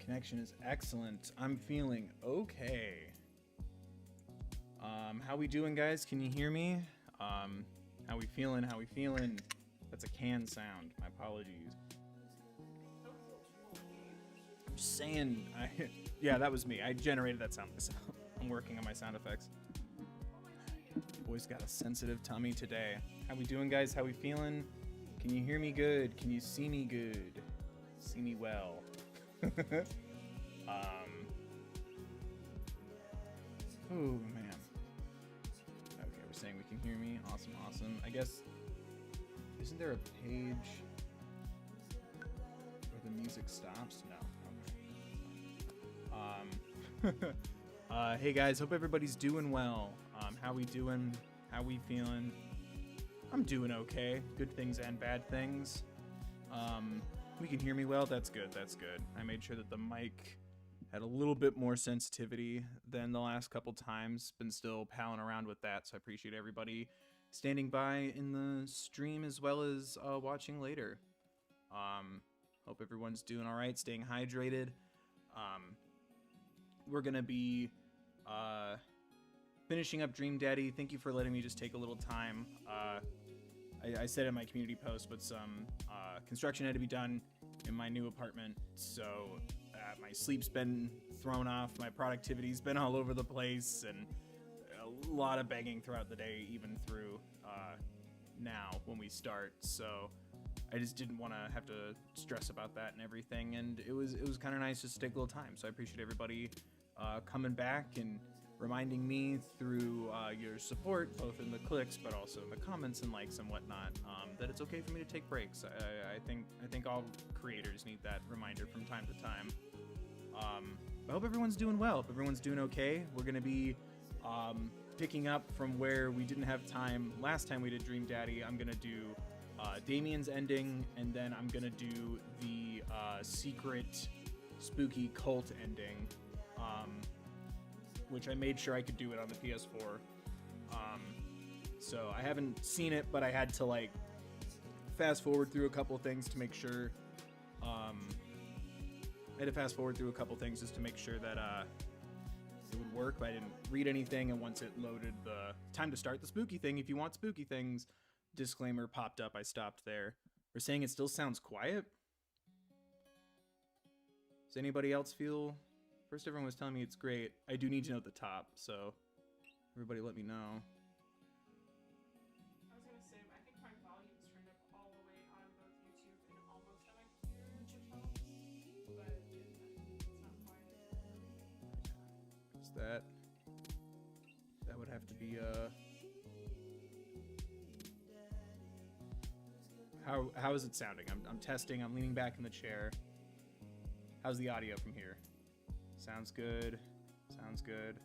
Connection is excellent. I'm feeling okay. How we doing, guys? Can you hear me? How we feeling? How we feeling? That's a can sound. My apologies. I'm saying, yeah, that was me. I generated that sound myself. I'm working on my sound effects. Boy's got a sensitive tummy today. How we doing, guys? How we feeling? Can you hear me good? Can you see me good? See me well. Oh man. Okay, we're saying we can hear me. Awesome, awesome. I guess, isn't there a page where the music stops? No. Okay. Hey guys, hope everybody's doing well. How we doing? How we feeling? I'm doing okay. Good things and bad things. We can hear me well. That's good. That's good. I made sure that the mic had a little bit more sensitivity than the last couple times. Been still palling around with that, so I appreciate everybody standing by in the stream as well as watching later. Hope everyone's doing all right, staying hydrated. We're gonna be finishing up Dream Daddy. Thank you for letting me just take a little time. I said in my community post, but some construction had to be done in my new apartment, so my sleep's been thrown off, my productivity's been all over the place, and a lot of begging throughout the day, even through now when we start. So I just didn't want to have to stress about that and everything, and it was kind of nice just to take a little time. So I appreciate everybody coming back and reminding me through your support, both in the clicks but also in the comments and likes and whatnot, that it's okay for me to take breaks. I think all creators need that reminder from time to time. I hope everyone's doing well. Hope everyone's doing okay. We're gonna be picking up from where we didn't have time last time we did Dream Daddy. I'm gonna do Damien's ending, and then I'm gonna do the secret spooky cult ending. Which I made sure I could do it on the PS4. So I haven't seen it, but I had to like fast forward through a couple things to make sure. I had to fast forward through a couple things just to make sure that it would work. But I didn't read anything, and once it loaded the time to start the spooky thing, if you want spooky things, disclaimer popped up. I stopped there. We're saying it still sounds quiet. Does anybody else feel? First, everyone was telling me it's great. I do need to know at the top, so everybody let me know. I was gonna say, I think my volume's turned up all the way on both YouTube and almost on my computer, but it's not quiet. Is that would have to be how is it sounding? I'm testing. I'm leaning back in the chair. How's the audio from here? Sounds good. Sounds good.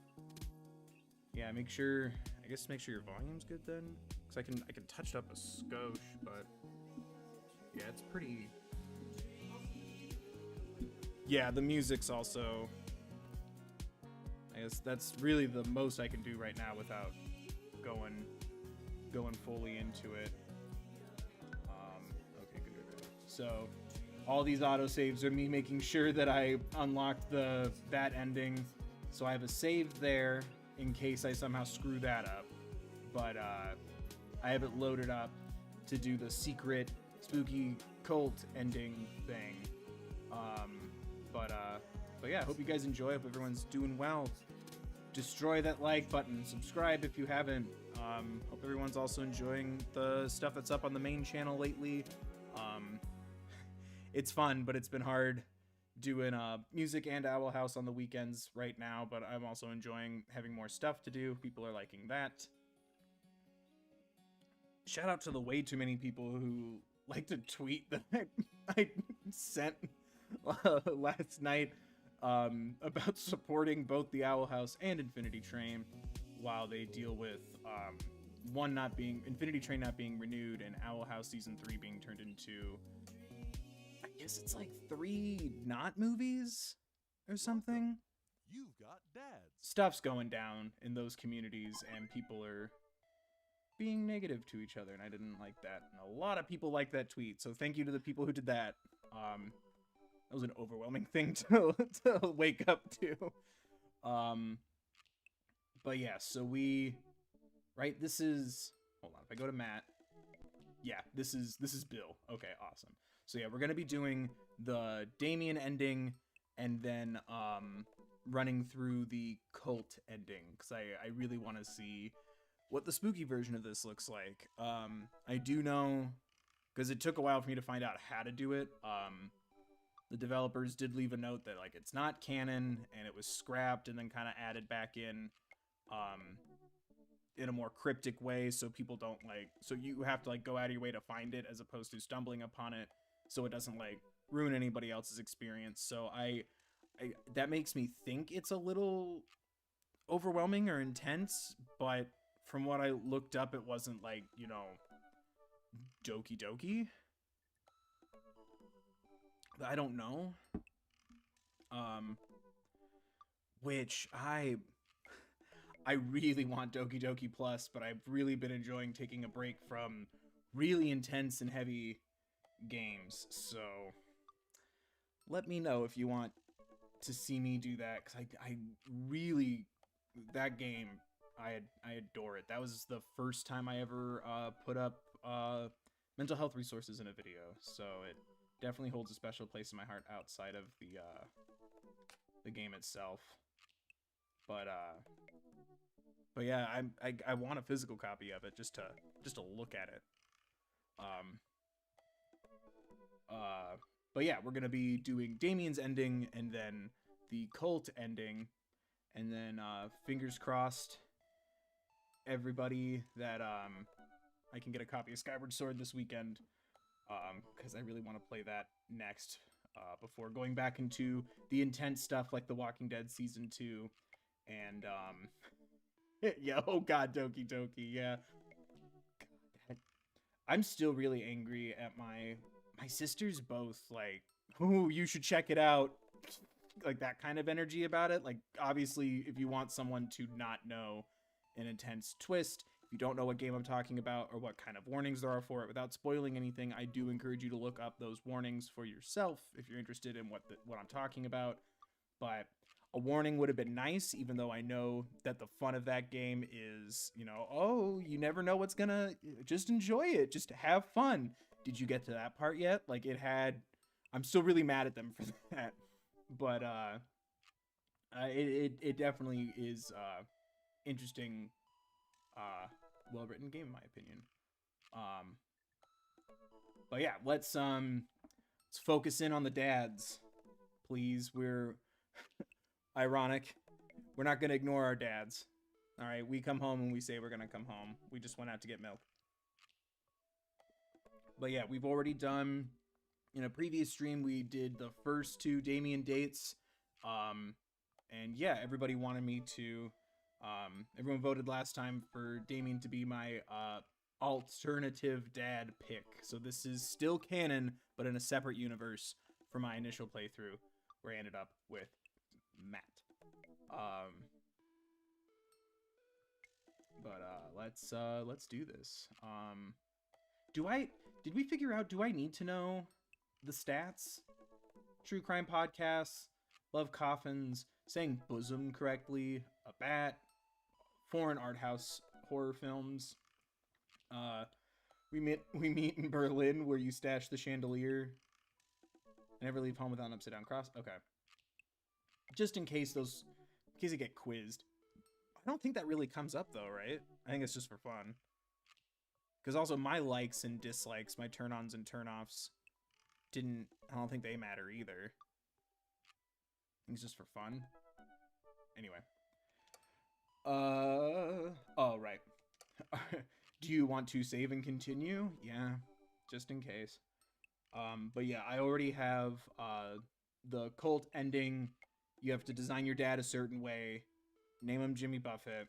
Yeah, make sure your volume's good then, because I can touch it up a skosh, but yeah, it's pretty. Yeah, the music's also. I guess that's really the most I can do right now without going fully into it. Okay, good. So. All these autosaves are me making sure that I unlocked that ending, so I have a save there in case I somehow screw that up. But I have it loaded up to do the secret spooky cult ending thing. But yeah, I hope you guys enjoy. Hope everyone's doing well. Destroy that like button. Subscribe if you haven't. Hope everyone's also enjoying the stuff that's up on the main channel lately. It's fun, but it's been hard doing music and Owl House on the weekends right now, but I'm also enjoying having more stuff to do. People are liking that. Shout out to the way too many people who like to tweet that I sent last night about supporting both the Owl House and Infinity Train while they deal with Infinity Train not being renewed and Owl House Season 3 being turned into... I guess it's like 3 not movies or something. You've got dads. Stuff's going down in those communities, and people are being negative to each other, and I didn't like that. And a lot of people liked that tweet, so thank you to the people who did that. That was an overwhelming thing to wake up to. But yeah, so this is, hold on, if I go to Matt, yeah, this is Bill. Okay, awesome. So yeah, we're gonna be doing the Damien ending, and then running through the cult ending, because I really want to see what the spooky version of this looks like. I do know, because it took a while for me to find out how to do it. The developers did leave a note that like it's not canon and it was scrapped and then kind of added back in a more cryptic way, so people don't so you have to like go out of your way to find it as opposed to stumbling upon it, so it doesn't like ruin anybody else's experience. So I that makes me think it's a little overwhelming or intense, but from what I looked up, it wasn't like, doki doki. I don't know. Which I really want Doki Doki Plus, but I've really been enjoying taking a break from really intense and heavy games. So let me know if you want to see me do that, because I really, that game, I adore it. That was the first time I ever put up mental health resources in a video, so it definitely holds a special place in my heart outside of the game itself. But yeah, I want a physical copy of it just to look at it. But yeah, we're gonna be doing Damien's ending and then the cult ending, and then fingers crossed, everybody, that I can get a copy of Skyward Sword this weekend, because I really want to play that next, before going back into the intense stuff like The Walking Dead Season 2, and yeah, oh god, Doki Doki, yeah. God, I'm still really angry at my sisters, both like, ooh, you should check it out, like that kind of energy about it. Like, obviously, if you want someone to not know an intense twist, if you don't know what game I'm talking about or what kind of warnings there are for it, without spoiling anything, I do encourage you to look up those warnings for yourself if you're interested in what I'm talking about. But a warning would have been nice, even though I know that the fun of that game is, oh, you never know what's gonna, just enjoy it, just have fun. Did you get to that part yet? Like, I'm still really mad at them for that. But it definitely is interesting, well-written game in my opinion. But yeah, let's focus in on the dads, please. We're ironic. We're not gonna ignore our dads. All right, we come home and we say we're gonna come home. We just went out to get milk. But yeah, we've already done, in a previous stream, we did the first 2 Damien dates. And yeah, everybody wanted me to, everyone voted last time for Damien to be my alternative dad pick. So this is still canon, but in a separate universe for my initial playthrough, where I ended up with Matt. Let's do this. Did we figure out, do I need to know the stats? True crime podcasts, love coffins, saying bosom correctly, a bat, foreign art house horror films. We meet in Berlin, where you stash the chandelier. I never leave home without an upside down cross. Okay. Just in case I get quizzed. I don't think that really comes up though, right? I think it's just for fun. Because also my likes and dislikes, my turn-ons and turn-offs, I don't think they matter either. I think it's just for fun. Anyway. Oh, right. Do you want to save and continue? Yeah, just in case. But yeah, I already have the cult ending. You have to design your dad a certain way, name him Jimmy Buffett,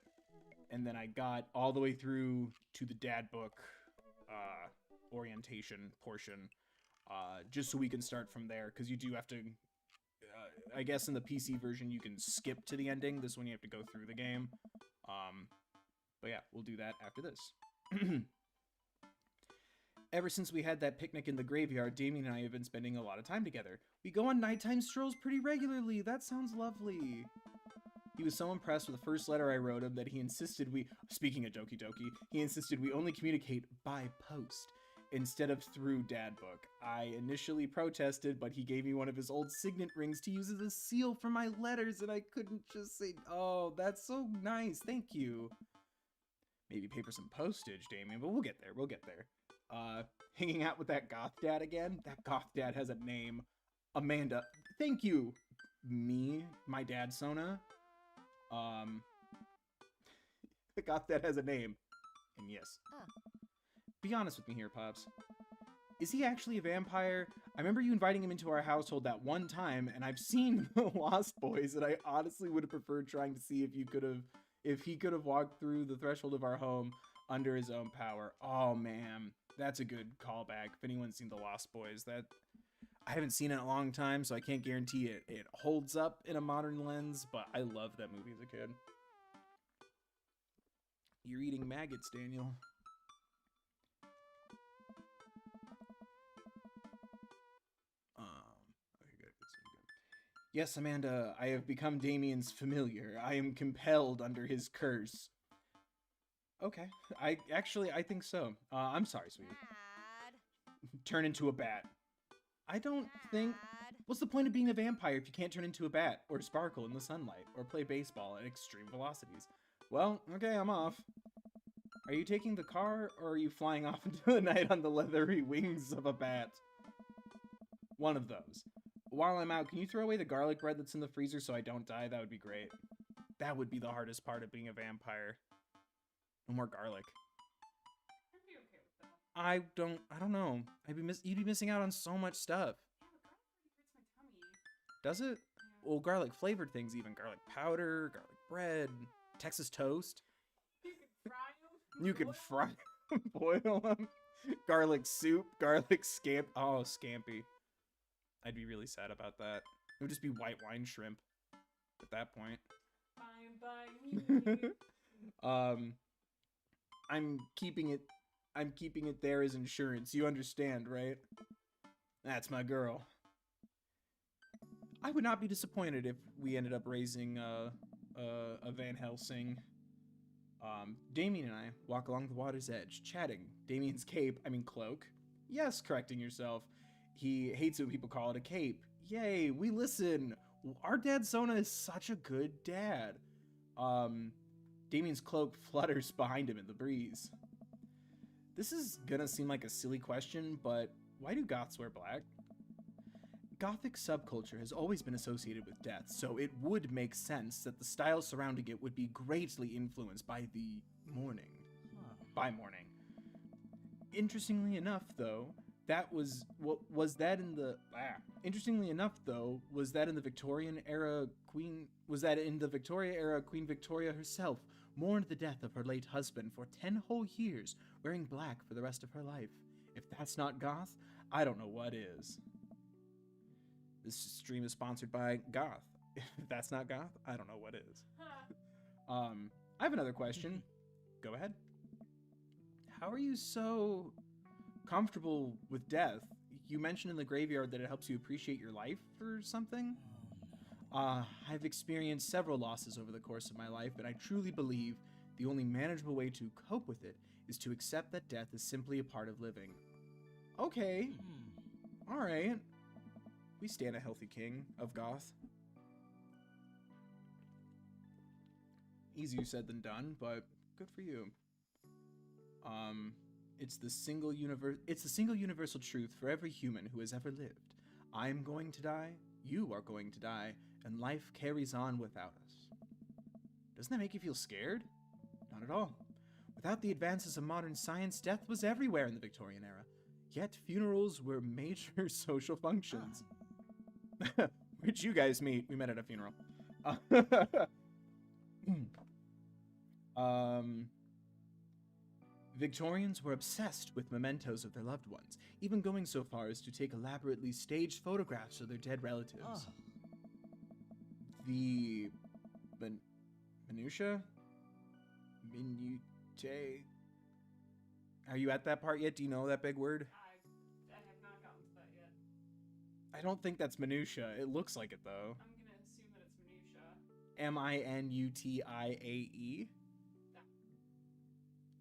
and then I got all the way through to the dad book orientation portion, just so we can start from there, because you do have to, I guess in the PC version you can skip to the ending. This one you have to go through the game. But yeah, we'll do that after this. Ever since we had that picnic in the graveyard, Damien and I have been spending a lot of time together. We go on nighttime strolls pretty regularly. That sounds lovely. He was so impressed with the first letter I wrote him that he insisted speaking of Doki Doki, he insisted we only communicate by post instead of through Dad Book. I initially protested, but he gave me one of his old signet rings to use as a seal for my letters, and I couldn't just say, oh, that's so nice, thank you. Maybe pay for some postage, Damien, but we'll get there, hanging out with that goth dad again? That goth dad has a name. Amanda. Thank you. Me, my dad, Sona. The goth dad has a name. And yes. Be honest with me here, Pops. Is he actually a vampire? I remember you inviting him into our household that one time, and I've seen The Lost Boys, and I honestly would have preferred trying to see if he could have walked through the threshold of our home under his own power. Oh man, that's a good callback. If anyone's seen The Lost Boys, I haven't seen it in a long time, so I can't guarantee it holds up in a modern lens, but I loved that movie as a kid. You're eating maggots, Daniel. Okay, good. Yes, Amanda, I have become Damien's familiar. I am compelled under his curse. Okay, I think so. I'm sorry, sweetie. Dad. Turn into a bat. I don't think... Dad. What's the point of being a vampire if you can't turn into a bat, or sparkle in the sunlight, or play baseball at extreme velocities? Well, okay, I'm off. Are you taking the car, or are you flying off into the night on the leathery wings of a bat? One of those. While I'm out, can you throw away the garlic bread that's in the freezer so I don't die? That would be great. That would be the hardest part of being a vampire. No more garlic. I'd be okay with that. I don't know. You'd be missing out on so much stuff. Yeah, but garlic really hurts my tummy. Does it? Yeah. Well, garlic flavored things, even garlic powder, garlic bread, Texas toast. You can fry them. You could fry them, boil them. Garlic soup, garlic scamp. Oh, scampi. I'd be really sad about that. It would just be white wine shrimp at that point. Fine by me. I'm keeping it there as insurance. You understand, right? That's my girl. I would not be disappointed if we ended up raising a Van Helsing. Damien and I walk along the water's edge, chatting. Damien's cloak. Yes, correcting yourself. He hates it when people call it a cape. Yay, we listen. Our dad Sona is such a good dad. Damien's cloak flutters behind him in the breeze. This is gonna seem like a silly question, but why do goths wear black? Gothic subculture has always been associated with death, so it would make sense that the style surrounding it would be greatly influenced by the mourning. Interestingly enough, though, was that in the Victorian era Queen Victoria herself mourned the death of her late husband for 10 whole years, wearing black for the rest of her life. If that's not goth, I don't know what is. This stream is sponsored by Goth. If that's not goth, I don't know what is. I have another question. Go ahead. How are you so comfortable with death? You mentioned in the graveyard that it helps you appreciate your life or something? I've experienced several losses over the course of my life, and I truly believe the only manageable way to cope with it is to accept that death is simply a part of living. Okay. All right. We stand a healthy king of goth. Easier said than done, but good for you. It's the single universal truth for every human who has ever lived. I am going to die, you are going to die, and life carries on without us. Doesn't that make you feel scared? Not at all. Without the advances of modern science, death was everywhere in the Victorian era. Yet funerals were major social functions. Where'd you guys meet? We met at a funeral. Victorians were obsessed with mementos of their loved ones, even going so far as to take elaborately staged photographs of their dead relatives. The minutiae? Are you at that part yet? Do you know that big word? I have not gotten to that yet. I don't think that's minutia. It looks like it, though. I'm gonna assume that it's minutia.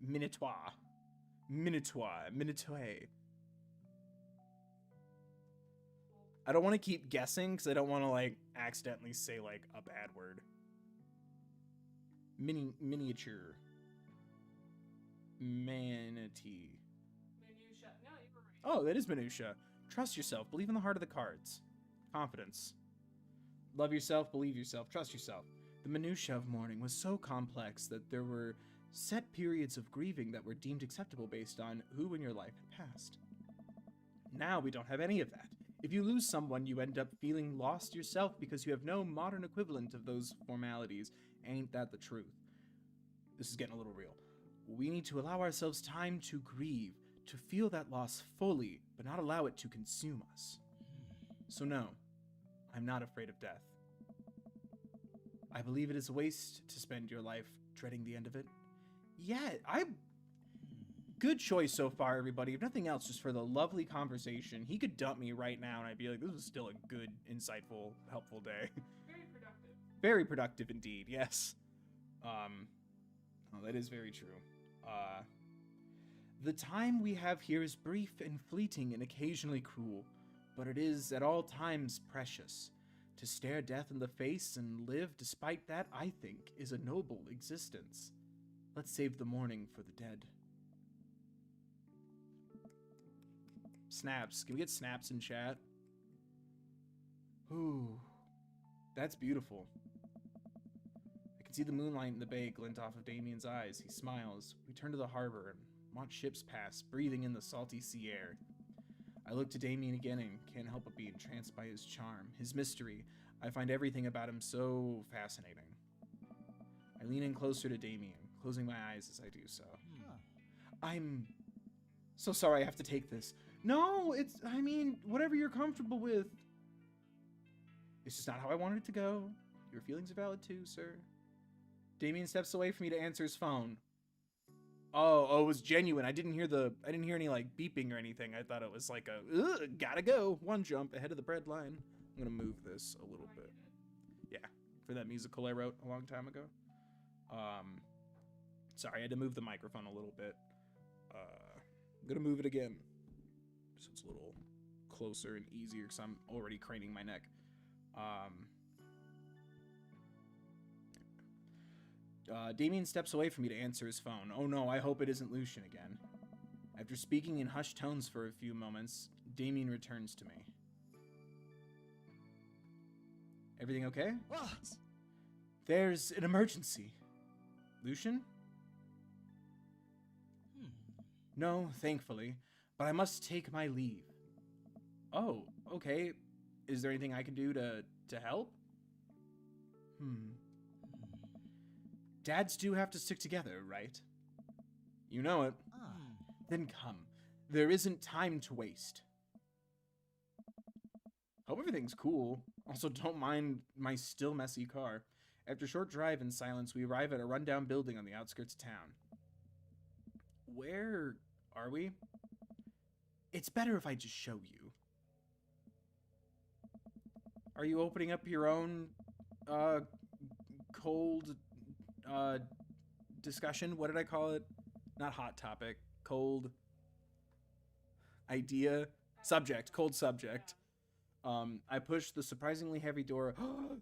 Minutiae? Minutois. Minutoi. I don't want to keep guessing because I don't want to, like, accidentally say, like, a bad word. Miniature. Manatee. Minutia. No, you were right. Oh, that is minutia. Trust yourself. Believe in the heart of the cards. Confidence. Love yourself. Believe yourself. Trust yourself. The minutia of mourning was so complex that there were set periods of grieving that were deemed acceptable based on who in your life had passed. Now we don't have any of that. If you lose someone, you end up feeling lost yourself because you have no modern equivalent of those formalities. Ain't that the truth? This is getting a little real. We need to allow ourselves time to grieve, to feel that loss fully, but not allow it to consume us. So no, I'm not afraid of death. I believe it is a waste to spend your life dreading the end of it. Yeah, good choice so far, everybody. If nothing else, just for the lovely conversation. He could dump me right now, and I'd be like, this was still a good, insightful, helpful day. Very productive. Very productive indeed, yes. Oh, that is very true. The time we have here is brief and fleeting and occasionally cruel, but it is at all times precious. To stare death in the face and live despite that, I think, is a noble existence. Let's save the mourning for the dead. Snaps. Can we get snaps in chat? Ooh, that's beautiful. I can see the moonlight in the bay glint off of Damien's eyes. He smiles. We turn to the harbor and watch ships pass, breathing in the salty sea air. I look to Damien again and can't help but be entranced by his charm, his mystery. I find everything about him so fascinating. I lean in closer to Damien, closing my eyes as I do so. I'm so sorry I have to take this. No, whatever you're comfortable with. It's just not how I wanted it to go. Your feelings are valid too, sir. Damien steps away from me to answer his phone. Oh, it was genuine. I didn't hear any like beeping or anything. I thought it was like gotta go. One jump ahead of the bread line. I'm gonna move this a little bit. Yeah, for that musical I wrote a long time ago. Sorry, I had to move the microphone a little bit. I'm gonna move it again, so it's a little closer and easier because I'm already craning my neck. Damien steps away from me to answer his phone. Oh no, I hope it isn't Lucian again. After speaking in hushed tones for a few moments, Damien returns to me. Everything okay? What? There's an emergency. Lucian? No, thankfully, but I must take my leave. Oh, okay. Is there anything I can do to help? Dads do have to stick together, right? You know it. Then come. There isn't time to waste. Hope everything's cool. Also, don't mind my still messy car. After a short drive in silence, we arrive at a rundown building on the outskirts of town. Where are we? It's better if I just show you. Are you opening up your own, cold, discussion? What did I call it? Not hot topic. Cold idea? Subject. Cold subject. I push the surprisingly heavy door.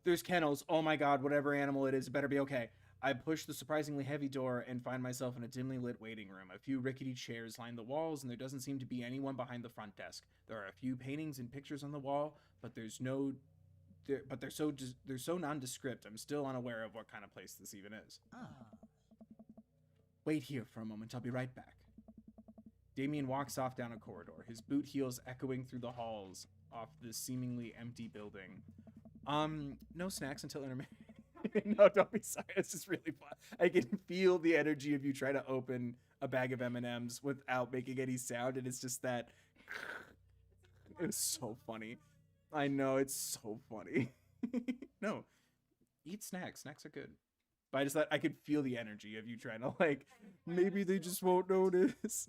There's kennels. Oh my god, whatever animal it is, it better be okay. I push the surprisingly heavy door and find myself in a dimly lit waiting room. A few rickety chairs line the walls, and there doesn't seem to be anyone behind the front desk. There are a few paintings and pictures on the wall, but they're so nondescript. I'm still unaware of what kind of place this even is. Wait here for a moment. I'll be right back. Damien walks off down a corridor, his boot heels echoing through the halls off this seemingly empty building. No snacks until intermission. No, don't be sorry. It's just really fun. I can feel the energy of you trying to open a bag of M&Ms without making any sound, and it's just that. It was so funny. I know, it's so funny. No, eat snacks. Snacks are good. But I just thought I could feel the energy of you trying to, like, maybe they just won't notice.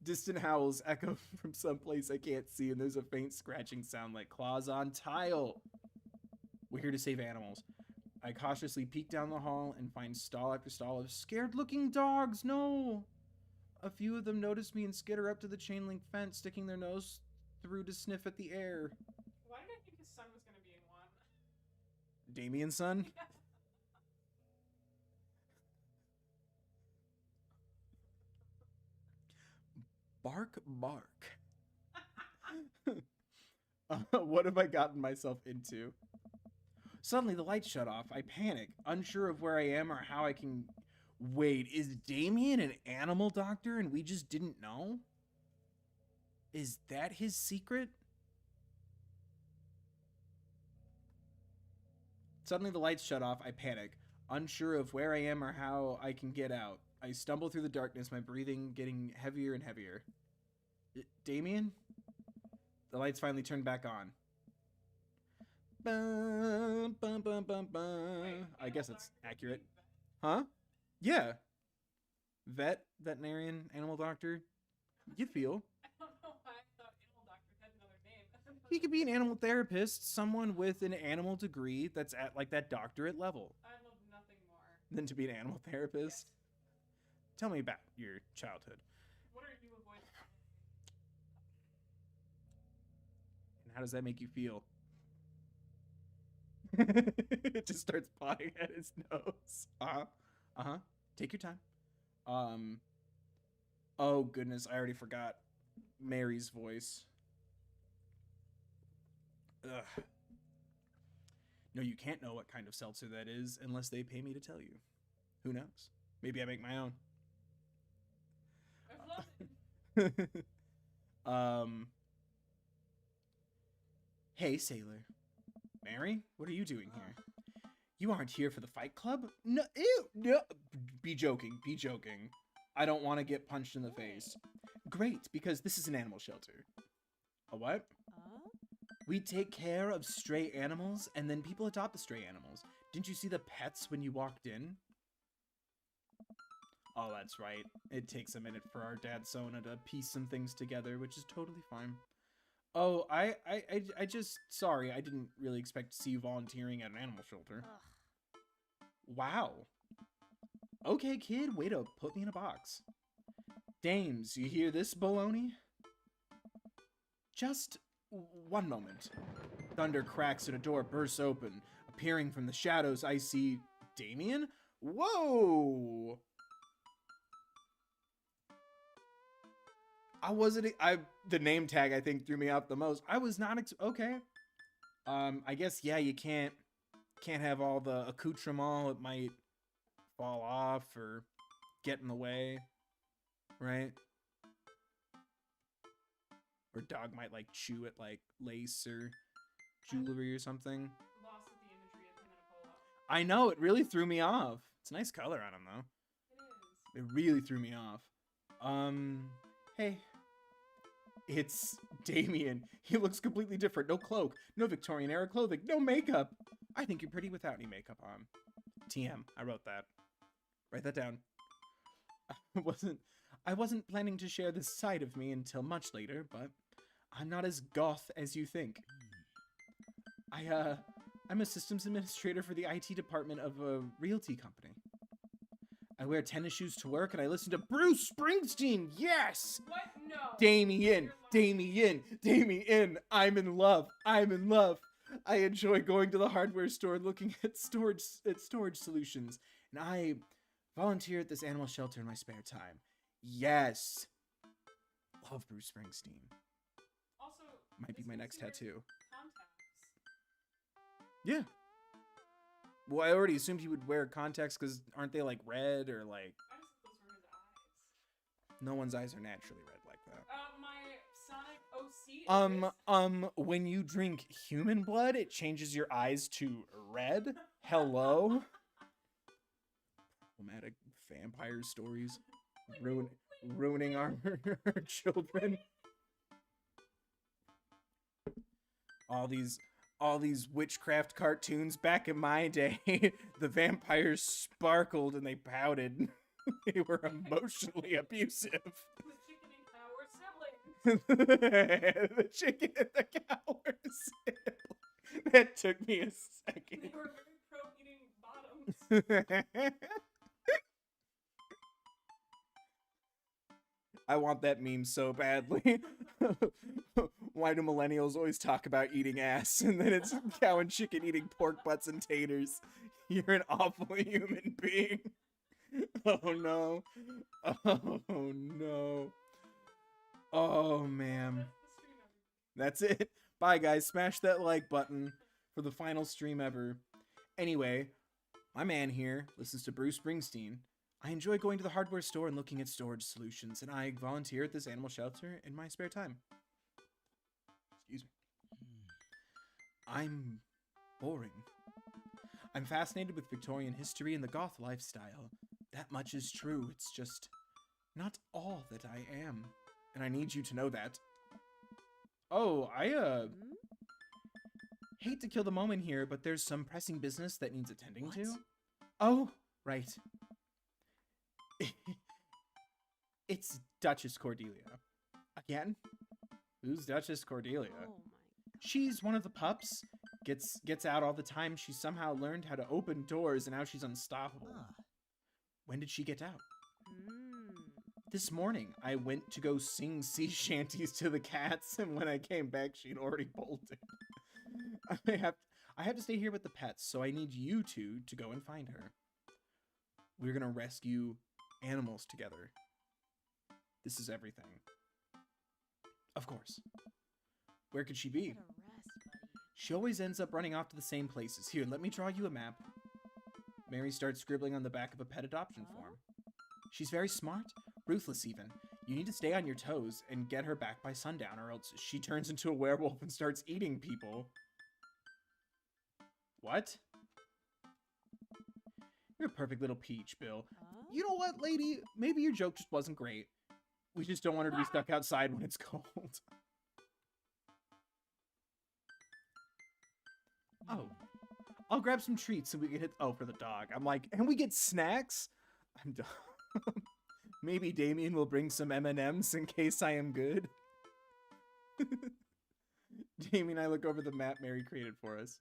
Distant howls echo from someplace I can't see, and there's a faint scratching sound like claws on tile. We're here to save animals. I cautiously peek down the hall and find stall after stall of scared-looking dogs. No! A few of them notice me and skitter up to the chain-link fence, sticking their nose through to sniff at the air. Why did I think his son was going to be in one? Damien's son? Bark, bark. What have I gotten myself into? Suddenly, the lights shut off. I panic, unsure of where I am or how I can... Wait, is Damien an animal doctor and we just didn't know? Is that his secret? Suddenly, the lights shut off. I panic, unsure of where I am or how I can get out. I stumble through the darkness, my breathing getting heavier and heavier. Damien? The lights finally turned back on. Bum, bum, bum, bum, bum. I guess it's accurate. Huh? Yeah. Veterinarian, animal doctor. You feel. I don't know why I thought animal doctor had another name. He could be an animal therapist, someone with an animal degree that's at like that doctorate level. I love nothing more. Than to be an animal therapist. Yes. Tell me about your childhood. What are you avoiding? And how does that make you feel? It just starts pawing at his nose. Uh-huh. Take your time. Oh goodness, I already forgot Mary's voice. Ugh. No, you can't know what kind of seltzer that is unless they pay me to tell you. Who knows? Maybe I make my own. I love it. Hey, sailor. Mary, what are you doing here? You aren't here for the fight club? No, ew, no. Be joking, be joking. I don't want to get punched in the face. Great, because this is an animal shelter. A what? We take care of stray animals, and then people adopt the stray animals. Didn't you see the pets when you walked in? Oh, that's right. It takes a minute for our dad Sona to piece some things together, which is totally fine. Oh, I just... Sorry, I didn't really expect to see you volunteering at an animal shelter. Wow. Okay, kid, way to put me in a box. Dames, you hear this baloney? Just one moment. Thunder cracks and a door bursts open. Appearing from the shadows, I see... Damien? Whoa! The name tag I think threw me off the most. I was not okay. I guess yeah, you can't have all the accoutrement. It might fall off or get in the way, right? Or dog might like chew at like lace or jewelry or something. Lost with the imagery of him in a polo. I know, it really threw me off. It's a nice color on him though. It is. It really threw me off. Hey. It's Damien. He looks completely different. No cloak, no Victorian era clothing, no makeup. I think you're pretty without any makeup on. TM, I wrote that. Write that down. I wasn't planning to share this side of me until much later, but I'm not as goth as you think. I'm a systems administrator for the IT department of a realty company. I wear tennis shoes to work and I listen to Bruce Springsteen. Yes! What? No. Damien, I'm in love. I enjoy going to the hardware store looking at storage solutions. And I volunteer at this animal shelter in my spare time. Yes. Love Bruce Springsteen. Also, Might be my next tattoo. Contacts. Yeah. Well, I already assumed he would wear contacts because aren't they like red or like... I just thought those were his eyes. No one's eyes are naturally red like that. My Sonic OC is... When you drink human blood, it changes your eyes to red? Hello? Problematic vampire stories. Ruining our children. All all these witchcraft cartoons back in my day, the vampires sparkled and they pouted. They were emotionally abusive. The chicken and cow were siblings. The chicken and the cow were siblings. That took me a second. They were very pro eating bottoms. I want that meme so badly. Why do millennials always talk about eating ass and then it's cow and chicken eating pork butts and taters? You're an awful human being. Oh no. Oh no. Oh man. That's it. Bye guys. Smash that like button for the final stream ever. Anyway, my man here listens to Bruce Springsteen. I enjoy going to the hardware store and looking at storage solutions, and I volunteer at this animal shelter in my spare time. Excuse me. I'm boring. I'm fascinated with Victorian history and the goth lifestyle. That much is true. It's just not all that I am. And I need you to know that. Oh, I hate to kill the moment here, but there's some pressing business that needs attending to. Oh, right. It's Duchess Cordelia. Again? Who's Duchess Cordelia? Oh my. She's one of the pups. Gets out all the time. She somehow learned how to open doors and now she's unstoppable. When did she get out? This morning, I went to go sing sea shanties to the cats, and when I came back, she'd already bolted. I have to stay here with the pets, so I need you two to go and find her. We're gonna rescue animals together. This is everything. Of course. Where could she be? Get a rest, buddy. She always ends up running off to the same places. Here, let me draw you a map. Mary starts scribbling on the back of a pet adoption form. She's very smart, ruthless even. You need to stay on your toes and get her back by sundown, or else she turns into a werewolf and starts eating people. What? You're a perfect little peach, Bill. You know what, lady? Maybe your joke just wasn't great. We just don't want her to be stuck outside when it's cold. Oh. I'll grab some treats so we can hit... Oh, for the dog. I'm like, and we get snacks? I'm done. Maybe Damien will bring some M&Ms in case I am good. Damien, I look over the map Mary created for us.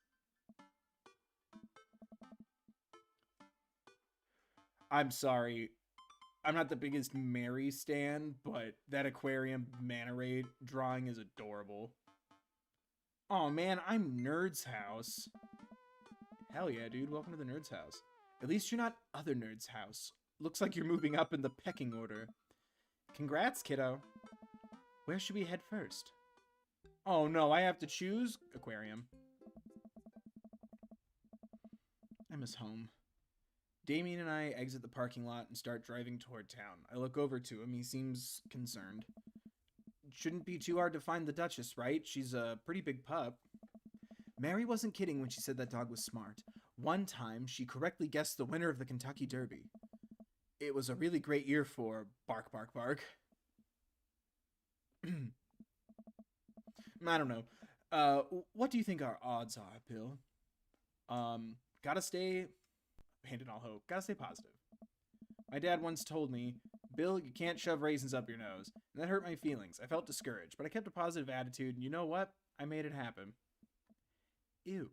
I'm sorry. I'm not the biggest Mary stan, but that aquarium manta ray drawing is adorable. Oh man, I'm Nerd's house. Hell yeah, dude. Welcome to the Nerd's house. At least you're not other Nerd's house. Looks like you're moving up in the pecking order. Congrats, kiddo. Where should we head first? Oh no, I have to choose? Aquarium. I miss home. Damien and I exit the parking lot and start driving toward town. I look over to him. He seems concerned. Shouldn't be too hard to find the Duchess, right? She's a pretty big pup. Mary wasn't kidding when she said that dog was smart. One time, she correctly guessed the winner of the Kentucky Derby. It was a really great year for Bark, Bark, Bark. I don't know. What do you think our odds are, Bill? Gotta stay... Abandon all hope. Gotta stay positive. My dad once told me, Bill, you can't shove raisins up your nose. And that hurt my feelings. I felt discouraged, but I kept a positive attitude, and you know what? I made it happen. Ew.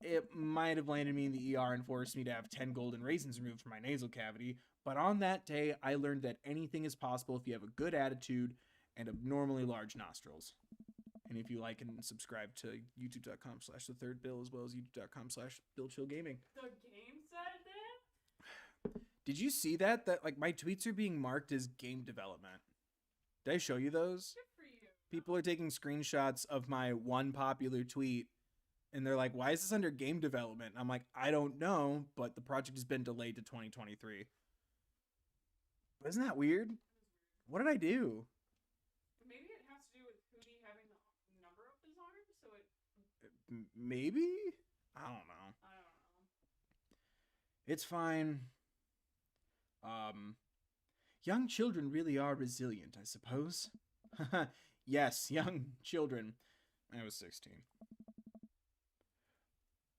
It might have landed me in the ER and forced me to have 10 golden raisins removed from my nasal cavity, but on that day, I learned that anything is possible if you have a good attitude and abnormally large nostrils. And if you like and subscribe to youtube.com/thethirdbill as well as youtube.com/BillChillGaming. The game said that? Did you see that? That like my tweets are being marked as game development. Did I show you those? Good for you. People are taking screenshots of my one popular tweet and they're like, why is this under game development? And I'm like, I don't know, but the project has been delayed to 2023. But isn't that weird? What did I do? Maybe it has to do with Hootie having the number of his arm, so it... Maybe? I don't know. I don't know. It's fine. Young children really are resilient, I suppose. Yes, young children. I was 16.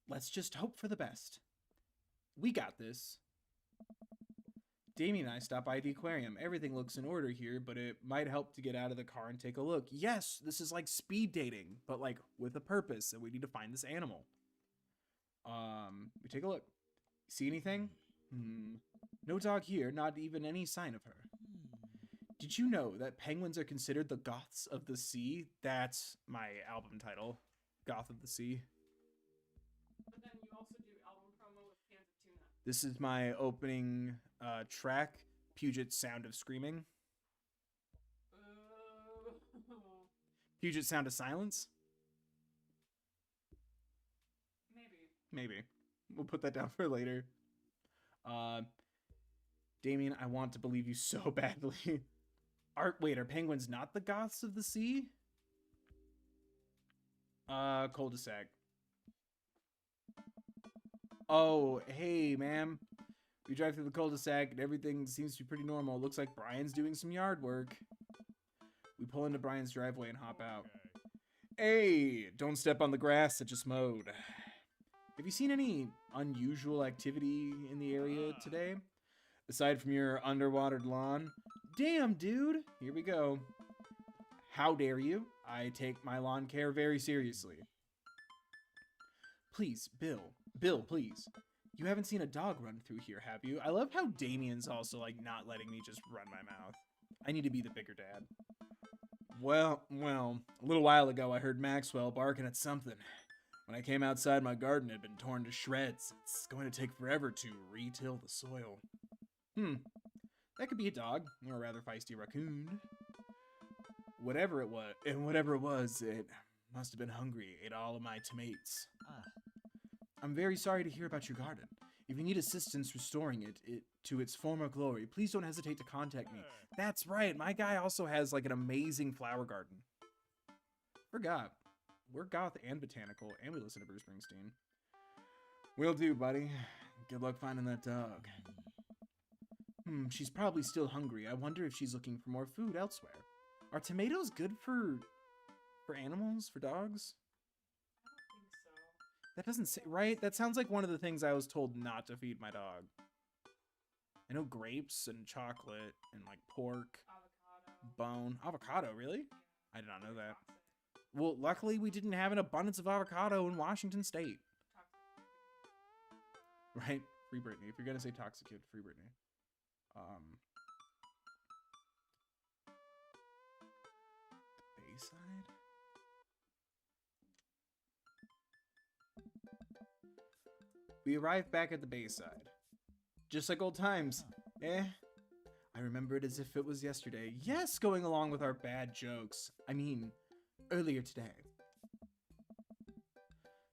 Let's just hope for the best. We got this. Damien and I stopped by the aquarium. Everything looks in order here, but it might help to get out of the car and take a look. Yes, this is like speed dating, but like with a purpose, and we need to find this animal. We take a look. See anything? No dog here, not even any sign of her. Did you know that penguins are considered the Goths of the Sea? That's my album title, Goth of the Sea. But then you also do album promo with cans of tuna. This is my opening track, Puget Sound of Screaming. Puget Sound of Silence? Maybe. We'll put that down for later. Damien, I want to believe you so badly. Wait, are penguins not the Goths of the Sea? Cul-de-sac. Oh, hey, ma'am. We drive through the cul-de-sac and everything seems to be pretty normal. Looks like Brian's doing some yard work. We pull into Brian's driveway and hop out. Hey, don't step on the grass that just mowed. Have you seen any unusual activity in the area today? Aside from your underwatered lawn? Damn, dude! Here we go. How dare you? I take my lawn care very seriously. Please, Bill. Bill, please. You haven't seen a dog run through here, have you? I love how Damien's also, like, not letting me just run my mouth. I need to be the bigger dad. Well, a little while ago I heard Maxwell barking at something. When I came outside, my garden had been torn to shreds. It's going to take forever to re-till the soil. That could be a dog, or a rather feisty raccoon. Whatever it was, it must have been hungry, ate all of my tomatoes. I'm very sorry to hear about your garden. If you need assistance restoring it to its former glory, please don't hesitate to contact me. That's right, my guy also has like an amazing flower garden. Forgot. We're goth and botanical, and we listen to Bruce Springsteen. Will do, buddy. Good luck finding that dog. She's probably still hungry. I wonder if she's looking for more food elsewhere. Are tomatoes good for animals, for dogs? I don't think so. That doesn't say, right? That sounds like one of the things I was told not to feed my dog. I know grapes and chocolate and like pork, Avocado. bone. Avocado, really? I did not know that. Toxic. Well, luckily we didn't have an abundance of avocado in Washington State. Toxic. Right? Free Britney. If you're gonna say toxic, you have to free Britney. The Bayside? We arrived back at the Bayside. Just like old times. I remember it as if it was yesterday. Yes, going along with our bad jokes. I mean, earlier today.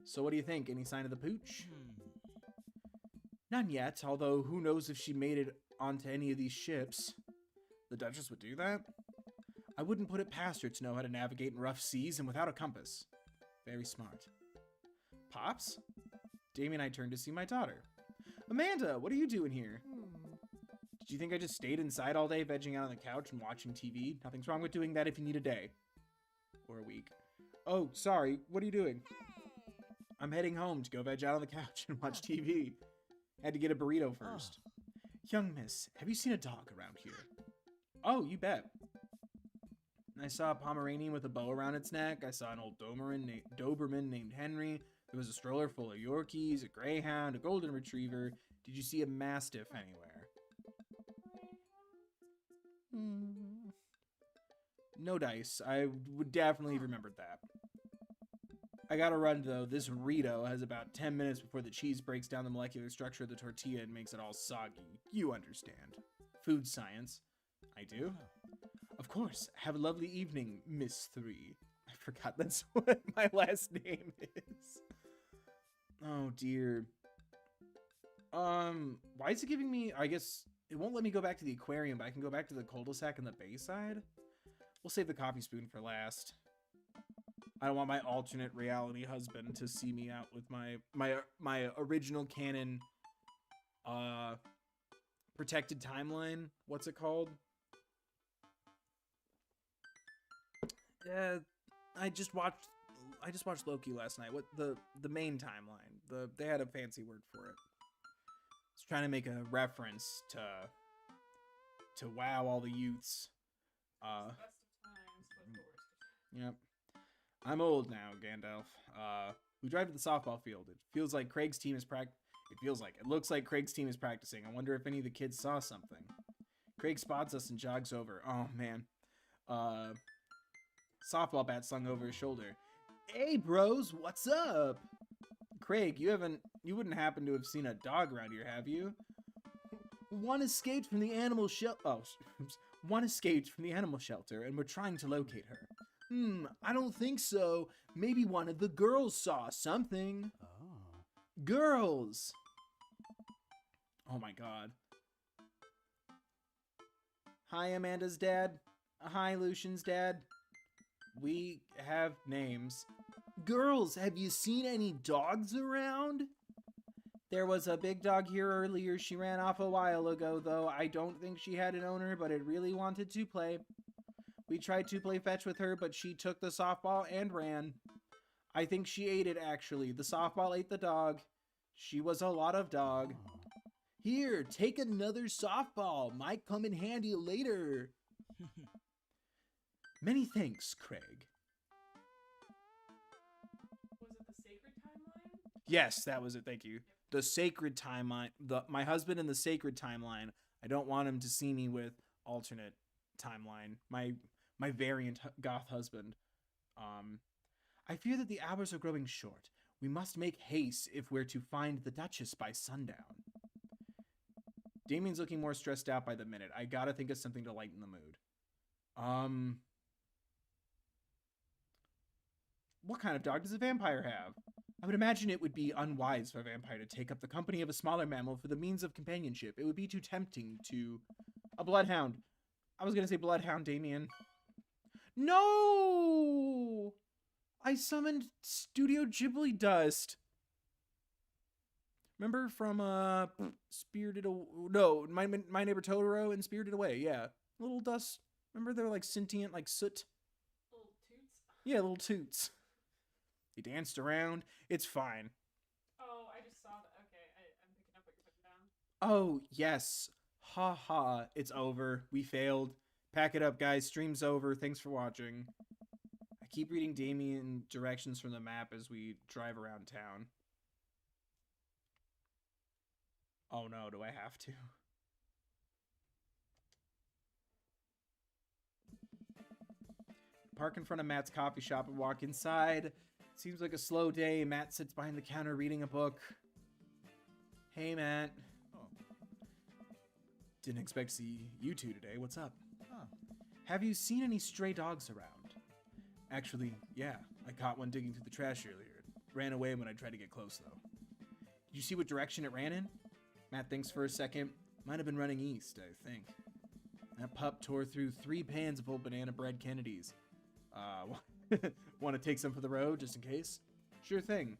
So what do you think? Any sign of the pooch? None yet, although who knows if she made it onto any of these ships. The Duchess would do that? I wouldn't put it past her to know how to navigate in rough seas and without a compass. Very smart. Pops? Damien and I turned to see my daughter. Amanda, what are you doing here? Did you think I just stayed inside all day, vegging out on the couch and watching TV? Nothing's wrong with doing that if you need a day. Or a week. Oh, sorry, what are you doing? I'm heading home to go veg out on the couch and watch TV. Had to get a burrito first. Young miss, have you seen a dog around here? Oh, you bet. I saw a Pomeranian with a bow around its neck. I saw an old Doberman named Henry. There was a stroller full of Yorkies, a Greyhound, a Golden Retriever. Did you see a Mastiff anywhere? No dice. I would definitely have remembered that. I gotta run though. This Rito has about 10 minutes before the cheese breaks down the molecular structure of the tortilla and makes it all soggy. You understand. Food science. I do? Of course. Have a lovely evening, Miss 3. I forgot that's what my last name is. Oh dear. Why is it giving me, I guess, it won't let me go back to the aquarium, but I can go back to the cul-de-sac and the Bayside? We'll save the coffee spoon for last. I don't want my alternate reality husband to see me out with my original canon protected timeline. What's it called? I just watched I just watched Loki last night. What the main timeline? They had a fancy word for it. It's trying to make a reference to wow all the youths. Best of times, but the worst of times. Yep. I'm old now, Gandalf. We drive to the softball field. It feels like Craig's team is It looks like Craig's team is practicing. I wonder if any of the kids saw something. Craig spots us and jogs over. Oh man. Softball bat slung over his shoulder. Hey bros, what's up? Craig, you wouldn't happen to have seen a dog around here, have you? One escaped from the animal One escaped from the animal shelter, and we're trying to locate her. I don't think so. Maybe one of the girls saw something. Oh. Girls! Oh my god. Hi, Amanda's dad. Hi, Lucian's dad. We have names. Girls, have you seen any dogs around? There was a big dog here earlier. She ran off a while ago, though. I don't think she had an owner, but it really wanted to play. We tried to play fetch with her, but she took the softball and ran. I think she ate it, actually. The softball ate the dog. She was a lot of dog. Here, take another softball. Might come in handy later. Many thanks, Craig. Was it the sacred timeline? Yes, that was it. Thank you. The sacred timeline. My husband in the sacred timeline. I don't want him to see me with alternate timeline. My variant goth husband. I fear that the hours are growing short. We must make haste if we're to find the Duchess by sundown. Damien's looking more stressed out by the minute. I gotta think of something to lighten the mood. What kind of dog does a vampire have? I would imagine it would be unwise for a vampire to take up the company of a smaller mammal for the means of companionship. It would be too tempting to... A bloodhound. I was gonna say bloodhound, Damien. No! I summoned Studio Ghibli dust. Remember from Spirited Away? No, my Neighbor Totoro and Spirited Away. Yeah, little dust. Remember they're like sentient, like soot. Little toots? Yeah, little toots. They danced around. It's fine. Oh, I just saw that. Okay, I'm picking up what you're putting down. Oh yes, ha ha. It's over. We failed. Pack it up, guys. Stream's over. Thanks for watching. I keep reading Damien directions from the map as we drive around town. Oh no, do I have to? Park in front of Matt's coffee shop and walk inside. Seems like a slow day. Matt sits behind the counter reading a book. Hey, Matt. Oh. Didn't expect to see you two today. What's up? Huh. Have you seen any stray dogs around? Actually, yeah. I caught one digging through the trash earlier. It ran away when I tried to get close, though. Did you see what direction it ran in? Matt thinks for a second. Might have been running east, I think. That pup tore through 3 pans of old banana bread Kennedys. Want to take some for the road, just in case? Sure thing.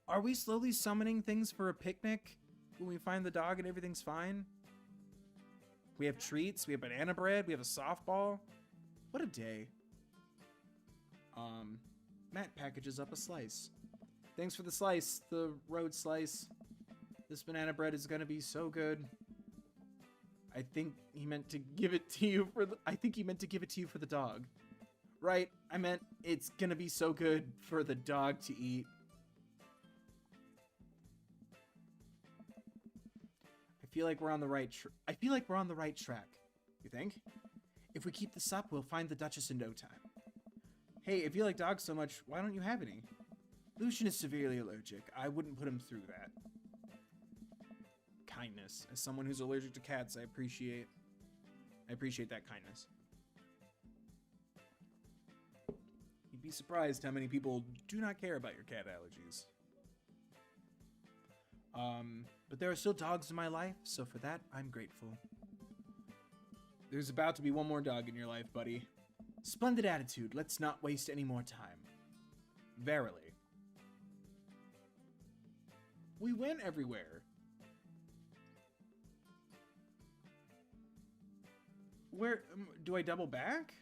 Are we slowly summoning things for a picnic when we find the dog and everything's fine? We have treats, we have banana bread, we have a softball. What a day. Matt packages up a slice. Thanks for the slice, the road slice. This banana bread is gonna be so good. I think he meant to give it to you for the dog. Right, I meant it's gonna be so good for the dog to eat. I feel like we're on the right track. You think? If we keep this up, we'll find the Duchess in no time. Hey, if you like dogs so much, why don't you have any? Lucian is severely allergic. I wouldn't put him through that. Kindness. As someone who's allergic to cats, I appreciate that kindness. You'd be surprised how many people do not care about your cat allergies. But there are still dogs in my life, so for that, I'm grateful. There's about to be one more dog in your life, buddy. Splendid attitude. Let's not waste any more time. Verily. We went everywhere. Where, do I double back?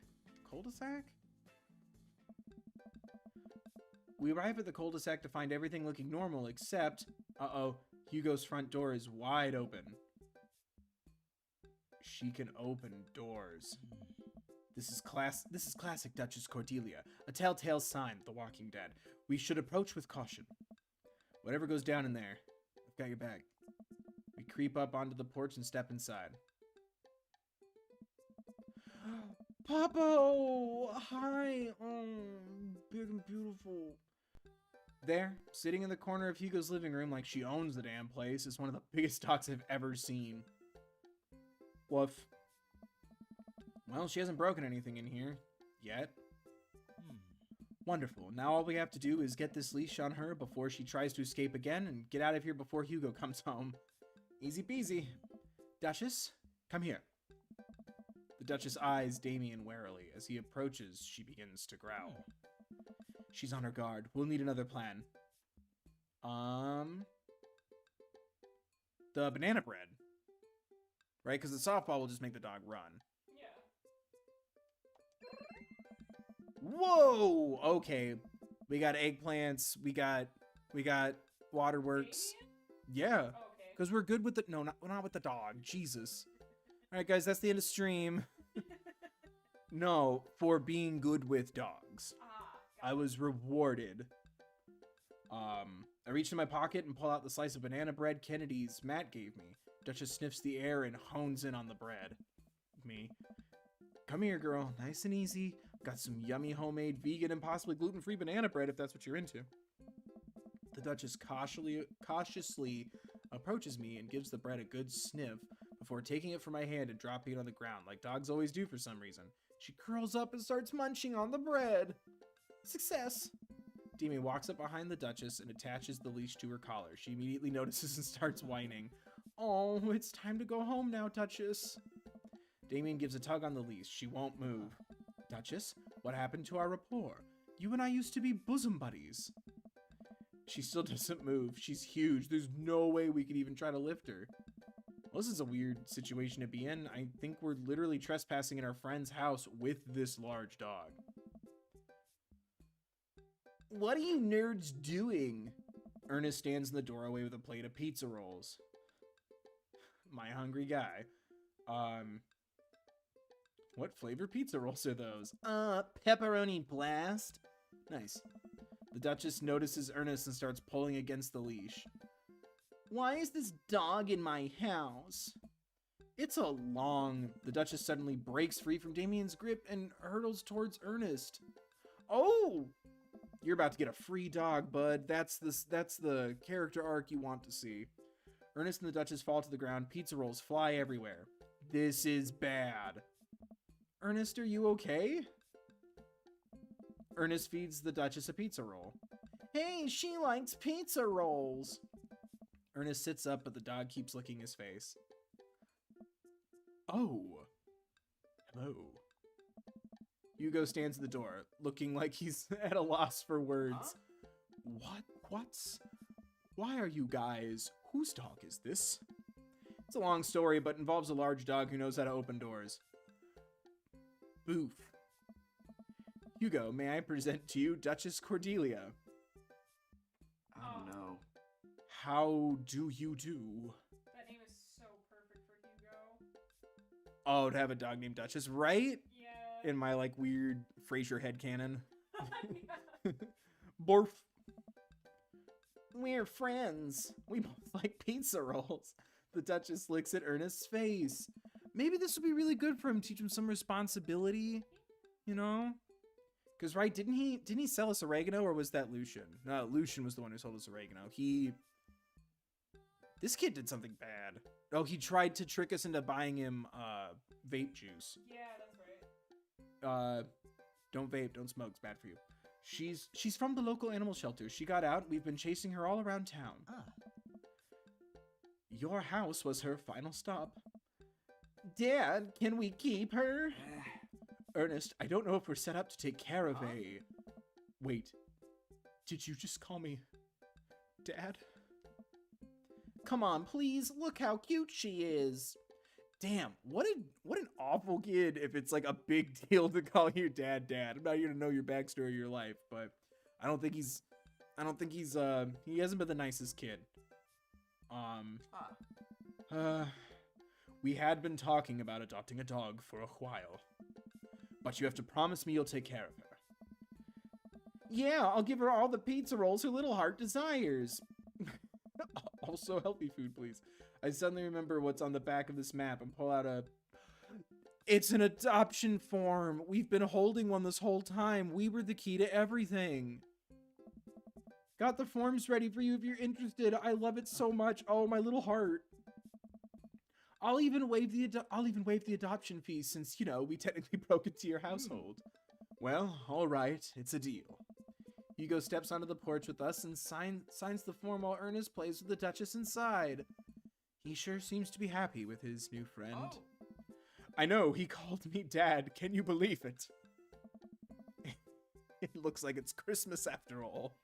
Cul-de-sac? We arrive at the cul-de-sac to find everything looking normal except, uh-oh, Hugo's front door is wide open. She can open doors. This is classic Duchess Cordelia, a telltale sign of the Walking Dead. We should approach with caution. Whatever goes down in there, I've got your back. We creep up onto the porch and step inside. Papo! Hi! Oh, big and beautiful. There, sitting in the corner of Hugo's living room like she owns the damn place, is one of the biggest dogs I've ever seen. Woof. Well, she hasn't broken anything in here. Yet. Wonderful. Now all we have to do is get this leash on her before she tries to escape again and get out of here before Hugo comes home. Easy peasy. Duchess, come here. The Duchess eyes Damien warily. As he approaches, she begins to growl. She's on her guard. We'll need another plan. The banana bread. Right? Because the softball will just make the dog run. Whoa! Okay. We got eggplants. We got waterworks. Yeah. Because we're good with the... No, not with the dog. Jesus. Alright, guys. That's the end of stream. No, for being good with dogs. I was rewarded. I reach in my pocket and pull out the slice of banana bread Kennedy's Matt gave me. Duchess sniffs the air and hones in on the bread. Me. Come here, girl. Nice and easy. Got some yummy homemade vegan and possibly gluten-free banana bread if that's what you're into. The Duchess cautiously approaches me and gives the bread a good sniff before taking it from my hand and dropping it on the ground like dogs always do for some reason. She curls up and starts munching on the bread. Success! Damien walks up behind the Duchess and attaches the leash to her collar. She immediately notices and starts whining. Oh, it's time to go home now, Duchess. Damien gives a tug on the leash. She won't move. Duchess, what happened to our rapport? You and I used to be bosom buddies. She still doesn't move. She's huge. There's no way we could even try to lift her. Well, this is a weird situation to be in. I think we're literally trespassing in our friend's house with this large dog. What are you nerds doing? Ernest stands in the doorway with a plate of pizza rolls. My hungry guy. What flavor pizza rolls are those? Pepperoni blast. Nice. The Duchess notices Ernest and starts pulling against the leash. Why is this dog in my house? It's a long... The Duchess suddenly breaks free from Damien's grip and hurtles towards Ernest. Oh! You're about to get a free dog, bud. That's the character arc you want to see. Ernest and the Duchess fall to the ground. Pizza rolls fly everywhere. This is bad. Ernest, are you okay? Ernest feeds the Duchess a pizza roll. Hey, she likes pizza rolls. Ernest sits up, but the dog keeps licking his face. Oh. Hello. Hugo stands at the door, looking like he's at a loss for words. Huh? Why are you guys? Whose dog is this? It's a long story, but involves a large dog who knows how to open doors. Boof. Hugo, may I present to you Duchess Cordelia? Oh no. How do you do? That name is so perfect for Hugo. Oh, to have a dog named Duchess, right? Yeah. In my, like, weird Frasier headcanon. Borf. We're friends. We both like pizza rolls. The Duchess looks at Ernest's face. Maybe this would be really good for him, teach him some responsibility, you know? Because, right, didn't he sell us oregano, or was that Lucian? No, Lucian was the one who sold us oregano. This kid did something bad. Oh, he tried to trick us into buying him, vape juice. Yeah, that's right. Don't vape, don't smoke, it's bad for you. She's from the local animal shelter. She got out, we've been chasing her all around town. Your house was her final stop. Dad, can we keep her? Ernest, I don't know if we're set up to take care of a... Wait, did you just call me Dad? Come on, please, look how cute she is. Damn, what an awful kid if it's like a big deal to call you Dad. I'm not here to know your backstory of your life, but I don't think he's I don't think he hasn't been the nicest kid. We had been talking about adopting a dog for a while. But you have to promise me you'll take care of her. Yeah, I'll give her all the pizza rolls her little heart desires. Also, healthy food, please. I suddenly remember what's on the back of this map and pull out a... It's an adoption form. We've been holding one this whole time. We were the key to everything. Got the forms ready for you if you're interested. I love it so much. Oh, my little heart. I'll even waive the adoption fee since, you know, we technically broke into your household. Well, all right, it's a deal. Hugo steps onto the porch with us and signs the form while Ernest plays with the Duchess inside. He sure seems to be happy with his new friend. Oh. I know, he called me Dad. Can you believe it? It looks like it's Christmas after all.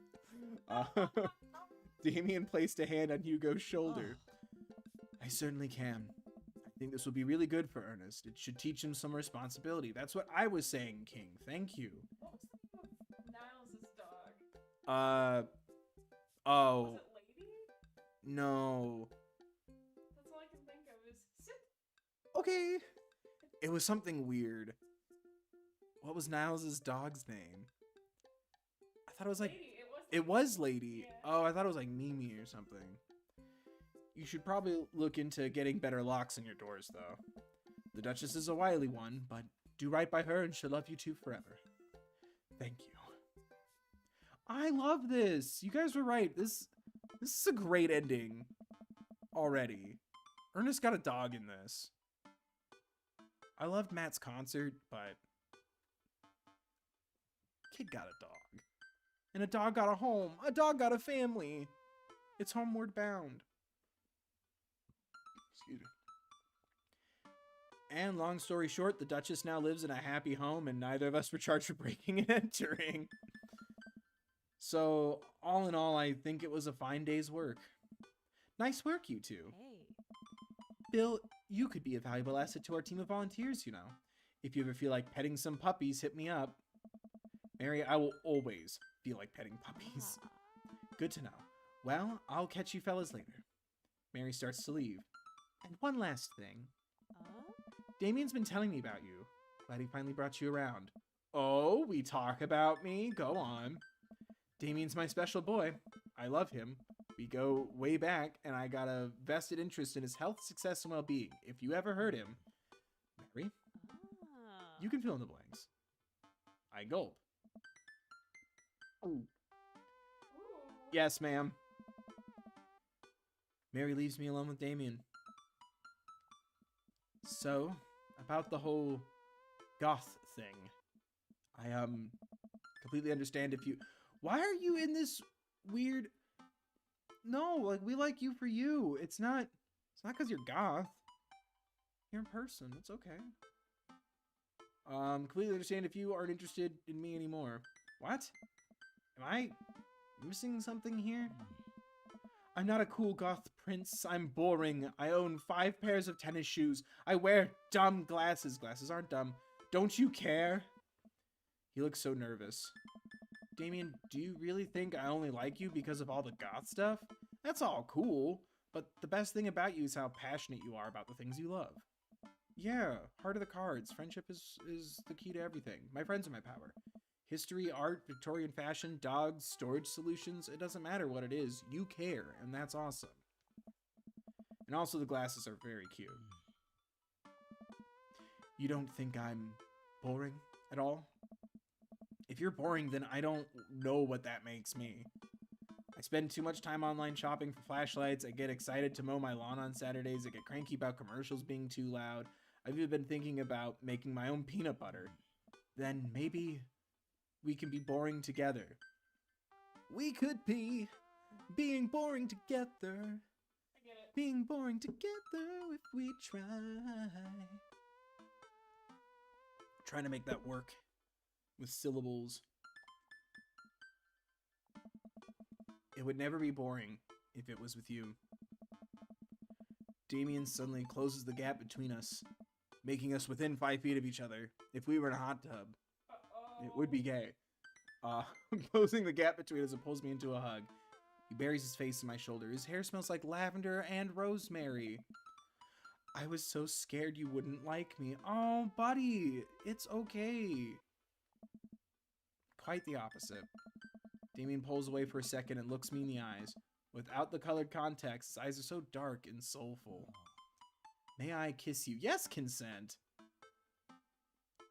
Damien placed a hand on Hugo's shoulder. I certainly can. I think this will be really good for Ernest. It should teach him some responsibility. That's what I was saying, King. Thank you. What was the name of Niles' dog? Oh. Was it Lady? No. That's all I can think of is Sit. Okay. It was something weird. What was Niles' dog's name? I thought it was like... Lady. It was Lady. Yeah. Oh, I thought it was like Mimi or something. You should probably look into getting better locks in your doors, though. The Duchess is a wily one, but do right by her and she'll love you too forever. Thank you. I love this. You guys were right. This is a great ending already. Ernest got a dog in this. I loved Matt's concert, but kid got a dog. And a dog got a home. A dog got a family. It's homeward bound. Excuse me. And long story short, the Duchess now lives in a happy home and neither of us were charged for breaking and entering. So, all in all, I think it was a fine day's work. Nice work, you two. Hey. Bill, you could be a valuable asset to our team of volunteers, you know. If you ever feel like petting some puppies, hit me up. Mary, I will always feel like petting puppies. Good to know. Well, I'll catch you fellas later. Mary starts to leave. And one last thing. Oh? Damien's been telling me about you. Glad he finally brought you around. Oh, we talk about me? Go on. Damien's my special boy. I love him. We go way back, and I got a vested interest in his health, success, and well-being. If you ever heard him... Mary? You can fill in the blanks. I gulp. Ooh. Yes, ma'am. Mary leaves me alone with Damien. So, about the whole goth thing. I, completely understand if you... Why are you in this weird... No, like, we like you for you. It's not because you're goth. You're in person. It's okay. Completely understand if you aren't interested in me anymore. What? Am I missing something here? I'm not a cool goth prince. I'm boring. I own 5 pairs of tennis shoes. I wear dumb glasses. Glasses aren't dumb. Don't you care? He looks so nervous. Damien, do you really think I only like you because of all the goth stuff? That's all cool, but the best thing about you is how passionate you are about the things you love. Yeah, heart of the cards. Friendship is the key to everything. My friends are my power. History, art, Victorian fashion, dogs, storage solutions, it doesn't matter what it is. You care, and that's awesome. And also the glasses are very cute. You don't think I'm boring at all? If you're boring, then I don't know what that makes me. I spend too much time online shopping for flashlights. I get excited to mow my lawn on Saturdays. I get cranky about commercials being too loud. I've even been thinking about making my own peanut butter. Then maybe we can be boring together. We could be being boring together. I get it. Being boring together if we try. Trying to make that work with syllables. It would never be boring if it was with you. Damien suddenly closes the gap between us, making us within 5 feet of each other. If we were in a hot tub, it would be gay. Closing the gap between us and pulls me into a hug. He buries his face in my shoulder. His hair smells like lavender and rosemary. I was so scared you wouldn't like me. Oh, buddy, it's okay. Quite the opposite. Damien pulls away for a second and looks me in the eyes. Without the colored context, his eyes are so dark and soulful. May I kiss you? Yes, consent.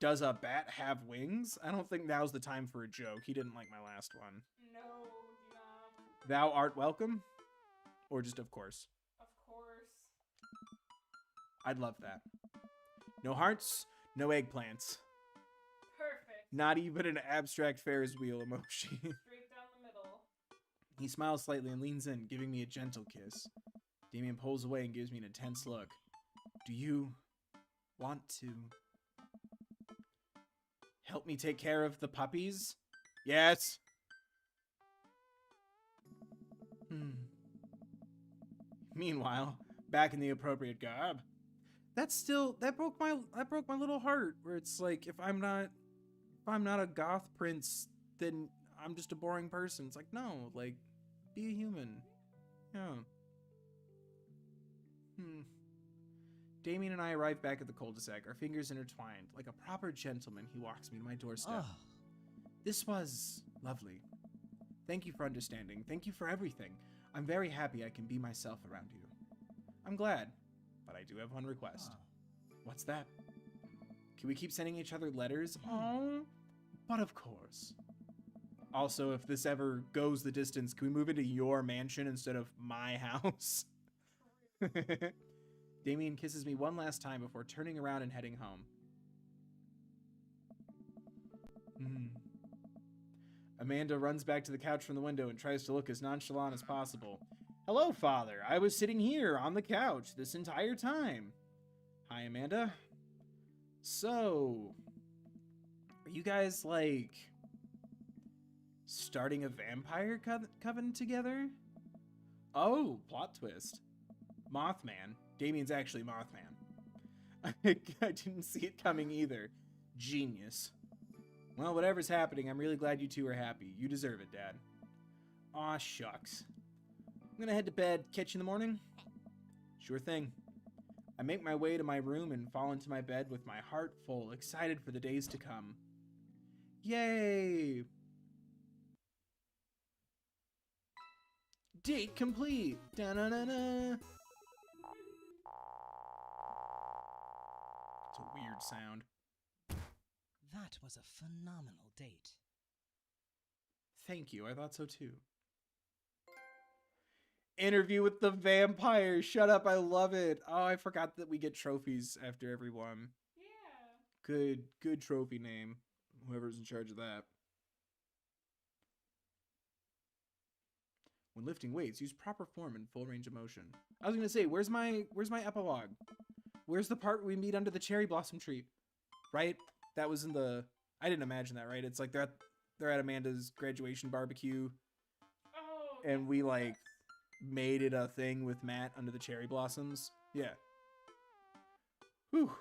Does a bat have wings? I don't think now's the time for a joke. He didn't like my last one. No, do not. Thou art welcome? Or just of course? Of course. I'd love that. No hearts, no eggplants. Perfect. Not even an abstract Ferris wheel emoji. Straight down the middle. He smiles slightly and leans in, giving me a gentle kiss. Damien pulls away and gives me an intense look. Do you want to help me take care of the puppies? Yes. Meanwhile, back in the appropriate garb. That broke my little heart, where it's like, if I'm not a goth prince, then I'm just a boring person. It's like, no, like, be a human. Yeah. Damien and I arrive back at the cul-de-sac, our fingers intertwined. Like a proper gentleman, he walks me to my doorstep. Oh. This was lovely. Thank you for understanding. Thank you for everything. I'm very happy I can be myself around you. I'm glad, but I do have one request. What's that? Can we keep sending each other letters? Oh, but of course. Also, if this ever goes the distance, can we move into your mansion instead of my house? Damien kisses me one last time before turning around and heading home. Amanda runs back to the couch from the window and tries to look as nonchalant as possible. Hello, Father. I was sitting here on the couch this entire time. Hi, Amanda. So, are you guys, like, starting a vampire coven together? Oh, plot twist. Mothman. Damien's actually Mothman. I didn't see it coming either. Genius. Well, whatever's happening, I'm really glad you two are happy. You deserve it, Dad. Aw, shucks. I'm gonna head to bed. Catch you in the morning? Sure thing. I make my way to my room and fall into my bed with my heart full, excited for the days to come. Yay! Date complete! Da-na-na-na! It's a weird sound. That was a phenomenal date. Thank you, I thought so too. Interview with the vampire. Shut up, I love it. Oh, I forgot that we get trophies after every one. Yeah. Good trophy name. Whoever's in charge of that. When lifting weights, use proper form and full range of motion. I was gonna say, where's my epilogue? Where's the part where we meet under the cherry blossom tree? Right? That was in the... I didn't imagine that, right? It's like they're at Amanda's graduation barbecue. Oh. And we, like, made it a thing with Matt under the cherry blossoms. Yeah. Whew.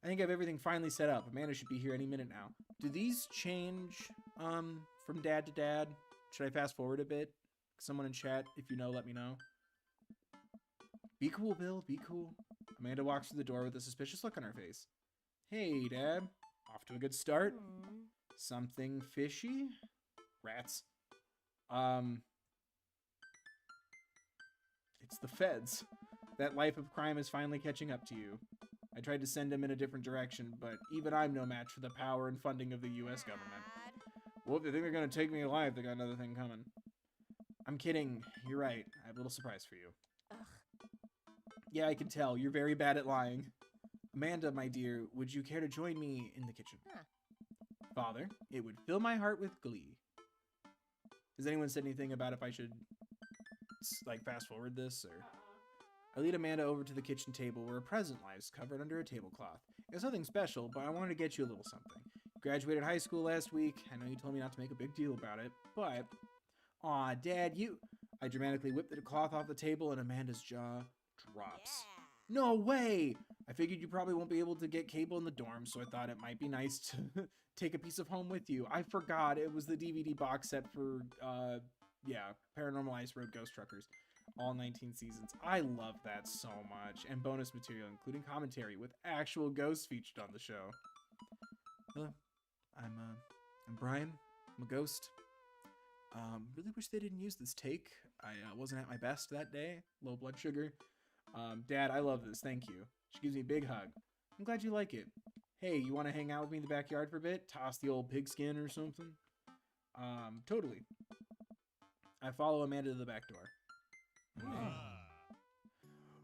I think I have everything finally set up. Amanda should be here any minute now. Do these change from dad to dad? Should I fast forward a bit? Someone in chat, if you know, let me know. Be cool, Bill. Be cool. Amanda walks through the door with a suspicious look on her face. Hey, Dad. Off to a good start. Something fishy? Rats. It's the feds. That life of crime is finally catching up to you. I tried to send him in a different direction, but even I'm no match for the power and funding of the U.S. government. Well, if they think they're gonna take me alive, they got another thing coming. I'm kidding. You're right. I have a little surprise for you. Yeah, I can tell. You're very bad at lying. Amanda, my dear, would you care to join me in the kitchen? Father, it would fill my heart with glee. Has anyone said anything about if I should, like, fast forward this, or... I lead Amanda over to the kitchen table where a present lies covered under a tablecloth. It's nothing special, but I wanted to get you a little something. You graduated high school last week. I know you told me not to make a big deal about it, but... Aw, Dad, you... I dramatically whip the cloth off the table and Amanda's jaw drops. Yeah. No way! I figured you probably won't be able to get cable in the dorm, so I thought it might be nice to take a piece of home with you. I forgot it was the DVD box set for, yeah, Paranormal Ice Road Ghost Truckers. All 19 seasons. I love that so much. And bonus material, including commentary with actual ghosts featured on the show. Hello, I'm Brian. I'm a ghost. Really wish they didn't use this take. I wasn't at my best that day. Low blood sugar. Dad, I love this. Thank you. She gives me a big hug. I'm glad you like it. Hey, you want to hang out with me in the backyard for a bit? Toss the old pigskin or something? Totally. I follow Amanda to the back door.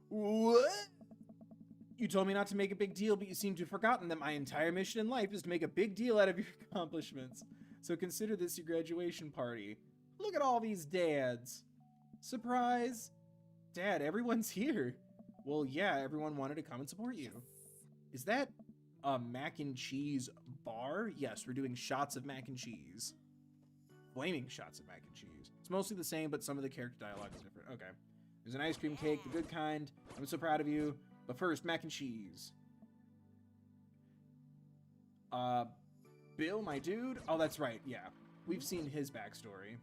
What? You told me not to make a big deal, but you seem to have forgotten that my entire mission in life is to make a big deal out of your accomplishments. So consider this your graduation party. Look at all these dads. Surprise. Dad, everyone's here. Well, yeah, everyone wanted to come and support you. Is that a mac and cheese bar? Yes, we're doing shots of mac and cheese. Flaming shots of mac and cheese. It's mostly the same, but some of the character dialogue is different. Okay. There's an ice cream cake, the good kind. I'm so proud of you. But first, mac and cheese. Bill, my dude? Oh, that's right, yeah. We've seen his backstory.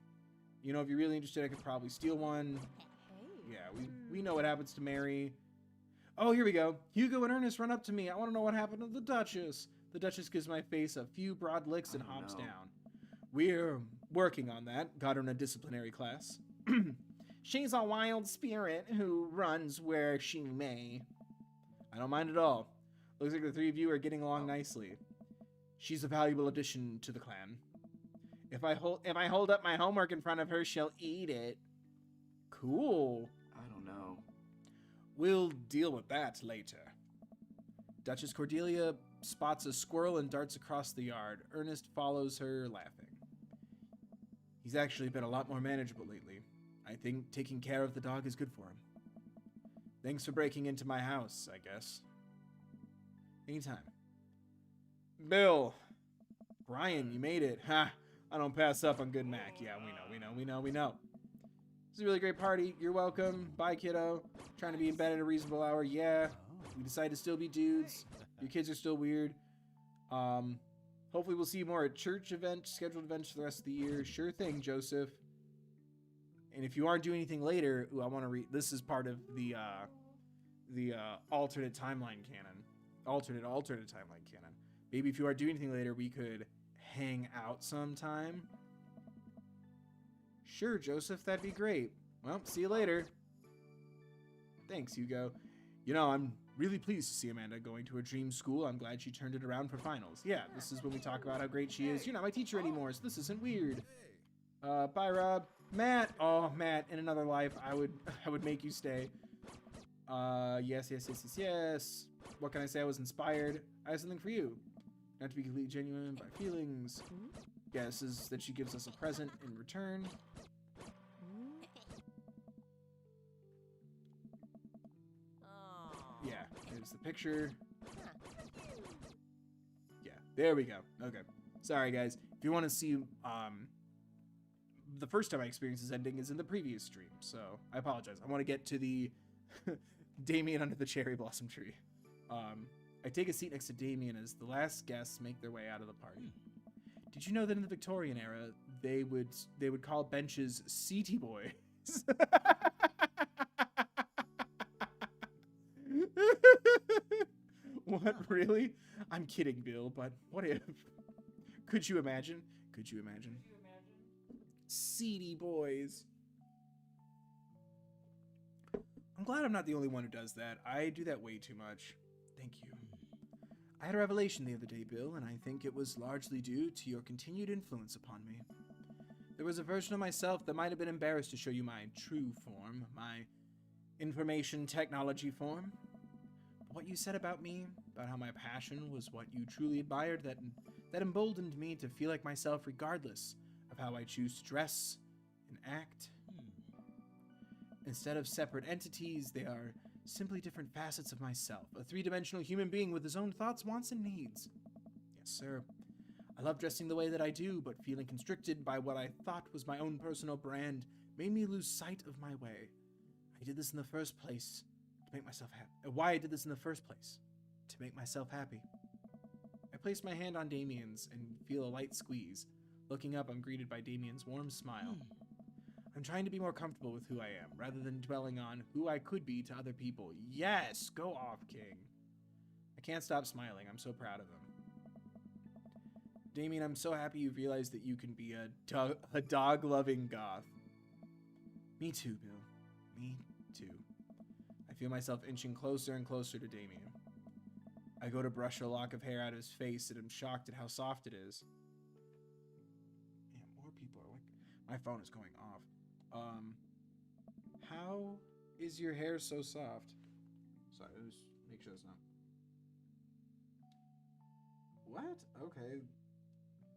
You know, if you're really interested, I could probably steal one. Yeah, we know what happens to Mary. Oh, here we go. Hugo and Ernest run up to me. I want to know what happened to the Duchess. The Duchess gives my face a few broad licks and hops down. We're working on that. Got her in a disciplinary class. She's a wild spirit who runs where she may. I don't mind at all. Looks like the three of you are getting along nicely. She's a valuable addition to the clan. If I hold up my homework in front of her, she'll eat it. Cool. I don't know. We'll deal with that later. Duchess Cordelia spots a squirrel and darts across the yard. Ernest follows her, laughing. He's actually been a lot more manageable lately. I think taking care of the dog is good for him. Thanks for breaking into my house, I guess. Anytime. Bill. Brian, you made it. Ha! I don't pass up on good Mac. Yeah, we know. This is a really great party. You're welcome. Bye, kiddo. Trying to be in bed at a reasonable hour. Yeah. We decided to still be dudes. Your kids are still weird. Hopefully we'll see you more at church events, scheduled events for the rest of the year. Sure thing, Joseph. And if you aren't doing anything later, ooh, I want to read. This is part of the alternate timeline canon. Alternate timeline canon. Maybe if you are doing anything later, we could hang out sometime. Sure, Joseph, that'd be great. Well, see you later. Thanks, Hugo. You know, I'm really pleased to see Amanda going to a dream school. I'm glad she turned it around for finals. Yeah, this is when we talk about how great she is. You're not my teacher anymore, so this isn't weird. Bye, Rob. Matt. Oh, Matt, in another life, I would make you stay. Yes. What can I say? I was inspired. I have something for you. Not to be completely genuine, but feelings. Guesses that she gives us a present in return. Yeah, there's the picture. Yeah, there we go. Okay. Sorry, guys. If you want to see, the first time I experienced this ending is in the previous stream, so I apologize. I want to get to the Damien under the cherry blossom tree. I take a seat next to Damien as the last guests make their way out of the party. Did you know that in the Victorian era, they would call benches seaty boys? What, really? I'm kidding, Bill, but what if? Could you imagine? Seedy boys. I'm glad I'm not the only one who does that. I do that way too much. Thank you. I had a revelation the other day, Bill, and I think it was largely due to your continued influence upon me. There was a version of myself that might have been embarrassed to show you my true form, my information technology form. But what you said about me, about how my passion was what you truly admired, that emboldened me to feel like myself regardless of how I choose to dress and act. Instead of separate entities, they are simply different facets of myself, a three-dimensional human being with his own thoughts, wants, and needs. Yes, sir. I love dressing the way that I do, but feeling constricted by what I thought was my own personal brand made me lose sight of my way. I did this in the first place to make myself happy. Why I did this in the first place to make myself happy. I place my hand on Damien's and feel a light squeeze. Looking up, I'm greeted by Damien's warm smile. I'm trying to be more comfortable with who I am, rather than dwelling on who I could be to other people. Yes! Go off, King. I can't stop smiling. I'm so proud of him. Damien, I'm so happy you've realized that you can be a dog-loving goth. Me too, Bill. Me too. I feel myself inching closer and closer to Damien. I go to brush a lock of hair out of his face and I'm shocked at how soft it is. Man, more people are like... My phone is going off. How is your hair so soft? Sorry, let's make sure it's not... What? Okay.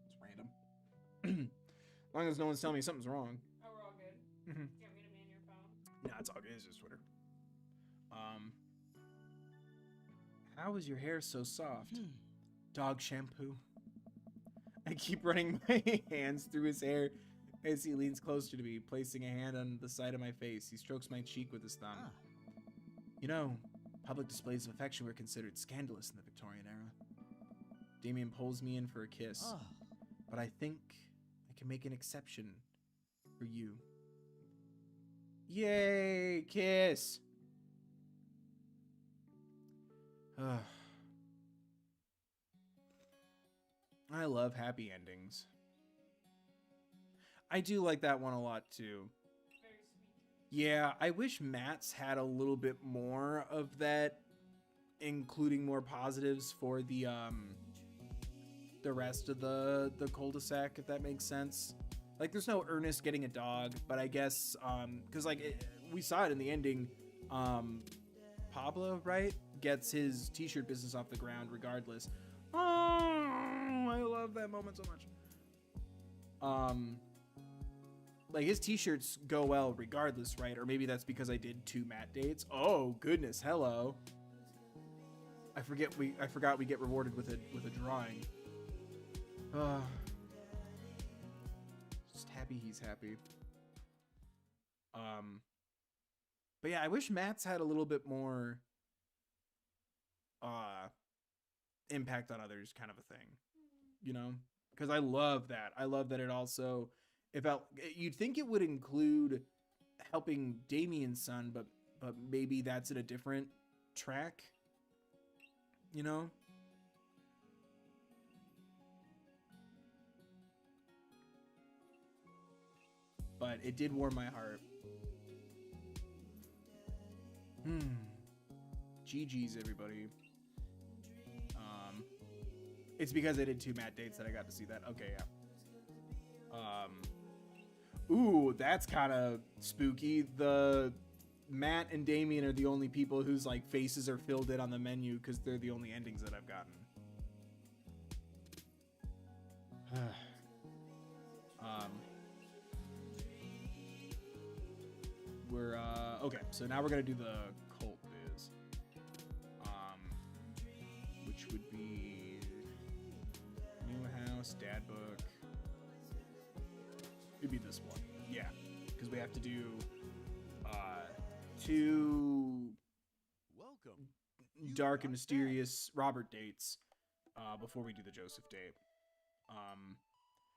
It's random. As long as no one's telling me something's wrong. Oh, we're all good. Mm-hmm. Do you want me to man your phone? Nah, it's all good. It's just Twitter. How is your hair so soft? Dog shampoo. I keep running my hands through his hair as he leans closer to me, placing a hand on the side of my face. He strokes my cheek with his thumb. You know, public displays of affection were considered scandalous in the Victorian era. Damien pulls me in for a kiss, but I think I can make an exception for you. Yay, kiss! I love happy endings. I do like that one a lot too. Very sweet. Yeah, I wish Matt's had a little bit more of that, including more positives for the rest of the cul-de-sac, if that makes sense. Like, there's no Ernest getting a dog, but I guess because we saw it in the ending. Pablo, right, gets his t-shirt business off the ground regardless. Oh, I love that moment so much. Like, his t-shirts go well regardless, right? Or maybe that's because I did 2 Matt dates. Oh goodness, hello. I forgot we get rewarded with a drawing. Just happy he's happy. But yeah, I wish Matt's had a little bit more impact on others kind of a thing, you know? Because I love that. I love that it also, you'd think it would include helping Damien's son, but maybe that's in a different track, you know? But it did warm my heart. GG's, everybody. It's because I did 2 Matt dates that I got to see that. Okay, yeah. Ooh, that's kind of spooky. The Matt and Damien are the only people whose like faces are filled in on the menu because they're the only endings that I've gotten. We're okay, so now we're gonna do the cult biz, which would be new house, dad book. It'd be this one, yeah, because we have to do 2 Welcome. dark and mysterious Robert dates before we do the Joseph date.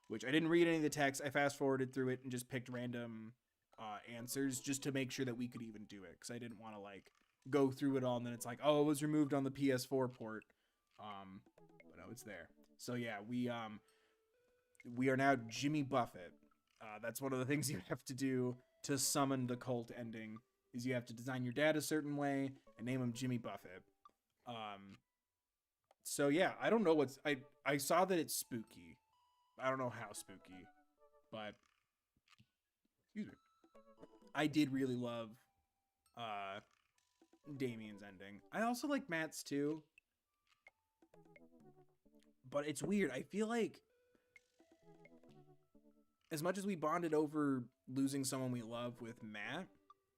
Which I didn't read any of the text. I fast forwarded through it and just picked random answers just to make sure that we could even do it, because I didn't want to like go through it all and then it's like, oh, it was removed on the PS4 port. But no, it's there. So yeah, we are now Jimmy Buffett. That's one of the things you have to do to summon the cult ending, is you have to design your dad a certain way and name him Jimmy Buffett. So yeah, I don't know what's I saw that it's spooky. I don't know how spooky, but excuse me. I did really love Damien's ending. I also like Matt's too. But it's weird. I feel like as much as we bonded over losing someone we love with Matt,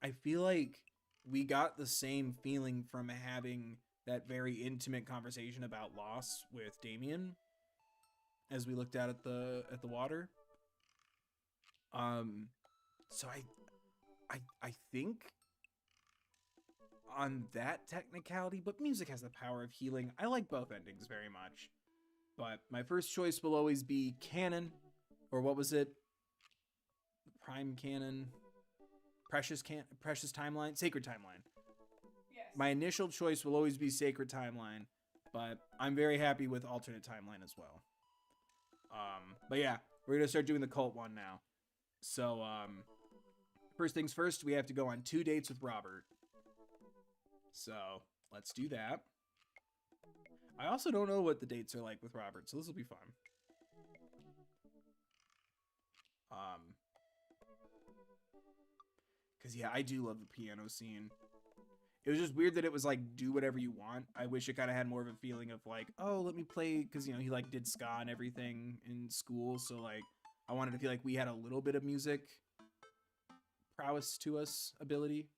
I feel like we got the same feeling from having that very intimate conversation about loss with Damien as we looked out at the water. So I think on that technicality, but music has the power of healing. I like both endings very much. But my first choice will always be canon, or what was it? Prime canon, precious timeline, sacred timeline. Yes. My initial choice will always be sacred timeline, but I'm very happy with alternate timeline as well. But yeah, we're gonna start doing the cult one now. So first things first, we have to go on 2 dates with Robert. So let's do that. I also don't know what the dates are like with Robert, so this will be fun. Because yeah, I do love the piano scene. It was just weird that it was like, do whatever you want. I wish it kind of had more of a feeling of like, oh, let me play, because, you know, he like did ska and everything in school. So like, I wanted to feel like we had a little bit of music prowess to us ability.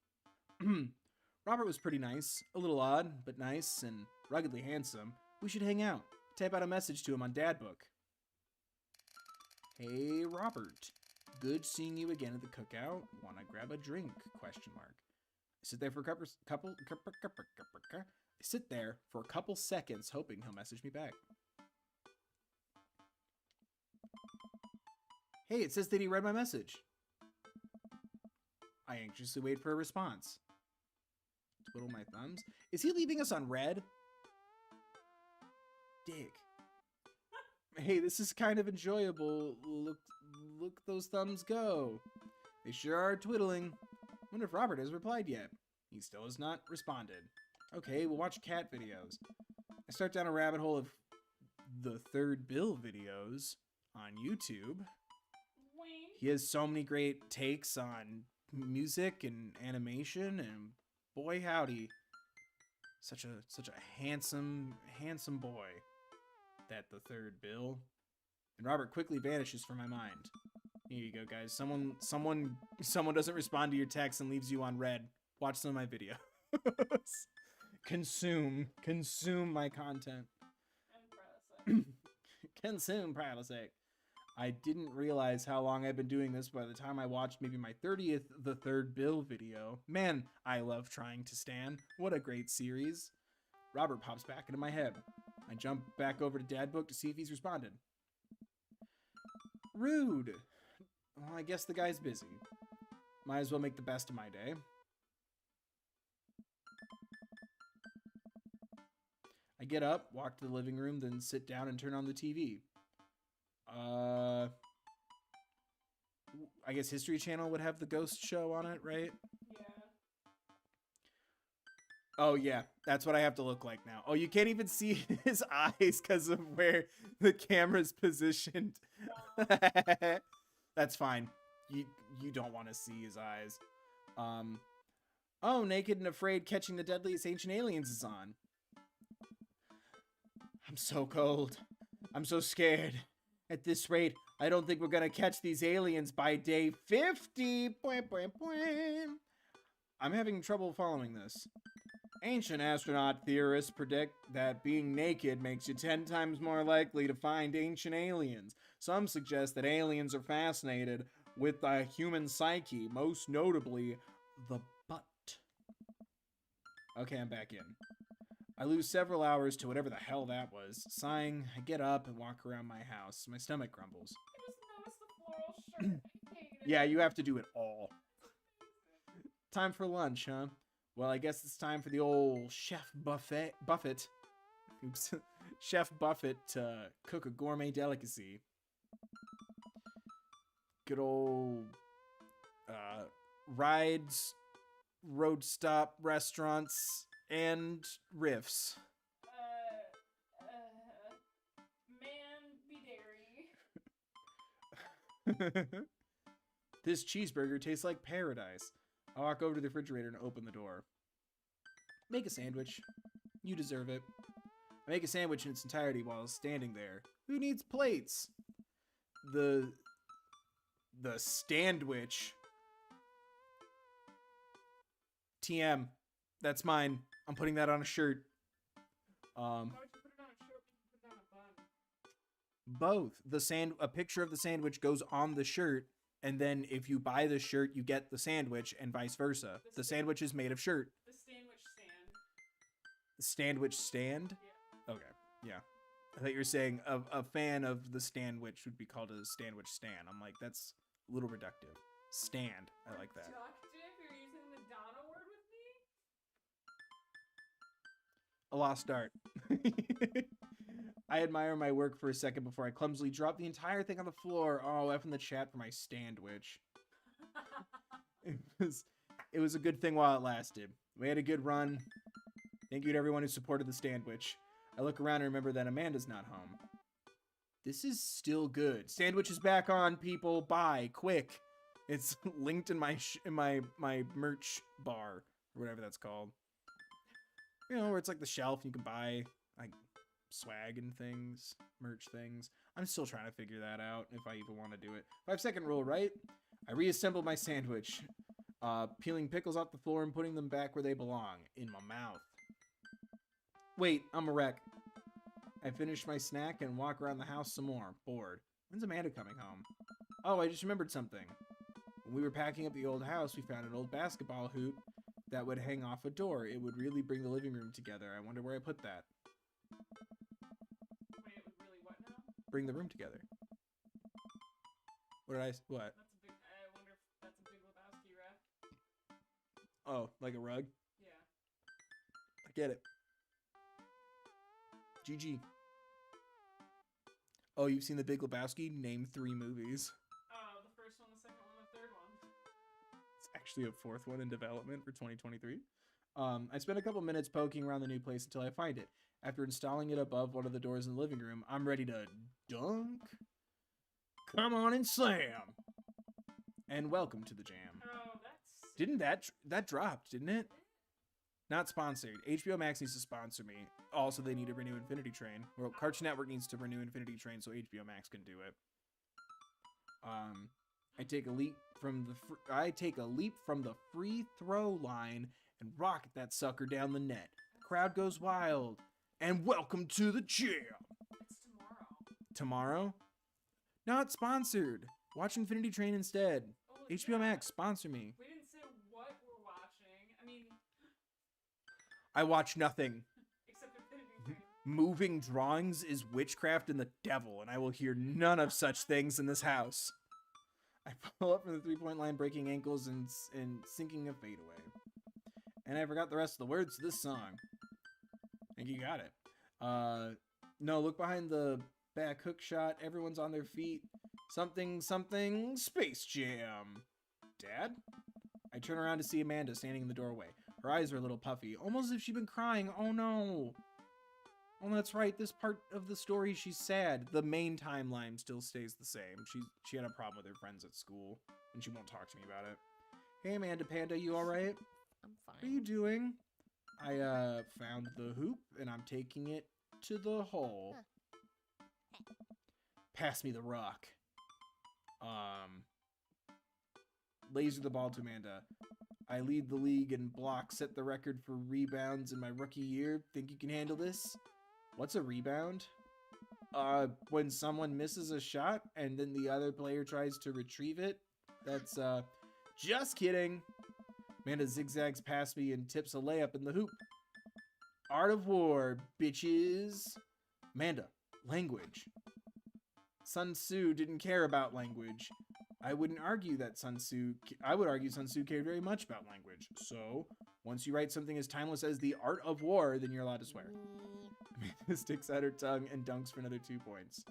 Robert was pretty nice, a little odd, but nice and ruggedly handsome. We should hang out. Type out a message to him on Dadbook. Hey, Robert. Good seeing you again at the cookout. Wanna grab a drink? Question mark. I sit there for a couple seconds, hoping he'll message me back. Hey, it says that he read my message. I anxiously wait for a response. Twiddle my thumbs. Is he leaving us on red? Dick. Hey, this is kind of enjoyable. Look those thumbs go. They sure are twiddling. Wonder if Robert has replied yet. He still has not responded. Okay, we'll watch cat videos. I start down a rabbit hole of the Third Bill videos on YouTube. Wayne. He has so many great takes on music and animation, and boy howdy, such a handsome boy, that the Third Bill. And Robert quickly vanishes from my mind. Here you go, guys. Someone doesn't respond to your text and leaves you on red. Watch some of my videos. Consume my content. Consume privacy. I didn't realize how long I've been doing this by the time I watched maybe my 30th The Third Bill video. Man, I love Trying to Stand. What a great series. Robert pops back into my head. I jump back over to Dadbook to see if he's responded. Rude. Well, I guess the guy's busy. Might as well make the best of my day. I get up, walk to the living room, then sit down and turn on the TV. I guess History Channel would have the ghost show on it, right? Yeah. Oh, yeah. That's what I have to look like now. Oh, you can't even see his eyes because of where the camera's positioned. That's fine. You don't want to see his eyes. Oh, Naked and Afraid Catching the Deadliest Ancient Aliens is on. I'm so cold. I'm so scared. At this rate, I don't think we're gonna catch these aliens by day 50. I'm having trouble following this. Ancient astronaut theorists predict that being naked makes you 10 times more likely to find ancient aliens. Some suggest that aliens are fascinated with the human psyche, most notably the butt. Okay, I'm back in. I lose several hours to whatever the hell that was. Sighing, I get up and walk around my house. My stomach grumbles. I just noticed the floral shirt. I hate it. Yeah, you have to do it all. Time for lunch, huh? Well, I guess it's time for the old Buffett. Oops. Chef Buffett to cook a gourmet delicacy. Good old rides, road stop restaurants, and riffs. Man be dairy. This cheeseburger tastes like paradise. I walk over to the refrigerator and open the door. Make a sandwich. You deserve it. I make a sandwich in its entirety while standing there. Who needs plates? The standwich. TM. That's mine. I'm putting that on a shirt. Why would you put it on a shirt when you can put it on a bun? Both. A picture of the sandwich goes on the shirt, and then if you buy the shirt, you get the sandwich, and vice versa. The sandwich is made of shirt. The sandwich Sandwich stand? Yeah. Okay, yeah. I thought you were saying a fan of the Sandwich would be called a Sandwich Stan. I'm like, that's a little reductive. Stand. I like that. Reductive? You're using the Madonna word with me? A lost art. I admire my work for a second before I clumsily drop the entire thing on the floor. Oh, F in the chat for my Sandwich. It was a good thing while it lasted. We had a good run. Thank you to everyone who supported the Sandwich. I look around and remember that Amanda's not home. This is still good. Sandwich is back on, people. Buy quick. It's linked in my my merch bar or whatever that's called. You know, where it's like the shelf and you can buy like swag and things, merch things. I'm still trying to figure that out if I even want to do it. 5-second rule, right? I reassembled my sandwich, peeling pickles off the floor and putting them back where they belong, in my mouth. Wait, I'm a wreck. I finish my snack and walk around the house some more, bored. When's Amanda coming home? Oh, I just remembered something. When we were packing up the old house, we found an old basketball hoop that would hang off a door. It would really bring the living room together. I wonder where I put that. Wait, it would really what now? Bring the room together. What did I... What? That's a big... I wonder if that's a Big Lebowski ref. Oh, like a rug? Yeah. I get it. GG. Oh, you've seen The Big Lebowski? Name 3 movies. Oh, the first one, the second one, the third one. It's actually a 4th one in development for 2023. I spent a couple minutes poking around the new place until I find it. After installing it above one of the doors in the living room, I'm ready to dunk. Come on and slam. And welcome to the jam. Oh, that's... Didn't that dropped, didn't it? Not sponsored. HBO Max needs to sponsor me. Also, they need to renew Infinity Train. Well, Cartoon Network needs to renew Infinity Train so HBO Max can do it. I take a leap from the free throw line and rocket that sucker down the net. Crowd goes wild. And welcome to the jam. It's tomorrow. Tomorrow? Not sponsored. Watch Infinity Train instead. Oh, HBO yeah. Max, sponsor me. We didn't say what we're watching. I mean, I watch nothing. except Infinity Train. Moving drawings is witchcraft and the devil, and I will hear none of such things in this house. I pull up from the three-point line, breaking ankles and sinking a fadeaway. And I forgot the rest of the words to this song. I think you got it. No, look behind the back hook shot. Everyone's on their feet. Something, something, Space Jam. Dad? I turn around to see Amanda standing in the doorway. Her eyes are a little puffy, almost as if she'd been crying. Oh no. Oh, that's right. This part of the story, she's sad. The main timeline still stays the same. She had a problem with her friends at school, and she won't talk to me about it. Hey, Amanda Panda, you all right? I'm fine. What are you doing? I found the hoop, and I'm taking it to the hole. Pass me the rock. Laser the ball to Amanda. I lead the league in blocks, set the record for rebounds in my rookie year. Think you can handle this? What's a rebound? When someone misses a shot and then the other player tries to retrieve it. That's, just kidding. Amanda zigzags past me and tips a layup in the hoop. Art of War, bitches. Amanda, language. Sun Tzu didn't care about language. I would argue Sun Tzu cared very much about language. So, once you write something as timeless as the Art of War, then you're allowed to swear. Amanda sticks out her tongue and dunks for another 2 points.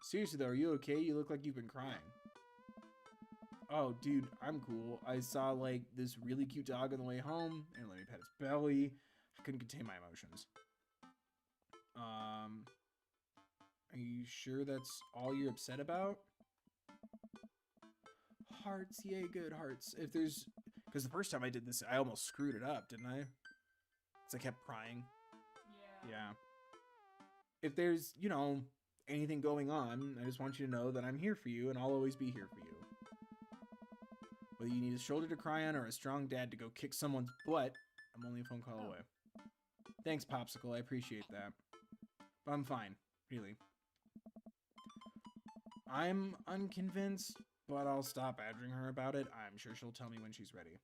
Seriously though, are you okay? You look like you've been crying. Oh, dude, I'm cool. I saw, like, this really cute dog on the way home, and let me pet its belly. I couldn't contain my emotions. Are you sure that's all you're upset about? Hearts, yay, good hearts. If there's... Because the first time I did this, I almost screwed it up, didn't I? Because I kept crying. Yeah. If there's, you know, anything going on, I just want you to know that I'm here for you, and I'll always be here for you. Whether you need a shoulder to cry on or a strong dad to go kick someone's butt, I'm only a phone call away. Thanks, Popsicle. I appreciate that. But I'm fine. Really. I'm unconvinced, but I'll stop badgering her about it. I'm sure she'll tell me when she's ready.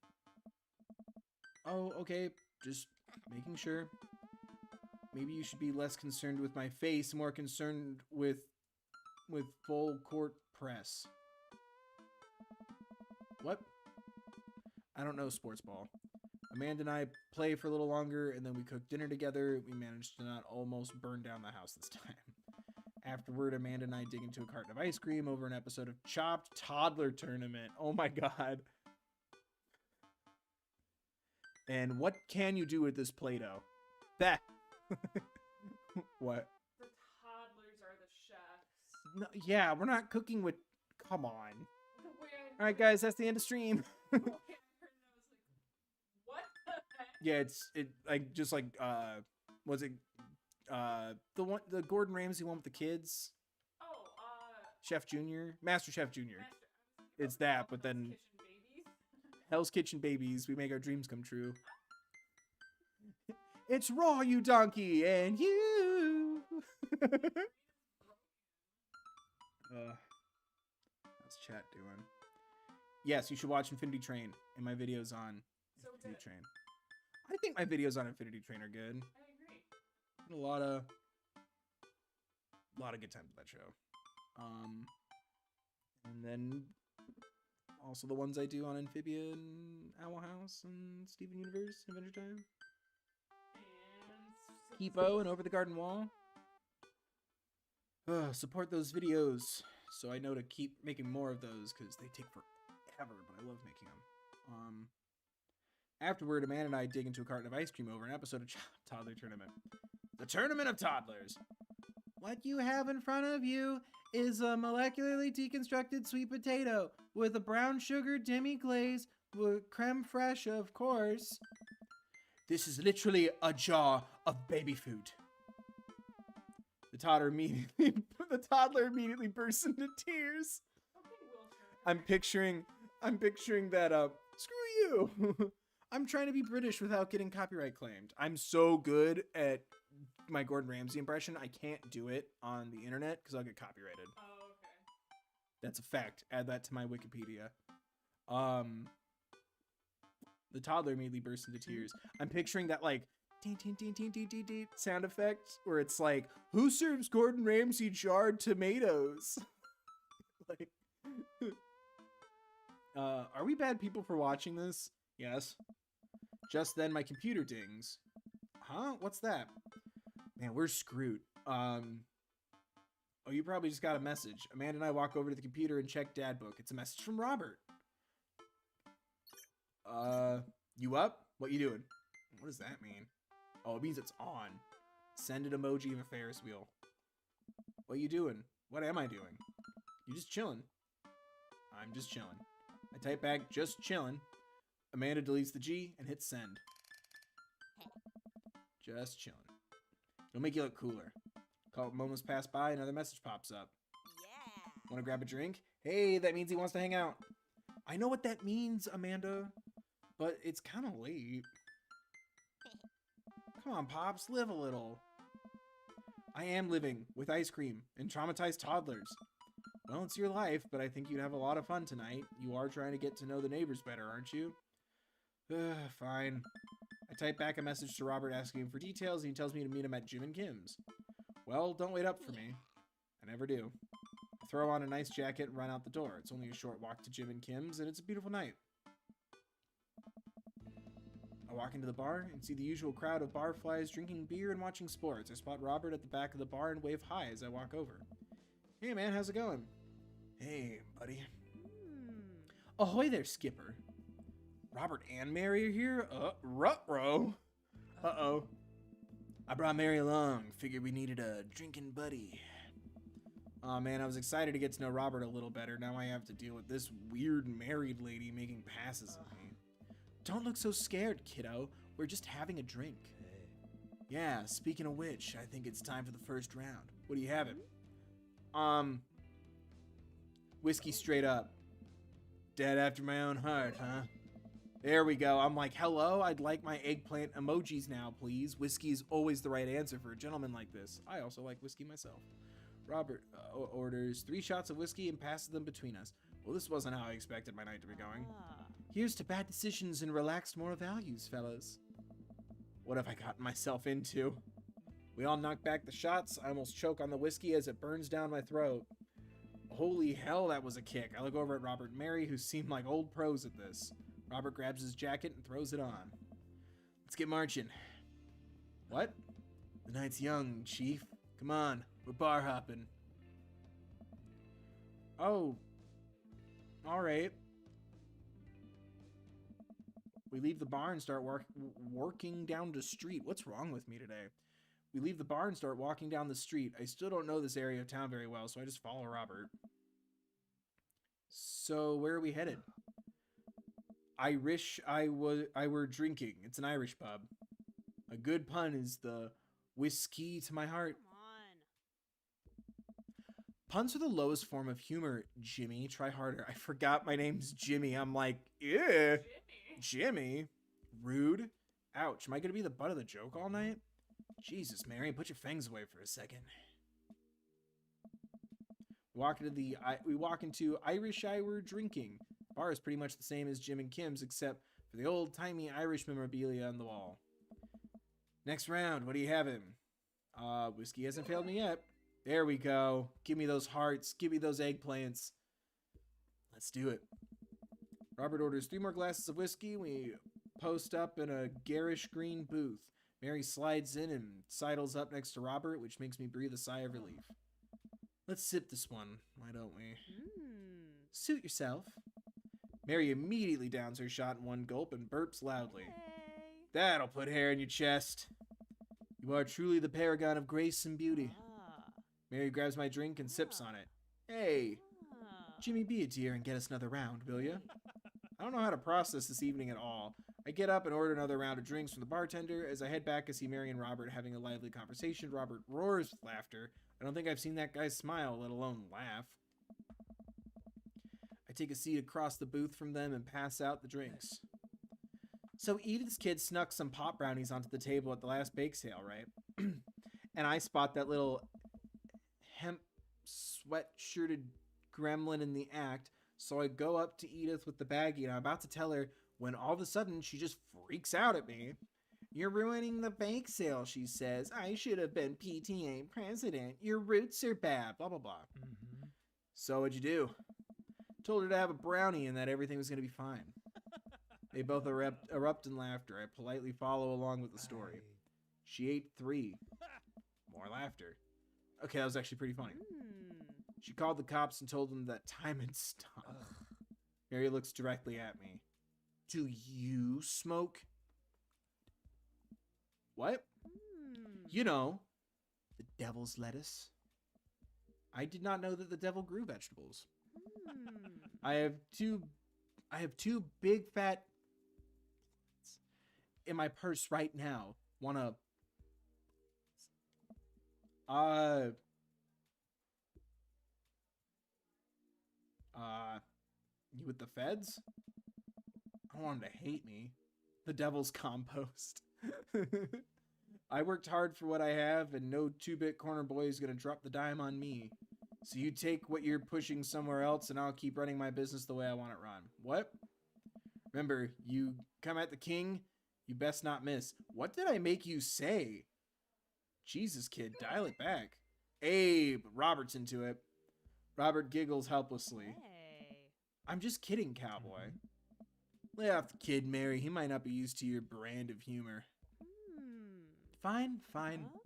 Oh, okay. just making sure. Maybe you should be less concerned with my face, more concerned with full court press. What? I don't know sports ball. Amanda and I play for a little longer, and then we cook dinner together. We managed to not almost burn down the house this time. Afterward, Amanda and I dig into a carton of ice cream over an episode of Chopped Toddler Tournament. Oh my god. And what can you do with this Play-Doh? That. What? The toddlers are the chefs. No, yeah, we're not cooking with... Come on. The way I Alright guys, that's the end of stream. the way I heard that, I was like, what the heck? Yeah, was it the Gordon Ramsay one with the kids? Oh, Chef Junior? Master Chef Junior. Master, It's that, but then Kitchen Babies. Hell's Kitchen Babies, we make our dreams come true. It's raw, you donkey, and you. How's chat doing? Yes, you should watch Infinity Train and my videos on So Infinity good. Train. I think my videos on Infinity Train are good. I agree. A lot of good times with that show. And then also the ones I do on Amphibia and Owl House and Steven Universe, Adventure Time, And Kipo, and Over the Garden Wall. Support those videos so I know to keep making more of those because they take forever, but I love making them. Afterward, Amanda and I dig into a carton of ice cream over an episode of Toddler Tournament. The Tournament of Toddlers. What you have in front of you is a molecularly deconstructed sweet potato with a brown sugar demi-glaze with creme fraiche, of course. This is literally a jar of baby food. The toddler immediately bursts into tears. okay, Will Turner. I'm picturing that, screw you. I'm trying to be British without getting copyright claimed. I'm so good at my Gordon Ramsay impression, I can't do it on the internet because I'll get copyrighted. Oh, okay. That's a fact. Add that to my Wikipedia. The toddler immediately bursts into tears. I'm picturing that, like, ding, ding, ding, ding, ding, ding, ding sound effect where it's like, who serves Gordon Ramsay jarred tomatoes? Like, are we bad people for watching this? Yes. Just then my computer dings. Huh? What's that? Man, we're screwed. Oh, you probably just got a message. Amanda and I walk over to the computer and check Dad Book. It's a message from Robert. You up? What you doing? What does that mean? Oh, it means it's on. Send an emoji of a Ferris wheel. What you doing? What am I doing? You just chilling. I'm just chilling. I type back, just chilling. Amanda deletes the G and hits send. Just chilling. It'll make you look cooler. Couple moments pass by, another message pops up. Yeah. Want to grab a drink? Hey, that means he wants to hang out. I know what that means, Amanda. But it's kind of late. Come on, Pops, live a little. I am living with ice cream and traumatized toddlers. Well, it's your life, but I think you'd have a lot of fun tonight. You are trying to get to know the neighbors better, aren't you? Fine. I type back a message to Robert asking him for details, and he tells me to meet him at Jim and Kim's. Well, don't wait up for me. I never do. I throw on a nice jacket and run out the door. It's only a short walk to Jim and Kim's, and it's a beautiful night. I walk into the bar and see the usual crowd of barflies drinking beer and watching sports. I spot Robert at the back of the bar and wave hi as I walk over. Hey man, how's it going? Hey, buddy. Ahoy there, Skipper. Robert and Mary are here? Ruh-roh. Uh-oh. I brought Mary along. Figured we needed a drinking buddy. Aw, man, I was excited to get to know Robert a little better. Now I have to deal with this weird married lady making passes at me. Don't look so scared, kiddo. We're just having a drink. Yeah, speaking of which, I think it's time for the first round. What do you have it? Whiskey straight up. Dad after my own heart, huh? There we go. I'm like, hello, I'd like my eggplant emojis now, please. Whiskey is always the right answer for a gentleman like this. I also like whiskey myself. Robert orders 3 shots of whiskey and passes them between us. Well, this wasn't how I expected my night to be going. Here's to bad decisions and relaxed moral values, fellas. What have I gotten myself into? We all knock back the shots. I almost choke on the whiskey as it burns down my throat. Holy hell, that was a kick. I look over at Robert and Mary, who seem like old pros at this. Robert grabs his jacket and throws it on. Let's get marching. What? The night's young, Chief. Come on, we're bar hopping. Oh. Alright. We leave the bar and start working down the street. What's wrong with me today? We leave the bar and start walking down the street. I still don't know this area of town very well, so I just follow Robert. So, where are we headed? I wish I were drinking. It's an Irish pub. A good pun is the whiskey to my heart. Come on. Puns are the lowest form of humor, Jimmy. Try harder. I forgot my name's Jimmy. I'm like, yeah. Jimmy? Rude. Ouch. Am I going to be the butt of the joke all night? Jesus, Mary, put your fangs away for a second. We walk into Irish I Were Drinking. Bar is pretty much the same as Jim and Kim's, except for the old-timey Irish memorabilia on the wall. Next round, what do you have him? Whiskey hasn't failed me yet. There we go. Give me those hearts. Give me those eggplants. Let's do it. Robert orders 3 more glasses of whiskey. We post up in a garish green booth. Mary slides in and sidles up next to Robert, which makes me breathe a sigh of relief. Let's sip this one, why don't we? Suit yourself. Mary immediately downs her shot in one gulp and burps loudly. Hey. That'll put hair in your chest. You are truly the paragon of grace and beauty. Mary grabs my drink and sips on it. Hey, Jimmy, be a dear and get us another round, will you? I don't know how to process this evening at all. I get up and order another round of drinks from the bartender. As I head back, I see Mary and Robert having a lively conversation. Robert roars with laughter. I don't think I've seen that guy smile, let alone laugh. I take a seat across the booth from them and pass out the drinks. So Edith's kid snuck some pop brownies onto the table at the last bake sale, right? And I spot that little hemp sweat-shirted gremlin in the act, so I go up to Edith with the baggie and I'm about to tell her when all of a sudden she just freaks out at me. You're ruining the bake sale, she says. I should have been PTA president. Your roots are bad, blah, blah, blah. So what'd you do? Told her to have a brownie and that everything was going to be fine. They both erupt in laughter. I politely follow along with the story. She ate 3. More laughter. Okay, that was actually pretty funny. She called the cops and told them that time had stopped. Mary looks directly at me. Do you smoke? What? You know, the devil's lettuce. I did not know that the devil grew vegetables. I have two big fat in my purse right now. Wanna you with the feds? I want them to hate me. The devil's compost. I worked hard for what I have, and no 2-bit corner boy is gonna drop the dime on me. So you take what you're pushing somewhere else, and I'll keep running my business the way I want it run. What? Remember, you come at the king, you best not miss. What did I make you say? Jesus, kid, dial it back. Abe, Robert's into it. Robert giggles helplessly. Hey. I'm just kidding, cowboy. Lay off the kid, Mary. He might not be used to your brand of humor. Fine, fine. Huh?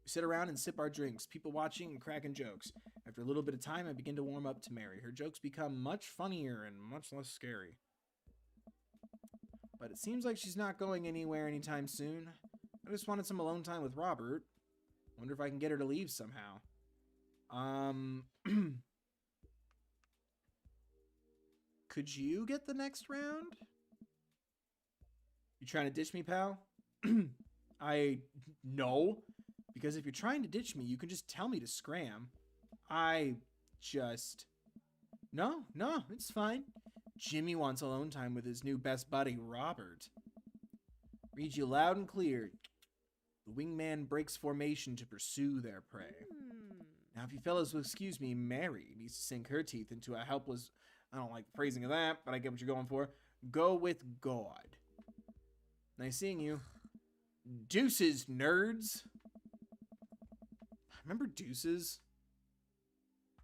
We sit around and sip our drinks, people watching and cracking jokes. After a little bit of time, I begin to warm up to Mary. Her jokes become much funnier and much less scary. But it seems like she's not going anywhere anytime soon. I just wanted some alone time with Robert. Wonder if I can get her to leave somehow. Could you get the next round? You trying to ditch me, pal? No. Because if you're trying to ditch me, you can just tell me to scram. No, it's fine. Jimmy wants alone time with his new best buddy, Robert. Read you loud and clear. The wingman breaks formation to pursue their prey. Now, if you fellas will excuse me, Mary needs to sink her teeth into a helpless... I don't like the phrasing of that, but I get what you're going for. Go with God. Nice seeing you. Deuces, nerds. Remember Deuces?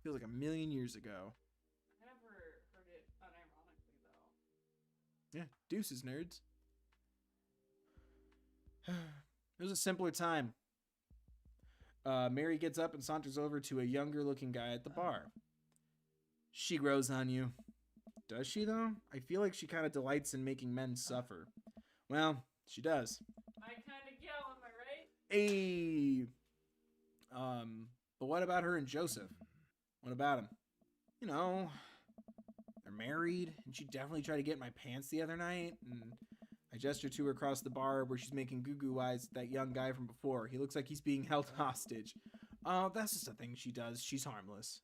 Feels like a million years ago. I never heard it unironically, though. Yeah, deuces, nerds. It was a simpler time. Mary gets up and saunters over to a younger-looking guy at the bar. She grows on you. Does she, though? I feel like she kind of delights in making men suffer. Well, she does. My kind of gal, am I right? Hey! But what about her and Joseph? What about him? You know, they're married, and she definitely tried to get in my pants the other night, and I gesture to her across the bar where she's making goo-goo eyes at that young guy from before. He looks like he's being held hostage. Oh, that's just a thing she does. She's harmless.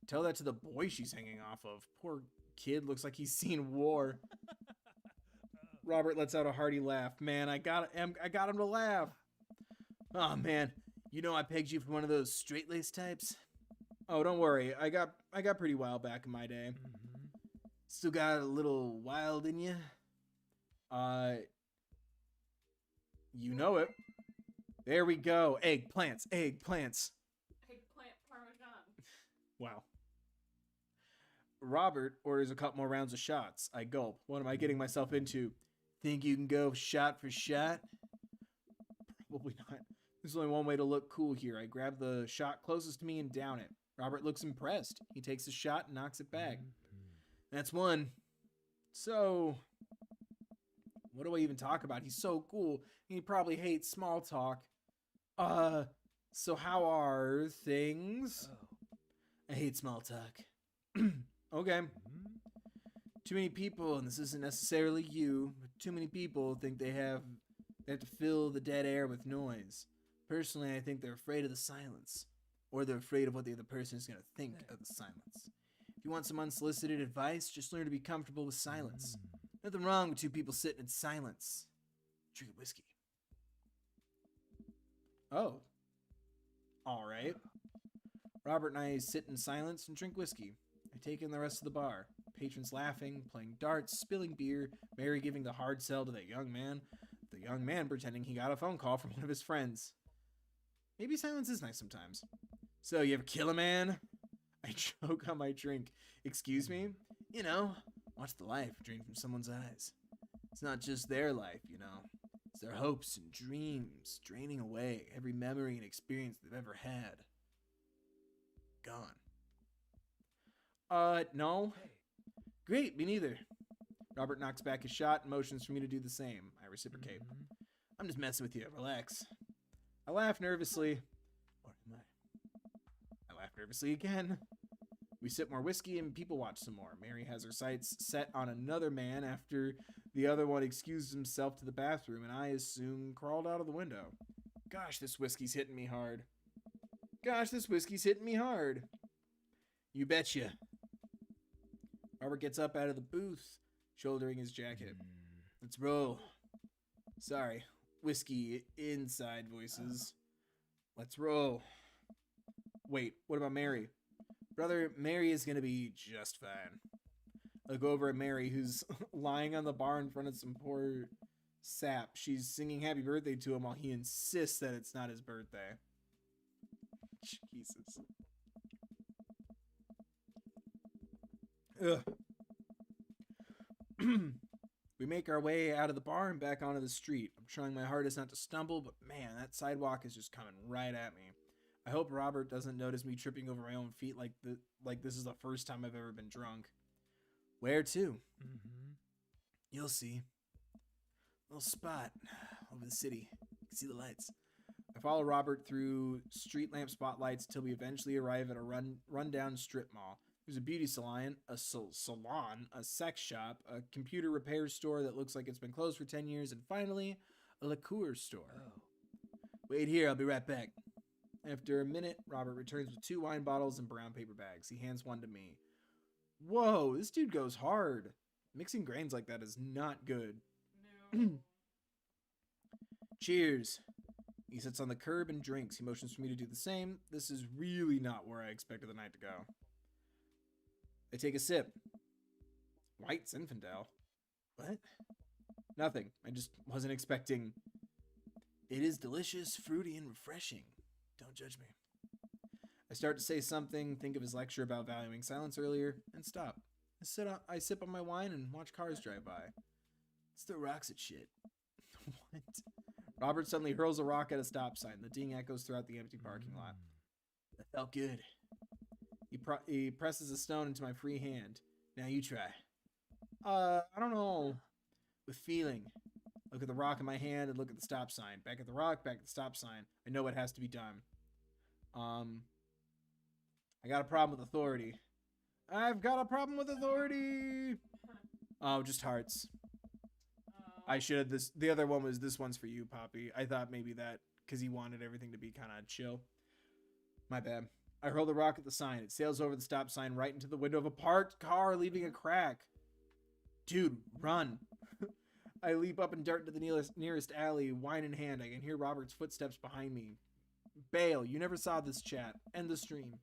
Tell that to the boy she's hanging off of. Poor kid looks like he's seen war. Robert lets out a hearty laugh. Man, I got him to laugh. Oh, man. You know I pegged you for one of those straight-laced types? Oh, don't worry. I got pretty wild back in my day. Still got a little wild in you. You know it. There we go. Eggplants. Eggplant parmesan. Wow. Robert orders a couple more rounds of shots. I gulp. What am I getting myself into? Think you can go shot for shot? Probably not. There's only one way to look cool here. I grab the shot closest to me and down it. Robert looks impressed. He takes the shot and knocks it back. That's one. So, what do I even talk about? He's so cool. He probably hates small talk. So how are things? I hate small talk. Okay. Too many people, and this isn't necessarily you, but too many people think they have to fill the dead air with noise. Personally, I think they're afraid of the silence. Or they're afraid of what the other person is going to think of the silence. If you want some unsolicited advice, just learn to be comfortable with silence. Nothing wrong with two people sitting in silence. Drink whiskey. Oh. Alright. Robert and I sit in silence and drink whiskey. I take in the rest of the bar. Patrons laughing, playing darts, spilling beer, Mary giving the hard sell to that young man. The young man pretending he got a phone call from one of his friends. Maybe silence is nice sometimes. So, you ever kill a man? I choke on my drink. Excuse me? You know, watch the life drain from someone's eyes. It's not just their life, you know. It's their hopes and dreams draining away every memory and experience they've ever had. Gone. No. Great, me neither. Robert knocks back his shot and motions for me to do the same. I reciprocate. I'm just messing with you. Relax. I laugh nervously. Or am I laugh nervously again. We sip more whiskey and people watch some more. Mary has her sights set on another man after the other one excuses himself to the bathroom, and I assume crawled out of the window. Gosh, this whiskey's hitting me hard. You betcha. Robert gets up out of the booth, shouldering his jacket. Let's roll. Sorry, whiskey inside voices. Let's roll. Wait, what about Mary? Brother, Mary is gonna be just fine. I go over at Mary, who's lying on the bar in front of some poor sap. She's singing happy birthday to him while he insists that it's not his birthday. Jesus. Ugh. We make our way out of the bar and back onto the street. I'm trying my hardest not to stumble, but man, that sidewalk is just coming right at me. I hope Robert doesn't notice me tripping over my own feet like this is the first time I've ever been drunk. Where to? You'll see. Little spot over the city. You can see the lights. I follow Robert through street lamp spotlights till we eventually arrive at a rundown strip mall. There's a beauty salon, a sex shop, a computer repair store that looks like it's been closed for 10 years, and finally, a liqueur store. Wait here, I'll be right back. After a minute, Robert returns with 2 wine bottles and brown paper bags. He hands one to me. Whoa, this dude goes hard. Mixing grains like that is not good. No. Cheers. He sits on the curb and drinks. He motions for me to do the same. This is really not where I expected the night to go. I take a sip. White Zinfandel. What? Nothing. I just wasn't expecting It is delicious, fruity, and refreshing. Don't judge me. I start to say something, think of his lecture about valuing silence earlier, and stop. I sip on my wine and watch cars drive by. Let's throw rocks at shit. What? Robert suddenly hurls a rock at a stop sign. The ding echoes throughout the empty parking lot. That felt good. He presses a stone into my free hand. Now you try. I don't know. With feeling. Look at the rock in my hand and look at the stop sign. Back at the rock, back at the stop sign. I know what has to be done. I got a problem with authority. I've got a problem with authority. Oh, just hearts. I should have this. The other one was this one's for you, Poppy. I thought maybe that because he wanted everything to be kind of chill. My bad. I hurl the rock at the sign. It sails over the stop sign right into the window of a parked car, leaving a crack. Dude, run. I leap up and dart into the nearest alley, wine in hand. I can hear Robert's footsteps behind me. Bail, you never saw this chat. End the stream.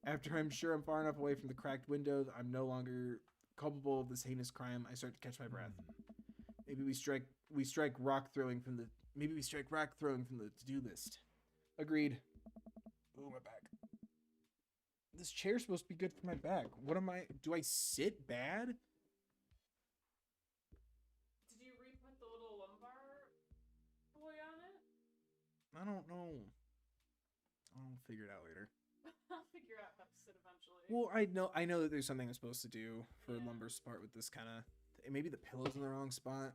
After I'm sure I'm far enough away from the cracked window, I'm no longer culpable of this heinous crime. I start to catch my breath. Maybe we strike rock throwing from the to-do list. Agreed. Ooh, my back. This chair's supposed to be good for my back. What am I? Do I sit bad? Did you re-put the little lumbar boy on it? I don't know. I'll figure it out later. I'll figure out how to sit eventually. Well, I know that there's something I'm supposed to do for lumbar support with this kind of. Maybe the pillow's in the wrong spot,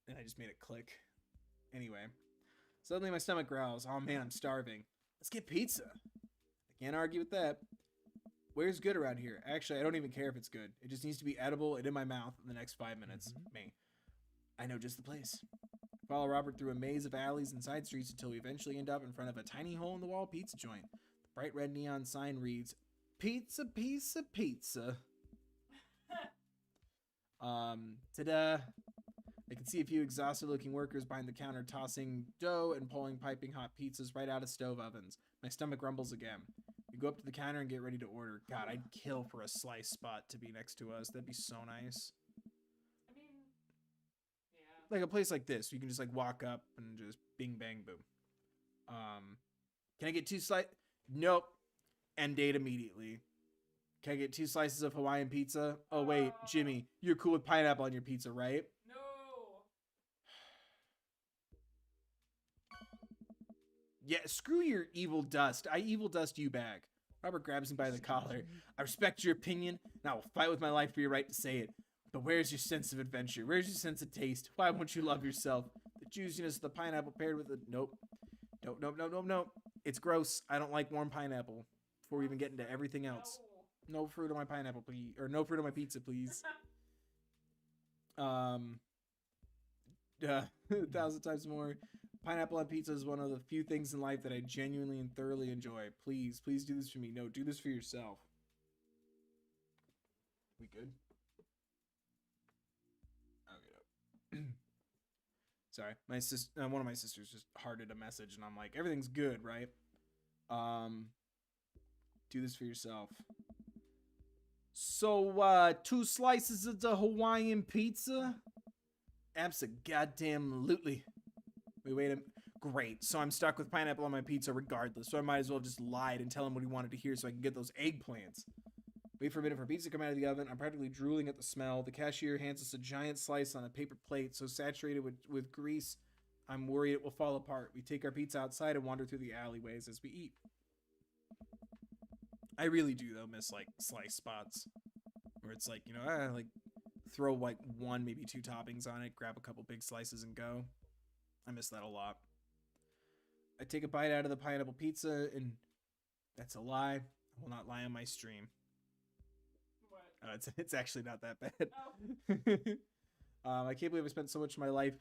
and I just made it click. Anyway, suddenly my stomach growls. Oh man, I'm starving. Let's get pizza. I can't argue with that. Where's good around here? Actually, I don't even care if it's good. It just needs to be edible and in my mouth in the next 5 minutes. Me. I know just the place. Follow Robert through a maze of alleys and side streets until we eventually end up in front of a tiny hole-in-the-wall pizza joint. The bright red neon sign reads, "Pizza, pizza, pizza." Ta-da. I can see a few exhausted-looking workers behind the counter tossing dough and pulling piping hot pizzas right out of stove ovens. My stomach rumbles again. We go up to the counter and get ready to order. God, I'd kill for a slice spot to be next to us. That'd be so nice. I mean, yeah. Like a place like this, you can just like walk up and just bing, bang, boom. Can I get 2 slices? Nope. End date immediately. Can I get 2 slices of Hawaiian pizza? Oh, wait, Jimmy, you're cool with pineapple on your pizza, right? No. Yeah, screw your evil dust. I evil dust you back. Robert grabs me by the collar. I respect your opinion, and I will fight with my life for your right to say it. But where's your sense of adventure? Where's your sense of taste? Why won't you love yourself? The juiciness of the pineapple paired with the... Nope. Nope. It's gross. I don't like warm pineapple. Before we even get into everything else. No fruit on my pineapple, please. Or no fruit on my pizza, please. 1,000 times more. Pineapple on pizza is one of the few things in life that I genuinely and thoroughly enjoy. Please do this for me. No, do this for yourself. We good? Okay. Sorry, my one of my sisters just hearted a message, and I'm like, everything's good, right? Do this for yourself. So, 2 slices of the Hawaiian pizza? Abso-goddamn-lutely. Wait a minute. Great. So I'm stuck with pineapple on my pizza regardless. So I might as well have just lied and tell him what he wanted to hear so I can get those eggplants. Wait for a minute for pizza to come out of the oven. I'm practically drooling at the smell. The cashier hands us a giant slice on a paper plate so saturated with grease, I'm worried it will fall apart. We take our pizza outside and wander through the alleyways as we eat. I really do, though, miss, like, slice spots. Where it's like, you know, like, throw, like, 1, maybe 2 toppings on it, grab a couple big slices and go. I miss that a lot. I take a bite out of the pineapple pizza, and that's a lie. I will not lie on my stream. What? It's actually not that bad. Oh. I can't believe I spent so much of my life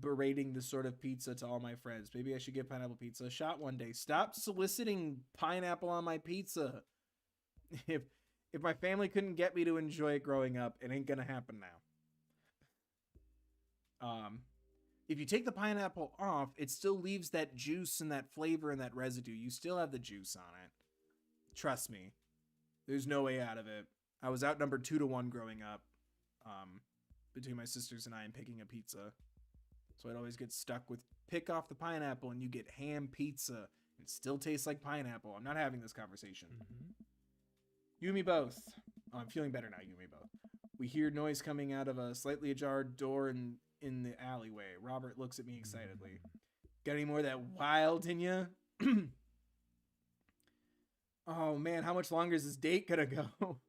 berating this sort of pizza to all my friends. Maybe I should give pineapple pizza a shot one day. Stop soliciting pineapple on my pizza. If my family couldn't get me to enjoy it growing up, it ain't gonna happen now. If you take the pineapple off, it still leaves that juice and that flavor and that residue. You still have the juice on it. Trust me. There's no way out of it. I was outnumbered 2-1 growing up. Between my sisters and I in picking a pizza. So I'd always get stuck with pick off the pineapple and you get ham pizza. It still tastes like pineapple. I'm not having this conversation. You and me both. Oh, I'm feeling better now, you and me both. We hear noise coming out of a slightly ajar door in the alleyway. Robert looks at me excitedly. Got any more of that wild in ya? Oh man, how much longer is this date gonna go?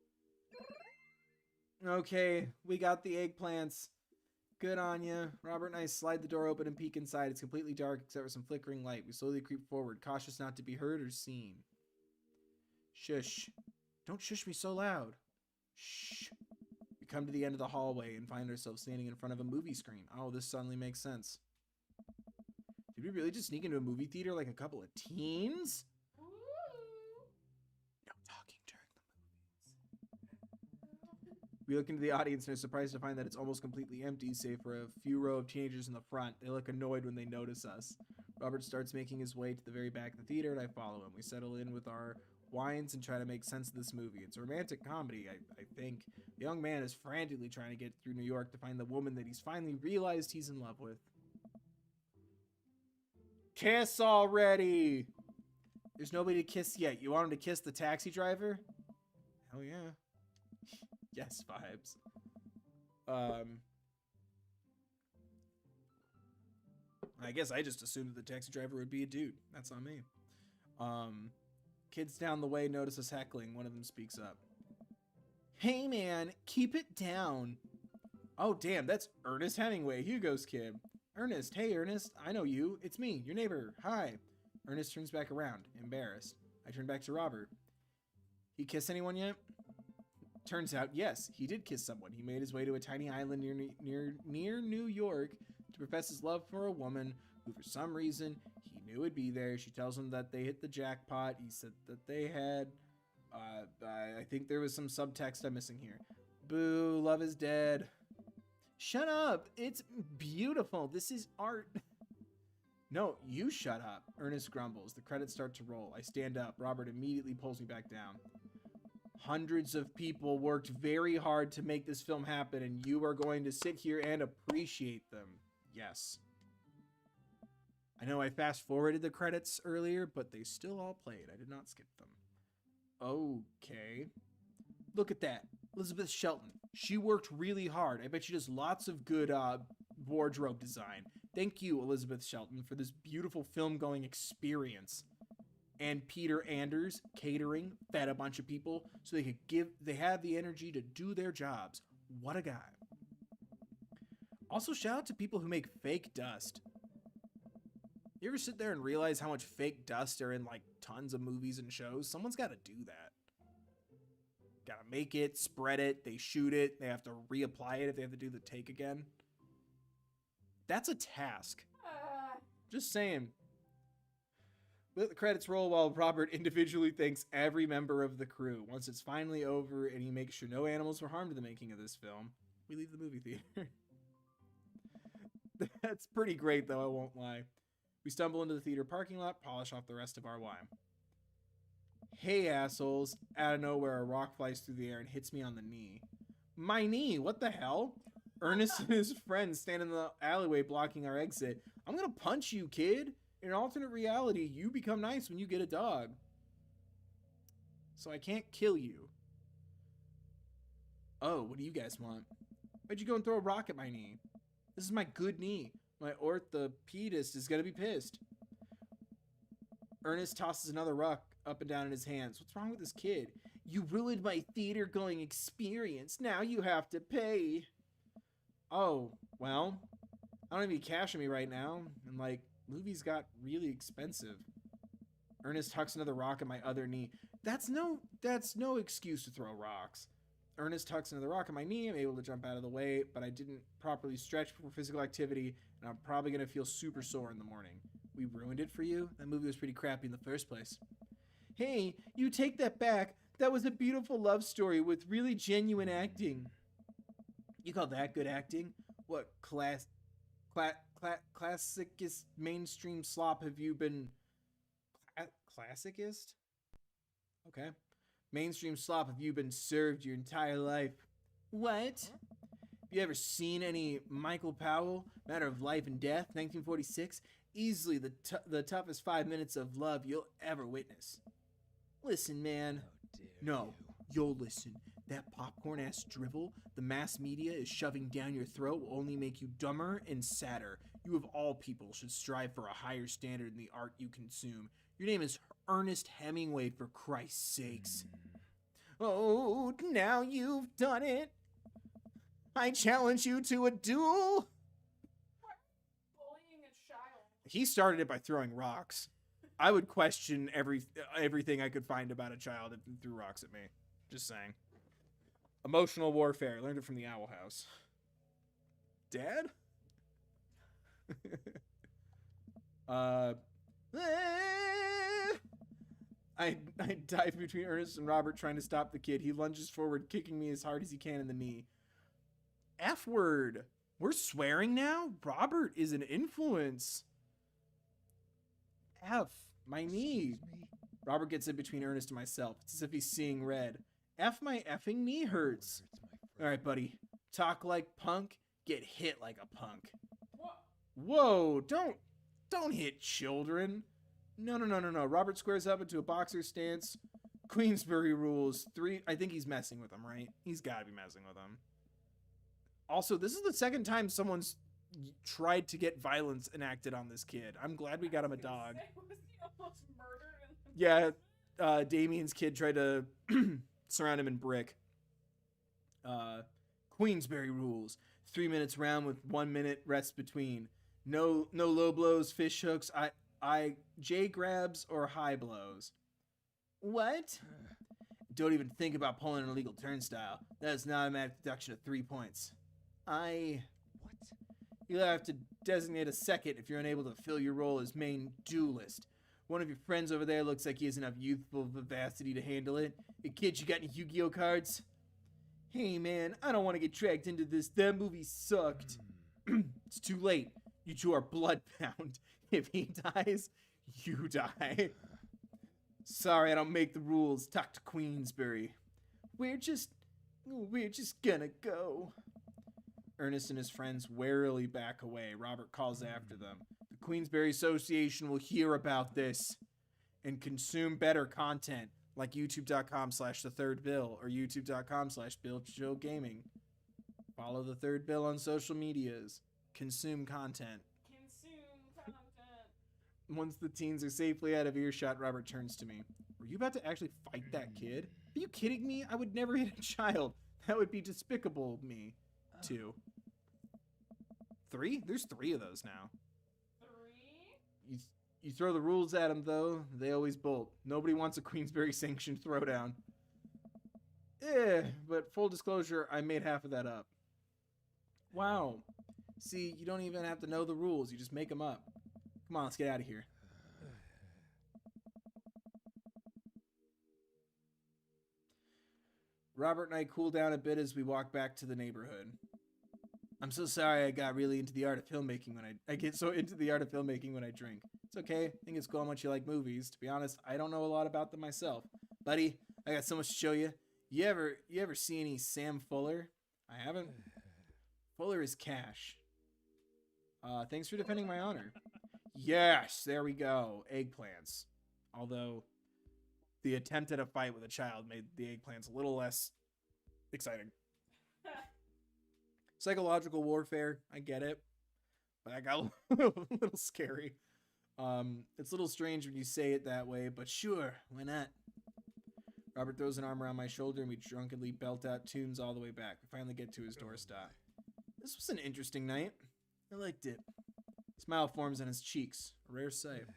Okay, we got the eggplants. Good on ya. Robert and I slide the door open and peek inside. It's completely dark except for some flickering light. We slowly creep forward, cautious not to be heard or seen. Shush. Don't shush me so loud. Shh. We come to the end of the hallway and find ourselves standing in front of a movie screen. Oh, this suddenly makes sense. Did we really just sneak into a movie theater like a couple of teens? Ooh. No talking during the movies. We look into the audience and are surprised to find that it's almost completely empty, save for a few row of teenagers in the front. They look annoyed when they notice us. Robert starts making his way to the very back of the theater, and I follow him. We settle in with our wines and try to make sense of this movie. It's a romantic comedy, I think. The young man is frantically trying to get through New York to find the woman that he's finally realized he's in love with. Kiss already! There's nobody to kiss yet. You want him to kiss the taxi driver? Hell yeah. Yes, vibes. I guess I just assumed that the taxi driver would be a dude. That's on me. Kids down the way notice us heckling. One of them speaks up. Hey man, keep it down. Oh damn, that's Ernest Hemingway, Hugo's kid. Ernest, hey Ernest, I know you. It's me, your neighbor. Hi. Ernest turns back around, embarrassed. I turn back to Robert. He kiss anyone yet? Turns out, yes, he did kiss someone. He made his way to a tiny island near New York to profess his love for a woman who, for some reason, he knew would be there. She tells him that they hit the jackpot. He said that they had. I think there was some subtext I'm missing here. Boo, love is dead. Shut up. It's beautiful. This is art. No, you shut up. Ernest grumbles. The credits start to roll. I stand up. Robert immediately pulls me back down. Hundreds of people worked very hard to make this film happen, and you are going to sit here and appreciate them. Yes. I know I fast-forwarded the credits earlier, but they still all played. I did not skip them. Okay. Look at that. Elizabeth Shelton. She worked really hard. I bet she does lots of good wardrobe design. Thank you, Elizabeth Shelton, for this beautiful film-going experience. And Peter Anders, catering, fed a bunch of people so they have the energy to do their jobs. What a guy. Also, shout out to people who make fake dust. You ever sit there and realize how much fake dust are in like tons of movies and shows? Someone's got to do that. Gotta make it, spread it, they shoot it, they have to reapply it if they have to do the take again. That's a task. Just saying. Let the credits roll while Robert individually thanks every member of the crew. Once it's finally over and he makes sure no animals were harmed in the making of this film, we leave the movie theater. That's pretty great, though, I won't lie. We stumble into the theater parking lot, polish off the rest of our wine. Hey, assholes. Out of nowhere, a rock flies through the air and hits me on the knee. My knee? What the hell? Ernest and his friends stand in the alleyway blocking our exit. I'm gonna punch you, kid. In an alternate reality, you become nice when you get a dog. So I can't kill you. Oh, what do you guys want? Why'd you go and throw a rock at my knee? This is my good knee. My orthopedist is gonna be pissed. Ernest tosses another rock up and down in his hands. What's wrong with this kid? You ruined my theater-going experience. Now you have to pay. Oh, well, I don't have any cash on me right now. And, like, movies got really expensive. Ernest hucks another rock at my other knee. That's no excuse to throw rocks. Ernest hucks another rock at my knee. I'm able to jump out of the way, but I didn't properly stretch for physical activity, and I'm probably going to feel super sore in the morning. We ruined it for you? That movie was pretty crappy in the first place. Hey, you take that back. That was a beautiful love story with really genuine acting. You call that good acting? What classicist mainstream slop have you been... Classicist? Okay. Mainstream slop have you been served your entire life? What? You ever seen any Michael Powell, Matter of Life and Death, 1946? Easily the toughest 5 minutes of love you'll ever witness. Listen, man. No, you'll listen. That popcorn-ass drivel the mass media is shoving down your throat will only make you dumber and sadder. You of all people should strive for a higher standard in the art you consume. Your name is Ernest Hemingway, for Christ's sakes. Oh, now you've done it. I challenge you to a duel. Bullying a child. He started it by throwing rocks. I would question everything I could find about a child if he threw rocks at me. Just saying. Emotional warfare. Learned it from the Owl House. Dad? I dive between Ernest and Robert trying to stop the kid. He lunges forward, kicking me as hard as he can in the knee. F word. We're swearing now? Robert is an influence. F. My knee. Robert gets in between Ernest and myself. It's as if he's seeing red. F, my effing knee hurts. All right, buddy. Talk like punk, get hit like a punk. What? Whoa, don't hit children. No. Robert squares up into a boxer stance. Queensbury rules. 3. I think he's messing with him, right? He's got to be messing with him. Also, this is the second time someone's tried to get violence enacted on this kid. I'm glad we got him a dog. Was he almost murdered? Yeah, Damien's kid tried to surround him in brick. Queensbury rules. 3 minutes round with 1 minute rest between. No low blows, fish hooks, J grabs, or high blows. What? Don't even think about pulling an illegal turnstile. That is an automatic deduction of 3 points. What? You'll have to designate a second if you're unable to fill your role as main duelist. One of your friends over there looks like he has enough youthful vivacity to handle it. Hey, kid, you got any Yu-Gi-Oh cards? Hey, man, I don't want to get dragged into this. That movie sucked. It's too late. You two are bloodbound. If he dies, you die. Sorry, I don't make the rules. Talk to Queensbury. We're just gonna go. Ernest and his friends warily back away. Robert calls after them. The Queensbury Association will hear about this and consume better content like youtube.com/thethirdbill or youtube.com/BillJoeGaming. Follow the Third Bill on social medias. Consume content. Once the teens are safely out of earshot, Robert turns to me. Were you about to actually fight that kid? Are you kidding me? I would never hit a child. That would be despicable of me. 2. 3? There's 3 of those now. 3? You throw the rules at them, though, they always bolt. Nobody wants a Queensbury-sanctioned throwdown. But full disclosure, I made half of that up. Wow. See, you don't even have to know the rules. You just make them up. Come on, let's get out of here. Robert and I cool down a bit as we walk back to the neighborhood. I'm so sorry I got really into the art of filmmaking when I get so into the art of filmmaking when I drink. It's okay. I think it's cool how much you like movies. To be honest, I don't know a lot about them myself. Buddy, I got so much to show you. You ever see any Sam Fuller? I haven't. Fuller is cash. Thanks for defending my honor. Yes, there we go. Eggplants. Although the attempt at a fight with a child made the eggplants a little less exciting. Psychological warfare, I get it. But I got a little scary. It's a little strange when you say it that way, but sure, why not? Robert throws an arm around my shoulder and we drunkenly belt out tunes all the way back. We finally get to his doorstop. This was an interesting night. I liked it. Smile forms on his cheeks. A rare sight.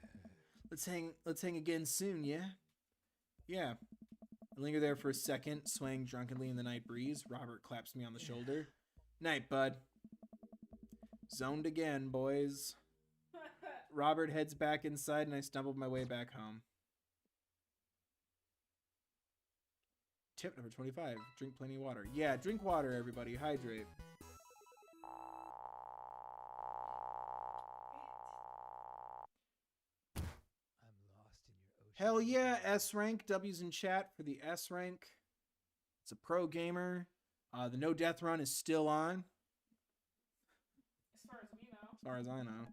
Let's hang again soon, yeah? Yeah. I linger there for a second, swaying drunkenly in the night breeze. Robert claps me on the shoulder. Night, bud. Zoned again, boys. Robert heads back inside and I stumbled my way back home. Tip number 25. Drink plenty of water. Yeah, drink water, everybody. Hydrate. Hell yeah, S rank. W's in chat for the S rank. It's a pro gamer. The no death run is still on. far as I know.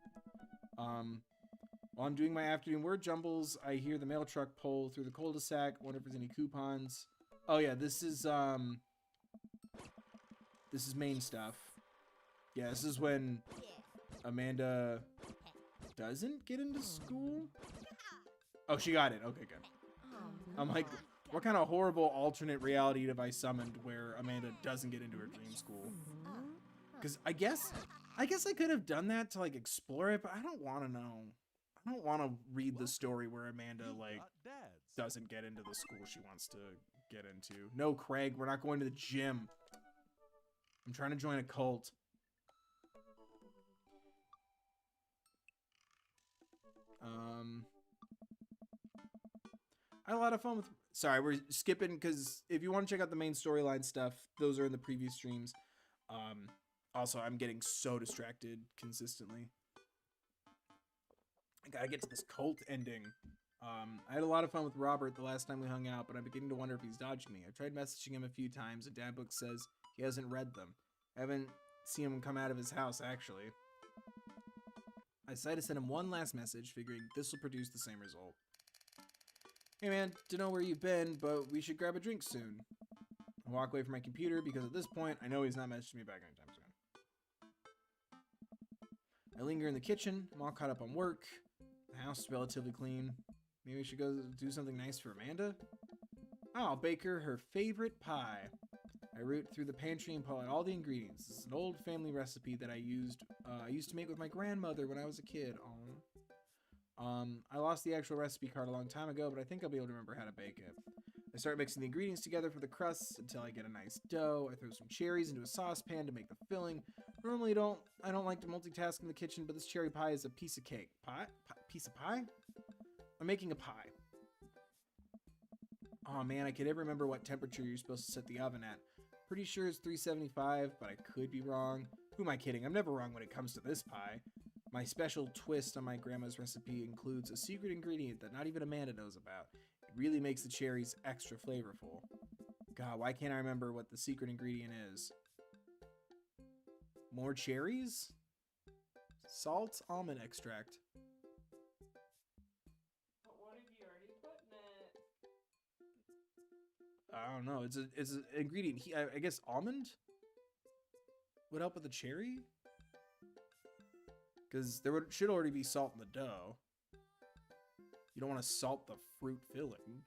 While I'm doing my afternoon word jumbles, I hear the mail truck pull through the cul-de-sac. Wonder if there's any coupons. Oh yeah, this is main stuff. Yeah, this is when Amanda doesn't get into school. Oh, she got it. Okay, good. I'm like, what kind of horrible alternate reality have I summoned where Amanda doesn't get into her dream school? Because I guess I could have done that to like explore it, but I don't want to know. I don't want to read the story where Amanda like doesn't get into the school she wants to get into. No, Craig, we're not going to the gym. I'm trying to join a cult. I had a lot of fun with... Sorry, we're skipping because if you want to check out the main storyline stuff, those are in the previous streams. Also, I'm getting so distracted consistently. I gotta get to this cult ending. I had a lot of fun with Robert the last time we hung out, but I'm beginning to wonder if he's dodging me. I've tried messaging him a few times, and Dad Book says he hasn't read them. I haven't seen him come out of his house, actually. I decided to send him one last message, figuring this will produce the same result. Hey man, don't know where you've been, but we should grab a drink soon. I walk away from my computer because at this point, I know he's not messaging me back anytime soon. I linger in the kitchen. I'm all caught up on work. The house is relatively clean. Maybe we should go do something nice for Amanda? Oh, I'll bake her favorite pie. I root through the pantry and pull out all the ingredients. This is an old family recipe that I used to make with my grandmother when I was a kid. I lost the actual recipe card a long time ago, but I think I'll be able to remember how to bake it. I start mixing the ingredients together for the crusts until I get a nice dough. I throw some cherries into a saucepan to make the filling. Normally I don't like to multitask in the kitchen, but this cherry pie is a piece of cake. Piece of pie? I'm making a pie. Oh man, I could never remember what temperature you're supposed to set the oven at. Pretty sure it's 375, but I could be wrong. Who am I kidding? I'm never wrong when it comes to this pie. My special twist on my grandma's recipe includes a secret ingredient that not even Amanda knows about. It really makes the cherries extra flavorful. God, why can't I remember what the secret ingredient is? More cherries? Salt almond extract. But what have you already put in it? I don't know. It's an ingredient. I guess almond would help with the cherry? Because there should already be salt in the dough. You don't want to salt the fruit filling.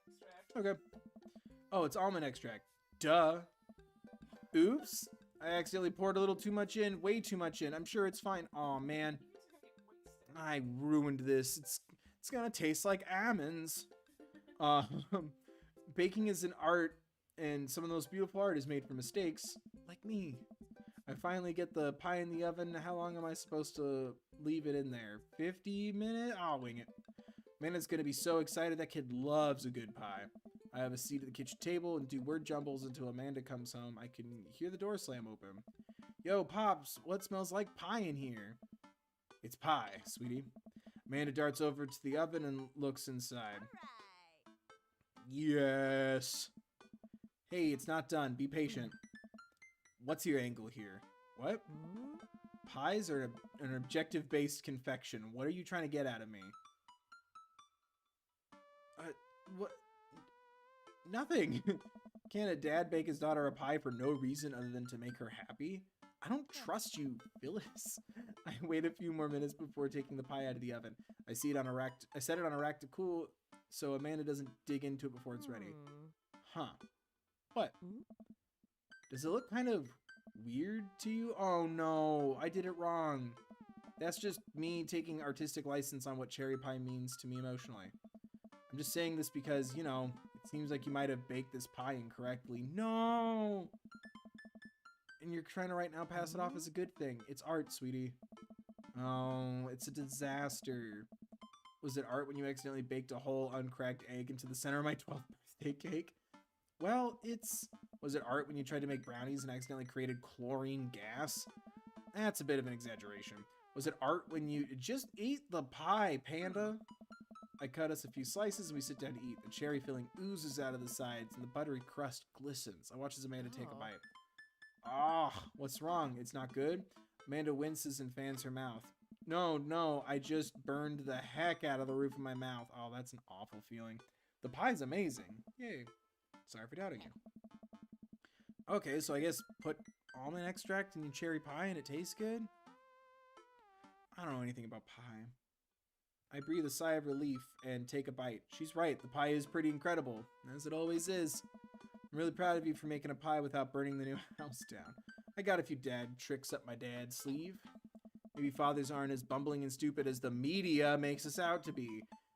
Extract. Okay. Oh, it's almond extract. Duh. Oops. I accidentally poured a little too much in. Way too much in. I'm sure it's fine. Aw, man. I ruined this. It's gonna taste like almonds. Baking is an art, and some of the most beautiful art is made from mistakes, like me. I finally get the pie in the oven. How long am I supposed to leave it in there? 50 minutes? I'll wing it. Amanda's gonna be so excited. That kid loves a good pie. I have a seat at the kitchen table and do word jumbles until Amanda comes home. I can hear the door slam open. Yo, Pops, what smells like pie in here? It's pie, sweetie. Amanda darts over to the oven and looks inside. Yes. Hey, it's not done. Be patient. What's your angle here? What? Pies are an objective-based confection. What are you trying to get out of me? What? Nothing. Can't a dad bake his daughter a pie for no reason other than to make her happy? I don't trust you, Phyllis. I wait a few more minutes before taking the pie out of the oven. I set it on a rack to cool so Amanda doesn't dig into it before it's ready. Huh. What? Does it look kind of weird to you? Oh no, I did it wrong. That's just me taking artistic license on what cherry pie means to me emotionally. I'm just saying this because, you know, it seems like you might have baked this pie incorrectly. No! And you're trying to right now pass it off as a good thing. It's art, sweetie. Oh, it's a disaster. Was it art when you accidentally baked a whole uncracked egg into the center of my 12th birthday cake? Well, was it art when you tried to make brownies and accidentally created chlorine gas? That's a bit of an exaggeration. Was it art when you just eat the pie, Panda? I cut us a few slices and we sit down to eat. The cherry filling oozes out of the sides and the buttery crust glistens. I watch as Amanda take a bite. Ah, what's wrong? It's not good? Amanda winces and fans her mouth. No, I just burned the heck out of the roof of my mouth. Oh, that's an awful feeling. The pie's amazing. Yay. Sorry for doubting you. Okay, so I guess put almond extract in your cherry pie and it tastes good? I don't know anything about pie. I breathe a sigh of relief and take a bite. She's right, the pie is pretty incredible, as it always is. I'm really proud of you for making a pie without burning the new house down. I got a few dad tricks up my dad's sleeve. Maybe fathers aren't as bumbling and stupid as the media makes us out to be.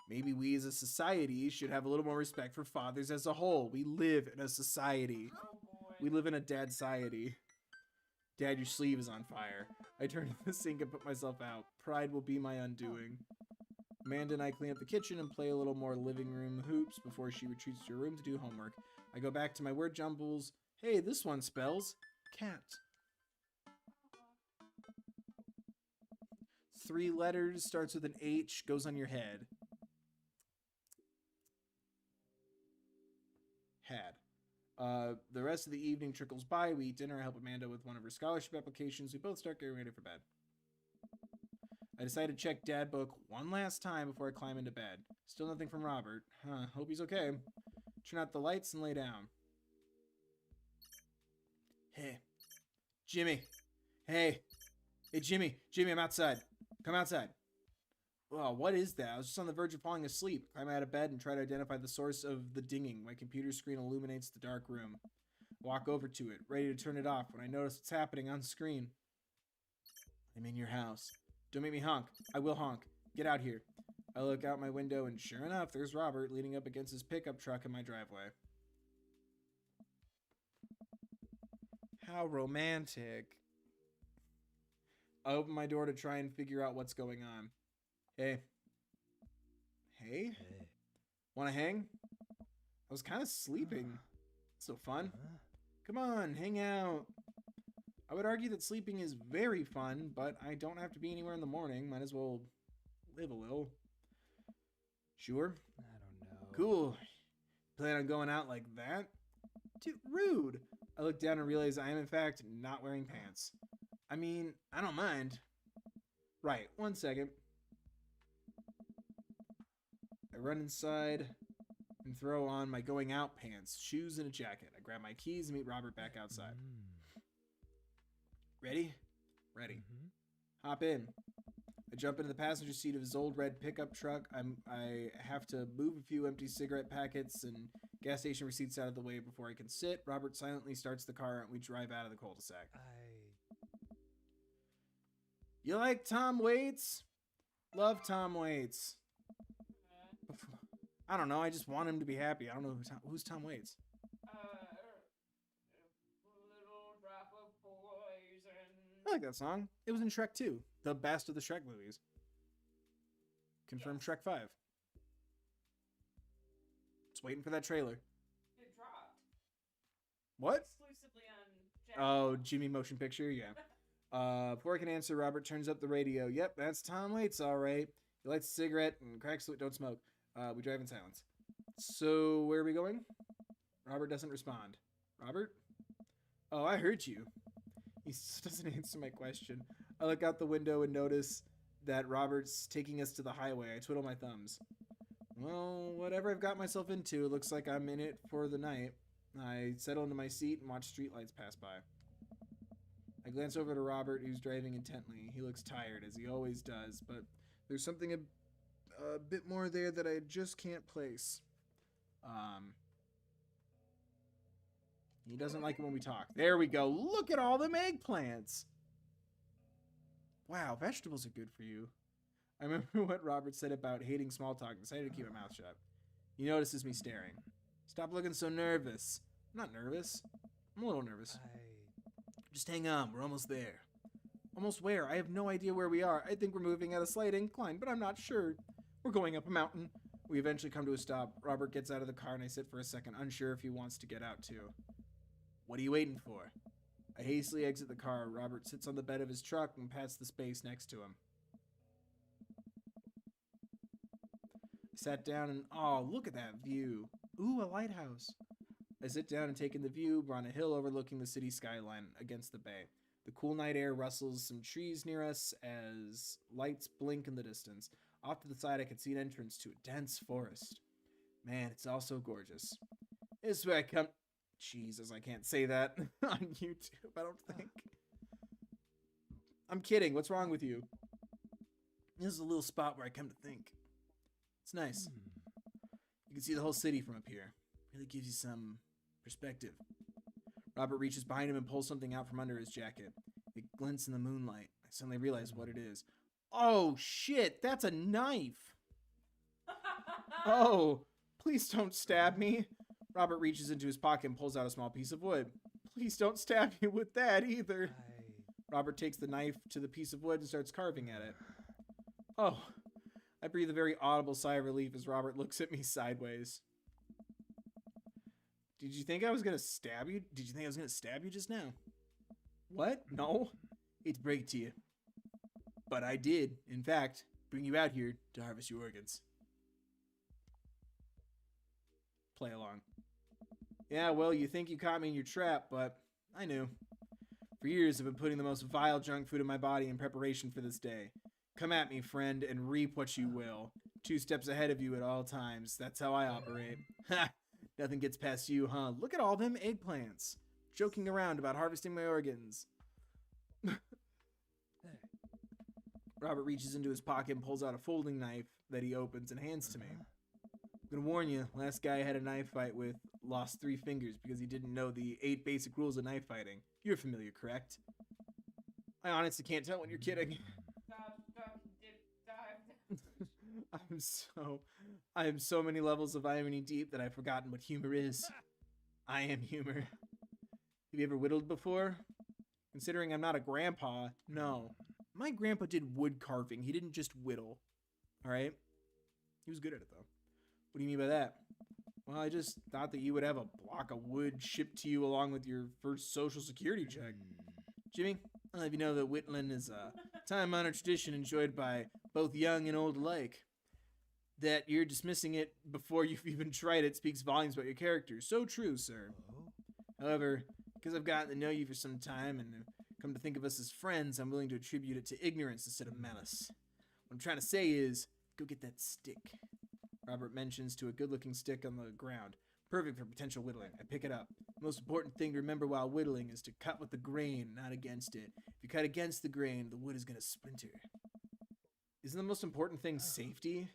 Maybe we as a society should have a little more respect for fathers as a whole. We live in a society. Oh boy. We live in a dad-society. Dad, your sleeve is on fire. I turn to the sink and put myself out. Pride will be my undoing. Amanda and I clean up the kitchen and play a little more living room hoops before she retreats to her room to do homework. I go back to my word jumbles. Hey, this one spells cat. 3 letters, starts with an H, goes on your head. Had. The rest of the evening trickles by. We eat dinner. I help Amanda with one of her scholarship applications. We both start getting ready for bed. I decide to check dad book one last time before I climb into bed. Still nothing from Robert. Hope he's okay. Turn out the lights and lay down. Hey, Jimmy. Hey, Jimmy, I'm outside. Come outside. Oh, what is that? I was just on the verge of falling asleep. Climb out of bed and try to identify the source of the dinging. My computer screen illuminates the dark room. Walk over to it, ready to turn it off when I notice what's happening on screen. I'm in your house. Don't make me honk. I will honk. Get out here. I look out my window and sure enough, there's Robert leaning up against his pickup truck in my driveway. How romantic. I open my door to try and figure out what's going on. Hey. Hey? Wanna hang? I was kind of sleeping. So fun. Come on, hang out. I would argue that sleeping is very fun, but I don't have to be anywhere in the morning. Might as well live a little. Sure? I don't know. Cool. Plan on going out like that? Dude, rude. I look down and realize I am in fact not wearing pants. I mean, I don't mind. Right, 1 second. I run inside and throw on my going out pants, shoes, and a jacket. I grab my keys and meet Robert back outside. Ready? Ready. Hop in. I jump into the passenger seat of his old red pickup truck. I have to move a few empty cigarette packets and gas station receipts out of the way before I can sit. Robert silently starts the car and we drive out of the cul-de-sac. You like Tom Waits? Love Tom Waits. I don't know. I just want him to be happy. I don't know who's Tom Waits. Little drop of poison. I like that song. It was in Shrek 2, the best of the Shrek movies. Confirmed Shrek 5. Just waiting for that trailer. It dropped. What? Exclusively on Jack. Oh, Jimmy Motion Picture? Yeah. Before I can answer, Robert turns up the radio. Yep, that's Tom Waits, all right. He lights a cigarette and cracks it. Don't smoke. We drive in silence. So, where are we going? Robert doesn't respond. Robert? Oh, I heard you. He doesn't answer my question. I look out the window and notice that Robert's taking us to the highway. I twiddle my thumbs. Well, whatever I've got myself into, it looks like I'm in it for the night. I settle into my seat and watch streetlights pass by. I glance over to Robert, who's driving intently. He looks tired, as he always does, but there's something a bit more there that I just can't place. He doesn't like it when we talk. There we go. Look at all them eggplants. Wow, vegetables are good for you. I remember what Robert said about hating small talk and decided to keep my mouth shut. He notices me staring. Stop looking so nervous. I'm not nervous. I'm a little nervous. Just hang on. We're almost there. Almost where? I have no idea where we are. I think we're moving at a slight incline, but I'm not sure. We're going up a mountain. We eventually come to a stop. Robert gets out of the car and I sit for a second, unsure if he wants to get out too. What are you waiting for? I hastily exit the car. Robert sits on the bed of his truck and pats the space next to him. I sat down and, oh, look at that view. Ooh, a lighthouse. I sit down and take in the view. We're on a hill overlooking the city skyline against the bay. The cool night air rustles some trees near us as lights blink in the distance. Off to the side, I can see an entrance to a dense forest. Man, it's all so gorgeous. This is where I come... Jesus, I can't say that on YouTube, I don't think. I'm kidding. What's wrong with you? This is a little spot where I come to think. It's nice. You can see the whole city from up here. Really gives you some perspective. Robert reaches behind him and pulls something out from under his jacket. It glints in the moonlight. I suddenly realize what it is. Oh, shit! That's a knife! Oh, please don't stab me. Robert reaches into his pocket and pulls out a small piece of wood. Please don't stab me with that either. Robert takes the knife to the piece of wood and starts carving at it. Oh, I breathe a very audible sigh of relief as Robert looks at me sideways. Did you think I was going to stab you? Did you think I was going to stab you just now? What? No? Hate to break it to you. But I did, in fact, bring you out here to harvest your organs. Play along. Yeah, well, you think you caught me in your trap, but I knew. For years, I've been putting the most vile junk food in my body in preparation for this day. Come at me, friend, and reap what you will. 2 steps ahead of you at all times. That's how I operate. Ha! Nothing gets past you, huh? Look at all them eggplants. Joking around about harvesting my organs. Robert reaches into his pocket and pulls out a folding knife that he opens and hands to me. I'm gonna warn you, last guy I had a knife fight with lost 3 fingers because he didn't know the 8 basic rules of knife fighting. You're familiar, correct? I honestly can't tell when you're kidding. I am so many levels of irony deep that I've forgotten what humor is. I am humor. Have you ever whittled before? Considering I'm not a grandpa, no. My grandpa did wood carving. He didn't just whittle. Alright? He was good at it, though. What do you mean by that? Well, I just thought that you would have a block of wood shipped to you along with your first social security check. Jimmy, I'll have you know that whittling is a time-honored tradition enjoyed by both young and old alike. That you're dismissing it before you've even tried it speaks volumes about your character. So true, sir. However, because I've gotten to know you for some time and come to think of us as friends, I'm willing to attribute it to ignorance instead of malice. What I'm trying to say is, go get that stick. Robert mentions to a good-looking stick on the ground. Perfect for potential whittling. I pick it up. The most important thing to remember while whittling is to cut with the grain, not against it. If you cut against the grain, the wood is going to splinter. Isn't the most important thing safety?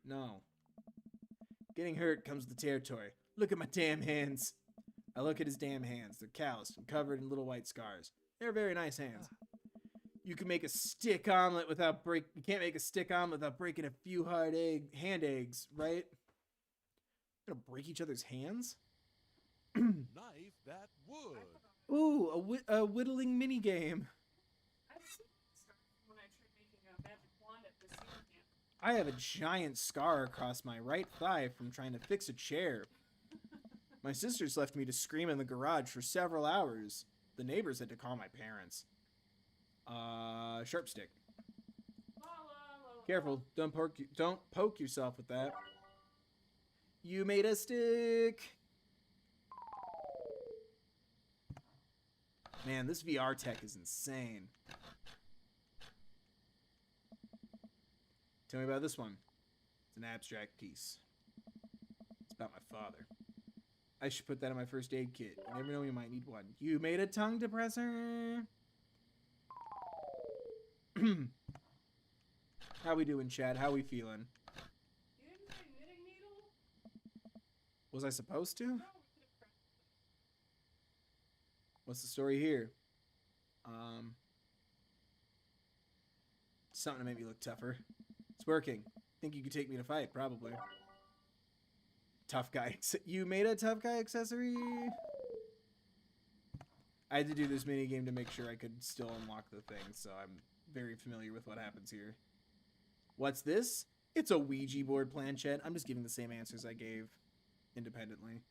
No. Getting hurt comes with the territory. Look at my damn hands. I look at his damn hands. They're calloused and covered in little white scars. They're very nice hands. You can make a stick omelet without You can't make a stick omelet without breaking a few hard hand eggs, right? Gonna break each other's hands? Knife that wood. Ooh, a whittling mini game. I started when I tried making a magic wand at the senior camp. I have a giant scar across my right thigh from trying to fix a chair. My sisters left me to scream in the garage for several hours. The neighbors had to call my parents. Sharp stick. La, la, la, la. Careful, don't poke yourself with that. You made a stick. Man, this VR tech is insane. Tell me about this one. It's an abstract piece. It's about my father. I should put that in my first aid kit. You never know, you might need one. You made a tongue depressor. How we doing, Chad? How we feeling? You didn't say knitting needle? Was I supposed to? No, we could have pressed What's the story here? Something to make me look tougher. It's working. Think you could take me to fight? Probably. Tough guy. You made a tough guy accessory? I had to do this mini game to make sure I could still unlock the thing, so I'm very familiar with what happens here. What's this? It's a Ouija board planchette. I'm just giving the same answers I gave independently.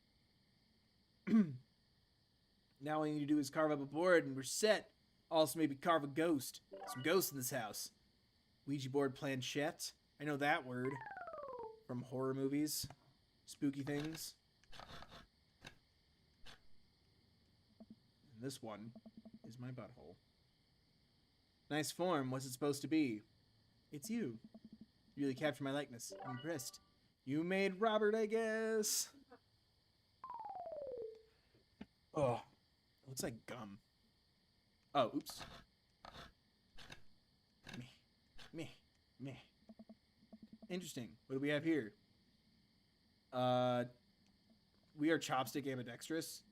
Now all you need to do is carve up a board and we're set. Also maybe carve a ghost. Some ghosts in this house. Ouija board planchette. I know that word from horror movies. Spooky things. This one is my butthole. Nice form. What's it supposed to be? It's you. You really captured my likeness. I'm impressed. You made Robert, I guess. Oh, it looks like gum. Oh, oops. Me. Interesting. What do we have here? We are chopstick ambidextrous.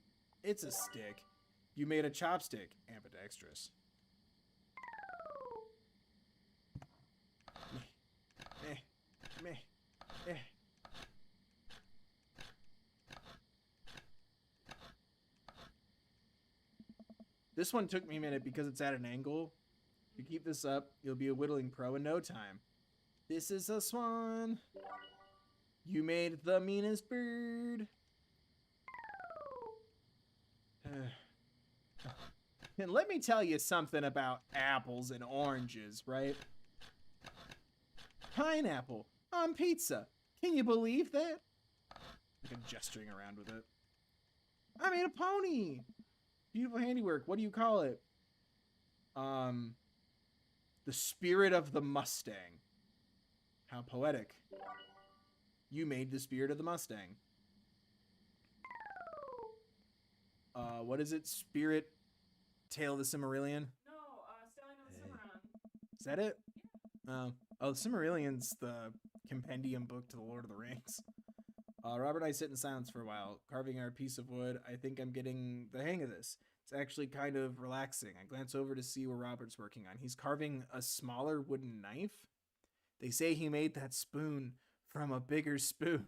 It's a stick. You made a chopstick ambidextrous. Me. This one took me a minute because it's at an angle. If you keep this up, you'll be a whittling pro in no time. This is a swan. You made the meanest bird. And let me tell you something about apples and oranges, right? Pineapple on pizza. Can you believe that? Like I'm gesturing around with it. I made a pony. Beautiful handiwork. What do you call it? The spirit of the Mustang. How poetic. You made the spirit of the Mustang. What is it? Spirit Tale of the Cimmerillion? No, Stallion of the Cimarron. Is that it? Yeah. Oh, the Cimmerillion's the compendium book to the Lord of the Rings. Robert and I sit in silence for a while, carving our piece of wood. I think I'm getting the hang of this. It's actually kind of relaxing. I glance over to see where Robert's working on. He's carving a smaller wooden knife. They say he made that spoon from a bigger spoon.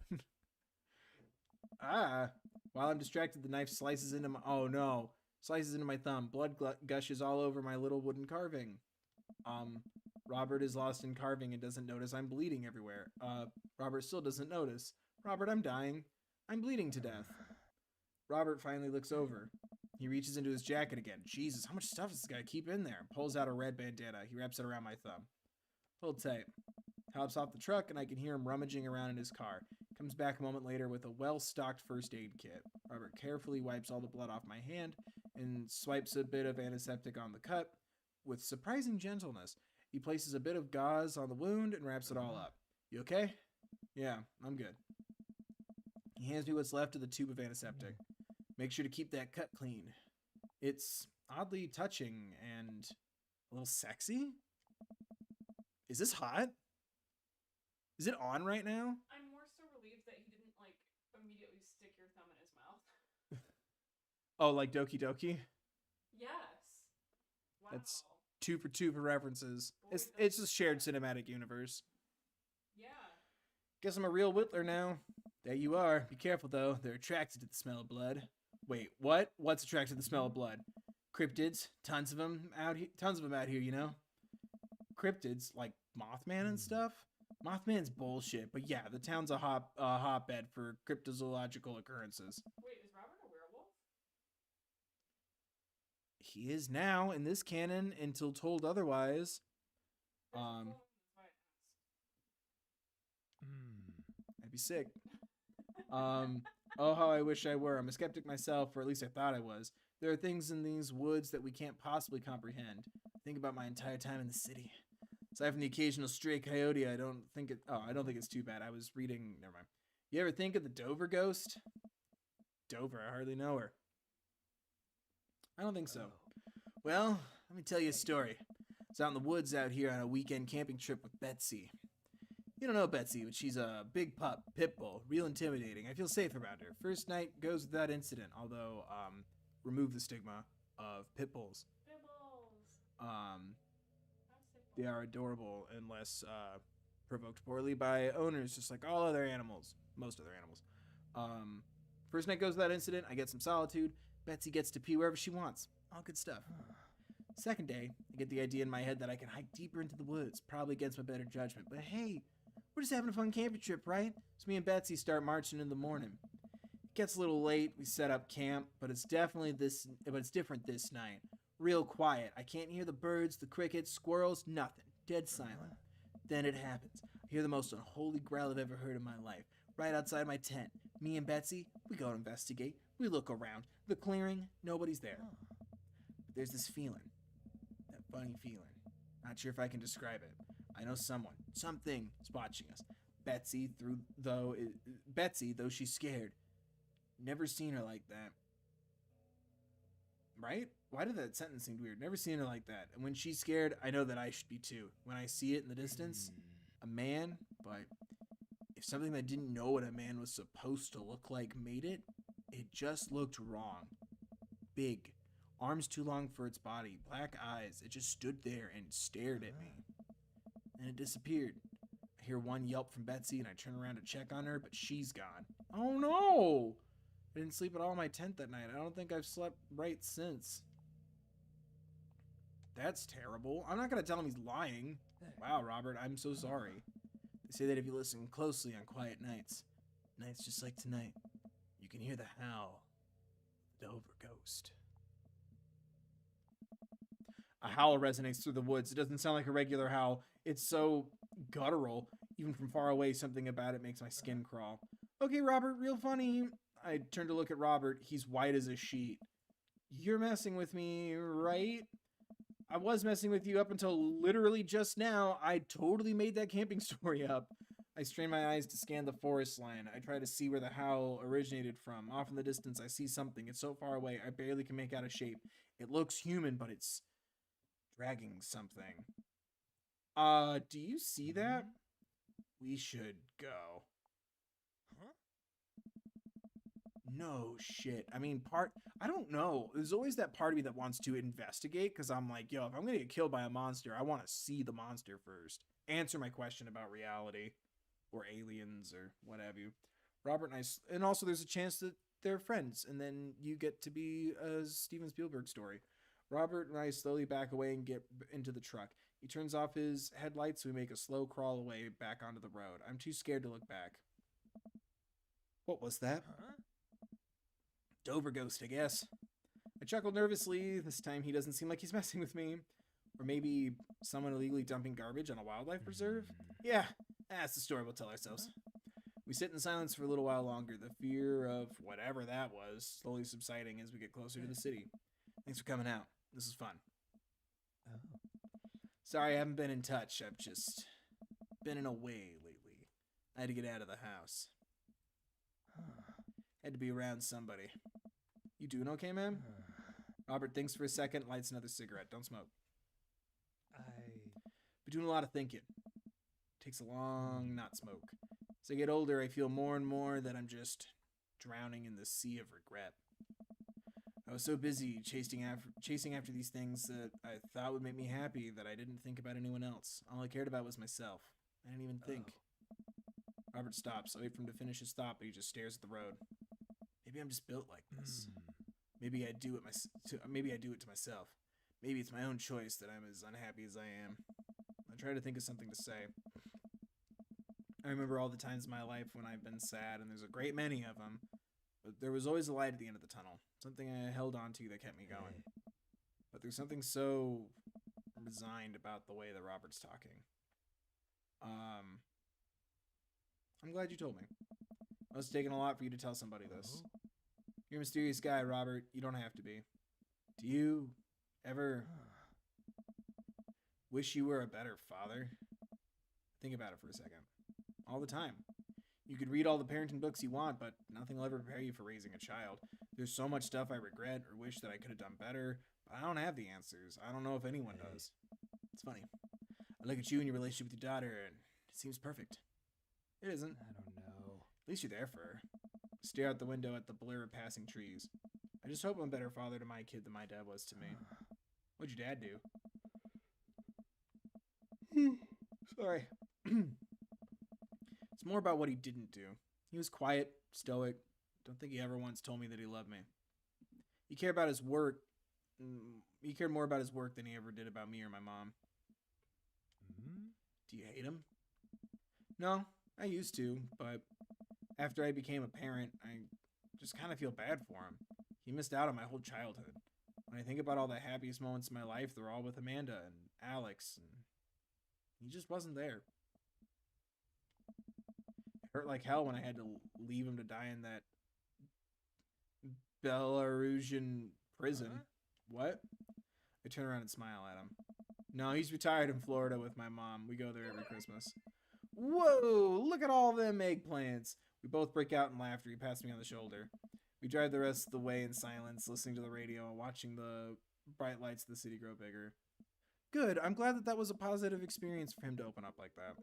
While I'm distracted, the knife slices into my... Oh, no. Slices into my thumb. Blood gushes all over my little wooden carving. Robert is lost in carving and doesn't notice I'm bleeding everywhere. Robert still doesn't notice. Robert, I'm dying. I'm bleeding to death. Robert finally looks over. He reaches into his jacket again. Jesus, how much stuff does this guy keep in there? Pulls out a red bandana. He wraps it around my thumb. Hold tight. Hops off the truck, and I can hear him rummaging around in his car. Comes back a moment later with a well-stocked first aid kit. Robert carefully wipes all the blood off my hand and swipes a bit of antiseptic on the cut. With surprising gentleness, he places a bit of gauze on the wound and wraps it all up. You okay? Yeah, I'm good. He hands me what's left of the tube of antiseptic. Make sure to keep that cut clean. It's oddly touching and a little sexy. Is this hot? Is it on right now? I'm more so relieved that he didn't, like, immediately stick your thumb in his mouth. Oh, like Doki Doki? Yes. Wow. That's 2 for 2 for references. Boy, It's a shared cinematic universe. Yeah. Guess I'm a real whittler now. There you are. Be careful, though. They're attracted to the smell of blood. Wait, what? What's attracted to the smell of blood? Cryptids. Tons of them out here, you know? Cryptids, like Mothman and stuff? Mothman's bullshit, but yeah, the town's a hotbed for cryptozoological occurrences. Wait, is Robert a werewolf? He is now in this canon until told otherwise. I'd be sick. Oh, how I wish I were. I'm a skeptic myself, or at least I thought I was. There are things in these woods that we can't possibly comprehend. Think about my entire time in the city. Aside from the occasional stray coyote, I don't think it's too bad. I was reading, never mind. You ever think of the Dover ghost? Dover, I hardly know her. I don't think so. Well, let me tell you a story. I was out in the woods out here on a weekend camping trip with Betsy. You don't know Betsy, but she's a big pup, pit bull, real intimidating. I feel safe around her. First night goes without incident, although, remove the stigma of pit bulls. They are adorable unless provoked poorly by owners, just like all other animals, most other animals. First night goes without incident. I get some solitude. Betsy gets to pee wherever she wants. All good stuff. Second day, I get the idea in my head that I can hike deeper into the woods, probably against my better judgment. But hey, we're just having a fun camping trip, right? So me and Betsy start marching in the morning. It gets a little late. We set up camp, but it's different this night. Real quiet. I can't hear the birds, the crickets, squirrels, nothing. Dead silent. Then it happens. I hear the most unholy growl I've ever heard in my life. Right outside my tent. Me and Betsy, we go to investigate. We look around. The clearing, nobody's there. there's this feeling. That funny feeling. Not sure if I can describe it. I know something is watching us. Betsy, though she's scared. Never seen her like that. Right? Why did that sentence seem weird? Never seen her like that. And when she's scared, I know that I should be too. When I see it in the distance, a man, but if something that didn't know what a man was supposed to look like made it, it just looked wrong. Big. Arms too long for its body. Black eyes. It just stood there and stared at me. And it disappeared. I hear one yelp from Betsy and I turn around to check on her, but she's gone. Oh no! I didn't sleep at all in my tent that night. I don't think I've slept right since. That's terrible. I'm not going to tell him he's lying. Wow, Robert, I'm so sorry. They say that if you listen closely on quiet nights just like tonight, you can hear the howl of the Dover ghost. A howl resonates through the woods. It doesn't sound like a regular howl. It's so guttural. Even from far away, something about it makes my skin crawl. Okay, Robert, real funny. I turn to look at Robert. He's white as a sheet. You're messing with me, right? I was messing with you up until literally just now. I totally made that camping story up. I strain my eyes to scan the forest line. I try to see where the howl originated from. Off in the distance, I see something. It's so far away, I barely can make out a shape. It looks human, but it's dragging something. Do you see that? We should go. Huh? No shit. I mean, I don't know. There's always that part of me that wants to investigate because I'm like, yo, if I'm gonna get killed by a monster, I want to see the monster first. Answer my question about reality or aliens or what have you. Robert and I, and also there's a chance that they're friends, and then you get to be a Steven Spielberg story. Robert and I slowly back away and get into the truck. He turns off his headlights, so we make a slow crawl away back onto the road. I'm too scared to look back. What was that? Huh? Dover ghost, I guess. I chuckle nervously. This time he doesn't seem like he's messing with me. Or maybe someone illegally dumping garbage on a wildlife preserve? Yeah, that's the story we'll tell ourselves. We sit in silence for a little while longer, the fear of whatever that was slowly subsiding as we get closer to the city. Thanks for coming out. This is fun. Oh. Sorry I haven't been in touch. I've just been in a way lately. I had to get out of the house. Had to be around somebody. You doing okay, man? Robert thinks for a second, lights another cigarette. Don't smoke. Been doing a lot of thinking. Takes a long not smoke. As I get older, I feel more and more that I'm just drowning in the sea of regret. I was so busy chasing after these things that I thought would make me happy that I didn't think about anyone else. All I cared about was myself. I didn't even think. Robert stops. I wait for him to finish his thought, but he just stares at the road. Maybe I'm just built like this. Maybe I do it to myself. Maybe it's my own choice that I'm as unhappy as I am. I try to think of something to say. I remember all the times in my life when I've been sad, and there's a great many of them. But there was always a light at the end of the tunnel. Something I held on to that kept me going. But there's something so resigned about the way that Robert's talking. I'm glad you told me. I was taking a lot for you to tell somebody this. You're a mysterious guy, Robert. You don't have to be. Do you ever wish you were a better father? Think about it for a second. All the time. You could read all the parenting books you want, but nothing will ever prepare you for raising a child. There's so much stuff I regret or wish that I could have done better, but I don't have the answers. I don't know if anyone does. It's funny. I look at you and your relationship with your daughter, and it seems perfect. It isn't. I don't know. At least you're there for her. Stare out the window at the blur of passing trees. I just hope I'm a better father to my kid than my dad was to me. What'd your dad do? Sorry. It's more about what he didn't do. He was quiet, stoic. Don't think he ever once told me that he loved me. He cared about his work. He cared more about his work than he ever did about me or my mom. Do you hate him? No, I used to, but after I became a parent, I just kind of feel bad for him. He missed out on my whole childhood. When I think about all the happiest moments in my life, they're all with Amanda and Alex, and he just wasn't there. It hurt like hell when I had to leave him to die in that Belarusian prison. What? I turn around and smile at him. No, he's retired in Florida with my mom. We go there every Christmas. Whoa, look at all them eggplants. We both break out in laughter. He pats me on the shoulder. We drive the rest of the way in silence, listening to the radio and watching the bright lights of the city grow bigger. Good. I'm glad that was a positive experience for him to open up like that.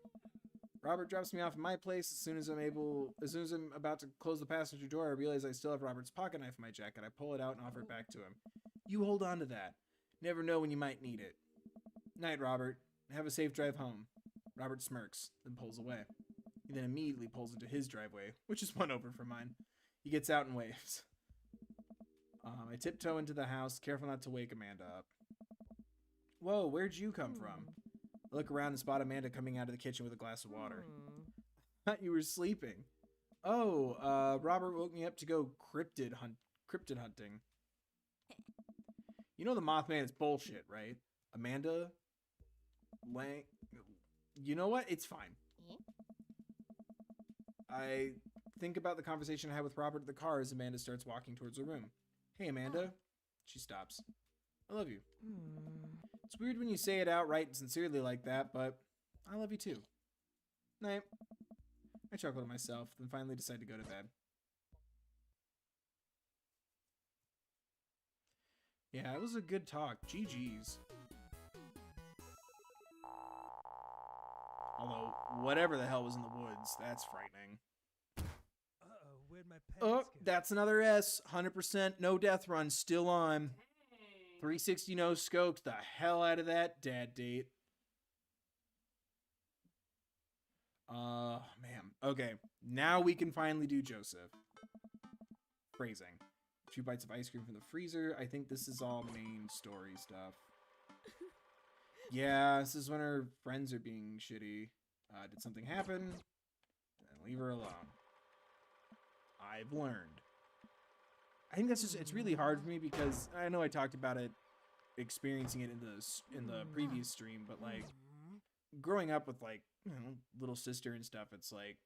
Robert drops me off at my place. As soon as I'm about to close the passenger door, I realize I still have Robert's pocket knife in my jacket. I pull it out and offer it back to him. You hold on to that. Never know when you might need it. Night, Robert. Have a safe drive home. Robert smirks, then pulls away. He then immediately pulls into his driveway, which is one over from mine. He gets out and waves. I tiptoe into the house, careful not to wake Amanda up. Whoa, where'd you come from? I look around and spot Amanda coming out of the kitchen with a glass of water. Thought you were sleeping. Oh, Robert woke me up to go cryptid hunting. You know the Mothman is bullshit, right? Amanda? Lang... You know what? It's fine. I think about the conversation I had with Robert at the car as Amanda starts walking towards her room. Hey, Amanda. She stops. I love you. It's weird when you say it outright and sincerely like that, but I love you too. Night. I chuckle to myself, then finally decide to go to bed. Yeah, it was a good talk. GG's. Although, whatever the hell was in the woods, that's frightening. Uh-oh, where'd my pants Oh, go? that's another S. 100% no death run, still on. Dang. 360 no scoped the hell out of that dad date. Man. Okay, now we can finally do Joseph. Phrasing. 2 bites of ice cream from the freezer. I think this is all main story stuff. Yeah, this is when her friends are being shitty. Did something happen? Then leave her alone. I've learned. I think that's just, it's really hard for me because I know I talked about it, experiencing it in the previous stream, but like growing up with like, you know, little sister and stuff, it's like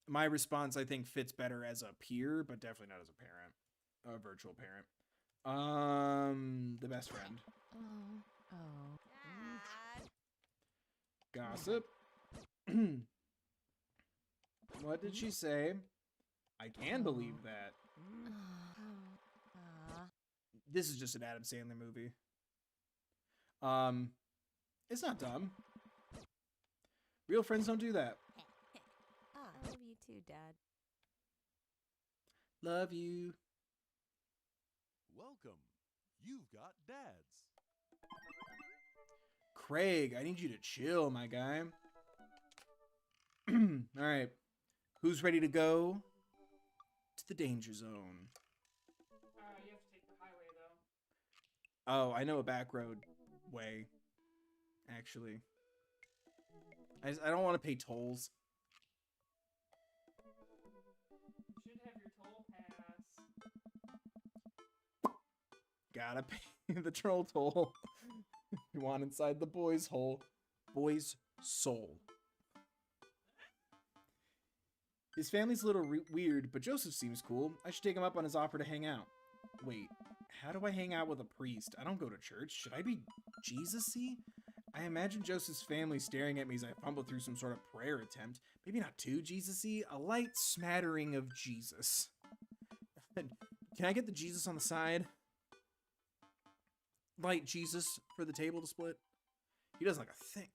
my response I think fits better as a peer, but definitely not as a parent, a virtual parent. The best friend. Dad. Gossip. What did she say? I can believe that. This is just an Adam Sandler movie. It's not dumb. Real friends don't do that. I love you too, Dad. Love you. Welcome. You've got dads. Craig, I need you to chill, my guy. Alright. Who's ready to go to the danger zone? You have to take the highway, though. Oh, I know a back road way, actually. I don't want to pay tolls. You should have your toll pass. Gotta pay the troll toll. You want inside the boy's hole. Boy's soul. His family's a little weird, but Joseph seems cool. I should take him up on his offer to hang out. Wait, how do I hang out with a priest? I don't go to church. Should I be Jesus-y? I imagine Joseph's family staring at me as I fumble through some sort of prayer attempt. Maybe not too Jesus-y, a light smattering of Jesus. Can I get the Jesus on the side? Light Jesus for the table to split? He doesn't like a thing.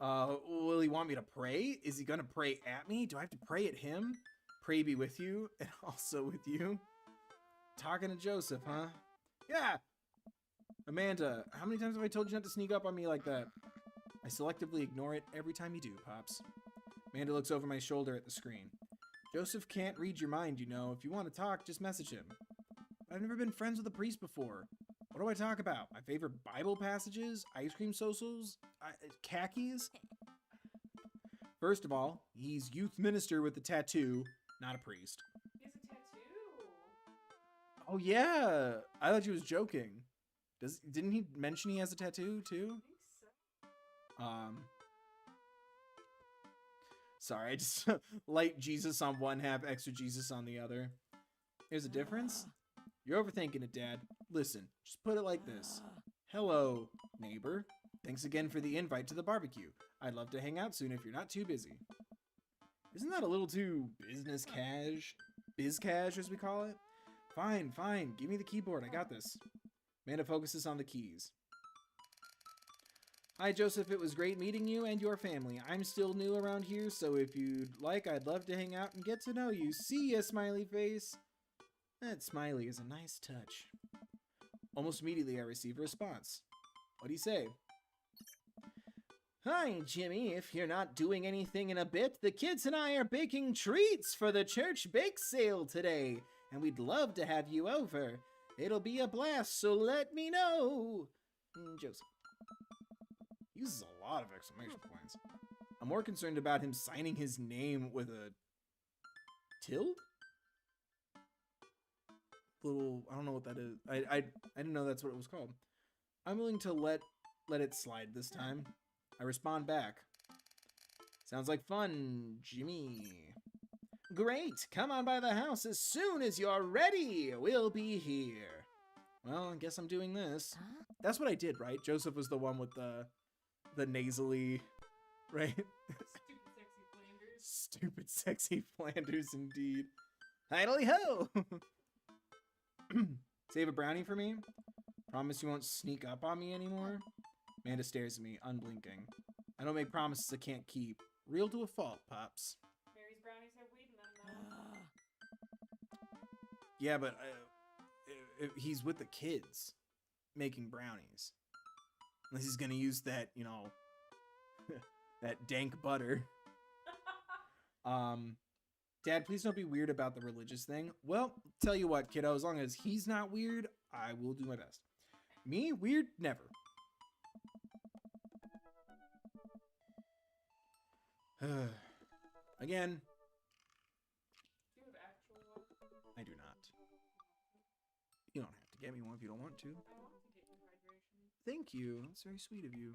Will he want me to pray? Is he gonna pray at me? Do I have to pray at him? Pray be with you, and also with you. Talking to Joseph, huh? Yeah! Amanda, how many times have I told you not to sneak up on me like that? I selectively ignore it every time you do, Pops. Amanda looks over my shoulder at the screen. Joseph can't read your mind, you know. If you want to talk, just message him. I've never been friends with a priest before. What do I talk about? My favorite Bible passages? Ice cream socials? Khakis? First of all, he's youth minister with a tattoo, not a priest. He has a tattoo. Oh yeah, I thought you was joking. Didn't he mention he has a tattoo too? I think so. Sorry, I just light Jesus on one half, extra Jesus on the other. There's a difference? You're overthinking it, Dad. Listen, just put it like this. Hello, neighbor. Thanks again for the invite to the barbecue. I'd love to hang out soon if you're not too busy. Isn't that a little too business cash? Biz cash, as we call it? Fine, fine. Give me the keyboard. I got this. Amanda focuses on the keys. Hi, Joseph. It was great meeting you and your family. I'm still new around here, so if you'd like, I'd love to hang out and get to know you. See ya, smiley face. That smiley is a nice touch. Almost immediately, I receive a response. What do you say? Hi, Jimmy. If you're not doing anything in a bit, the kids and I are baking treats for the church bake sale today, and we'd love to have you over. It'll be a blast, so let me know. Joseph. Uses a lot of exclamation points. I'm more concerned about him signing his name with a tilde? Little, I don't know what that is. I didn't know that's what it was called. I'm willing to let it slide this time. I respond back. Sounds like fun, Jimmy. Great, come on by the house as soon as you're ready. We'll be here. Well, I guess I'm doing this. That's what I did, right? Joseph was the one with the nasally, right? Stupid sexy Flanders indeed. Idly ho! Save a brownie for me? Promise you won't sneak up on me anymore? Amanda stares at me, unblinking. I don't make promises I can't keep. Real to a fault, Pops. Mary's brownies have weed in them, though. Yeah, but he's with the kids making brownies. Unless he's gonna use that, you know, that dank butter. Dad, please don't be weird about the religious thing. Well, tell you what, kiddo, as long as he's not weird, I will do my best. Me? Weird? Never. Again. Do you have actual water? I do not. You don't have to get me one if you don't want to. I want to get you hydration. Thank you. That's very sweet of you.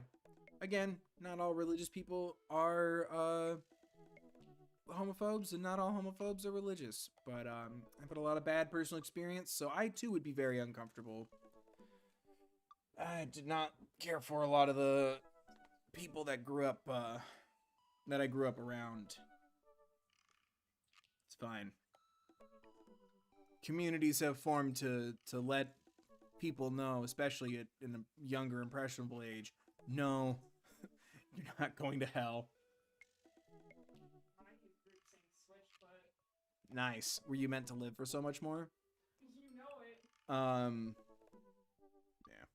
Again, not all religious people are homophobes, and not all homophobes are religious. But I've had a lot of bad personal experience, so I too would be very uncomfortable. I did not care for a lot of the people that grew up that I grew up around. It's fine. Communities have formed to let people know, especially in a younger, impressionable age, no, you're not going to hell. I hate group saying switch, but Nice. Were you meant to live for so much more? you know it. Yeah.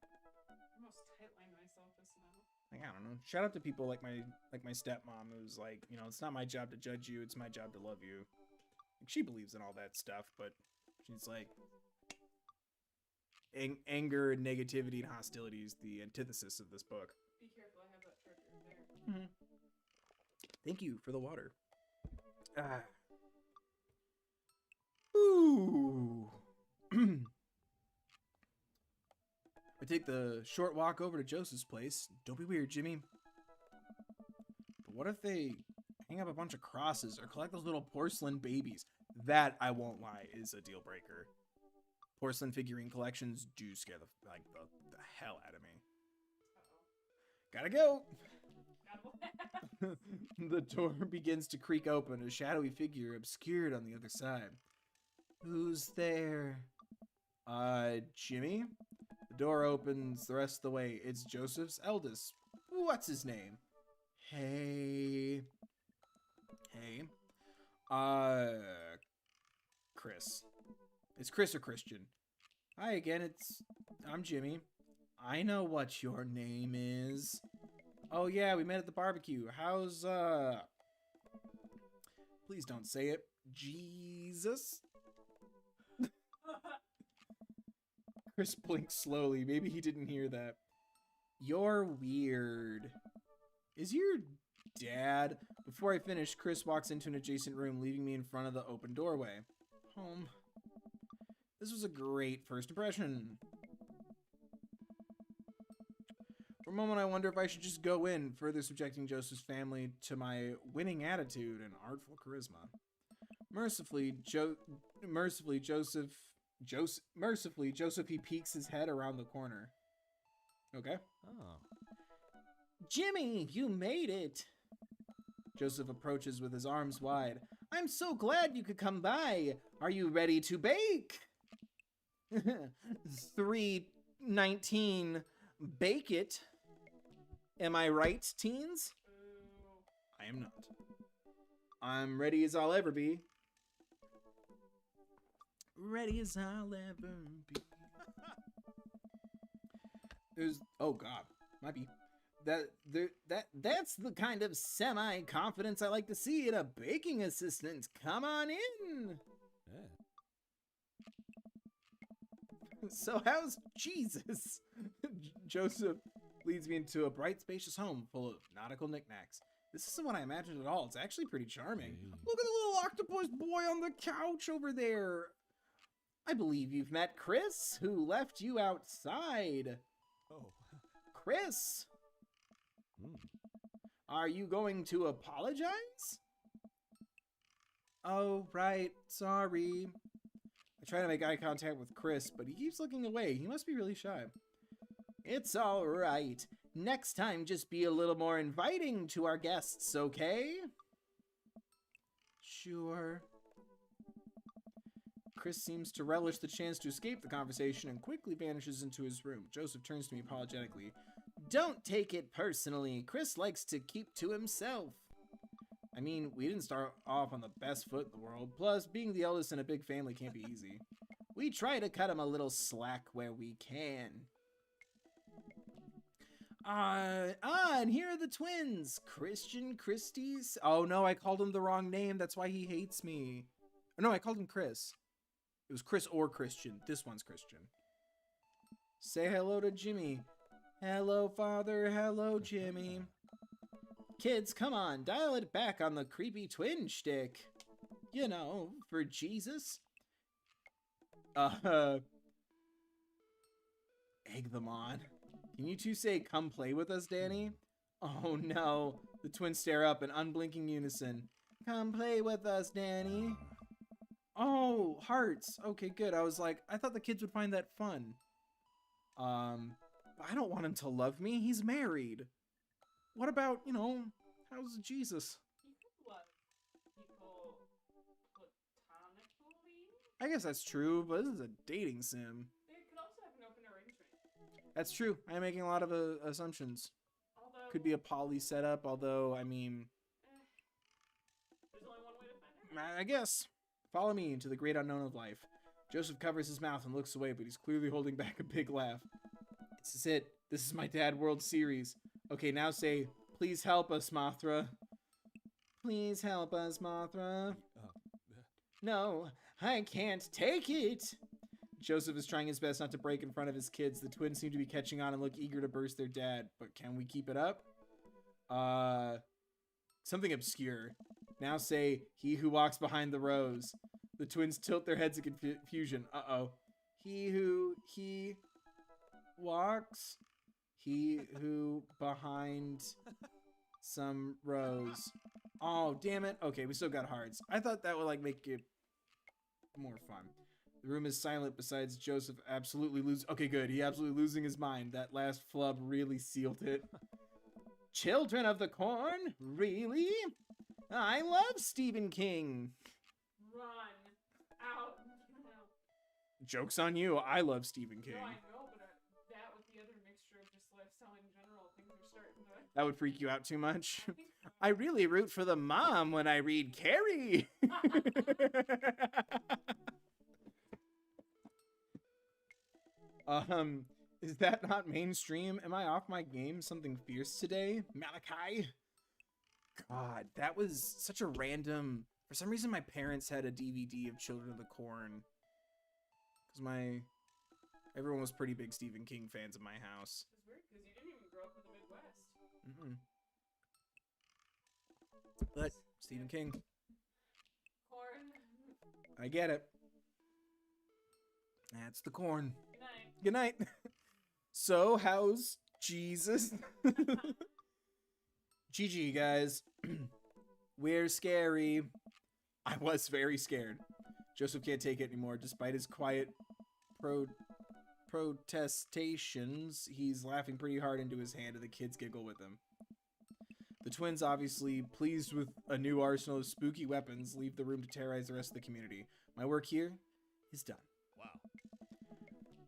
I almost tightlined myself just now. Like, I don't know. Shout out to people like my stepmom, who's like, you know, it's not my job to judge you, it's my job to love you. Like, she believes in all that stuff, but she's like, anger and negativity and hostility is the antithesis of this book. Be careful, I have that treasure there. Thank you for the water. Ooh. I take the short walk over to Joseph's place. Don't be weird, Jimmy. But what if they hang up a bunch of crosses or collect those little porcelain babies? That, I won't lie, is a deal breaker. Porcelain figurine collections do scare the hell out of me. Gotta go! The door begins to creak open, a shadowy figure obscured on the other side. Who's there? Jimmy? The door opens the rest of the way. It's Joseph's eldest. What's his name? Hey. Chris. It's Chris or Christian. Hi again, I'm Jimmy. I know what your name is. Oh yeah, we met at the barbecue. How's, Please don't say it. Jesus? Chris blinks slowly. Maybe he didn't hear that. You're weird. Is your dad? Before I finish, Chris walks into an adjacent room, leaving me in front of the open doorway. Home. This was a great first impression. For a moment, I wonder if I should just go in, further subjecting Joseph's family to my winning attitude and artful charisma. Mercifully, Joseph Mercifully, Joseph, he peeks his head around the corner. Okay. Oh. Jimmy, you made it. Joseph approaches with his arms wide. I'm so glad you could come by. Are you ready to bake? 3:19, bake it. Am I right, teens? I am not. I'm ready as I'll ever be. Ready as I'll ever be. Oh God, might be. That's the kind of semi-confidence I like to see in a baking assistant. Come on in. Yeah. So how's Jesus? Joseph leads me into a bright, spacious home full of nautical knickknacks. This isn't what I imagined at all. It's actually pretty charming. Hey. Look at the little octopus boy on the couch over there. I believe you've met Chris, who left you outside. Oh. Chris, Hmm. are you going to apologize? Oh, right. Sorry. I try to make eye contact with Chris, but he keeps looking away. He must be really shy. It's all right. Next time, just be a little more inviting to our guests, okay? Sure. Chris seems to relish the chance to escape the conversation and quickly vanishes into his room. Joseph turns to me apologetically. Don't take it personally. Chris likes to keep to himself. I mean, we didn't start off on the best foot in the world. Plus, being the eldest in a big family can't be easy. We try to cut him a little slack where we can. And here are the twins. Christian, Christie's. Oh no, I called him the wrong name. That's why he hates me. No, I called him Chris. It was Chris or Christian. This one's Christian. Say hello to Jimmy. Hello, Father. Hello, Jimmy. Kids, come on. Dial it back on the creepy twin shtick. You know, for Jesus. Egg them on. Can you two say, come play with us, Danny? Oh no. The twins stare up in unblinking unison. Come play with us, Danny. Oh, hearts. Okay, good. I was like, I thought the kids would find that fun. But I don't want him to love me. He's married. What about, you know, how's Jesus? You could love people platonically. I guess that's true, but this is a dating sim. They could also have an open arrangement. That's true. I'm making a lot of assumptions. Although, Could be a poly setup, although, I mean, there's only one way to find out. I guess. Follow me into the great unknown of life. Joseph covers his mouth and looks away, but he's clearly holding back a big laugh. This is it. This is my Dad World Series. Okay, now say, please help us, Mothra. Please help us, Mothra. No, I can't take it. Joseph is trying his best not to break in front of his kids. The twins seem to be catching on and look eager to burst their dad. But can we keep it up? Something obscure. Now say, he who walks behind the rose. The twins tilt their heads in confusion. Uh-oh. He walks. He who behind some rose. Oh, damn it. Okay, we still got hearts. I thought that would, like, make it more fun. The room is silent besides Joseph absolutely Okay, good. He absolutely losing his mind. That last flub really sealed it. Children of the Corn? Really? I love Stephen King. Run out. Joke's on you. I love Stephen King. No, I know, but that with the other mixture of just lifestyle in general, things are starting to. That would freak you out too much. I really root for the mom when I read Carrie. Is that not mainstream? Am I off my game? Something fierce today? Malachi? God, that was such a random... For some reason, my parents had a DVD of Children of the Corn. Because everyone was pretty big Stephen King fans in my house. It's weird because you didn't even grow up in the Midwest. But Stephen King, Corn. I get it. That's the corn. Good night. Good night. So, how's Jesus? GG, guys. We're scary. I was very scared. Joseph can't take it anymore. Despite his quiet protestations, he's laughing pretty hard into his hand and the kids giggle with him. The twins, obviously pleased with a new arsenal of spooky weapons, leave the room to terrorize the rest of the community. My work here is done. Wow.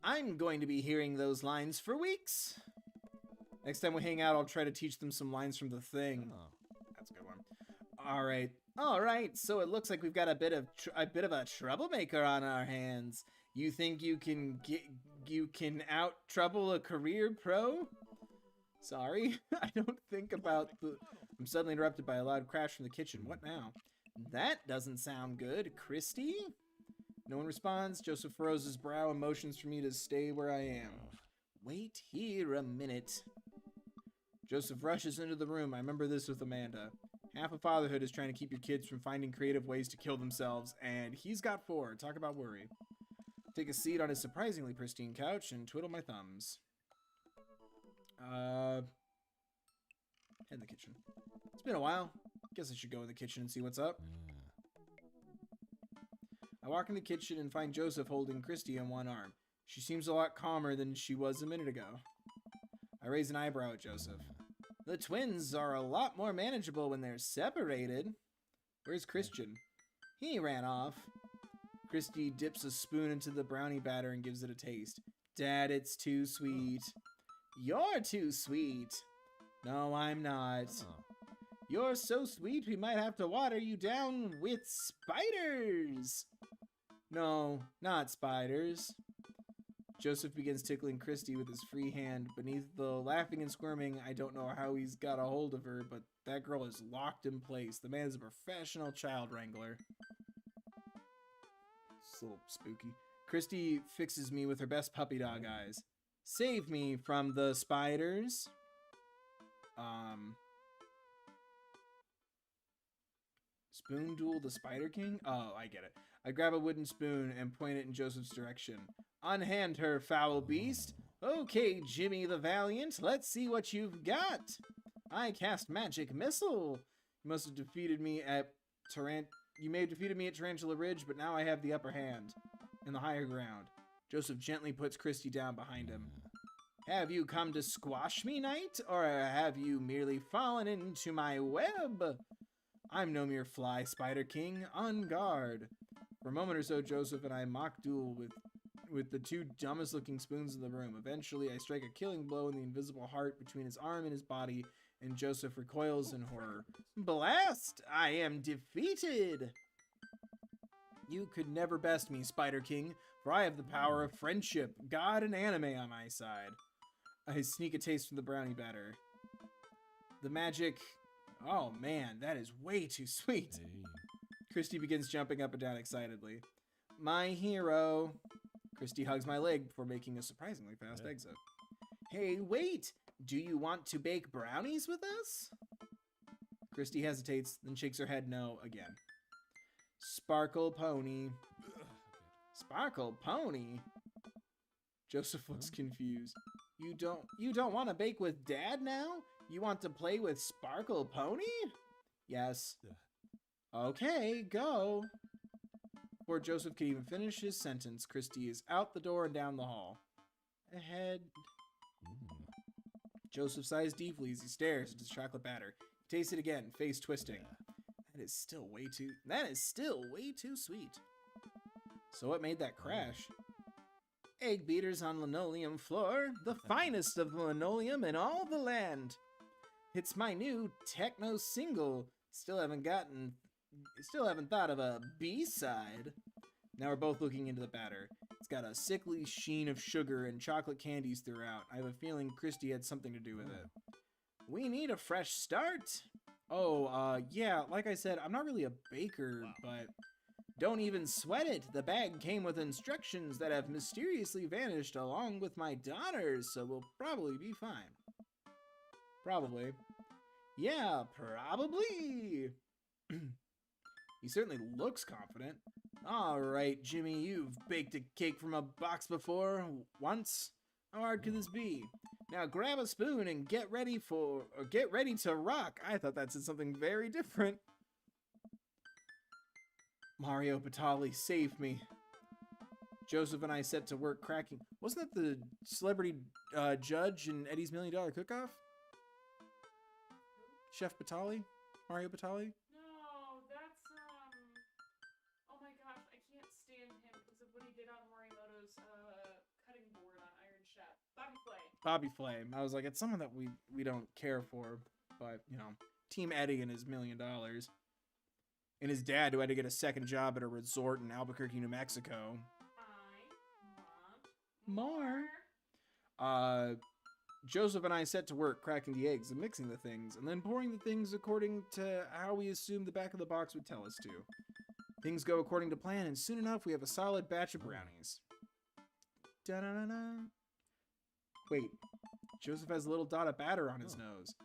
I'm going to be hearing those lines for weeks. Next time we hang out, I'll try to teach them some lines from The Thing. Oh. That's a good one. All right. So it looks like we've got a bit of a troublemaker on our hands. You think you can out trouble a career pro? Sorry, I don't think about the... I'm suddenly interrupted by a loud crash from the kitchen. What now? That doesn't sound good. Christy? No one responds. Joseph furrows his brow and motions for me to stay where I am. Wait here a minute. Joseph rushes into the room. I remember this with Amanda. Half of fatherhood is trying to keep your kids from finding creative ways to kill themselves, and he's got 4. Talk about worry. Take a seat on his surprisingly pristine couch and twiddle my thumbs. Head in the kitchen. It's been a while. Guess I should go in the kitchen and see what's up. I walk in the kitchen and find Joseph holding Christy in one arm. She seems a lot calmer than she was a minute ago. I raise an eyebrow at Joseph. The twins are a lot more manageable when they're separated. Where's Christian? He ran off. Christy dips a spoon into the brownie batter and gives it a taste. Dad, it's too sweet. You're too sweet. No, I'm not. You're so sweet we might have to water you down with spiders. No, not spiders. Joseph begins tickling Christy with his free hand. Beneath the laughing and squirming, I don't know how he's got a hold of her, but that girl is locked in place. The man is a professional child wrangler. It's a little spooky. Christy fixes me with her best puppy dog eyes. Save me from the spiders. Spoon duel the Spider King? Oh, I get it. I grab a wooden spoon and point it in Joseph's direction. Unhand her, foul beast. Okay, Jimmy the Valiant, let's see what you've got. I cast magic missile. You must have defeated me at You may have defeated me at Tarantula Ridge, but now I have the upper hand in the higher ground. Joseph gently puts Christy down behind him. Have you come to squash me, knight, or have you merely fallen into my web? I'm no mere fly, Spider King. On guard. For a moment or so, Joseph and I mock duel with the 2 dumbest looking spoons in the room. Eventually, I strike a killing blow in the invisible heart between his arm and his body, and Joseph recoils in horror. Blast! I am defeated! You could never best me, Spider King, for I have the power of friendship, God, and anime on my side. I sneak a taste from the brownie batter. The magic... Oh man, that is way too sweet. Hey. Christy begins jumping up and down excitedly. My hero. Christy hugs my leg before making a surprisingly fast exit. Hey, wait! Do you want to bake brownies with us? Christy hesitates, then shakes her head no again. Sparkle Pony. Sparkle Pony? Joseph looks confused. You don't want to bake with Dad now? You want to play with Sparkle Pony? Yes. Okay, go. Before Joseph can even finish his sentence, Christy is out the door and down the hall. Ahead. Joseph sighs deeply as he stares at his chocolate batter. He tastes it again, face twisting. That is still way too sweet. So what made that crash? Egg beaters on linoleum floor, the finest of linoleum in all the land. It's my new techno single. Still haven't thought of a B-side. Now we're both looking into the batter. It's got a sickly sheen of sugar and chocolate candies throughout. I have a feeling Christy had something to do with it. We need a fresh start. Oh, yeah, like I said, I'm not really a baker, but don't even sweat it. The bag came with instructions that have mysteriously vanished along with my daughters, so we'll probably be fine. Probably. Yeah, probably. He certainly looks confident. All right, Jimmy, you've baked a cake from a box before, once. How hard could this be? Now grab a spoon and get ready to rock. I thought that said something very different. Mario Batali, save me. Joseph and I set to work cracking. Wasn't that the celebrity judge in Eddie's $1 Million Cook-Off? Chef Batali? Mario Batali? No, that's, oh my gosh, I can't stand him because of what he did on Morimoto's, cutting board on Iron Chef. Bobby Flay. Bobby Flay. I was like, it's someone that we don't care for, but, you know, Team Eddie and his $1 million. And his dad, who had to get a second job at a resort in Albuquerque, New Mexico. I want More. Joseph and I set to work cracking the eggs and mixing the things, and then pouring the things according to how we assumed the back of the box would tell us to. Things go according to plan, and soon enough we have a solid batch of brownies. Da-da-da-da. Wait, Joseph has a little dot of batter on his nose.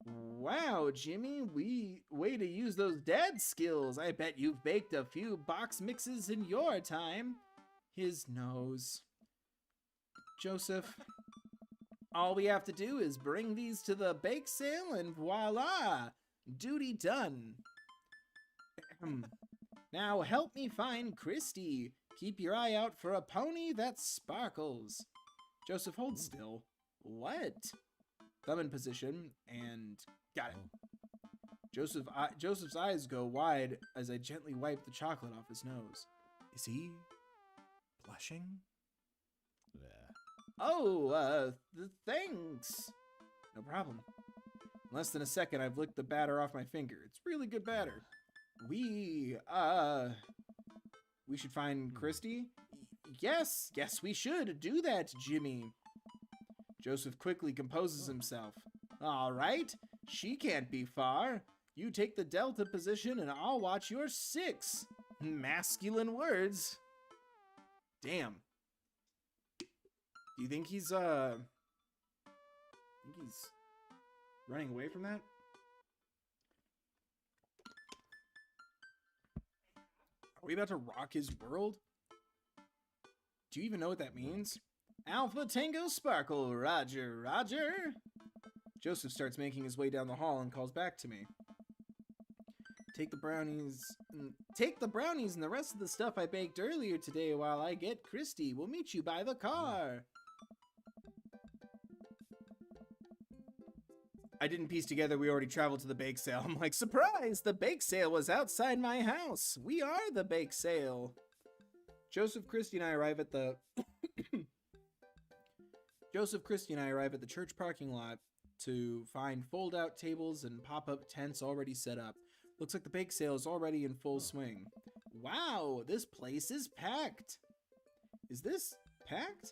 Wow, Jimmy, way to use those dad skills. I bet you've baked a few box mixes in your time. His nose. Joseph, all we have to do is bring these to the bake sale and voila, duty done. Now help me find Christy. Keep your eye out for a pony that sparkles. Joseph, hold still. What? Thumb in position, and got it. Joseph's eyes go wide as I gently wipe the chocolate off his nose. Is he blushing? Oh, thanks. No problem. In less than a second, I've licked the batter off my finger. It's really good batter. We should find Christy? Yes, we should. Do that, Jimmy. Joseph quickly composes himself. All right, she can't be far. You take the delta position and I'll watch your 6. Masculine words. Damn. Do you think he's running away from that? Are we about to rock his world? Do you even know what that means? Alpha Tango Sparkle, Roger, Roger. Joseph starts making his way down the hall and calls back to me. Take the brownies and the rest of the stuff I baked earlier today while I get Christy. We'll meet you by the car. I didn't piece together we already traveled to the bake sale. I'm like, surprise! The bake sale was outside my house. We are the bake sale. Joseph, Christy, and I arrive at the church parking lot to find fold-out tables and pop-up tents already set up. Looks like the bake sale is already in full swing. Wow, this place is packed. Is this packed?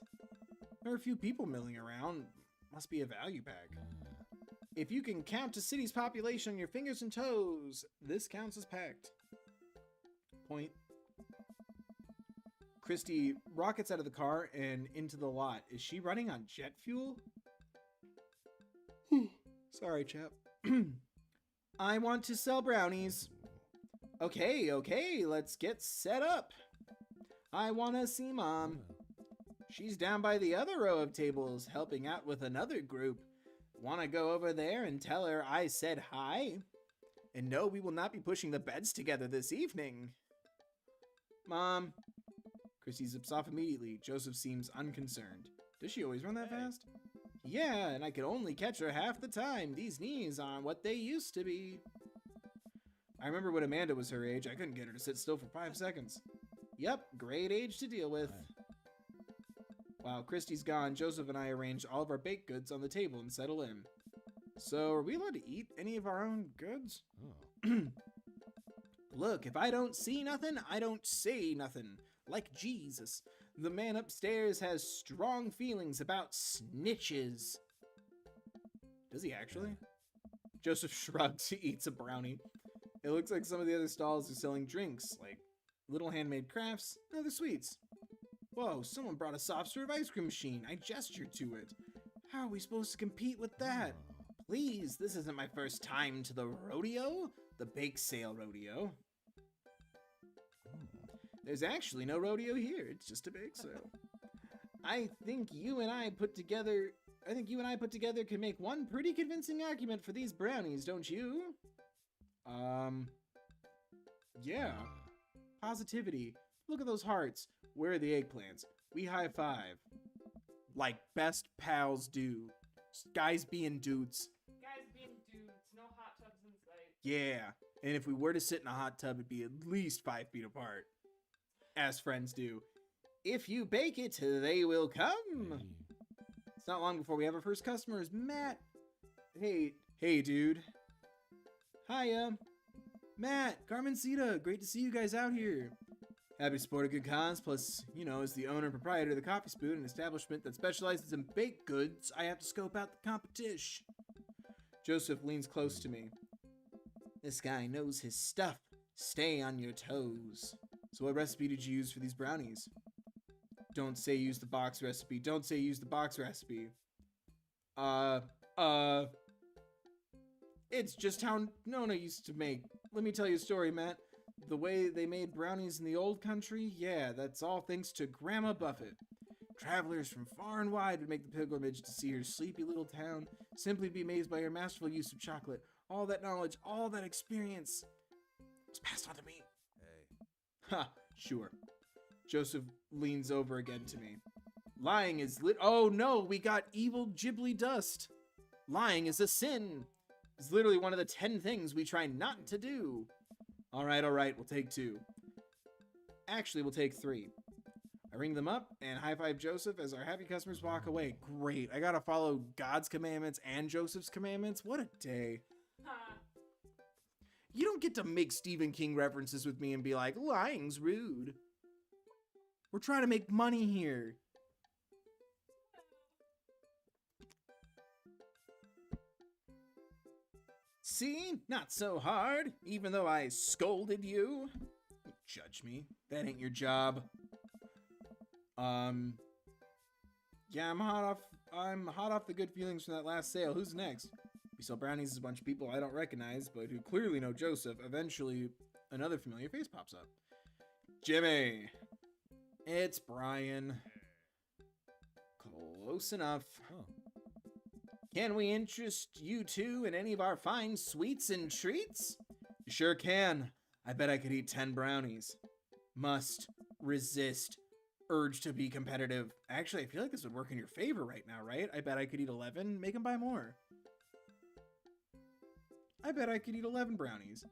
There are a few people milling around. Must be a value pack. If you can count a city's population on your fingers and toes, this counts as packed. Point. Christy rockets out of the car and into the lot. Is she running on jet fuel? Sorry, chap. I want to sell brownies. Okay, let's get set up. I want to see Mom. She's down by the other row of tables, helping out with another group. Want to go over there and tell her I said hi? And no, we will not be pushing the beds together this evening. Mom. Christy zips off immediately. Joseph seems unconcerned. Does she always run that fast? Yeah, and I can only catch her half the time. These knees aren't what they used to be. I remember when Amanda was her age, I couldn't get her to sit still for 5 seconds. Yep, great age to deal with. While Christy's gone, Joseph and I arrange all of our baked goods on the table and settle in. So, are we allowed to eat any of our own goods? Look, if I don't see nothing, I don't say nothing. Like Jesus. The man upstairs has strong feelings about snitches. Does he actually? Joseph shrugs. He eats a brownie. It looks like some of the other stalls are selling drinks, like little handmade crafts and other sweets. Whoa, someone brought a soft serve ice cream machine. I gestured to it. How are we supposed to compete with that? Please, this isn't my first time to the rodeo. The bake sale rodeo. There's actually no rodeo here. It's just a bake sale. I think you and I put together can make one pretty convincing argument for these brownies, don't you? Yeah. Positivity. Look at those hearts. Where are the eggplants? We high five. Like best pals do. Guys being dudes. Guys being dudes, no hot tubs in sight. Yeah. And if we were to sit in a hot tub, it'd be at least 5 feet apart. As friends do. If you bake it, they will come. It's not long before we have our first customers. Matt. Hey, dude. Hiya. Matt, Carmencita, great to see you guys out here. Happy to support a good cause, plus, you know, as the owner and proprietor of the Coffee Spoon, an establishment that specializes in baked goods, I have to scope out the competition. Joseph leans close to me. This guy knows his stuff. Stay on your toes. So what recipe did you use for these brownies? Don't say use the box recipe. Don't say use the box recipe. It's just how Nona used to make. Let me tell you a story, Matt. The way they made brownies in the old country, yeah, that's all thanks to Grandma Buffett. Travelers from far and wide would make the pilgrimage to see her sleepy little town, simply be amazed by her masterful use of chocolate. All that knowledge, all that experience was passed on to me. Hey. Ha, sure. Joseph leans over again to me. Lying is oh no, we got evil Ghibli dust. Lying is a sin. It's literally one of the 10 things we try not to do. All right, we'll take 2. Actually, we'll take 3. I ring them up and high-five Joseph as our happy customers walk away. Great, I gotta follow God's commandments and Joseph's commandments. What a day. You don't get to make Stephen King references with me and be like, lying's rude. We're trying to make money here. See? Not so hard, even though I scolded you. Don't judge me. That ain't your job. Yeah, I'm hot off the good feelings from that last sale. Who's next? We sell brownies to a bunch of people I don't recognize, but who clearly know Joseph. Eventually, another familiar face pops up. Jimmy! It's Brian. Close enough. Oh. Can we interest you two in any of our fine sweets and treats? You sure can. I bet I could eat 10 brownies. Must resist urge to be competitive. Actually, I feel like this would work in your favor right now, right? I bet I could eat 11. Make them buy more. I bet I could eat 11 brownies.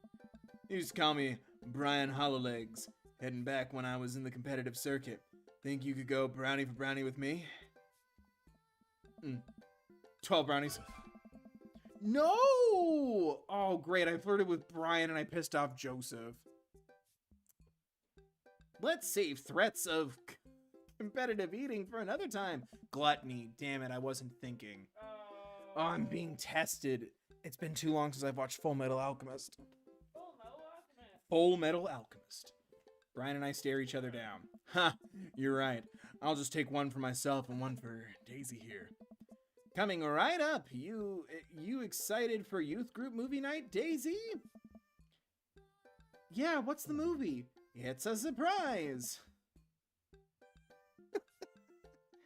You just call me Brian Hollowlegs. Heading back when I was in the competitive circuit. Think you could go brownie for brownie with me? 12 brownies. No! Oh, great. I flirted with Brian and I pissed off Joseph. Let's save threats of competitive eating for another time. Gluttony. Damn it, I wasn't thinking. Oh, I'm being tested. It's been too long since I've watched Full Metal Alchemist. Full Metal Alchemist. Brian and I stare each other down. Ha, you're right. I'll just take one for myself and one for Daisy here. Coming right up, you excited for youth group movie night, Daisy? Yeah, what's the movie? It's a surprise.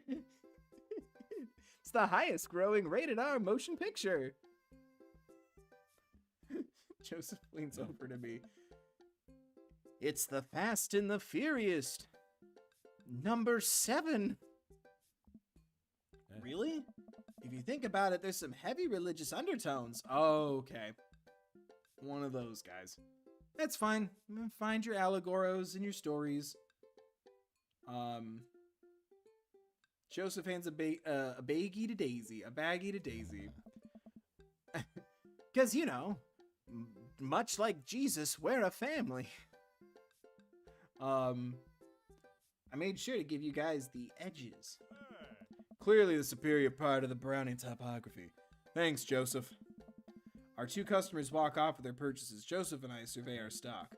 It's the highest growing rated R motion picture. Joseph leans over to me. It's the Fast and the Furious. Number 7. Really? If you think about it, there's some heavy religious undertones. Oh, okay. One of those guys. That's fine. Find your allegoros and your stories. Joseph hands a baggie to Daisy. A baggie to Daisy. Because, you know, much like Jesus, we're a family. I made sure to give you guys the edges. Clearly the superior part of the brownie topography. Thanks, Joseph. Our 2 customers walk off with their purchases. Joseph and I survey our stock.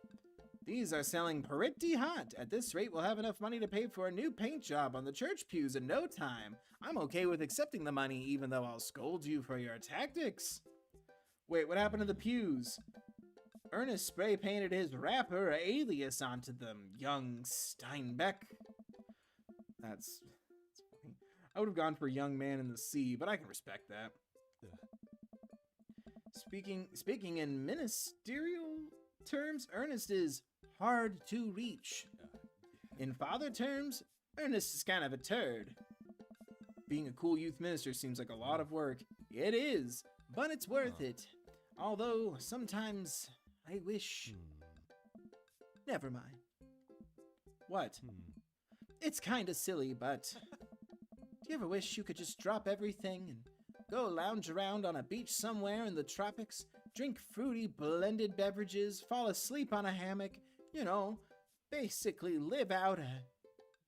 These are selling pretty hot. At this rate, we'll have enough money to pay for a new paint job on the church pews in no time. I'm okay with accepting the money, even though I'll scold you for your tactics. Wait, what happened to the pews? Ernest spray painted his rapper alias onto them. Young Steinbeck. That's funny. I would have gone for Young Man in the Sea, but I can respect that. Speaking in ministerial terms, Ernest is hard to reach. In father terms, Ernest is kind of a turd. Being a cool youth minister seems like a lot of work. It is, but it's worth it. Although, sometimes, I wish... Never mind. What? It's kinda silly, but... Do you ever wish you could just drop everything and go lounge around on a beach somewhere in the tropics, drink fruity blended beverages, fall asleep on a hammock, you know, basically live out a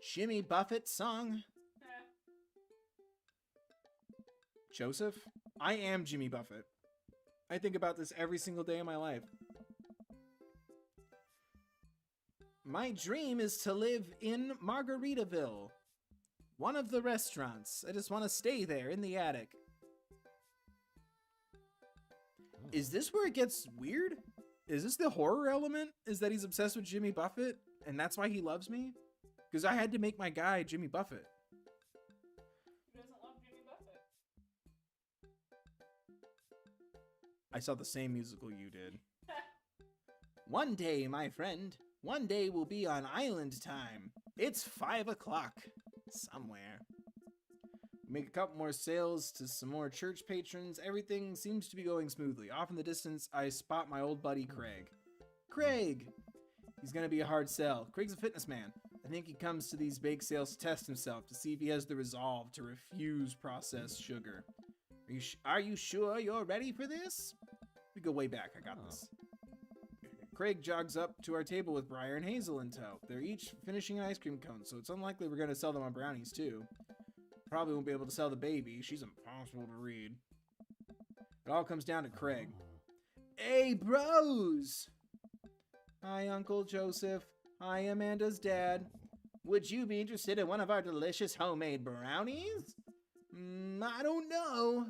Jimmy Buffett song? Joseph, I am Jimmy Buffett. I think about this every single day of my life. My dream is to live in Margaritaville. One of the restaurants. I just want to stay there in the attic. Is this where it gets weird? Is this the horror element? Is that he's obsessed with Jimmy Buffett and that's why he loves me? Because I had to make my guy Jimmy Buffett. Who doesn't love Jimmy Buffett? I saw the same musical you did. One day, my friend, one day will be on island time. It's 5 o'clock. Somewhere. Make a couple more sales to some more church patrons. Everything seems to be going smoothly. Off in the distance, I spot my old buddy Craig. Craig! He's gonna be a hard sell. Craig's a fitness man. I think he comes to these bake sales to test himself, to see if he has the resolve to refuse processed sugar. Are you sure you're ready for this? We go way back. I got this. Craig jogs up to our table with Briar and Hazel in tow. They're each finishing an ice cream cone, so it's unlikely we're going to sell them on brownies, too. Probably won't be able to sell the baby. She's impossible to read. It all comes down to Craig. Hey, bros! Hi, Uncle Joseph. Hi, Amanda's dad. Would you be interested in one of our delicious homemade brownies? I don't know.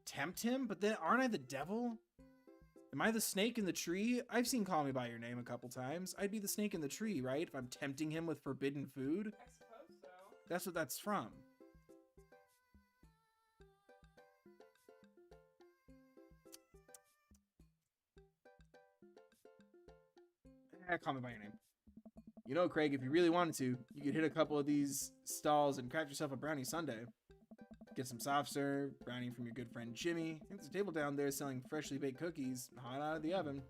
Tempt him? But then aren't I the devil? Am I the snake in the tree? I've seen Call Me By Your Name a couple times. I'd be the snake in the tree, right? If I'm tempting him with forbidden food? I suppose so. That's what that's from. Call Me By Your Name. You know, Craig, if you really wanted to, you could hit a couple of these stalls and craft yourself a brownie sundae. Get some soft serve, brownie from your good friend Jimmy. There's a table down there selling freshly baked cookies, hot out of the oven.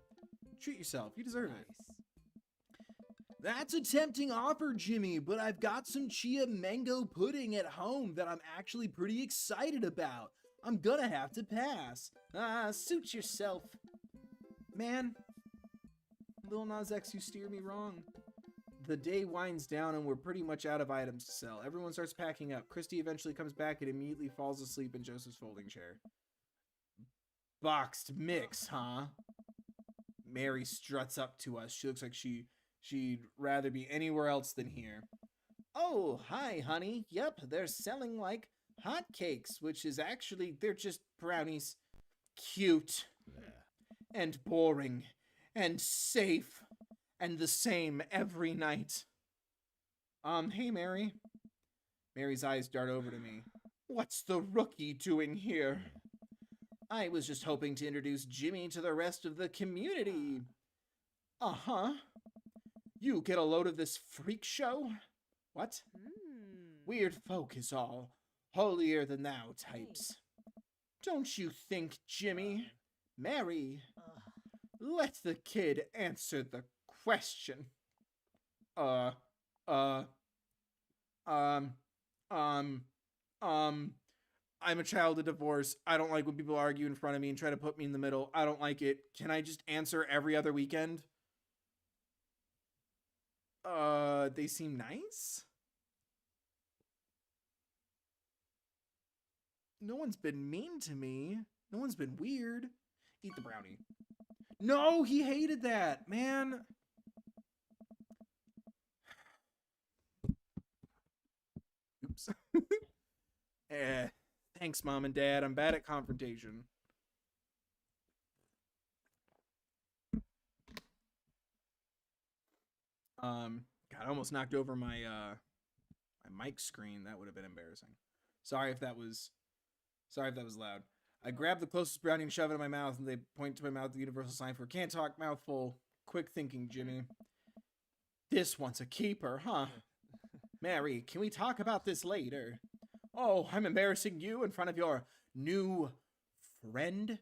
Treat yourself, you deserve it. That's a tempting offer, Jimmy, but I've got some chia mango pudding at home that I'm actually pretty excited about. I'm gonna have to pass. Suit yourself. Man, Lil Nas X, you steer me wrong. The day winds down and we're pretty much out of items to sell. Everyone starts packing up. Christy eventually comes back and immediately falls asleep in Joseph's folding chair. Boxed mix, huh? Mary struts up to us. She looks like she'd rather be anywhere else than here. Oh, hi, honey. Yep, they're selling like hotcakes, which is actually, they're just brownies. Cute. And boring. And safe. And the same every night. Hey, Mary. Mary's eyes dart over to me. What's the rookie doing here? I was just hoping to introduce Jimmy to the rest of the community. Uh-huh. You get a load of this freak show? What? Weird folk is all. Holier than thou types. Don't you think, Jimmy? Mary? Let the kid answer the question. I'm a child of divorce. I don't like when people argue in front of me and try to put me in the middle. I don't like it. Can I just answer every other weekend? They seem nice? No one's been mean to me. No one's been weird. Eat the brownie. No, he hated that, man. Oops. Thanks, Mom and Dad. I'm bad at confrontation. God, I almost knocked over my my mic screen. That would have been embarrassing. Sorry if that was loud. I grab the closest brownie and shove it in my mouth, and they point to my mouth, the universal sign for can't talk, mouthful. quick thinking, Jimmy. This one's a keeper, huh? Mary, can we talk about this later? Oh, I'm embarrassing you in front of your new friend?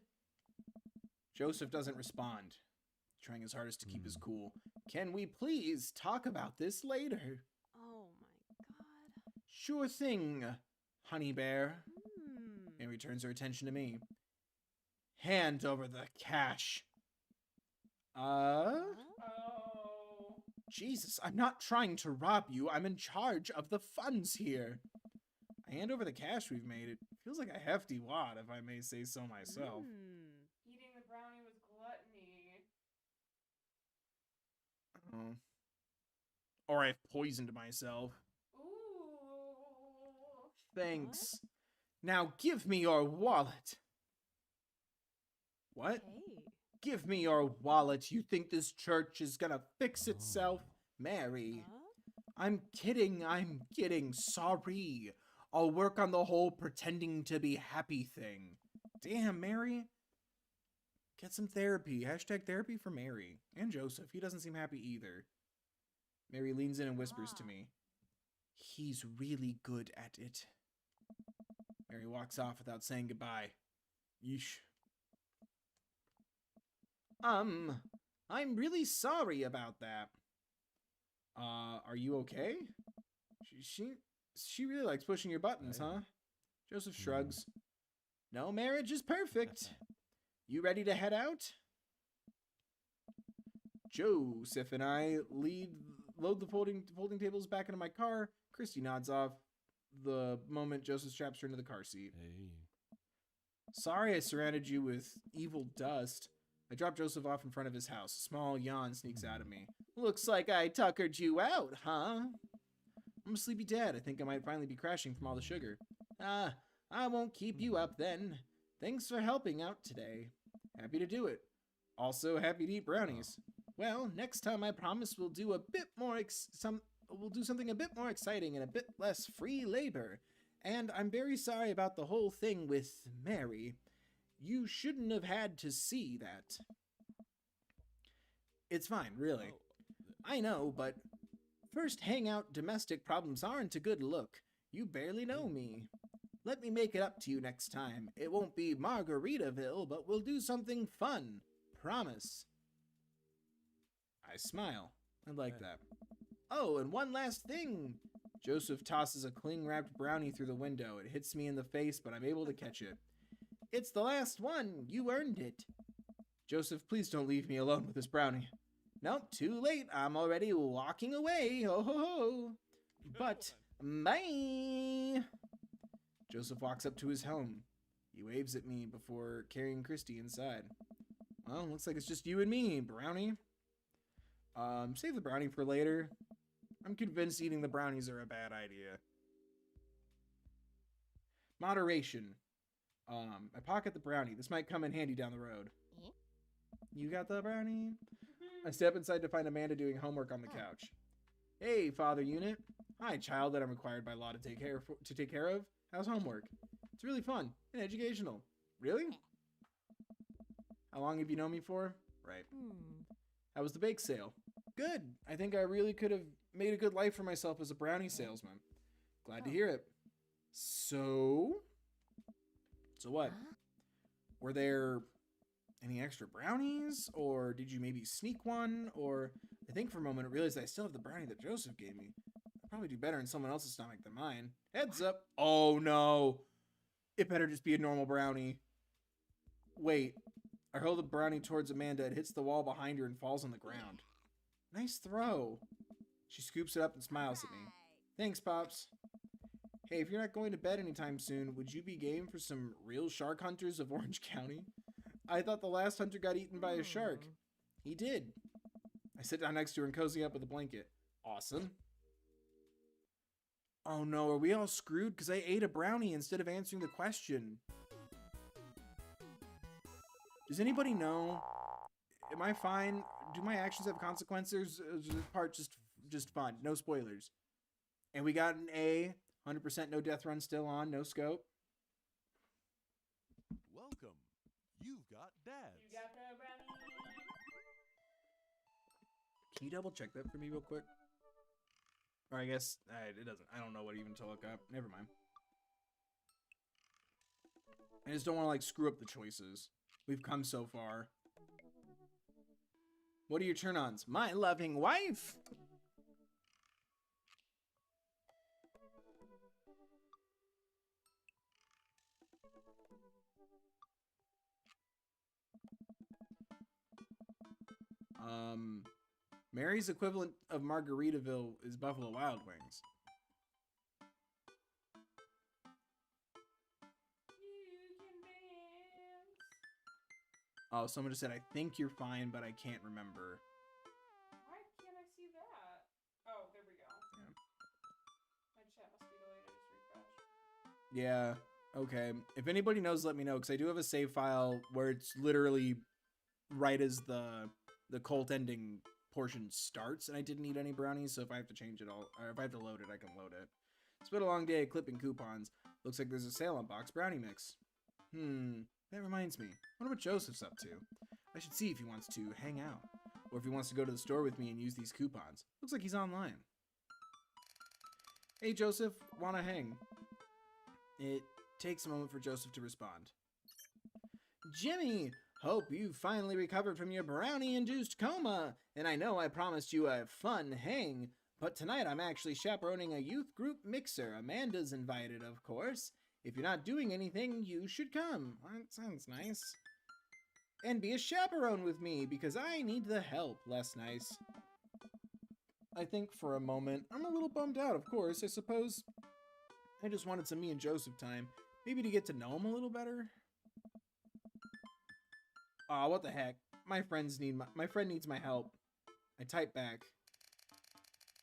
Joseph doesn't respond, trying his hardest to keep his cool. Can we please talk about this later? Oh my god. Sure thing, honey bear. Hmm. Mary turns her attention to me. Hand over the cash. Oh. Jesus, I'm not trying to rob you. I'm in charge of the funds here. I hand over the cash we've made. It feels like a hefty wad, if I may say so myself. Eating the brownie was gluttony. Oh. Or I've poisoned myself. Ooh. Thanks. Now give me your wallet. What? Hey. Give me your wallet. You think this church is gonna fix itself? Mary. I'm kidding. Sorry. I'll work on the whole pretending to be happy thing. Damn, Mary. Get some therapy. Hashtag therapy for Mary. And Joseph. He doesn't seem happy either. Mary leans in and whispers to me. He's really good at it. Mary walks off without saying goodbye. Yeesh. I'm really sorry about that. Are you okay? She really likes pushing your buttons, huh? Joseph shrugs. No marriage is perfect. You ready to head out? Joseph and I load the folding tables back into my car. Christy nods off the moment Joseph straps her into the car seat. Hey. Sorry I surrounded you with evil dust. I drop Joseph off in front of his house. A small yawn sneaks out of me. Looks like I tuckered you out, huh? I'm a sleepy dad. I think I might finally be crashing from all the sugar. I won't keep you up then. Thanks for helping out today. Happy to do it. Also happy to eat brownies. Well, next time I promise we'll do a bit more we'll do something a bit more exciting and a bit less free labor. And I'm very sorry about the whole thing with Mary. You shouldn't have had to see that. It's fine, really. I know, but first hangout domestic problems aren't a good look. You barely know me. Let me make it up to you next time. It won't be Margaritaville, but we'll do something fun. Promise. I smile. I like that. Oh, and one last thing. Joseph tosses a cling-wrapped brownie through the window. It hits me in the face, but I'm able to catch it. It's the last one. You earned it. Joseph, please don't leave me alone with this brownie. Nope, too late. I'm already walking away. Ho ho ho. But, bye. Joseph walks up to his home. He waves at me before carrying Christy inside. Well, looks like it's just you and me, brownie. Save the brownie for later. I'm convinced eating the brownies are a bad idea. Moderation. I pocket the brownie. This might come in handy down the road. You got the brownie? I step inside to find Amanda doing homework on the couch. Hey, Father Unit. Hi, child that I'm required by law to take care of. How's homework? It's really fun and educational. Really? How long have you known me for? Right. How was the bake sale? Good. I think I really could have made a good life for myself as a brownie salesman. Glad to hear it. So what? Were there any extra brownies? Or did you maybe sneak one? Or I think for a moment I realized I still have the brownie that Joseph gave me. I'd probably do better in someone else's stomach than mine. Heads up. Oh no. It better just be a normal brownie. Wait. I hurl the brownie towards Amanda. It hits the wall behind her and falls on the ground. Nice throw. She scoops it up and smiles at me. Thanks, Pops. Hey, if you're not going to bed anytime soon, would you be game for some real shark hunters of Orange County? I thought the last hunter got eaten by a shark. He did. I sit down next to her and cozy up with a blanket. Awesome. Oh no, are we all screwed? Because I ate a brownie instead of answering the question. Does anybody know? Am I fine? Do my actions have consequences? Is this part just fun? No spoilers. And we got an A. 100% no death run still on. No scope. Welcome. You've got dads. You got the brownie. Can you double check that for me real quick? Or I guess it doesn't. I don't know what even to look up. Never mind. I just don't want to like screw up the choices. We've come so far. What are your turn-ons? My loving wife. Mary's equivalent of Margaritaville is Buffalo Wild Wings. You can dance. Oh, someone just said, I think you're fine, but I can't remember. Why can't I see that? Oh, there we go. Yeah. My chat must be delayed. I just refreshed. Yeah, okay. If anybody knows, let me know, because I do have a save file where it's literally right as the cult ending portion starts, and I didn't need any brownies, so if I have to change it all, or if I have to load it, I can load it. It's been a long day clipping coupons. Looks like there's a sale on box brownie mix. That reminds me. What about Joseph's up to? I should see if he wants to hang out, or if he wants to go to the store with me and use these coupons. Looks like he's online. Hey Joseph, wanna hang? It takes a moment for Joseph to respond. Jimmy! Hope you finally recovered from your brownie-induced coma, and I know I promised you a fun hang, but tonight I'm actually chaperoning a youth group mixer. Amanda's invited, of course. If you're not doing anything, you should come. That sounds nice. And be a chaperone with me, because I need the help. Less nice. I think for a moment, I'm a little bummed out, of course. I suppose I just wanted some me and Joseph time. Maybe to get to know him a little better. Aw, what the heck? My friend needs my help. I type back.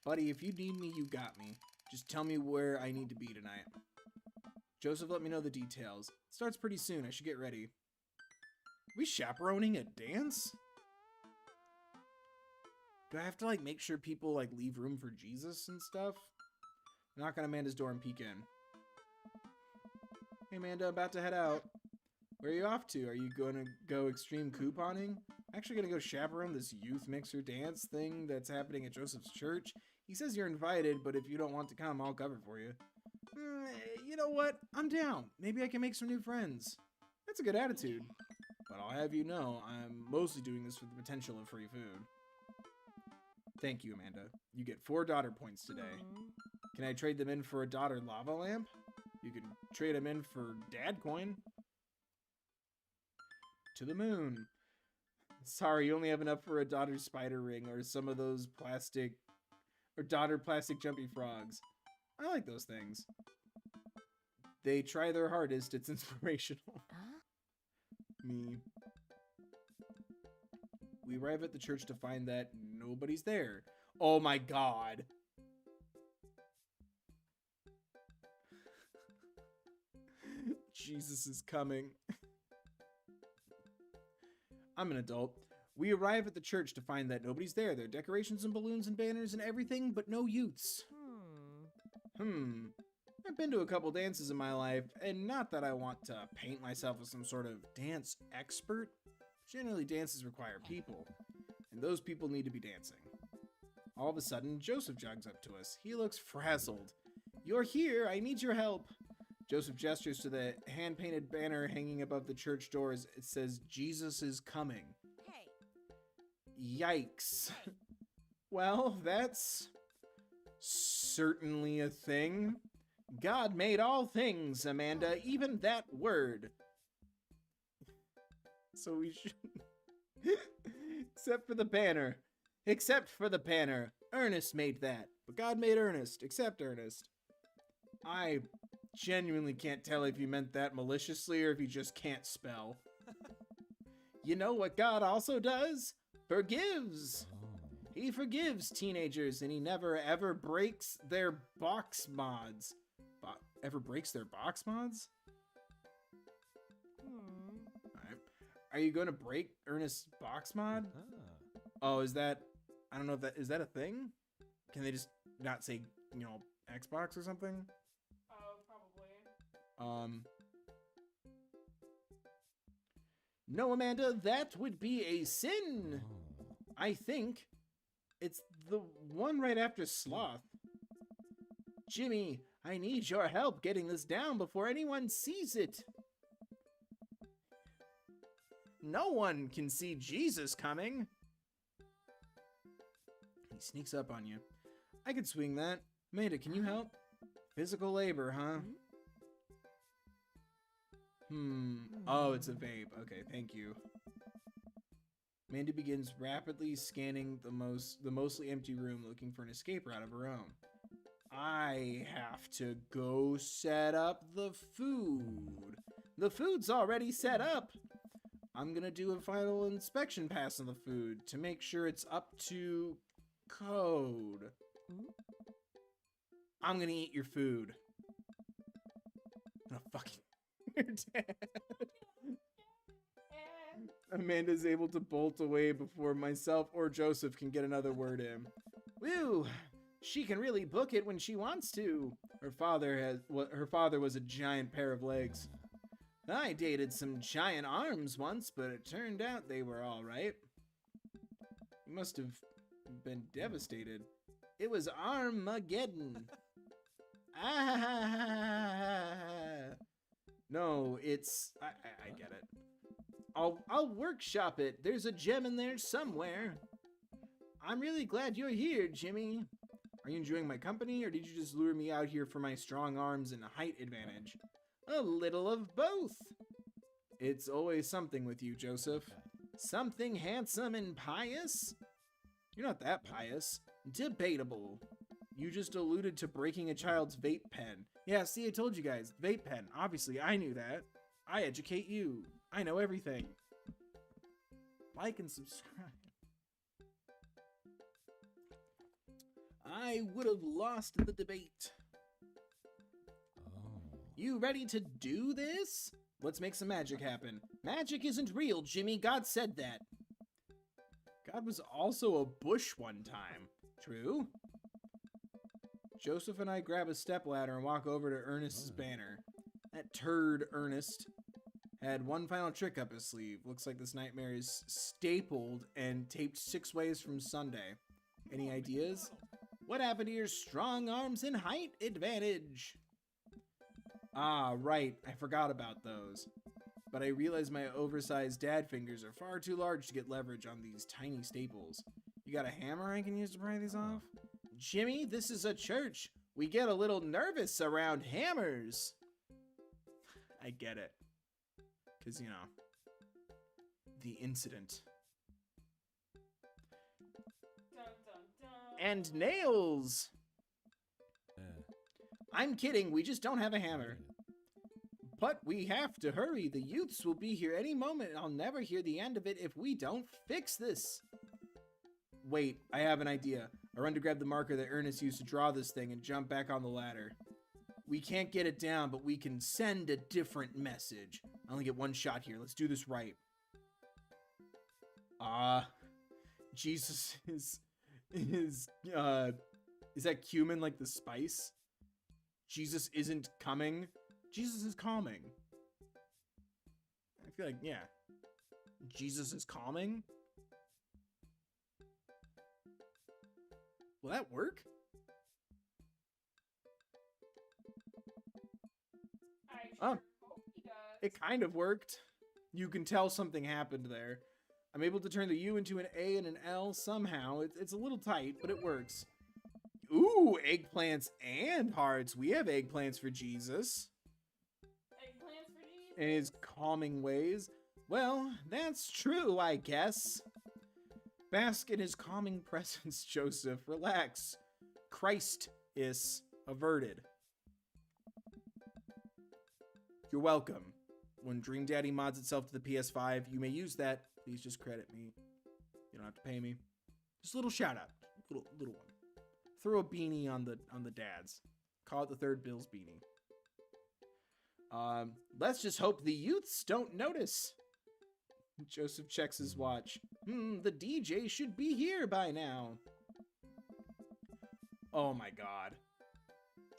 Buddy, if you need me, you got me. Just tell me where I need to be tonight. Joseph, let me know the details. It starts pretty soon. I should get ready. We chaperoning a dance? Do I have to, like, make sure people, like, leave room for Jesus and stuff? Knock on Amanda's door and peek in. Hey, Amanda, about to head out. Where are you off to? Are you going to go extreme couponing? I'm actually going to go chaperone this youth mixer dance thing that's happening at Joseph's church. He says you're invited, but if you don't want to come, I'll cover for you. You know what? I'm down. Maybe I can make some new friends. That's a good attitude. But I'll have you know, I'm mostly doing this for the potential of free food. Thank you, Amanda. You get 4 daughter points today. Can I trade them in for a daughter lava lamp? You can trade them in for dad coin. To the moon. Sorry, you only have enough for a daughter spider ring or some of those plastic... or daughter plastic jumpy frogs. I like those things. They try their hardest. It's inspirational. Me. We arrive at the church to find that nobody's there. Oh my god. Jesus is coming. I'm an adult. We arrive at the church to find that nobody's there. There are decorations and balloons and banners and everything, but no youths. I've been to a couple dances in my life, and not that I want to paint myself as some sort of dance expert. Generally, dances require people, and those people need to be dancing. All of a sudden, Joseph jogs up to us. He looks frazzled. You're here, I need your help. Joseph gestures to the hand-painted banner hanging above the church doors. It says, Jesus is coming. Hey. Yikes. Well, that's certainly a thing. God made all things, Amanda, even that word. So we should... Except for the banner. Except for the banner. Ernest made that. But God made Ernest. Except Ernest. I genuinely can't tell if you meant that maliciously or if you just can't spell. You know what God also does? Forgives. He forgives teenagers and he never ever breaks their box mods. Ever breaks their box mods? Alright. Are you going to break Ernest's box mod? Oh, is that... I don't know if that... Is that a thing? Can they just not say, you know, Xbox or something? Oh, probably. No, Amanda, that would be a sin. I think It's the one right after Sloth. Jimmy, I need your help getting this down before anyone sees it. No one can see Jesus coming. He sneaks up on you. I could swing that. Amanda, can you help? Physical labor, huh? Oh, it's a vape. Okay, thank you. Amanda begins rapidly scanning the mostly empty room, looking for an escape route of her own. I have to go set up the food. The food's already set up. I'm gonna do a final inspection pass on the food to make sure it's up to code. I'm gonna eat your food. I'm gonna fucking your dad. Amanda's able to bolt away before myself or Joseph can get another word in. Woo! She can really book it when she wants to. Her father was a giant pair of legs. I dated some giant arms once, but it turned out they were all right. You must have been devastated. It was Armageddon. No, it's... I get it. I'll workshop it. There's a gem in there somewhere. I'm really glad you're here, Jimmy. Are you enjoying my company, or did you just lure me out here for my strong arms and height advantage? A little of both. It's always something with you, Joseph. Something handsome and pious? You're not that pious. Debatable. You just alluded to breaking a child's vape pen. Yeah, see, I told you guys. Vape pen. Obviously, I knew that. I educate you. I know everything. Like and subscribe. I would have lost the debate. You ready to do this? Let's make some magic happen. Magic isn't real, Jimmy. God said that. God was also a bush one time. True. Joseph and I grab a stepladder and walk over to Ernest's banner. That turd Ernest had one final trick up his sleeve. Looks like this nightmare is stapled and taped 6 ways from Sunday. Any ideas? What happened to your strong arms and height advantage? Ah, right. I forgot about those. But I realize my oversized dad fingers are far too large to get leverage on these tiny staples. You got a hammer I can use to pry these off? Jimmy, this is a church. We get a little nervous around hammers. I get it. Because, you know, the incident. Dun, dun, dun. And nails! I'm kidding, we just don't have a hammer. But we have to hurry. The youths will be here any moment. I'll never hear the end of it if we don't fix this. Wait, I have an idea. I run to grab the marker that Ernest used to draw this thing and jump back on the ladder. We can't get it down, but we can send a different message. I only get one shot here. Let's do this right. Jesus is that cumin like the spice? Jesus isn't coming. Jesus is calming. I feel like, yeah. Jesus is calming? Will that work? I sure Oh. hope he does. It kind of worked. You can tell something happened there. I'm able to turn the U into an A and an L somehow. It's a little tight, but it works. Ooh, eggplants and hearts. We have eggplants for Jesus. Eggplants for Jesus? In his calming ways. Well, that's true, I guess. Bask in his calming presence, Joseph. Relax. Christ is averted. You're welcome. When Dream Daddy mods itself to the PS5, you may use that. Please just credit me. You don't have to pay me. Just a little shout out. Little one. Throw a beanie on the dads. Call it the third bill's beanie. Let's just hope the youths don't notice. Joseph checks his watch. The DJ should be here by now. Oh my god.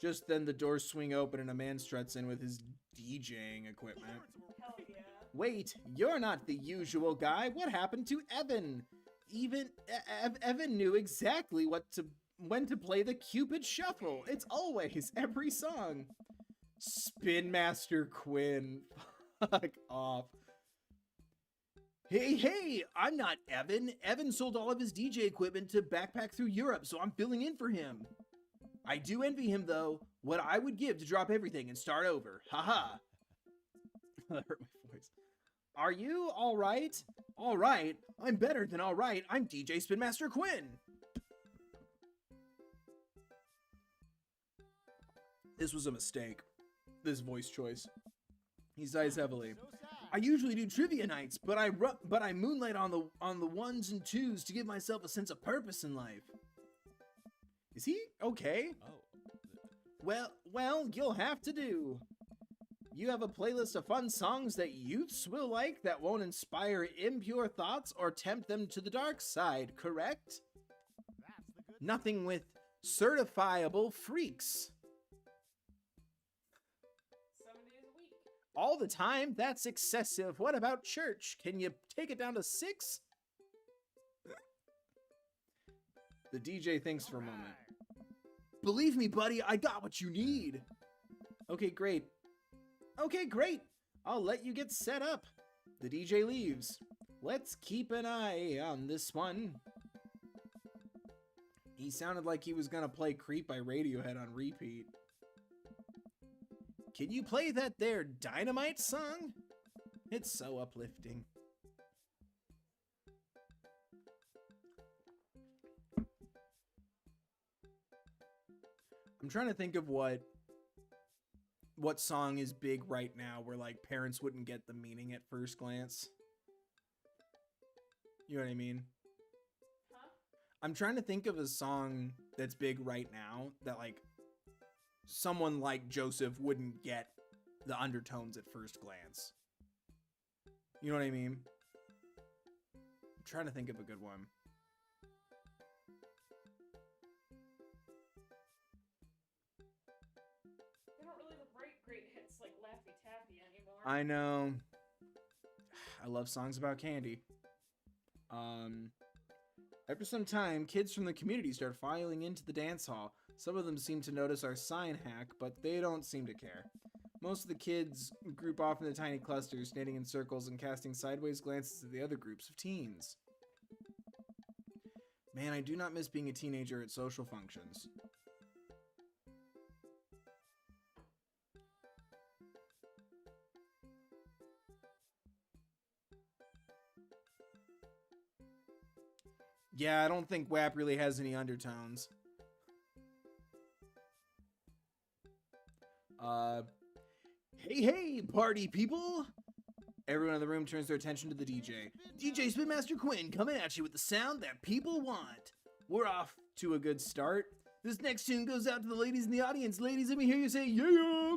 Just then the doors swing open and a man struts in with his DJing equipment. Hell yeah. Wait, you're not the usual guy. What happened to Evan? even Evan knew exactly when to play the Cupid Shuffle. It's always every song. Spin Master Quinn. Fuck off. Hey, I'm not Evan. Evan sold all of his DJ equipment to backpack through Europe, so I'm filling in for him. I do envy him, though. What I would give to drop everything and start over. Haha. That hurt my voice. Are you all right? All right. I'm better than all right. I'm DJ Spin Master Quinn. This was a mistake. This voice choice. He sighs heavily. I usually do trivia nights, but I moonlight on the ones and twos to give myself a sense of purpose in life. Is he okay? Oh. Well, you'll have to do. You have a playlist of fun songs that youths will like that won't inspire impure thoughts or tempt them to the dark side, correct? Nothing with certifiable freaks. 7 days a week. All the time? That's excessive. What about church? Can you take it down to 6? The DJ thinks for a moment. Believe me, buddy, I got what you need. Okay, great. I'll let you get set up. The DJ leaves. Let's keep an eye on this one. He sounded like he was gonna play Creep by Radiohead on repeat. Can you play that there Dynamite song? It's so uplifting. I'm trying to think of what song is big right now where like parents wouldn't get the meaning at first glance. You know what I mean? Huh? I'm trying to think of a song that's big right now that like someone like Joseph wouldn't get the undertones at first glance. You know what I mean? I'm trying to think of a good one. They don't really write great hits like Laffy Taffy anymore. I know. I love songs about candy. After some time, kids from the community start filing into the dance hall. Some of them seem to notice our sign hack, but they don't seem to care. Most of the kids group off into tiny clusters, standing in circles and casting sideways glances at the other groups of teens. Man, I do not miss being a teenager at social functions. Yeah, I don't think WAP really has any undertones. Hey, party people! Everyone in the room turns their attention to the DJ. DJ Spin Master Quinn coming at you with the sound that people want. We're off to a good start. This next tune goes out to the ladies in the audience. Ladies, let me hear you say, yeah!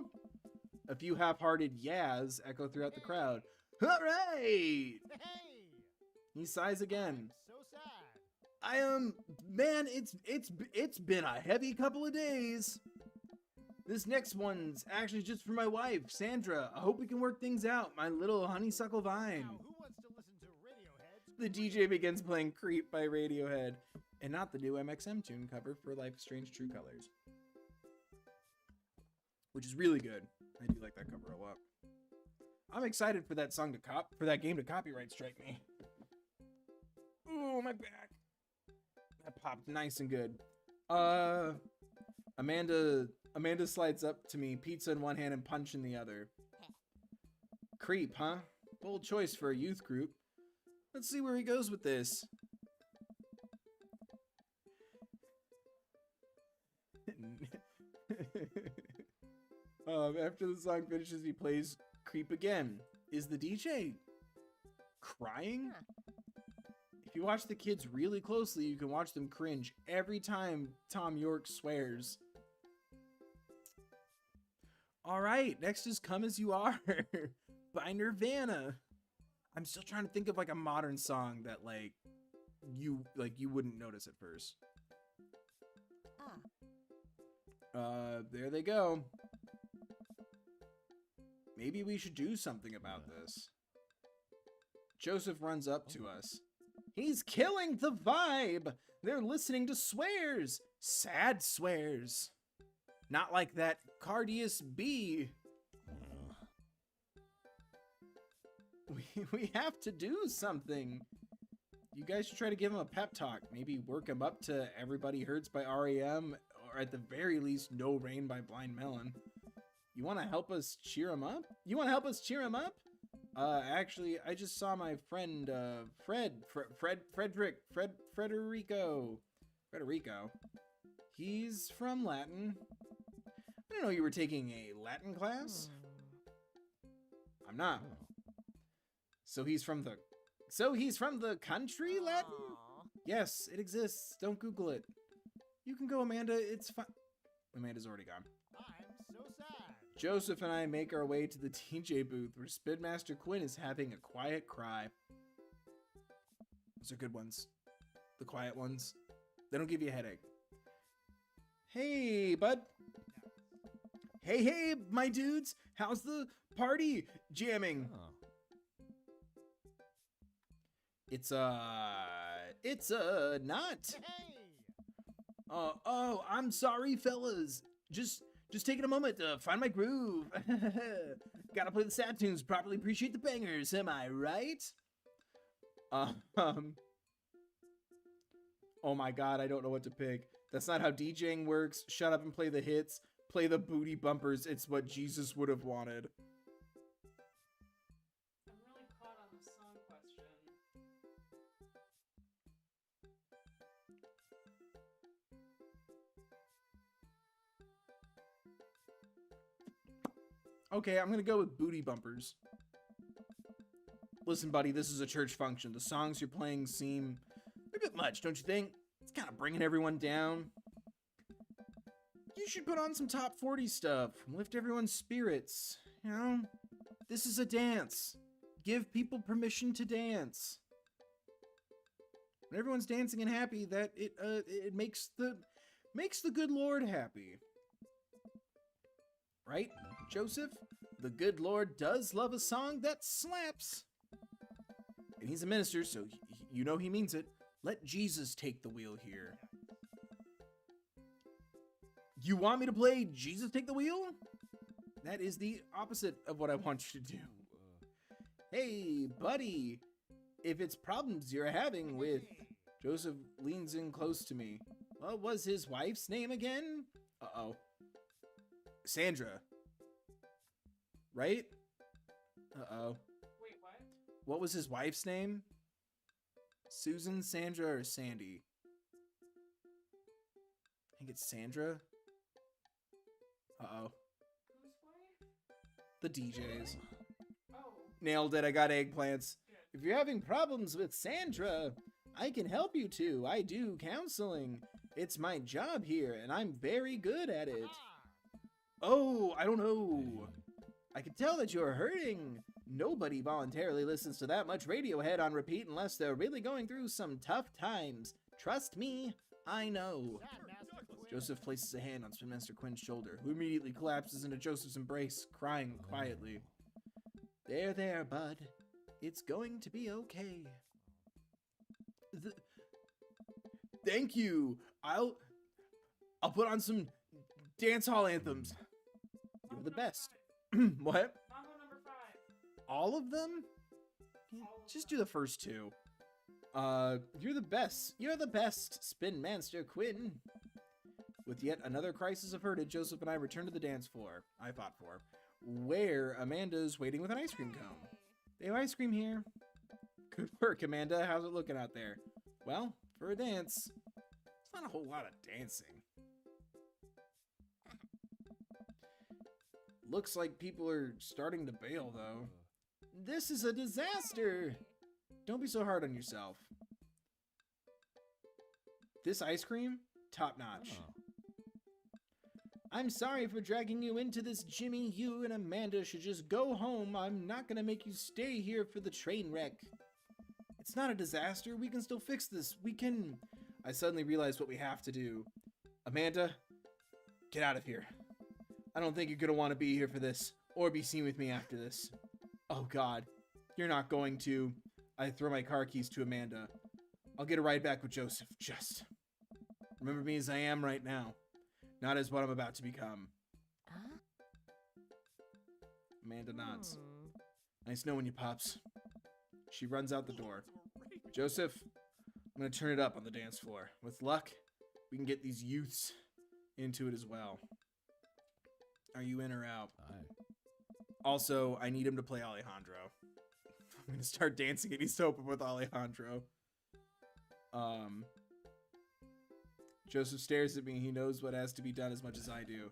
A few half-hearted yeahs echo throughout the crowd. All right! Hey! He sighs again. So sad. Man, it's been a heavy couple of days. This next one's actually just for my wife, Sandra. I hope we can work things out, my little honeysuckle vine. Now, who wants to listen to Radiohead's The DJ begins playing Creep by Radiohead, and not the new MXM tune cover for Life is Strange True Colors, which is really good. I do like that cover a lot. I'm excited for that song for that game to copyright strike me. Ooh, my back. That popped nice and good. Amanda slides up to me, pizza in one hand and punch in the other. Creep, huh? Bold choice for a youth group. Let's see where he goes with this. After the song finishes, he plays Creep again. Is the DJ crying? If you watch the kids really closely, you can watch them cringe every time Tom York swears. All right, next is Come As You Are by Nirvana. I'm still trying to think of like a modern song that you wouldn't notice at first. There they go. Maybe we should do something about this. Joseph runs up to us. He's killing the vibe. They're listening to swears. Sad swears. Not like that Cardius B. We have to do something. You guys should try to give him a pep talk. Maybe work him up to Everybody Hurts by REM, or at the very least, No Rain by Blind Melon. You want to help us cheer him up? You want to help us cheer him up? Actually, I just saw my friend, Frederico. He's from Latin. I didn't know you were taking a Latin class. I'm not. So he's from the country, Latin? Yes, it exists. Don't Google it. You can go, Amanda. It's fine. Amanda's already gone. I'm so sad. Joseph and I make our way to the DJ booth where Spinmaster Quinn is having a quiet cry. Those are good ones. The quiet ones. They don't give you a headache. Hey, bud. Hey, my dudes. How's the party jamming? It's not. Hey! Oh, I'm sorry, fellas. Just taking a moment to find my groove. Gotta play the sad tunes, properly appreciate the bangers, am I right? Oh my god, I don't know what to pick. That's not how DJing works. Shut up and play the hits. Play the booty bumpers. It's what Jesus would have wanted. I'm really caught on the song question. Okay, I'm gonna go with booty bumpers. Listen, buddy, this is a church function. The songs you're playing seem a bit much, don't you think? It's kind of bringing everyone down. You should put on some top 40 stuff. Lift everyone's spirits. You know? This is a dance. Give people permission to dance. When everyone's dancing and happy, that it makes the good Lord happy. Right, Joseph? The good Lord does love a song that slaps. And he's a minister, so you know he means it. Let Jesus take the wheel here. You want me to play Jesus Take the Wheel? That is the opposite of what I want you to do. Hey, buddy. If it's problems you're having with... Joseph leans in close to me. What was his wife's name again? Uh-oh. Sandra. Right? Uh-oh. Wait, what? What was his wife's name? Susan, Sandra, or Sandy? I think it's Sandra. Uh-oh. Whose wife? The DJs. Oh, Nailed it, I got eggplants. good. If you're having problems with Sandra, I can help you too. I do counseling. It's my job here, and I'm very good at it. Oh, I don't know. I can tell that you're hurting. Nobody voluntarily listens to that much Radiohead on repeat unless they're really going through some tough times. Trust me, I know. Joseph places a hand on Spinmaster Quinn's shoulder, who immediately collapses into Joseph's embrace, crying quietly. There, bud. It's going to be okay. Thank you. I'll put on some dance hall anthems. You're the best. What? Mambo number 5. All of them? Just do the first two. You're the best. You're the best, Spinmaster Quinn. With yet another crisis averted, Joseph and I return to the dance floor. I fought for. Where Amanda's waiting with an ice cream cone. They have ice cream here. Good work, Amanda. How's it looking out there? Well, for a dance, it's not a whole lot of dancing. Looks like people are starting to bail, though. This is a disaster! Don't be so hard on yourself. This ice cream? Top notch. I'm sorry for dragging you into this, Jimmy. You and Amanda should just go home. I'm not gonna make you stay here for the train wreck. It's not a disaster. We can still fix this. We can... I suddenly realized what we have to do. Amanda, get out of here. I don't think you're gonna want to be here for this, or be seen with me after this. Oh God, you're not going to. I throw my car keys to Amanda. I'll get a ride back with Joseph. Just remember me as I am right now, not as what I'm about to become. Huh? Amanda nods. Nice knowing you, Pops. She runs out the door. Joseph, I'm gonna turn it up on the dance floor. With luck, we can get these youths into it as well. Are you in or out? Aye. Also, I need him to play Alejandro. I'm gonna start dancing at East Open with Alejandro. Joseph stares at me. He knows what has to be done as much as I do.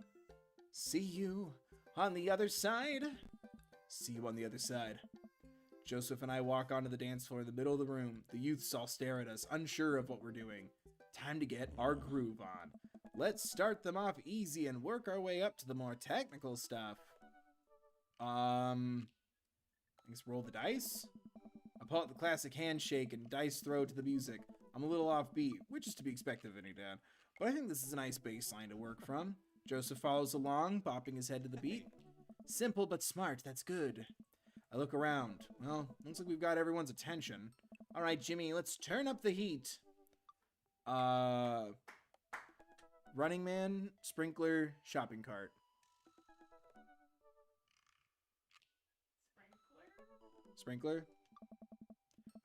See you on the other side. See you on the other side. Joseph and I walk onto the dance floor in the middle of the room. The youths all stare at us, unsure of what we're doing. Time to get our groove on. Let's start them off easy and work our way up to the more technical stuff. I guess roll the dice? I pull out the classic handshake and dice throw to the music. I'm a little offbeat, which is to be expected of any dad, but I think this is a nice baseline to work from. Joseph follows along, bopping his head to the beat. Simple but smart, that's good. I look around. Well, looks like we've got everyone's attention. All right, Jimmy, let's turn up the heat. Running Man, sprinkler, shopping cart. Sprinkler?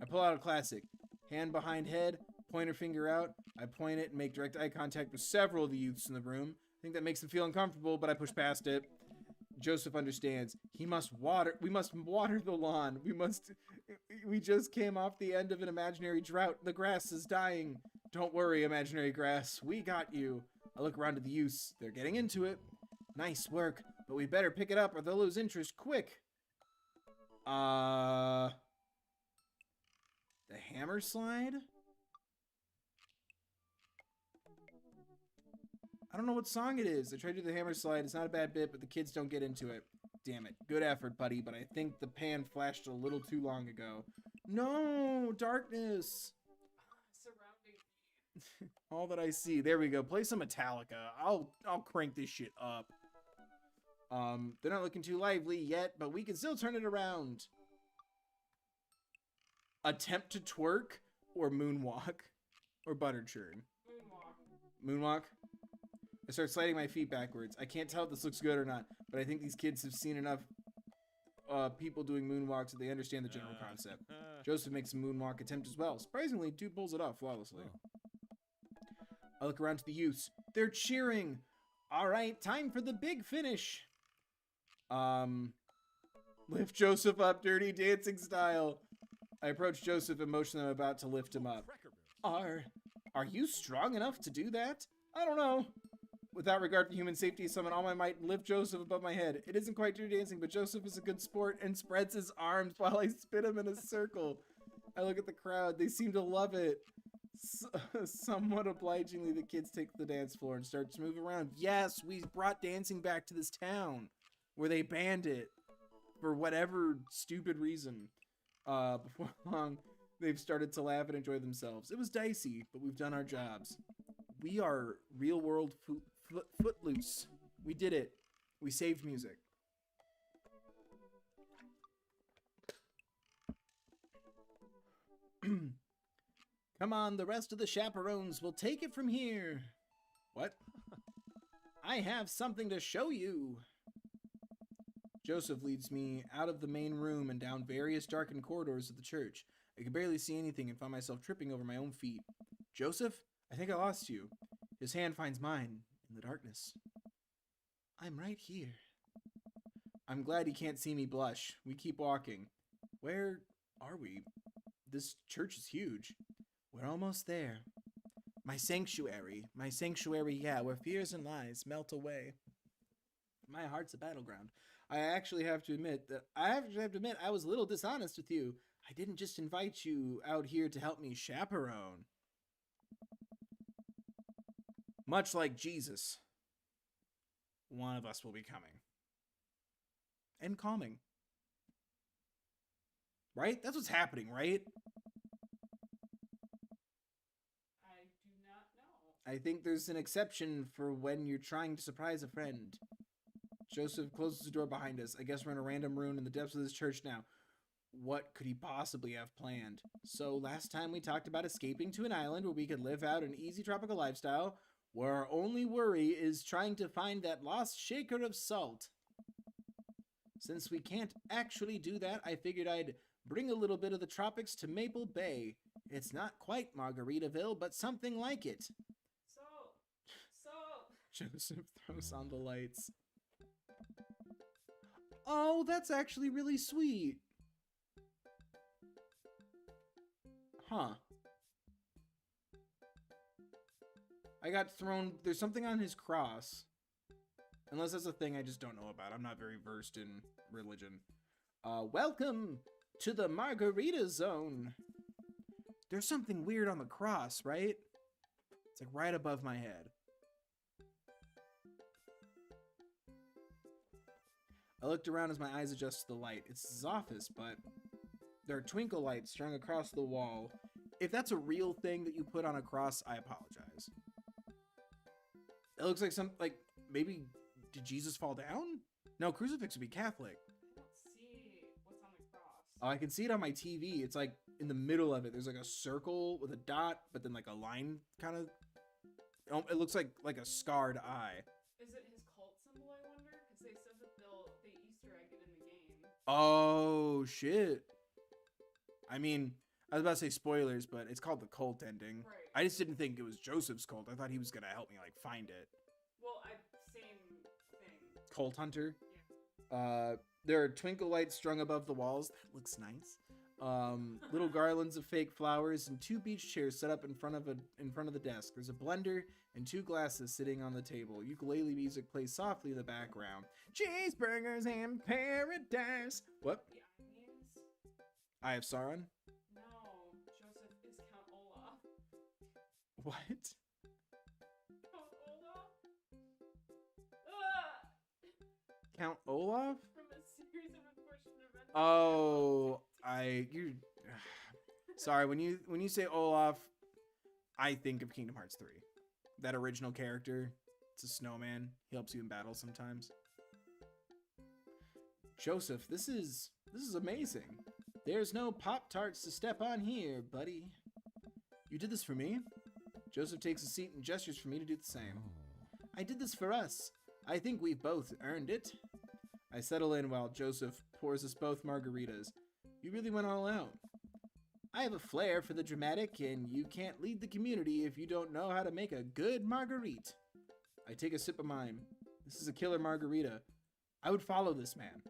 I pull out a classic. Hand behind head, pointer finger out. I point it and make direct eye contact with several of the youths in the room. I think that makes them feel uncomfortable, but I push past it. Joseph understands. We must water the lawn. We just came off the end of an imaginary drought. The grass is dying. Don't worry, imaginary grass. We got you. I look around to the youths. They're getting into it. Nice work, but we better pick it up or they'll lose interest quick. The hammer slide? I don't know what song it is. I tried to do the hammer slide. It's not a bad bit, but the kids don't get into it. Damn it. Good effort, buddy, but I think the pan flashed a little too long ago. No! Darkness! Surrounding me. All that I see. There we go. Play some Metallica. I'll crank this shit up. They're not looking too lively yet, but we can still turn it around. Attempt to twerk or moonwalk or butter churn. Moonwalk? I start sliding my feet backwards. I can't tell if this looks good or not, but I think these kids have seen enough people doing moonwalks that they understand the general concept. Joseph makes a moonwalk attempt as well. Surprisingly, dude pulls it off flawlessly. I look around to the youths. They're cheering. All right, time for the big finish. Lift Joseph up, Dirty Dancing style. I approach Joseph and motion them about to lift him up. Are you strong enough to do that? I don't know. Without regard for human safety, summon all my might and lift Joseph above my head. It isn't quite Dirty Dancing, but Joseph is a good sport and spreads his arms while I spin him in a circle. I look at the crowd. They seem to love it. Somewhat obligingly, the kids take the dance floor and start to move around. Yes, we brought dancing back to this town where they banned it for whatever stupid reason. Before long, they've started to laugh and enjoy themselves. It was dicey, but we've done our jobs. We are real-world footloose. We did it. We saved music. Come on, the rest of the chaperones will take it from here. What? I have something to show you. Joseph leads me out of the main room and down various darkened corridors of the church. I could barely see anything and find myself tripping over my own feet. Joseph, I think I lost you. His hand finds mine in the darkness. I'm right here. I'm glad he can't see me blush. We keep walking. Where are we? This church is huge. We're almost there. My sanctuary, yeah, where fears and lies melt away. My heart's a battleground. I actually have to admit I was a little dishonest with you. I didn't just invite you out here to help me chaperone. Much like Jesus, one of us will be coming. And calming. Right? That's what's happening, right? I do not know. I think there's an exception for when you're trying to surprise a friend. Joseph closes the door behind us. I guess we're in a random room in the depths of this church now. what could he possibly have planned? So last time we talked about escaping to an island where we could live out an easy tropical lifestyle, where our only worry is trying to find that lost shaker of salt. Since we can't actually do that, I figured I'd bring a little bit of the tropics to Maple Bay. It's not quite Margaritaville, but something like it. So, Joseph throws on the lights. Oh, that's actually really sweet. Huh. I got thrown... There's something on his cross. Unless that's a thing I just don't know about. I'm not very versed in religion. Welcome to the Margarita Zone. There's something weird on the cross, right? It's like right above my head. I looked around as my eyes adjusted to the light. It's his office, but there are twinkle lights strung across the wall. If that's a real thing that you put on a cross, I apologize. It looks like maybe, did Jesus fall down? No, crucifix would be Catholic. I don't see what's on the cross. Oh, I can see it on my TV. It's like in the middle of it. There's like a circle with a dot, but then like a line kind of. It looks like a scarred eye. Is it his cult symbol, I wonder? Because they said that they Easter egg it in the game. Oh, shit. I mean, I was about to say spoilers, but it's called the cult ending. Right. I just didn't think it was Joseph's cult. I thought he was going to help me, like, find it. Well, same thing. Cult hunter? Yeah. There are twinkle lights strung above the walls. That looks nice. Little garlands of fake flowers and 2 beach chairs set up in front of the desk. There's a blender and 2 glasses sitting on the table. Ukulele music plays softly in the background. Cheeseburgers in paradise. What? The onions? I have Sauron? No, Joseph is Count Olaf. What? Count Olaf? Ah! Count Olaf? From a series of unfortunate events. Oh, you're sorry. When you say Olaf, I think of Kingdom Hearts 3. That original character. It's a snowman. He helps you in battle sometimes. Joseph, this is amazing. There's no Pop-Tarts to step on here, buddy. You did this for me? Joseph takes a seat and gestures for me to do the same. I did this for us. I think we've both earned it. I settle in while Joseph pours us both margaritas. You really went all out. I have a flair for the dramatic, and you can't lead the community if you don't know how to make a good margarita. I take a sip of mine. This is a killer margarita. I would follow this man.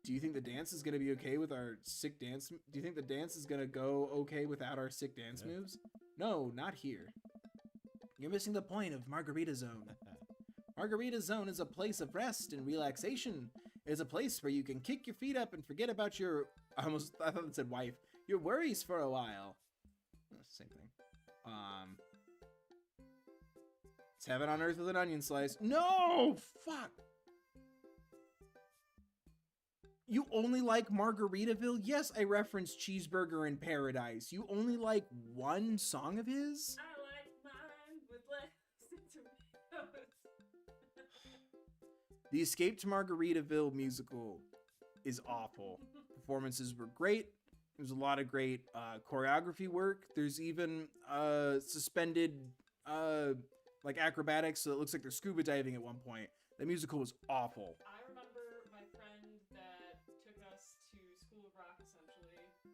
Do you think the dance is going to be okay with our sick dance? Do you think the dance is going to go okay without our sick dance moves? No, not here. You're missing the point of Margarita Zone. Margarita Zone is a place of rest and relaxation. It's a place where you can kick your feet up and forget about I thought it said wife. Your worries for a while. Same thing. It's heaven on earth with an onion slice. No! Fuck! You only like Margaritaville? Yes, I referenced Cheeseburger in Paradise. You only like one song of his? I like mine with lettuce and tomatoes. The Escape to Margaritaville musical is awful. Performances were great. There's a lot of great choreography work. There's even suspended like acrobatics, so it looks like they're scuba diving at one point. The musical was awful. I remember my friend that took us to School of Rock, essentially, asked me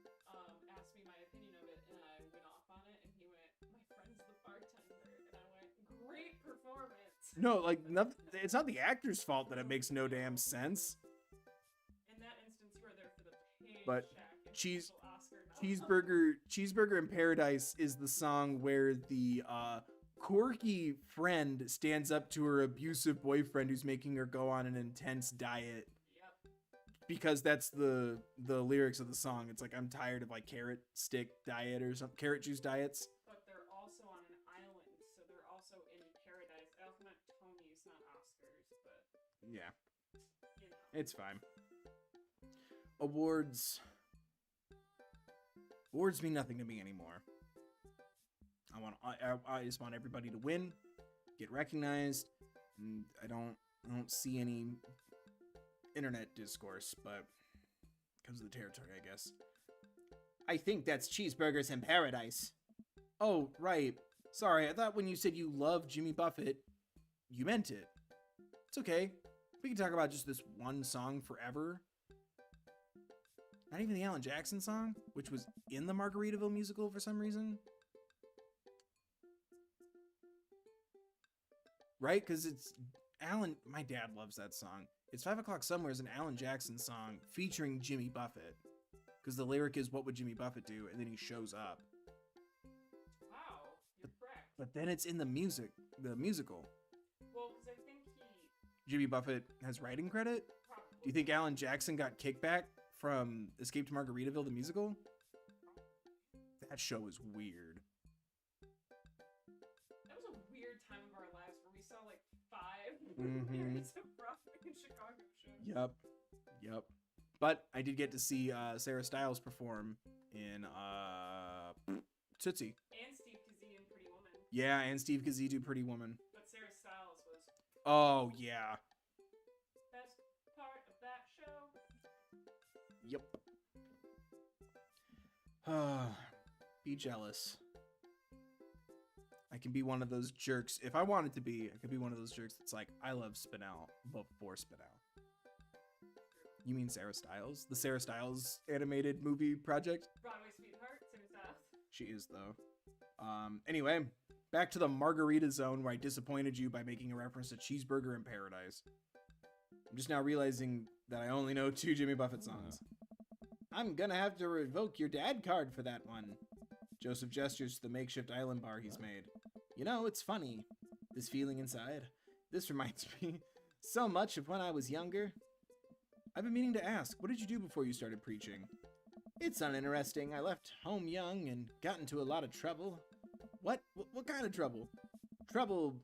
my opinion of it, and I went off on it, and he went, my friend's the bartender, and I went, great performance. No, like, it's not the actor's fault that it makes no damn sense. In that instance, you were there for the page But check and cheese- potential Oscar Cheeseburger in Paradise is the song where the quirky friend stands up to her abusive boyfriend who's making her go on an intense diet. Yep. Because that's the lyrics of the song. It's like, I'm tired of like carrot stick diet or some carrot juice diets. But they're also on an island, so they're also in paradise. I also meant Tonys, not Oscars, but Yeah, you know. it's fine. Awards mean nothing to me anymore. I just want everybody to win, get recognized, and I don't see any internet discourse, but comes to the territory, I guess. I think that's cheeseburgers in paradise. Oh, right. Sorry, I thought when you said you love Jimmy Buffett, you meant it. It's okay. We can talk about just this one song forever. Not even the Alan Jackson song, which was in the Margaritaville musical for some reason. Right? Because it's Alan... My dad loves that song. It's 5 O'Clock Somewhere is an Alan Jackson song featuring Jimmy Buffett. Because the lyric is, what would Jimmy Buffett do? And then he shows up. Wow, you're correct. But then it's in the musical. Well, because I think he Jimmy Buffett has writing credit? probably... Do you think Alan Jackson got kickback from Escape to Margaritaville, the musical? That show is weird. That was a weird time of our lives where we saw like 5 Mhm. years of Broadway and Chicago shows. Yep. But I did get to see Sarah Styles perform in Tootsie. And Steve Kazee in Pretty Woman. Yeah, and Steve Kazee do Pretty Woman. But Sarah Styles was Oh, yeah. best part of that show. Yep. Be jealous. I can be one of those jerks. If I wanted to be, I could be one of those jerks that's like, I love Spinell before Spinell. You mean Sarah Styles? The Sarah Styles animated movie project? Broadway sweetheart, Sarah Styles. She is, though. Anyway, back to the Margarita Zone where I disappointed you by making a reference to Cheeseburger in Paradise. I'm just now realizing that I only know 2 Jimmy Buffett songs. I'm gonna have to revoke your dad card for that one. Joseph gestures to the makeshift island bar he's made. You know, it's funny, this feeling inside. This reminds me so much of when I was younger. I've been meaning to ask, what did you do before you started preaching? It's uninteresting. I left home young and got into a lot of trouble. What kind of trouble? Trouble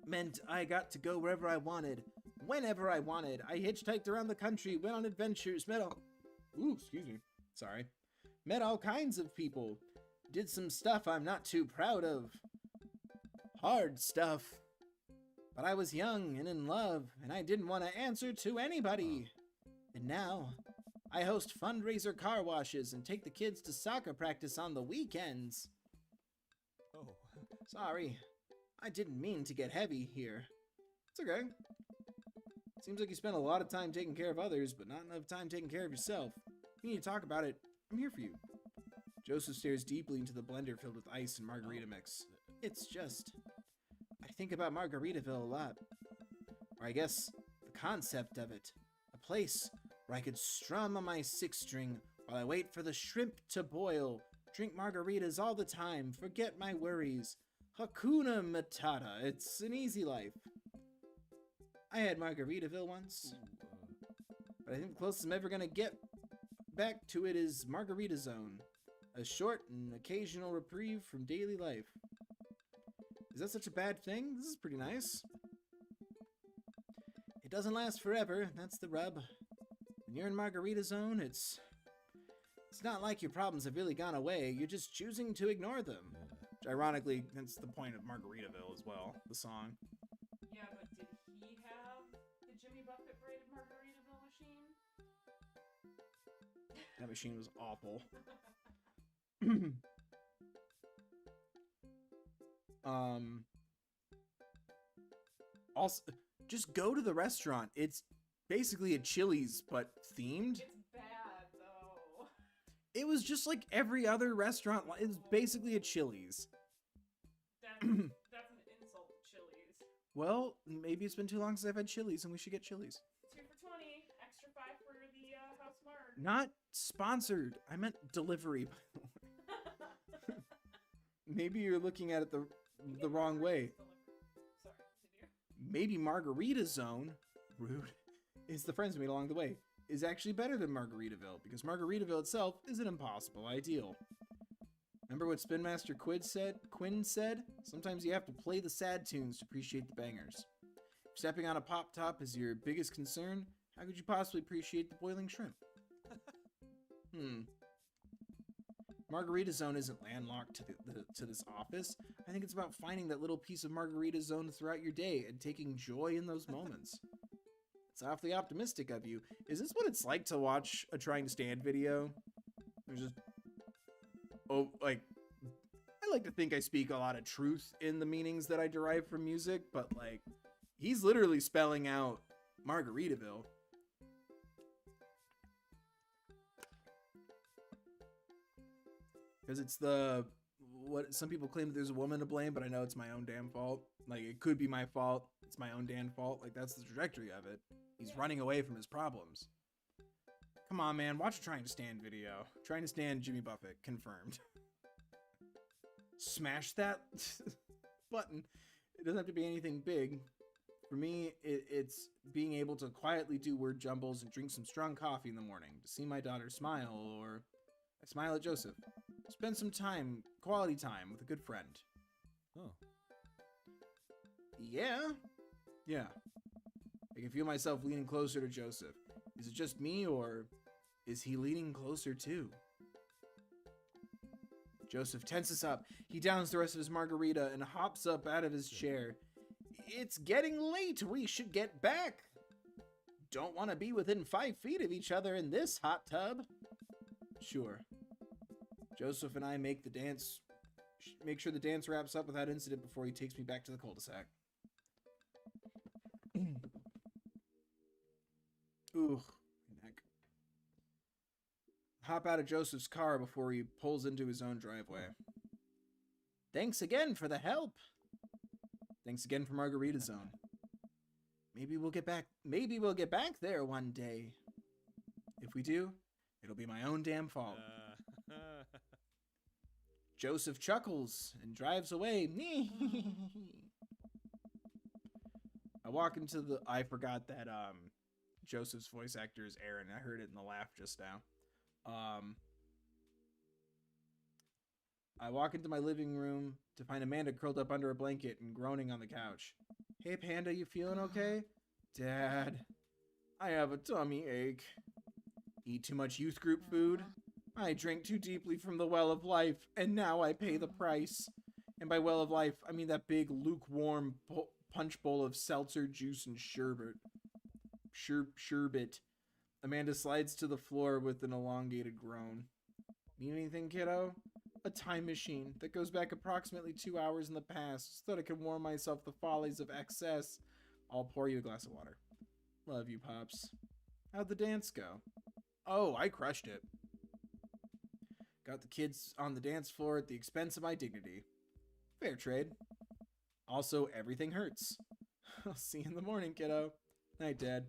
meant I got to go wherever I wanted, whenever I wanted. I hitchhiked around the country, went on adventures, met all kinds of people. Did some stuff I'm not too proud of. Hard stuff. But I was young and in love, and I didn't want to answer to anybody. And now, I host fundraiser car washes and take the kids to soccer practice on the weekends. Oh. Sorry, I didn't mean to get heavy here. It's okay. Seems like you spend a lot of time taking care of others, but not enough time taking care of yourself. If you need to talk about it, I'm here for you. Joseph stares deeply into the blender filled with ice and margarita mix. It's just... I think about Margaritaville a lot. Or I guess, the concept of it. A place where I could strum on my 6-string while I wait for the shrimp to boil, drink margaritas all the time, forget my worries. Hakuna Matata, it's an easy life. I had Margaritaville once, but I think the closest I'm ever gonna get back to it is Margarita Zone. A short and occasional reprieve from daily life. Is that such a bad thing? This is pretty nice. It doesn't last forever, that's the rub. When you're in Margarita Zone, it's not like your problems have really gone away, you're just choosing to ignore them. Which, ironically, that's the point of Margaritaville as well, the song. Yeah, but did he have the Jimmy Buffett braided Margaritaville machine? That machine was awful. Also, just go to the restaurant. It's basically a Chili's, but themed. It's bad, though. It was just like every other restaurant. It was basically a Chili's. That's an insult to Chili's. Well, maybe it's been too long since I've had Chili's, and we should get Chili's. 2 for $20, extra 5 for the house marg. Not sponsored. I meant delivery, by the way. Maybe you're looking at it the wrong way. Sorry, continue. Maybe Margarita Zone, rude, is the friends we made along the way, is actually better than Margaritaville, because Margaritaville itself is an impossible ideal. Remember what Spin Master Quinn said? Sometimes you have to play the sad tunes to appreciate the bangers. If stepping on a pop top is your biggest concern, how could you possibly appreciate the boiling shrimp? Margarita Zone isn't landlocked to this office. I think it's about finding that little piece of Margarita Zone throughout your day and taking joy in those moments. It's awfully optimistic of you. Is this what it's like to watch a trying to stand video? There's just... Oh, like... I like to think I speak a lot of truth in the meanings that I derive from music, but, like, he's literally spelling out Margaritaville. Because it's what some people claim that there's a woman to blame, but I know it's my own damn fault. Like, it could be my fault. It's my own damn fault. Like, that's the trajectory of it. He's running away from his problems. Come on, man. Watch a Trying to Stand video. Trying to Stand Jimmy Buffett. Confirmed. Smash that button. It doesn't have to be anything big. For me, it's being able to quietly do word jumbles and drink some strong coffee in the morning, to see my daughter smile, or I smile at Joseph. Spend some time, quality time, with a good friend. Oh. Yeah. I can feel myself leaning closer to Joseph. Is it just me, or is he leaning closer too? Joseph tenses up. He downs the rest of his margarita and hops up out of his chair. It's getting late. We should get back. Don't want to be within 5 feet of each other in this hot tub. Sure. Joseph and I make sure the dance wraps up without incident before he takes me back to the cul-de-sac. Ooh, neck. Hop out of Joseph's car before he pulls into his own driveway. Thanks again for the help. Thanks again for Margarita Zone. Maybe we'll get back there one day. If we do, it'll be my own damn fault. Joseph chuckles and drives away. I forgot that Joseph's voice actor is Aaron. I heard it in the laugh just now. I walk into my living room to find Amanda curled up under a blanket and groaning on the couch. Hey, Panda, you feeling okay? Dad, I have a tummy ache. Eat too much youth group food? I drank too deeply from the well of life, and now I pay the price. And by well of life, I mean that big lukewarm punch bowl of seltzer, juice, and sherbet. Sherbet. Amanda slides to the floor with an elongated groan. Need anything, kiddo? A time machine that goes back approximately 2 hours in the past so that I can warn myself the follies of excess. I'll pour you a glass of water. Love you, Pops. How'd the dance go? Oh, I crushed it. Got the kids on the dance floor at the expense of my dignity. Fair trade. Also, everything hurts. I'll see you in the morning, kiddo. Night, Dad.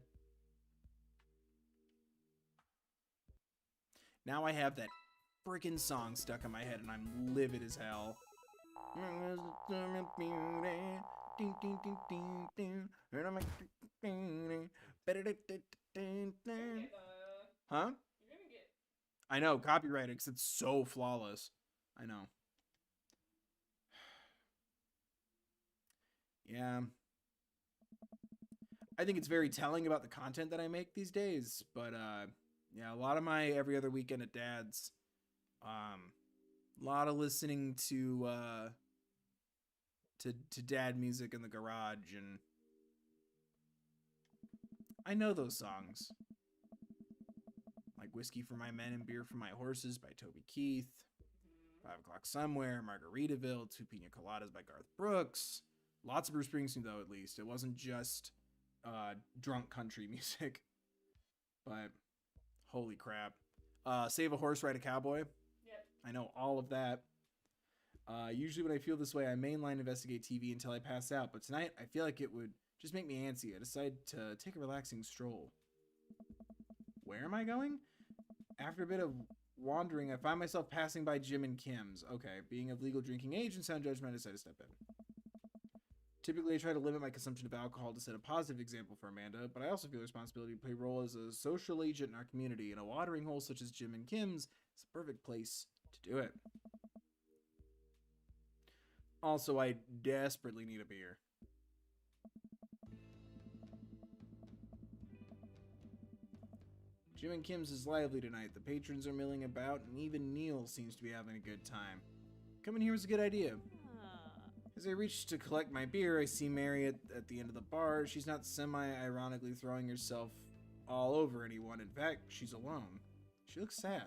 Now I have that freaking song stuck in my head and I'm livid as hell. Huh? I know, copyrighted because it's so flawless. I know. Yeah. I think it's very telling about the content that I make these days, but yeah, a lot of my every other weekend at Dad's, a lot of listening to dad music in the garage, and I know those songs. Like Whiskey for My Men and Beer for My Horses by Toby Keith, 5 O'Clock Somewhere, Margaritaville, Two Pina Coladas by Garth Brooks. Lots of Bruce Springsteen, though, at least. It wasn't just drunk country music. But holy crap. Save a Horse, Ride a Cowboy. Yep. I know all of that. Usually when I feel this way, I mainline investigate TV until I pass out. But tonight, I feel like it would just make me antsy. I decide to take a relaxing stroll. Where am I going? After a bit of wandering, I find myself passing by Jim and Kim's. Okay, being of legal drinking age and sound judgment, I decide to step in. Typically, I try to limit my consumption of alcohol to set a positive example for Amanda, but I also feel a responsibility to play a role as a social agent in our community, and a watering hole such as Jim and Kim's is the perfect place to do it. Also, I desperately need a beer. Jim and Kim's is lively tonight. The patrons are milling about, and even Neil seems to be having a good time. Coming here was a good idea. As I reach to collect my beer, I see Mary at the end of the bar. She's not semi-ironically throwing herself all over anyone. In fact, she's alone. She looks sad.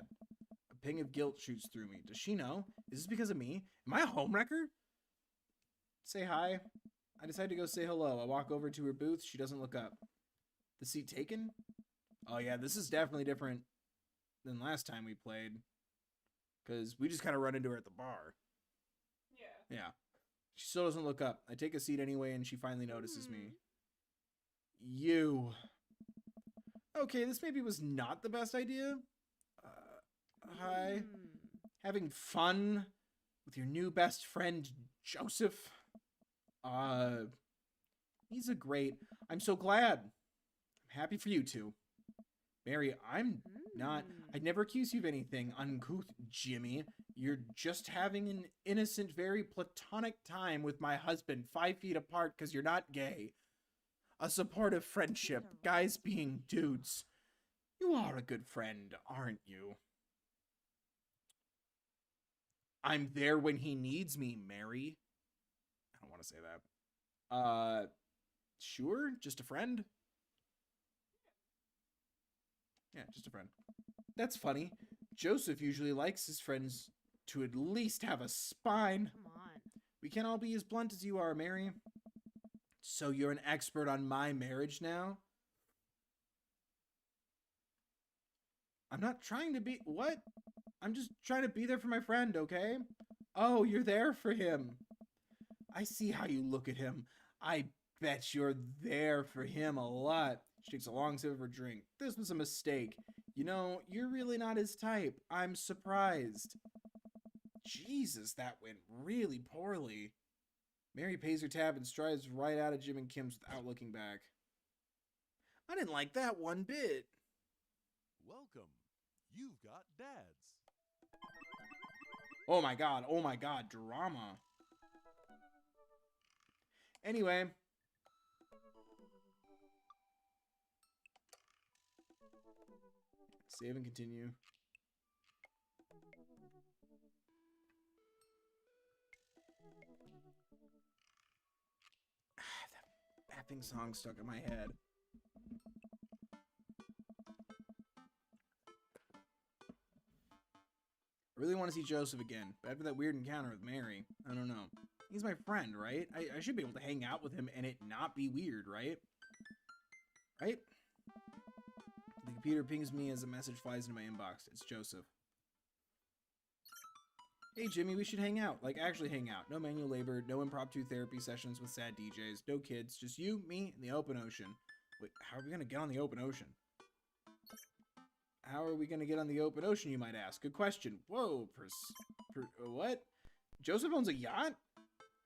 A pang of guilt shoots through me. Does she know? Is this because of me? Am I a homewrecker? Say hi. I decide to go say hello. I walk over to her booth. She doesn't look up. The seat taken? Oh yeah, this is definitely different than last time we played. Because we just kind of run into her at the bar. Yeah. Yeah. She still doesn't look up. I take a seat anyway, and she finally notices me. You. Okay, this maybe was not the best idea. Hi. Having fun with your new best friend, Joseph? He's a great... I'm so glad. I'm happy for you two. Mary, I'm not... I'd never accuse you of anything uncouth, Jimmy. You're just having an innocent, very platonic time with my husband, 5 feet apart because you're not gay. A supportive friendship, guys being dudes. You are a good friend, aren't you? I'm there when he needs me, Mary. I don't want to say that. Sure, just a friend? Yeah, just a friend. That's funny. Joseph usually likes his friends to at least have a spine. Come on. We can't all be as blunt as you are, Mary. So you're an expert on my marriage now? I'm not trying to be... What? I'm just trying to be there for my friend, okay? Oh, you're there for him. I see how you look at him. I bet you're there for him a lot. She takes a long sip of her drink. This was a mistake. You know, you're really not his type. I'm surprised. Jesus, that went really poorly. Mary pays her tab and strides right out of Jim and Kim's without looking back. I didn't like that one bit. Welcome. You've got dads. Oh my god, drama. Anyway. Save and continue. That bapping song stuck in my head. I really want to see Joseph again, but after that weird encounter with Mary, I don't know. He's my friend, right? I should be able to hang out with him and it not be weird, right? Right? The computer pings me as a message flies into my inbox. It's Joseph. Hey Jimmy, we should hang out. Like, actually hang out. No manual labor, no impromptu therapy sessions with sad DJs, no kids, just you, me, and the open ocean. Wait, how are we gonna get on the open ocean? How are we gonna get on the open ocean, you might ask? Good question. Whoa, what? Joseph owns a yacht?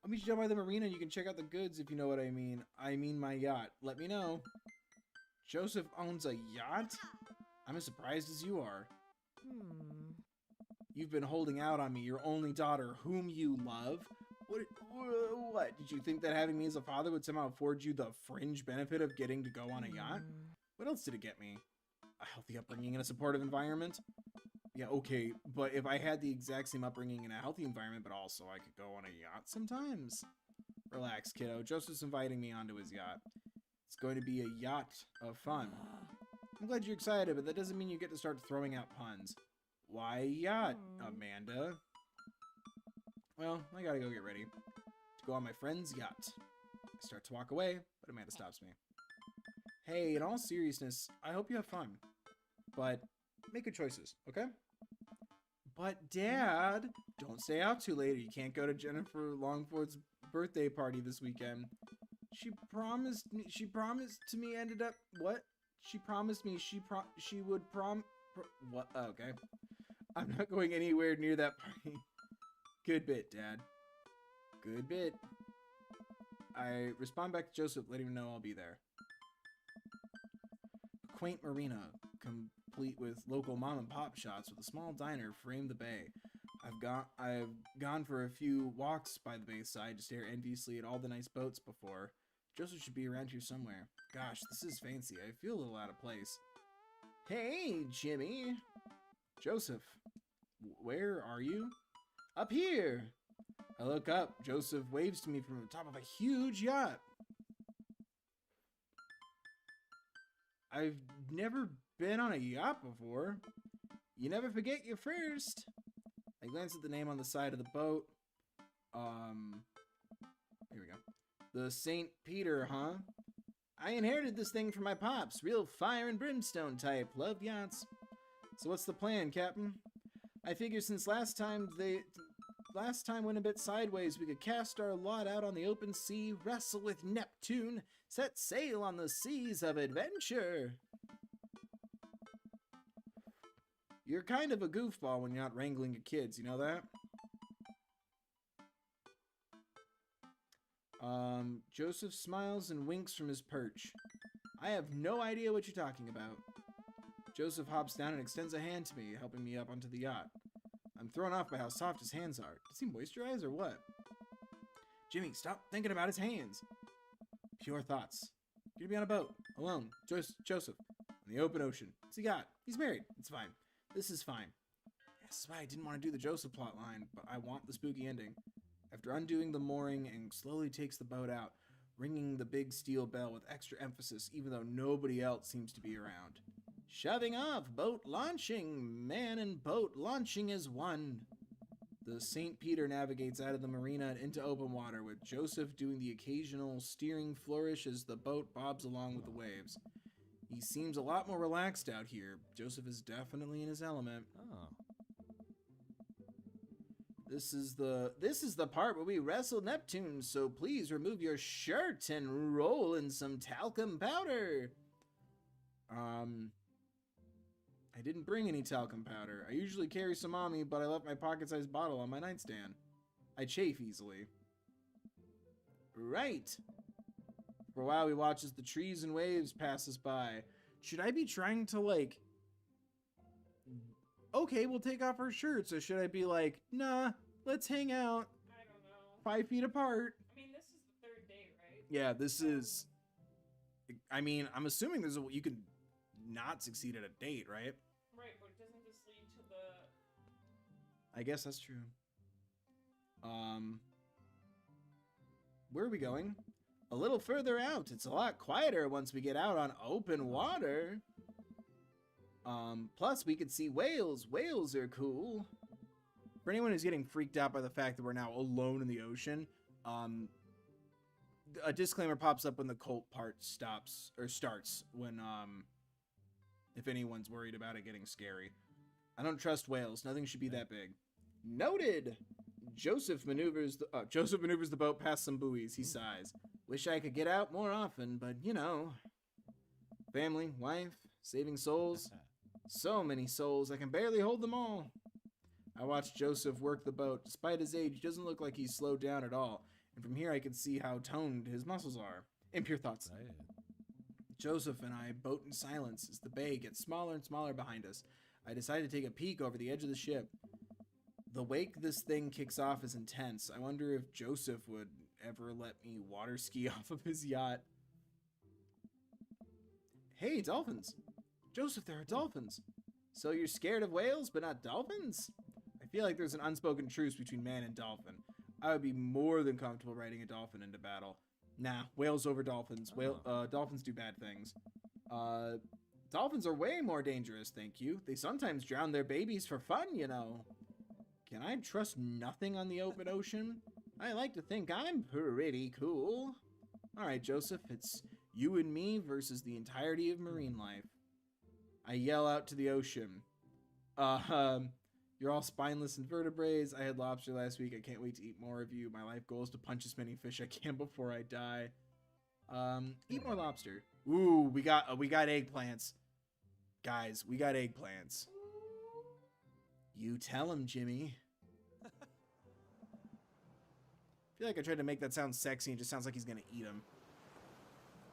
I'll meet you down by the marina and you can check out the goods if you know what I mean. I mean my yacht. Let me know. Joseph owns a yacht? I'm as surprised as you are. You've been holding out on me, your only daughter, whom you love. What? Did you think that having me as a father would somehow afford you the fringe benefit of getting to go on a yacht? What else did it get me? A healthy upbringing in a supportive environment? Yeah, okay, but if I had the exact same upbringing in a healthy environment, but also I could go on a yacht sometimes? Relax, kiddo. Joseph's inviting me onto his yacht. It's going to be a yacht of fun. I'm glad you're excited, but that doesn't mean you get to start throwing out puns. Why yacht, Amanda? Well, I gotta go get ready to go on my friend's yacht. I start to walk away, but Amanda stops me. Hey, in all seriousness, I hope you have fun. But make good choices, okay? But Dad, don't stay out too late or you can't go to Jennifer Longford's birthday party this weekend. She promised to me ended up what? She promised me she would what? Oh, okay. I'm not going anywhere near that party. Good bit, Dad. Good bit. I respond back to Joseph, letting him know I'll be there. A quaint marina, complete with local mom and pop shops with a small diner frame the bay. I've gone for a few walks by the bayside to stare enviously at all the nice boats before. Joseph should be around here somewhere. Gosh, this is fancy. I feel a little out of place. Hey, Jimmy. Joseph, where are you? Up here. I look up. Joseph waves to me from the top of a huge yacht. I've never been on a yacht before. You never forget your first. I glance at the name on the side of the boat. Here we go. The St. Peter, huh? I inherited this thing from my pops. Real fire and brimstone type. Love yachts. So what's the plan, Captain? I figure since last time went a bit sideways, we could cast our lot out on the open sea, wrestle with Neptune, set sail on the seas of adventure. You're kind of a goofball when you're not wrangling your kids, you know that? Joseph smiles and winks from his perch. I have no idea what you're talking about. Joseph hops down and extends a hand to me, helping me up onto the yacht. I'm thrown off by how soft his hands are. Does he moisturize or what? Jimmy, stop thinking about his hands. Pure thoughts. You're gonna be on a boat, alone. Joseph, in the open ocean. What's he got? He's married. It's fine. This is fine. That's why I didn't want to do the Joseph plot line, but I want the spooky ending. After undoing the mooring and slowly takes the boat out, ringing the big steel bell with extra emphasis even though nobody else seems to be around. Shoving off, boat launching, man and boat launching is one. The St. Peter navigates out of the marina and into open water, with Joseph doing the occasional steering flourish as the boat bobs along with the waves. He seems a lot more relaxed out here. Joseph is definitely in his element. Oh. This is the part where we wrestle Neptune, so please remove your shirt and roll in some talcum powder. I didn't bring any talcum powder. I usually carry some on me, but I left my pocket-sized bottle on my nightstand. I chafe easily. Right. For a while we watch as the trees and waves pass us by. Should I be trying to, like... Okay, we'll take off our shirts, or should I be like, nah, let's hang out I don't know. 5 feet apart? I mean, this is the third date, right? Yeah, this is... I mean, I'm assuming you can not succeed at a date, right? Right, but doesn't this lead to the... I guess that's true. Where are we going? A little further out. It's a lot quieter once we get out on open water. Plus we could see whales. Whales are cool. For anyone who's getting freaked out by the fact that we're now alone in the ocean, a disclaimer pops up when the cult part starts when, if anyone's worried about it getting scary. I don't trust whales. Nothing should be that big. Noted! Joseph maneuvers the boat past some buoys. He sighs. Wish I could get out more often, but you know. Family, wife, saving souls. So many souls, I can barely hold them all. I watch Joseph work the boat. Despite his age, he doesn't look like he's slowed down at all. And from here I can see how toned his muscles are. Impure thoughts. Right. Joseph and I boat in silence as the bay gets smaller and smaller behind us. I decide to take a peek over the edge of the ship. The wake this thing kicks off is intense. I wonder if Joseph would ever let me water ski off of his yacht. Hey, dolphins! Joseph, there are dolphins! So you're scared of whales, but not dolphins? I feel like there's an unspoken truce between man and dolphin. I would be more than comfortable riding a dolphin into battle. Nah, whales over dolphins. Dolphins do bad things. Dolphins are way more dangerous, thank you. They sometimes drown their babies for fun, you know. Can I trust nothing on the open ocean? I like to think I'm pretty cool. Alright, Joseph, it's you and me versus the entirety of marine life. I yell out to the ocean. You're all spineless invertebrates. I had lobster last week. I can't wait to eat more of you. My life goal is to punch as many fish I can before I die. Eat more lobster. Ooh, we got eggplants. Guys, we got eggplants. You tell him, Jimmy. I feel like I tried to make that sound sexy and it just sounds like he's gonna eat them.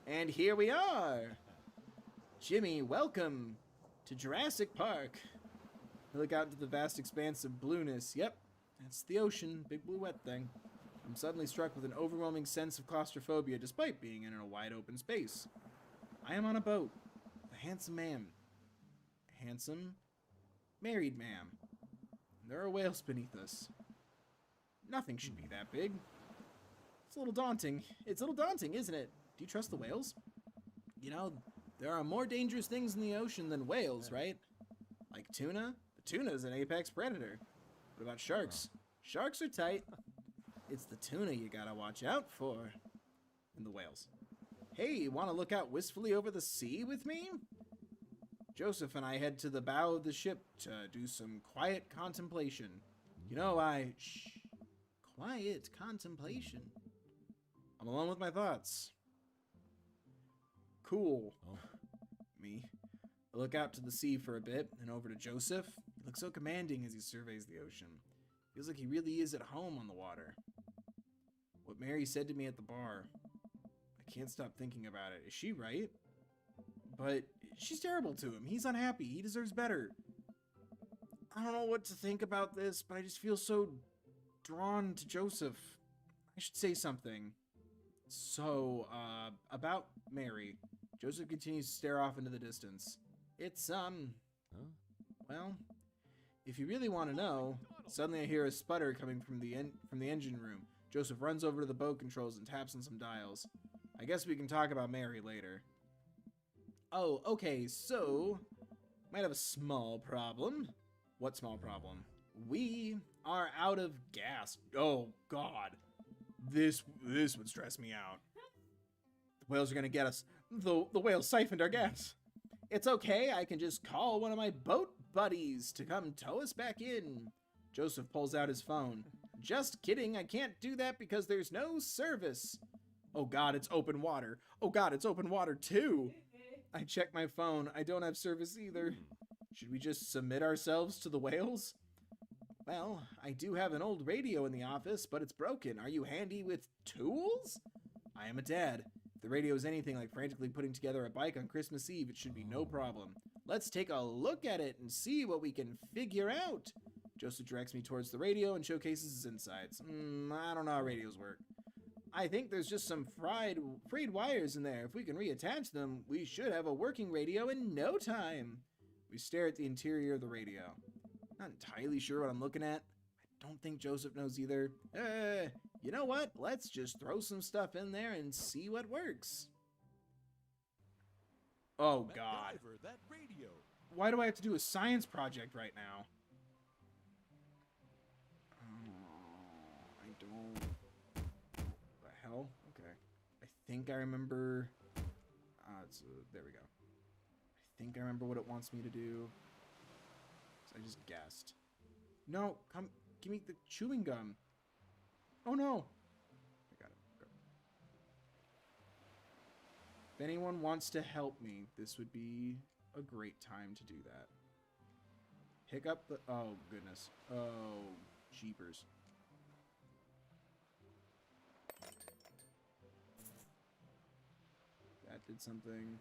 And here we are. Jimmy, welcome to Jurassic Park. I look out into the vast expanse of blueness. Yep, that's the ocean, big blue wet thing. I'm suddenly struck with an overwhelming sense of claustrophobia despite being in a wide open space. I am on a boat. A handsome man. A handsome, married man. There are whales beneath us. Nothing should be that big. It's a little daunting. It's a little daunting, isn't it? Do you trust the whales? You know, there are more dangerous things in the ocean than whales, right? Like tuna? The tuna is an apex predator. What about sharks? Sharks are tight. It's the tuna you gotta watch out for. And the whales. Hey, wanna look out wistfully over the sea with me? Joseph and I head to the bow of the ship to do some quiet contemplation. You know, quiet contemplation. I'm alone with my thoughts. Cool. Me. I look out to the sea for a bit, and over to Joseph. He looks so commanding as he surveys the ocean. Feels like he really is at home on the water. What Mary said to me at the bar. I can't stop thinking about it. Is she right? But she's terrible to him. He's unhappy. He deserves better. I don't know what to think about this, but I just feel so drawn to Joseph. I should say something. So, about Mary. Joseph continues to stare off into the distance. It's, well, if you really want to know, suddenly I hear a sputter coming from the engine room. Joseph runs over to the boat controls and taps on some dials. I guess we can talk about Mary later. Oh, okay, so, might have a small problem. What small problem? We are out of gas. Oh, God. This would stress me out. The whales are gonna get us. The whales siphoned our gas. It's okay, I can just call one of my boat buddies to come tow us back in. Joseph pulls out his phone. Just kidding, I can't do that because there's no service. Oh God, it's open water. Oh God, it's open water too. I check my phone. I don't have service either. Should we just submit ourselves to the whales? Well, I do have an old radio in the office, but it's broken. Are you handy with tools? I am a dad. If the radio is anything like frantically putting together a bike on Christmas Eve, it should be no problem. Let's take a look at it and see what we can figure out. Joseph directs me towards the radio and showcases his insides. I don't know how radios work. I think there's just some frayed wires in there. If we can reattach them, we should have a working radio in no time. We stare at the interior of the radio. Not entirely sure what I'm looking at. I don't think Joseph knows either. You know what? Let's just throw some stuff in there and see what works. Oh, God. MacGyver, that radio. Why do I have to do a science project right now? I don't... What the hell? Okay. I think I remember... there we go. I think I remember what it wants me to do. So I just guessed. No, come, give me the chewing gum. Oh no. I got it. Go. If anyone wants to help me, this would be a great time to do that. Pick up the, oh goodness. Oh, jeepers. That did something.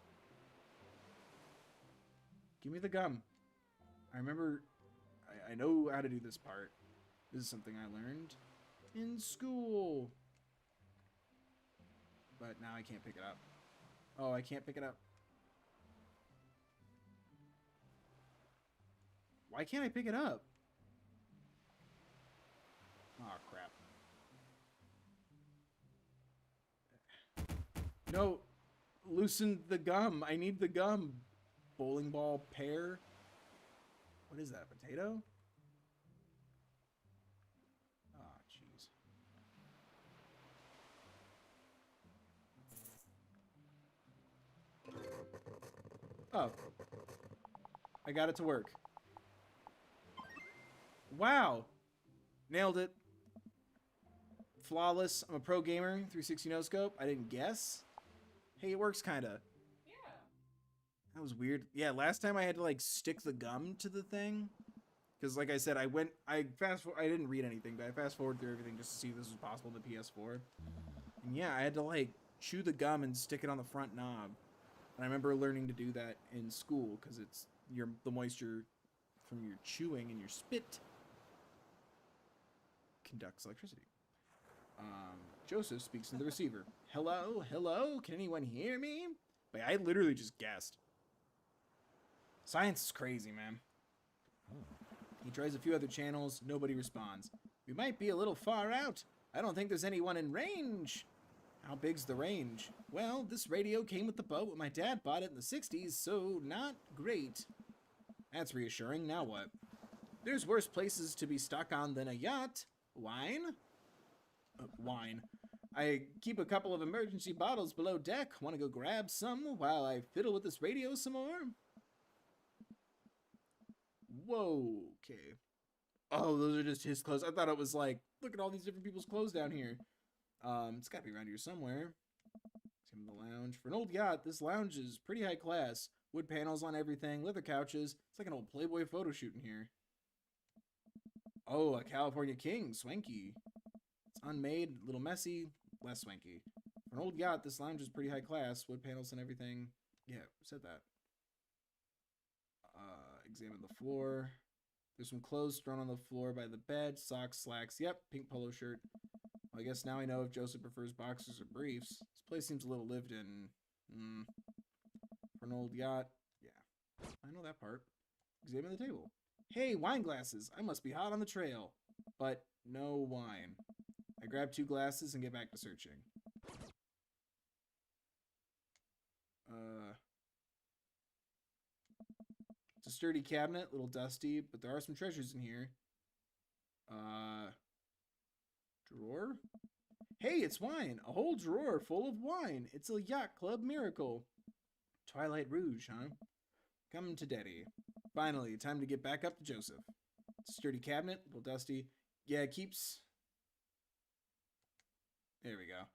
Give me the gum. I remember, I know how to do this part. This is something I learned in school. But now I can't pick it up. Oh, I can't pick it up. Why can't I pick it up? Oh, crap. No, loosen the gum. I need the gum. Bowling ball pear. What is that, potato? Oh, jeez. Oh. I got it to work. Wow. Nailed it. Flawless. I'm a pro gamer. 360 no scope. I didn't guess. Hey, it works kinda. Yeah. That was weird. Yeah, last time I had to like stick the gum to the thing. Because like I said, I didn't read anything, but I fast forward through everything just to see if this was possible in the PS4. And yeah, I had to like chew the gum and stick it on the front knob. And I remember learning to do that in school because it's the moisture from your chewing and your spit conducts electricity. Joseph speaks into the receiver. Hello, hello, can anyone hear me? Wait, I literally just guessed. Science is crazy, man. He tries a few other channels, nobody responds. We might be a little far out. I don't think there's anyone in range. How big's the range? Well, this radio came with the boat when my dad bought it in the 60s, so not great. That's reassuring. Now what? There's worse places to be stuck on than a yacht. Wine? Wine. I keep a couple of emergency bottles below deck. Want to go grab some while I fiddle with this radio some more? Whoa, okay. Oh, those are just his clothes. I thought it was like, look at all these different people's clothes down here. It's gotta be around here somewhere. It's in the lounge. For an old yacht, this lounge is pretty high class. Wood panels on everything, leather couches. It's like an old Playboy photo shoot in here. Oh, a California King, swanky. It's unmade, a little messy, less swanky. For an old yacht, this lounge is pretty high class. Wood panels and everything. Yeah, said that. Examine the floor. There's some clothes thrown on the floor by the bed. Socks, slacks. Yep, pink polo shirt. Well, I guess now I know if Joseph prefers boxers or briefs. This place seems a little lived in. For an old yacht. Yeah, I know that part. Examine the table. Hey, wine glasses. I must be hot on the trail. But no wine. I grab 2 glasses and get back to searching. It's a sturdy cabinet, a little dusty, but there are some treasures in here. Drawer? Hey, it's wine! A whole drawer full of wine! It's a yacht club miracle. Twilight Rouge, huh? Come to daddy. Finally, time to get back up to Joseph. It's a sturdy cabinet, a little dusty. Yeah, it keeps... There we go.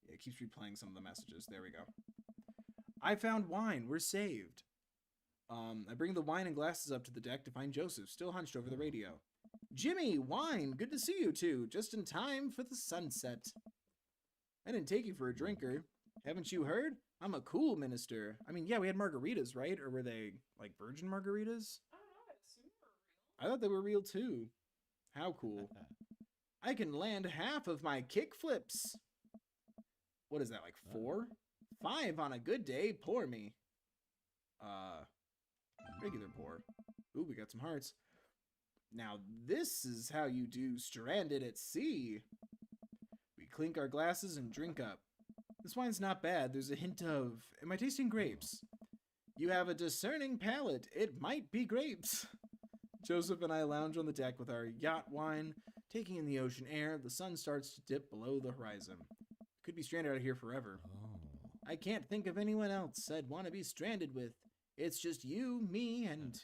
Yeah, it keeps replaying some of the messages. There we go. I found wine. We're saved. I bring the wine and glasses up to the deck to find Joseph, still hunched over the radio. Jimmy, wine! Good to see you two. Just in time for the sunset. I didn't take you for a drinker. Haven't you heard? I'm a cool minister. I mean, yeah, we had margaritas, right? Or were they, like, virgin margaritas? I don't know. I assume they're real. I thought they were real, too. How cool. I can land half of my kick flips. What is that, like 4? 5 on a good day. Pour me. Regular pour. Ooh, we got some hearts. Now, this is how you do stranded at sea. We clink our glasses and drink up. This wine's not bad. There's a hint of... Am I tasting grapes? You have a discerning palate. It might be grapes. Joseph and I lounge on the deck with our yacht wine, taking in the ocean air. The sun starts to dip below the horizon. Could be stranded out here forever. I can't think of anyone else I'd want to be stranded with. It's just you, me, and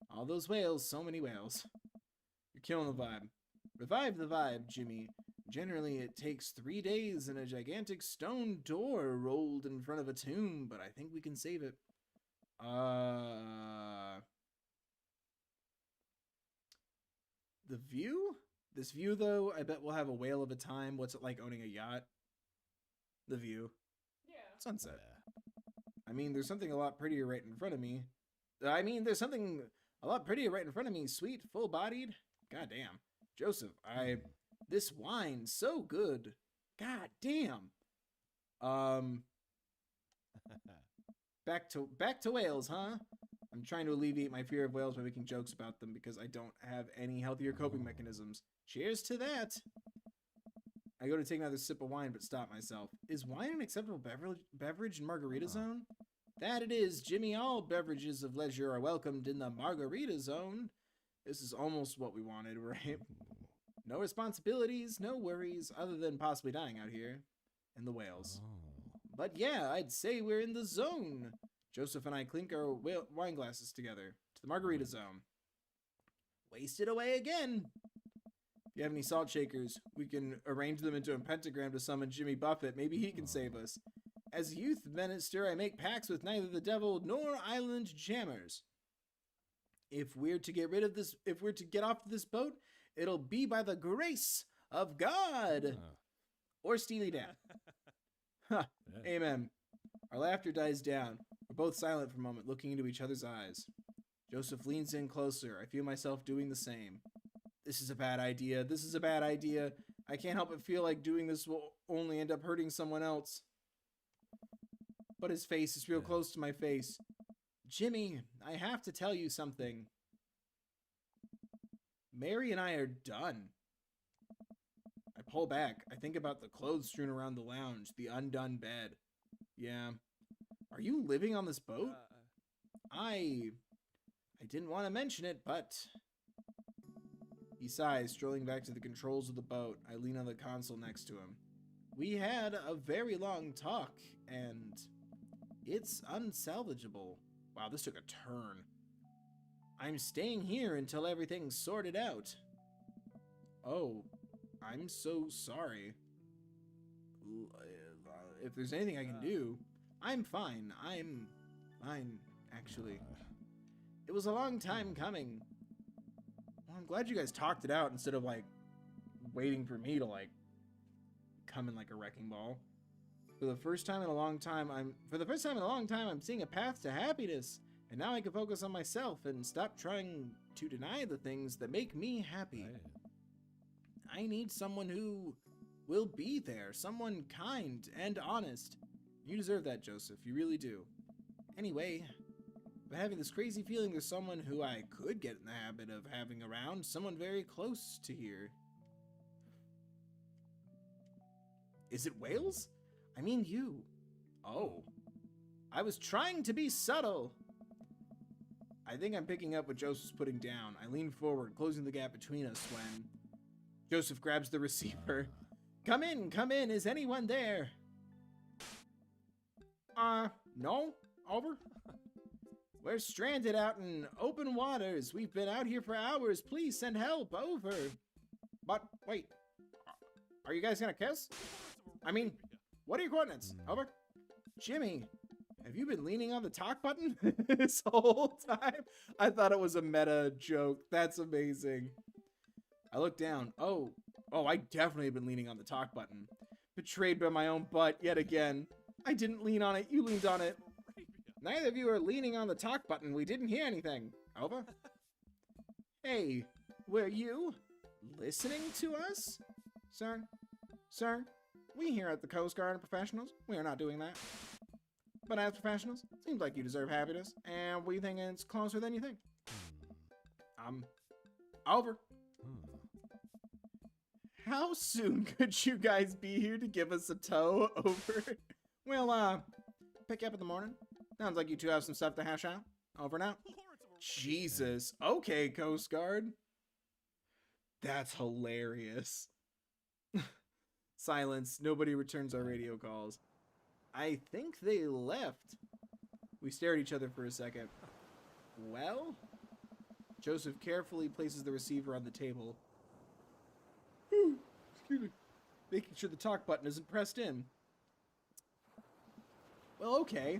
all those whales, so many whales. You're killing the vibe. Revive the vibe, Jimmy. Generally, it takes 3 days and a gigantic stone door rolled in front of a tomb, but I think we can save it. The view? This view, though, I bet we'll have a whale of a time. What's it like owning a yacht? The view. Yeah. Sunset. I mean, there's something a lot prettier right in front of me. There's something a lot prettier right in front of me. Sweet, full-bodied. God damn. Joseph, this wine, so good. God damn. Back to whales, huh? I'm trying to alleviate my fear of whales by making jokes about them because I don't have any healthier coping mechanisms. Cheers to that. I go to take another sip of wine, but stop myself. Is wine an acceptable beverage in Margarita Zone? That it is, Jimmy. All beverages of leisure are welcomed in the Margarita Zone. This is almost what we wanted, right? No responsibilities, no worries, other than possibly dying out here. And the whales. But yeah, I'd say we're in the zone. Joseph and I clink our wine glasses together to the Margarita Zone. Wasted away again. If you have any salt shakers, we can arrange them into a pentagram to summon Jimmy Buffett. Maybe he can save us. As youth minister, I make pacts with neither the devil nor island jammers. If we're to get off this boat, it'll be by the grace of God. Or Steely Dan. Ha, amen. Our laughter dies down. We're both silent for a moment, looking into each other's eyes. Joseph leans in closer. I feel myself doing the same. This is a bad idea. This is a bad idea. I can't help but feel like doing this will only end up hurting someone else. But his face is real close to my face. Jimmy, I have to tell you something. Mary and I are done. I pull back. I think about the clothes strewn around the lounge, the undone bed. Yeah. Are you living on this boat? I didn't want to mention it, but... He sighs, strolling back to the controls of the boat. I lean on the console next to him. We had a very long talk, and it's unsalvageable. Wow, this took a turn. I'm staying here until everything's sorted out. Oh, I'm so sorry. If there's anything I can do, I'm fine. I'm fine, actually. It was a long time coming. Well, I'm glad you guys talked it out instead of, like, waiting for me to, like, come in like a wrecking ball. For the first time in a long time, I'm seeing a path to happiness. And now I can focus on myself and stop trying to deny the things that make me happy. I need someone who will be there, someone kind and honest. You deserve that, Joseph, you really do. Anyway, I'm having this crazy feeling there's someone who I could get in the habit of having around, someone very close to here. Is it Wales? I mean you. Oh. I was trying to be subtle. I think I'm picking up what Joseph's putting down. I lean forward, closing the gap between us when Joseph grabs the receiver. Come in, is anyone there? No, over. We're stranded out in open waters. We've been out here for hours. Please send help, over. But, wait, are you guys gonna kiss? I mean, what are your coordinates? Over. Jimmy, have you been leaning on the talk button this whole time? I thought it was a meta joke. That's amazing. I look down. Oh, I definitely have been leaning on the talk button. Betrayed by my own butt yet again. I didn't lean on it. You leaned on it. Neither of you are leaning on the talk button. We didn't hear anything. Over. Hey, were you listening to us? Sir, we here at the Coast Guard are professionals. We are not doing that. But as professionals, seems like you deserve happiness, and we think it's closer than you think. Over. How soon could you guys be here to give us a tow? Over. We'll, pick you up in the morning. Sounds like you two have some stuff to hash out. Over now. Jesus. Okay, Coast Guard. That's hilarious. Silence. Nobody returns our radio calls. I think they left. We stare at each other for a second. Well? Joseph carefully places the receiver on the table. Excuse me. Making sure the talk button isn't pressed in. Well, okay.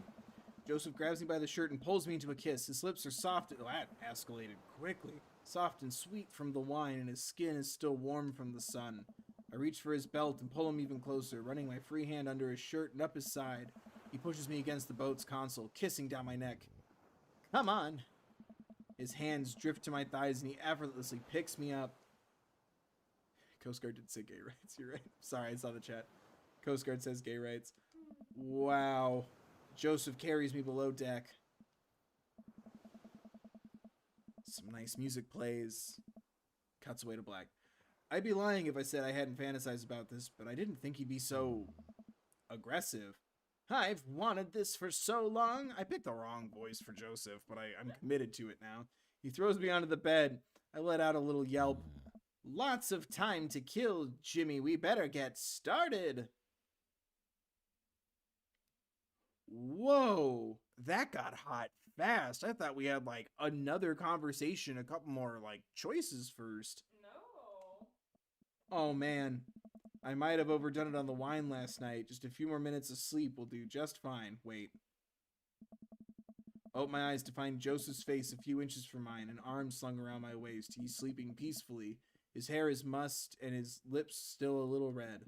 Joseph grabs me by the shirt and pulls me into a kiss. His lips are soft. Oh, that escalated quickly. Soft and sweet from the wine, and his skin is still warm from the sun. I reach for his belt and pull him even closer, running my free hand under his shirt and up his side. He pushes me against the boat's console, kissing down my neck. Come on. His hands drift to my thighs and he effortlessly picks me up. Coast Guard did say gay rights, you're right. Sorry, I saw the chat. Coast Guard says gay rights. Wow. Joseph carries me below deck. Some nice music plays. Cuts away to black. I'd be lying if I said I hadn't fantasized about this, but I didn't think he'd be so aggressive. I've wanted this for so long. I picked the wrong voice for Joseph, but I'm committed to it now. He throws me onto the bed. I let out a little yelp. Lots of time to kill, Jimmy. We better get started. Whoa, that got hot fast. I thought we had like another conversation, a couple more like choices first. No. Oh man, I might have overdone it on the wine last night. Just a few more minutes of sleep will do just fine. Wait. Open my eyes to find Joseph's face a few inches from mine, an arm slung around my waist. He's sleeping peacefully. His hair is mussed and his lips still a little red.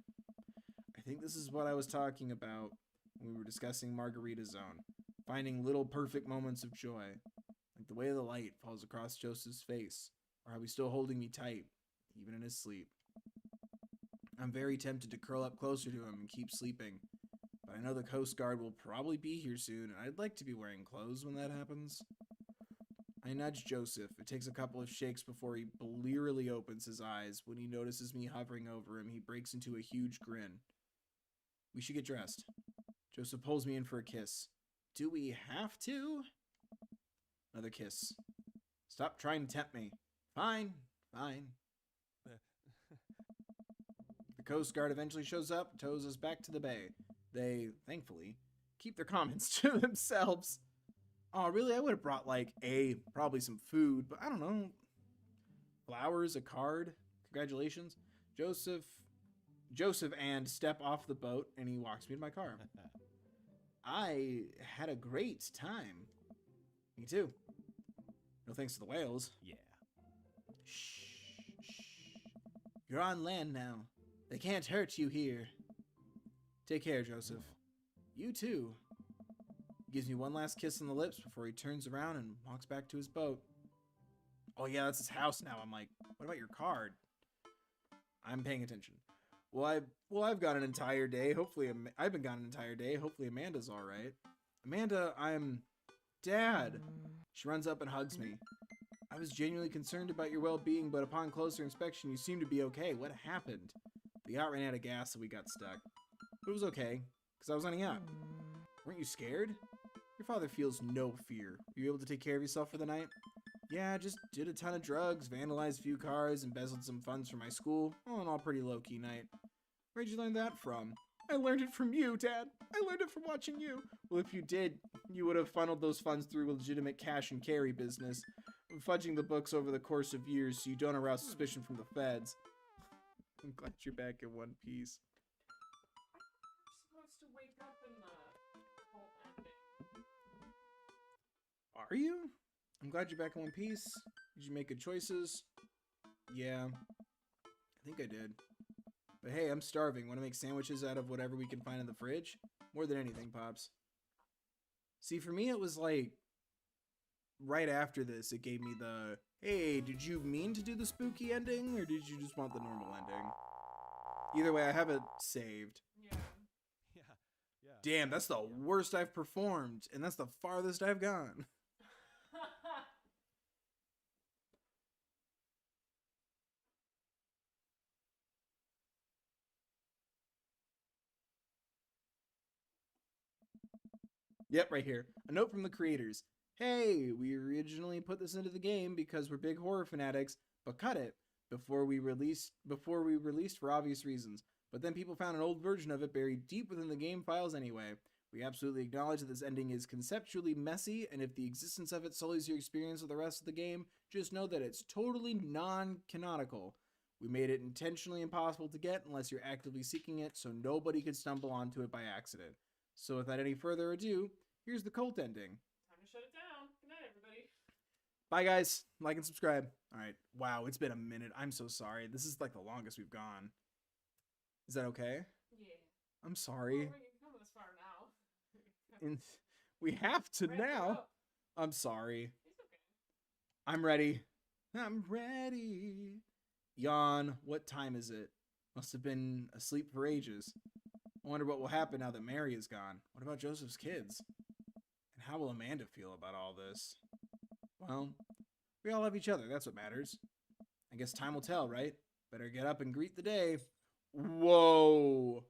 I think this is what I was talking about when we were discussing Margarita Zone. Finding little perfect moments of joy. Like the way the light falls across Joseph's face, or how he's still holding me tight, even in his sleep. I'm very tempted to curl up closer to him and keep sleeping, but I know the Coast Guard will probably be here soon, and I'd like to be wearing clothes when that happens. I nudge Joseph. It takes a couple of shakes before he blearily opens his eyes. When he notices me hovering over him, he breaks into a huge grin. We should get dressed. Joseph pulls me in for a kiss. Do we have to? Another kiss. Stop trying to tempt me. Fine, fine. The Coast Guard eventually shows up, tows us back to the bay. They, thankfully, keep their comments to themselves. Oh, really? I would have brought, like, probably some food, but I don't know. Flowers, a card. Congratulations. Joseph and step off the boat, and he walks me to my car. I had a great time. Me too. No thanks to the whales. Yeah. Shh. You're on land now. They can't hurt you here. Take care, Joseph. You too. He gives me one last kiss on the lips before he turns around and walks back to his boat. Oh yeah, that's his house now. I'm like, what about your card? I'm paying attention. I've got an entire day. Hopefully, I've been gone an entire day. Hopefully, Amanda's all right. Amanda, Dad. She runs up and hugs me. I was genuinely concerned about your well-being, but upon closer inspection, you seem to be okay. What happened? The yacht ran out of gas, so we got stuck. But it was okay, because I was on a yacht. Weren't you scared? Your father feels no fear. Were you able to take care of yourself for the night? Yeah, just did a ton of drugs, vandalized a few cars, embezzled some funds from my school. All in all, pretty low-key night. Where'd you learn that from? I learned it from you, Dad. I learned it from watching you. Well, if you did, you would have funneled those funds through a legitimate cash and carry business, fudging the books over the course of years so you don't arouse suspicion from the feds. I'm glad you're back in one piece. I'm supposed to wake up in the whole ending. Are you? I'm glad you're back in one piece. Did you make good choices? Yeah, I think I did. But hey, I'm starving. Want to make sandwiches out of whatever we can find in the fridge? More than anything, Pops. See, for me, it was like, right after this, it gave me the, hey, did you mean to do the spooky ending, or did you just want the normal ending? Either way, I have it saved. Yeah. Yeah. Damn, that's the worst I've performed, and that's the farthest I've gone. Yep, right here. A note from the creators. Hey, we originally put this into the game because we're big horror fanatics, but cut it before we released for obvious reasons. But then people found an old version of it buried deep within the game files anyway. We absolutely acknowledge that this ending is conceptually messy, and if the existence of it sullies your experience of the rest of the game, just know that it's totally non-canonical. We made it intentionally impossible to get unless you're actively seeking it, so nobody could stumble onto it by accident. So without any further ado, here's the cult ending. Time to shut it down. Good night, everybody. Bye, guys. Like and subscribe. All right. Wow, it's been a minute. I'm so sorry. This is like the longest we've gone. Is that okay? Yeah. I'm sorry. Well, we can come this far now. And we have to Wrap it now. up. I'm sorry. It's okay. I'm ready. I'm ready. Yawn. What time is it? Must have been asleep for ages. I wonder what will happen now that Mary is gone. What about Joseph's kids? And how will Amanda feel about all this? Well, we all have each other. That's what matters. I guess time will tell, right? Better get up and greet the day. Whoa.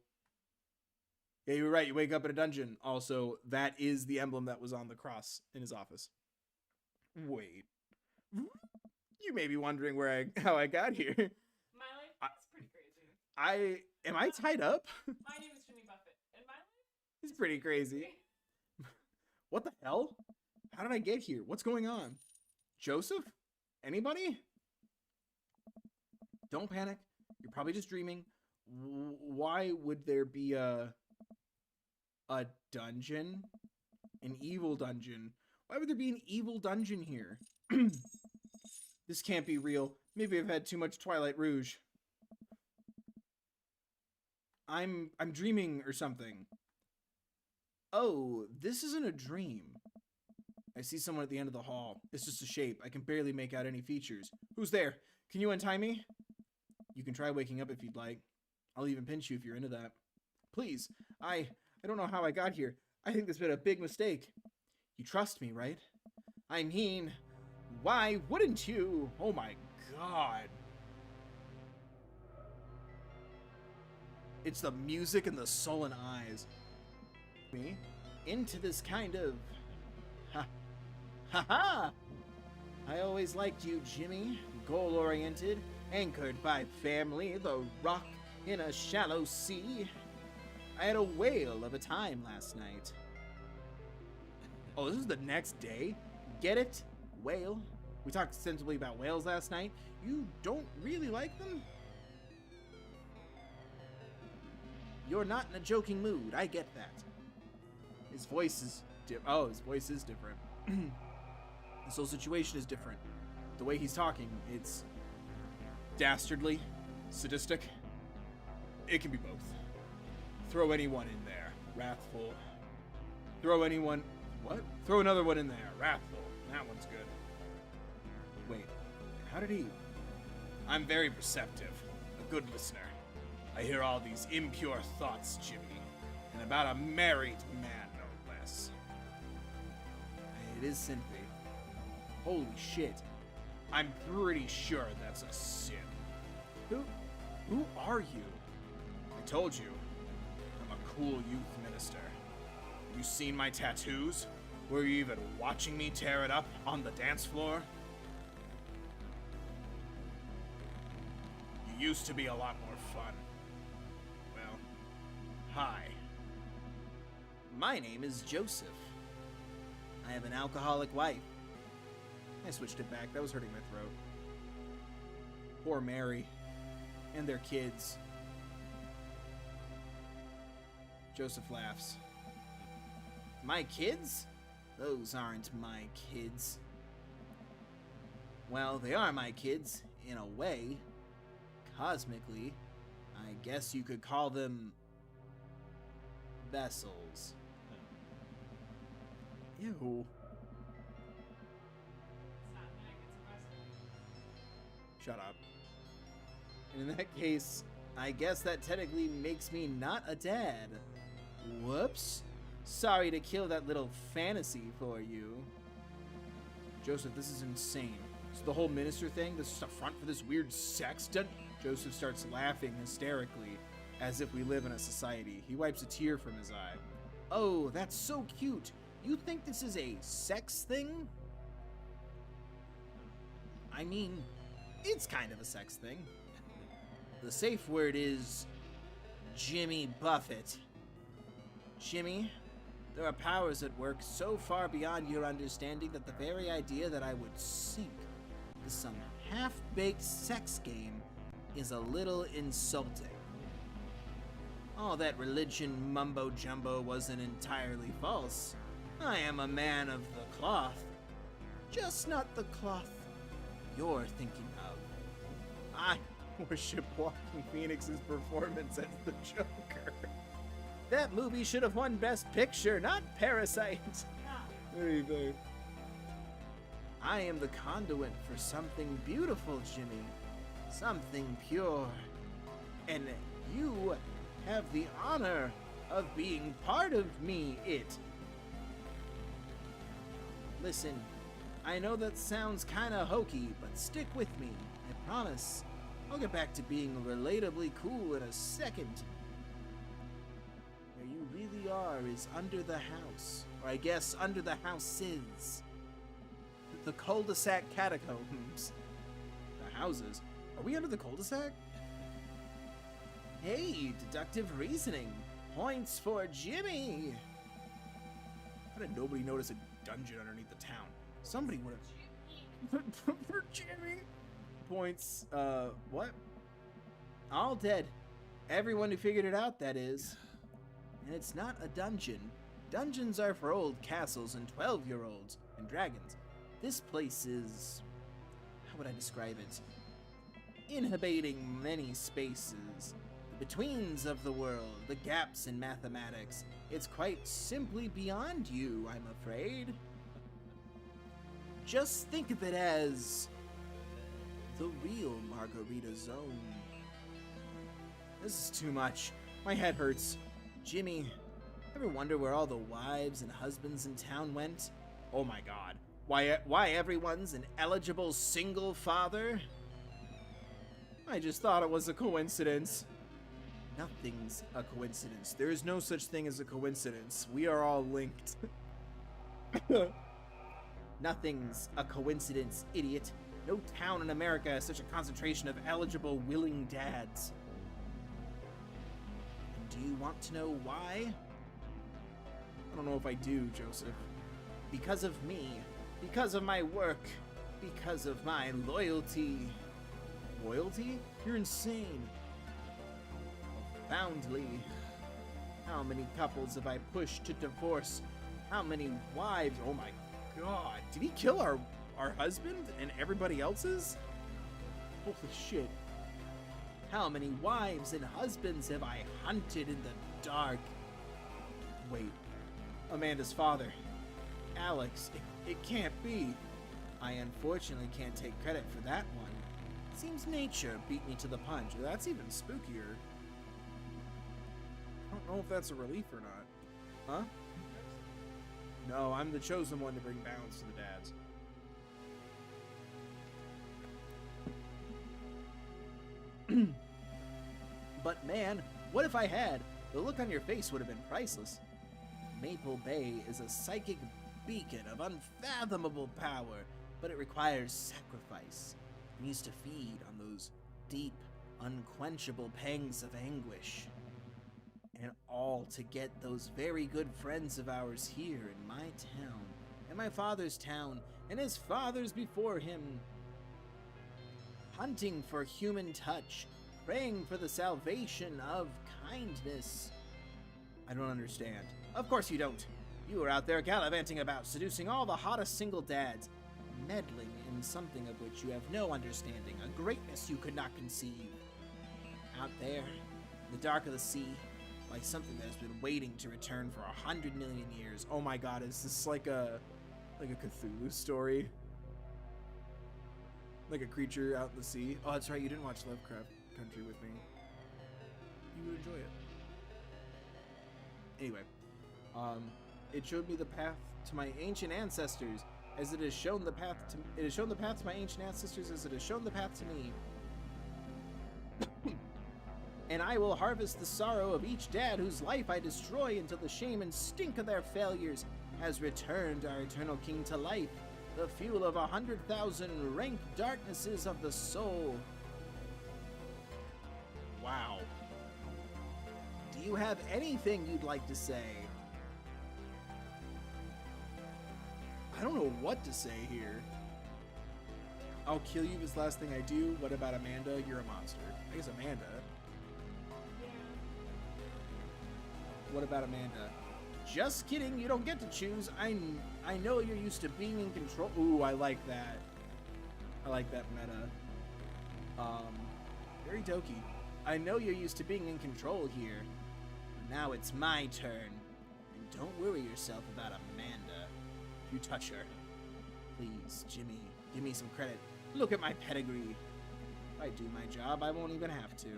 Yeah, you were right. You wake up in a dungeon. Also, that is the emblem that was on the cross in his office. Wait. You may be wondering how I got here. My life is pretty crazy. Am I tied up? My name is Jimmy Buffett, and my life It's pretty crazy. What the hell? How did I get here? What's going on? Joseph? Anybody? Don't panic. You're probably just dreaming. Why would there be a dungeon? An evil dungeon? Why would there be an evil dungeon here? This can't be real. Maybe I've had too much Twilight Rouge. I'm dreaming or something. Oh, this isn't a dream. I see someone at the end of the hall. It's just a shape. I can barely make out any features. Who's there? Can you untie me? You can try waking up if you'd like. I'll even pinch you if you're into that. Please. I don't know how I got here. I think there's been a big mistake. You trust me, right? I mean, Why wouldn't you? Oh my god. It's the music and the sullen eyes. Me? Into this kind of... Ha. Ha ha! I always liked you, Jimmy. Goal-oriented, anchored by family, the rock in a shallow sea. I had a whale of a time last night. Oh, this is the next day? Get it? Whale? We talked extensively about whales last night. You don't really like them? You're not in a joking mood. I get that. His voice is his voice is different. This whole situation is different. The way he's talking, it's dastardly, sadistic. It can be both. Throw anyone in there, wrathful. Throw anyone... What? Throw another one in there, wrathful. That one's good. Wait, how did he... I'm very perceptive, a good listener. I hear all these impure thoughts, Jimmy, and about a married man, no less. It is Cynthia. Holy shit. I'm pretty sure that's a sin. Who are you? I told you, I'm a cool youth minister. You seen my tattoos? Were you even watching me tear it up on the dance floor? You used to be a lot more fun. Well, hi. My name is Joseph. I have an alcoholic wife. I switched it back. That was hurting my throat. Poor Mary. And their kids. Joseph laughs. My kids? Those aren't my kids. Well, they are my kids, in a way. Cosmically, I guess you could call them... vessels. Ew. Shut up. And in that case, I guess that technically makes me not a dad. Whoops. Sorry to kill that little fantasy for you. Joseph, this is insane. So the whole minister thing, this is a front for this weird sex stunt? Joseph starts laughing hysterically, as if we live in a society. He wipes a tear from his eye. Oh, that's so cute. You think this is a sex thing? I mean, it's kind of a sex thing. The safe word is Jimmy Buffett. Jimmy, there are powers at work so far beyond your understanding that the very idea that I would sink to some half-baked sex game is a little insulting. All that religion mumbo-jumbo wasn't entirely false. I am a man of the cloth. Just not the cloth you're thinking of. I worship Joaquin Phoenix's performance as the Joker. That movie should have won Best Picture, not Parasite. I am the conduit for something beautiful, Jimmy. Something pure. And you have the honor of being part of me, it. Listen, I know that sounds kinda hokey, but stick with me. I promise. I'll get back to being relatably cool in a second. Where you really are is under the house. Or I guess under the houses. The cul-de-sac catacombs. The houses? Are we under the cul-de-sac? Hey, deductive reasoning. Points for Jimmy. How did nobody notice a dungeon underneath the town? Somebody would have... for Jimmy. Points, what? All dead. Everyone who figured it out, that is. And it's not a dungeon. Dungeons are for old castles and 12-year-olds and dragons. This place is... how would I describe it? Inhabiting many spaces. The betweens of the world, the gaps in mathematics. It's quite simply beyond you, I'm afraid. Just think of it as... the real Margarita Zone. This is too much. My head hurts. Jimmy, ever wonder where all the wives and husbands in town went? Oh my god. Why everyone's an eligible single father? I just thought it was a coincidence. Nothing's a coincidence. There is no such thing as a coincidence. We are all linked. Nothing's a coincidence, idiot. No town in America has such a concentration of eligible, willing dads. And do you want to know why? I don't know if I do, Joseph. Because of me. Because of my work. Because of my loyalty. Loyalty? You're insane. Profoundly. How many couples have I pushed to divorce? How many wives? Oh my god. Did he kill our husband and everybody else's? Holy shit. How many wives and husbands have I hunted in the dark? Wait. Amanda's father. Alex. It can't be. I unfortunately can't take credit for that one. Seems nature beat me to the punch. That's even spookier. I don't know if that's a relief or not. Huh? No, I'm the chosen one to bring balance to the dads. But man, what if I had? The look on your face would have been priceless. Maple Bay is a psychic beacon of unfathomable power, but it requires sacrifice. It needs to feed on those deep, unquenchable pangs of anguish. And all to get those very good friends of ours here in my town, and my father's town, and his father's before him, hunting for human touch, praying for the salvation of kindness. I don't understand. Of course you don't. You were out there gallivanting about, seducing all the hottest single dads, meddling in something of which you have no understanding, a greatness you could not conceive. Out there, in the dark of the sea, like something that has been waiting to return for 100 million years. Oh my god, is this like a Cthulhu story? Like a creature out in the sea? Oh, that's right, you didn't watch Lovecraft Country with me. You would enjoy it. Anyway, it showed me the path to my ancient ancestors, as it has shown the path to my ancient ancestors as it has shown the path to me. And I will harvest the sorrow of each dad whose life I destroy until the shame and stink of their failures has returned our eternal king to life, the fuel of 100,000 rank darknesses of the soul. Wow. Do you have anything you'd like to say? I don't know what to say here. I'll kill you this last thing I do. What about Amanda? You're a monster. I guess Amanda. What about Amanda? Just kidding, you don't get to choose. I know you're used to being in control. Ooh, I like that. I like that meta. Very dokey. I know you're used to being in control here. But now it's my turn. And don't worry yourself about Amanda. If you touch her. Please, Jimmy, give me some credit. Look at my pedigree. If I do my job, I won't even have to.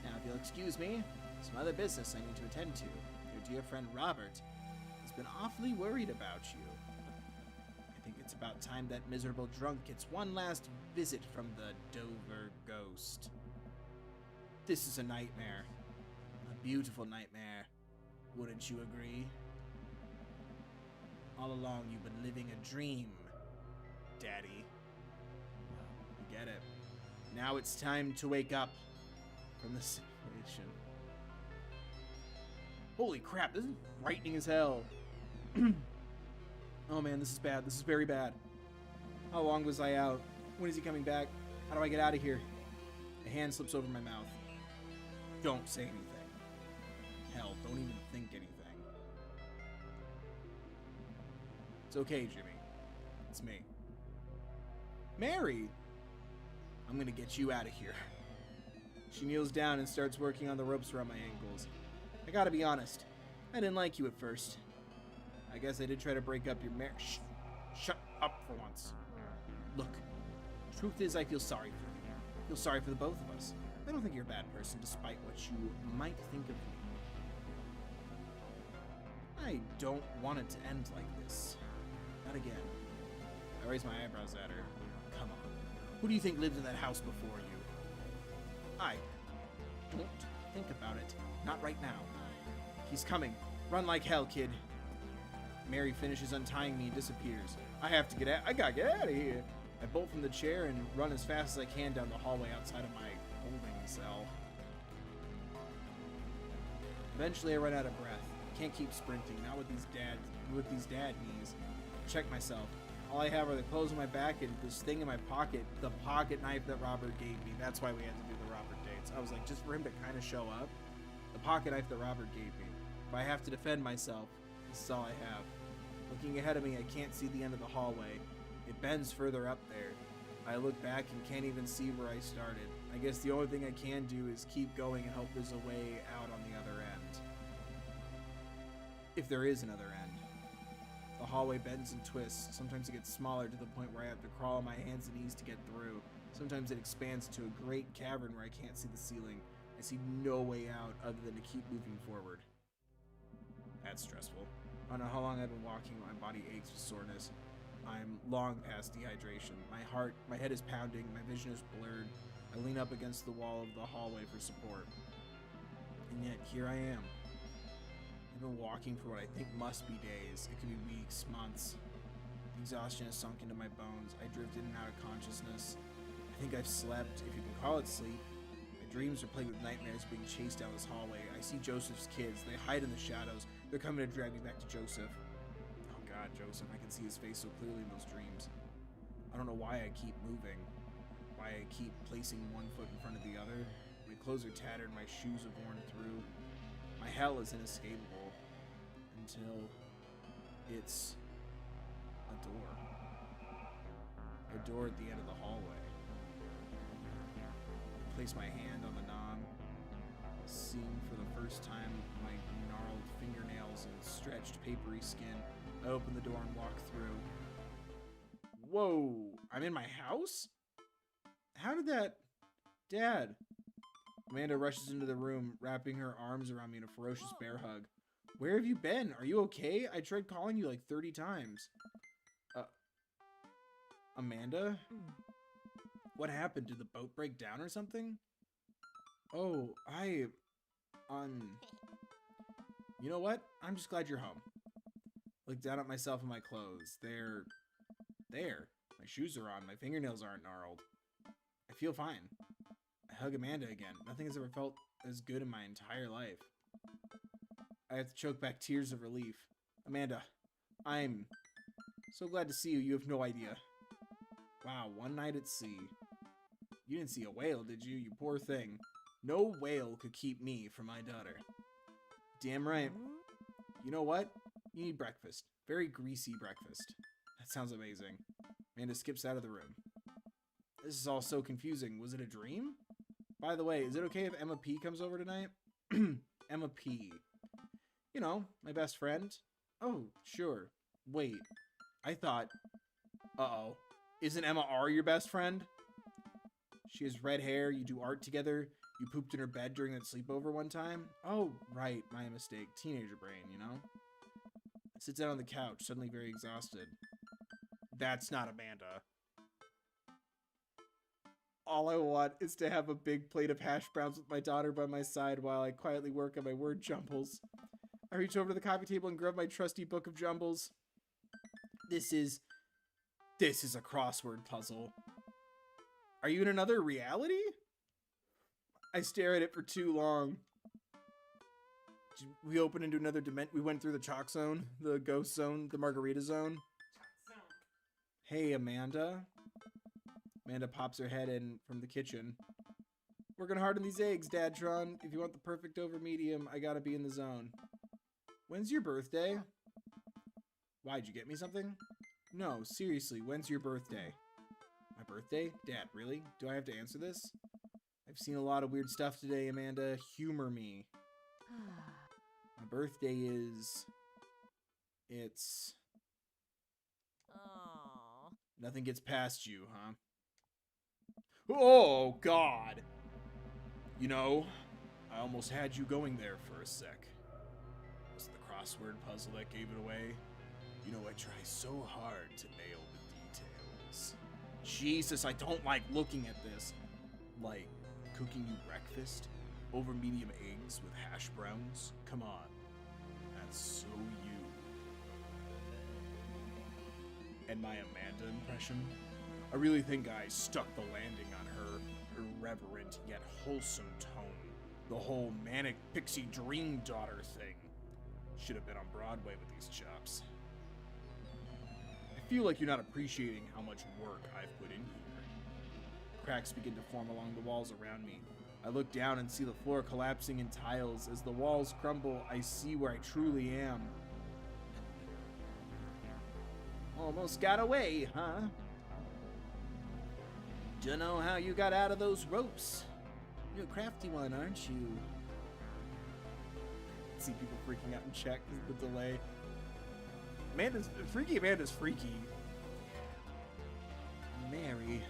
Now, if you'll excuse me, some other business I need to attend to. Your dear friend Robert has been awfully worried about you. I think it's about time that miserable drunk gets one last visit from the Dover ghost. This is a nightmare. A beautiful nightmare. Wouldn't you agree? All along you've been living a dream, Daddy. I get it. Now it's time to wake up from the simulation. Holy crap, this is frightening as hell. Oh man, this is bad. This is very bad. How long was I out? When is he coming back? How do I get out of here? A hand slips over my mouth. Don't say anything. Hell, don't even think anything. It's okay, Jimmy. It's me. Mary! I'm gonna get you out of here. She kneels down and starts working on the ropes around my ankles. I gotta be honest. I didn't like you at first. I guess I did try to break up your marriage. Shut up for once. Look, truth is I feel sorry for you. I feel sorry for the both of us. I don't think you're a bad person despite what you might think of me. I don't want it to end like this. Not again. I raise my eyebrows at her. Come on. Who do you think lived in that house before you? Don't think about it. Not right now. He's coming. Run like hell, kid. Mary finishes untying me and disappears. I gotta get out of here. I bolt from the chair and run as fast as I can down the hallway outside of my holding cell. Eventually I run out of breath. Can't keep sprinting, not with these dad knees. Check myself. All I have are the clothes on my back and this thing in my pocket, the pocket knife that Robert gave me. That's why we had to do the Robert dates. I was like, just for him to kind of show up. The pocket knife that Robert gave me. If I have to defend myself, this is all I have. Looking ahead of me, I can't see the end of the hallway. It bends further up there. I look back and can't even see where I started. I guess the only thing I can do is keep going and hope there's a way out on the other end. If there is another end. The hallway bends and twists. Sometimes it gets smaller to the point where I have to crawl on my hands and knees to get through. Sometimes it expands to a great cavern where I can't see the ceiling. I see no way out other than to keep moving forward. That's stressful. I don't know how long I've been walking, my body aches with soreness. I'm long past dehydration. My head is pounding, my vision is blurred. I lean up against the wall of the hallway for support. And yet, here I am. I've been walking for what I think must be days. It could be weeks, months. The exhaustion has sunk into my bones. I drift in and out of consciousness. I think I've slept, if you can call it sleep. My dreams are plagued with nightmares being chased down this hallway. I see Joseph's kids. They hide in the shadows. They're coming to drag me back to Joseph. Oh God, Joseph. I can see his face so clearly in those dreams. I don't know why I keep moving. Why I keep placing one foot in front of the other. My clothes are tattered. My shoes are worn through. My hell is inescapable. Until it's a door. A door at the end of the hallway. I place my hand on the knob, seeing for the first time my gnarled fingernails and stretched papery skin. I open the door and walk through. Whoa! I'm in my house? How did that... Dad! Amanda rushes into the room, wrapping her arms around me in a ferocious bear hug. Where have you been? Are you okay? I tried calling you like 30 times. Amanda? What happened? Did the boat break down or something? Oh, You know what? I'm just glad you're home. Look down at myself and my clothes. They're... there. My shoes are on. My fingernails aren't gnarled. I feel fine. I hug Amanda again. Nothing has ever felt as good in my entire life. I have to choke back tears of relief. Amanda, I'm so glad to see you. You have no idea. Wow, one night at sea. You didn't see a whale, did you? You poor thing. No whale could keep me from my daughter. Damn right. You know what? You need breakfast. Very greasy breakfast. That sounds amazing. Amanda skips out of the room. This is all so confusing. Was it a dream? By the way, is it okay if Emma P comes over tonight? Emma P. You know, my best friend. Oh, sure. Wait. I thought... Uh-oh. Isn't Emma R your best friend? She has red hair, you do art together, you pooped in her bed during that sleepover one time? Oh, right, my mistake. Teenager brain, you know? Sits down on the couch, suddenly very exhausted. That's not Amanda. All I want is to have a big plate of hash browns with my daughter by my side while I quietly work on my word jumbles. I reach over to the coffee table and grab my trusty book of jumbles. This is a crossword puzzle. Are you in another reality? I stare at it for too long. We open into another dimension. We went through the chalk zone, the ghost zone, the margarita zone. Hey, Amanda. Amanda pops her head in from the kitchen. Working hard on these eggs, Dadtron. If you want the perfect over medium, I gotta be in the zone. When's your birthday? Why'd you get me something? No, seriously, when's your birthday? My birthday? Dad, really? Do I have to answer this? I've seen a lot of weird stuff today, Amanda. Humor me. My birthday is... It's... Oh. Nothing gets past you, huh? Oh, God! You know, I almost had you going there for a sec. Was it the crossword puzzle that gave it away? You know, I try so hard to nail the Jesus, I don't like looking at this. Like, cooking you breakfast over medium eggs with hash browns? Come on. That's so you. And my Amanda impression? I really think I stuck the landing on her irreverent yet wholesome tone. The whole manic pixie dream daughter thing. Should have been on Broadway with these chops. I feel like you're not appreciating how much work I've put in here. Cracks begin to form along the walls around me. I look down and see the floor collapsing in tiles. As the walls crumble, I see where I truly am. Almost got away, huh? Dunno how you got out of those ropes. You're a crafty one, aren't you? See people freaking out in chat because of the delay. Amanda's freaky. Mary.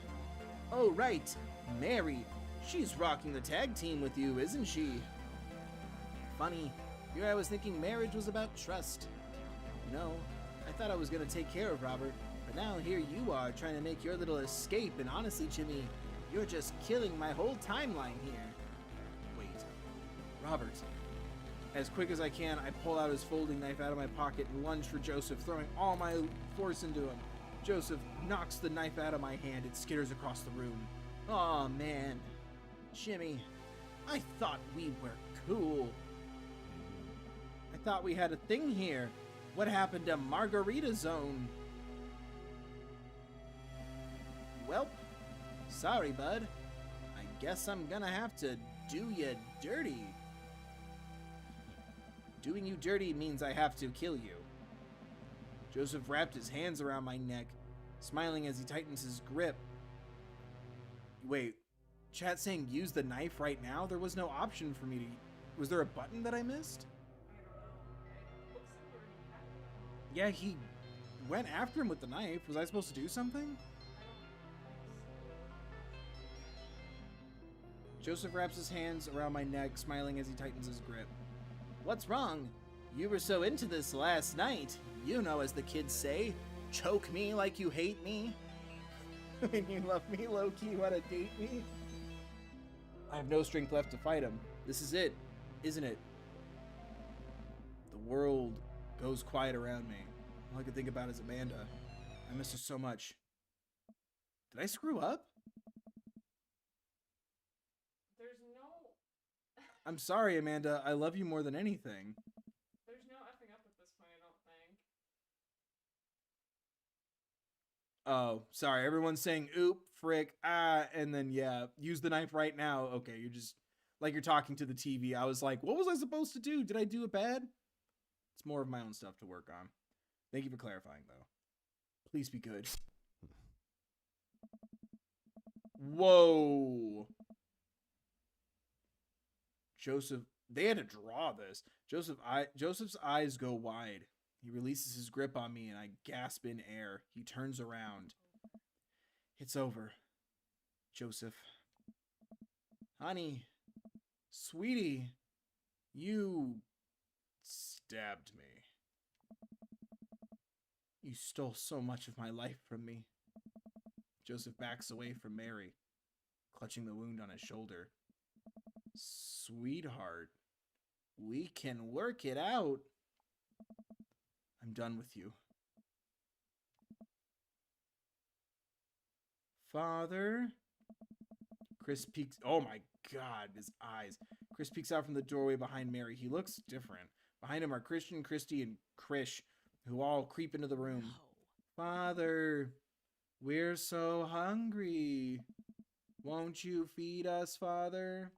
Oh, right. Mary. She's rocking the tag team with you, isn't she? Funny. Here I was thinking marriage was about trust. No, I thought I was gonna take care of Robert, but now here you are trying to make your little escape, and honestly, Jimmy, you're just killing my whole timeline here. Wait. Robert. As quick as I can, I pull out his folding knife out of my pocket and lunge for Joseph, throwing all my force into him. Joseph knocks the knife out of my hand. It skitters across the room. Aw, man. Jimmy, I thought we were cool. I thought we had a thing here. What happened to Margarita Zone? Welp, sorry, bud. I guess I'm gonna have to do you dirty. Doing you dirty means I have to kill you. Joseph wrapped his hands around my neck, smiling as he tightens his grip. Wait, chat saying use the knife right now? There was no option for me to... Was there a button that I missed? Yeah, he went after him with the knife. Was I supposed to do something? Joseph wraps his hands around my neck, smiling as he tightens his grip. What's wrong? You were so into this last night. You know, as the kids say, choke me like you hate me. When you love me, low-key wanna date me? I have no strength left to fight him. This is it, isn't it? The world goes quiet around me. All I can think about is Amanda. I miss her so much. Did I screw up? There's no... I'm sorry, Amanda. I love you more than anything. There's no effing up at this point, I don't think. Oh, sorry. Everyone's saying, oop, frick, and then, yeah, use the knife right now. Okay, you're just, like you're talking to the TV. I was like, what was I supposed to do? Did I do it bad? It's more of my own stuff to work on. Thank you for clarifying, though. Please be good. Whoa. Joseph, they had to draw this. Joseph's eyes go wide. He releases his grip on me and I gasp in air. He turns around. It's over. Joseph. Honey. Sweetie. You stabbed me. You stole so much of my life from me. Joseph backs away from Mary, clutching the wound on his shoulder. Sweetheart, we can work it out. I'm done with you. Father? Chris peeks. Oh my God, his eyes. Chris peeks out from the doorway behind Mary. He looks different. Behind him are Christian, Christy, and Krish, who all creep into the room. No. Father, we're so hungry. Won't you feed us, Father?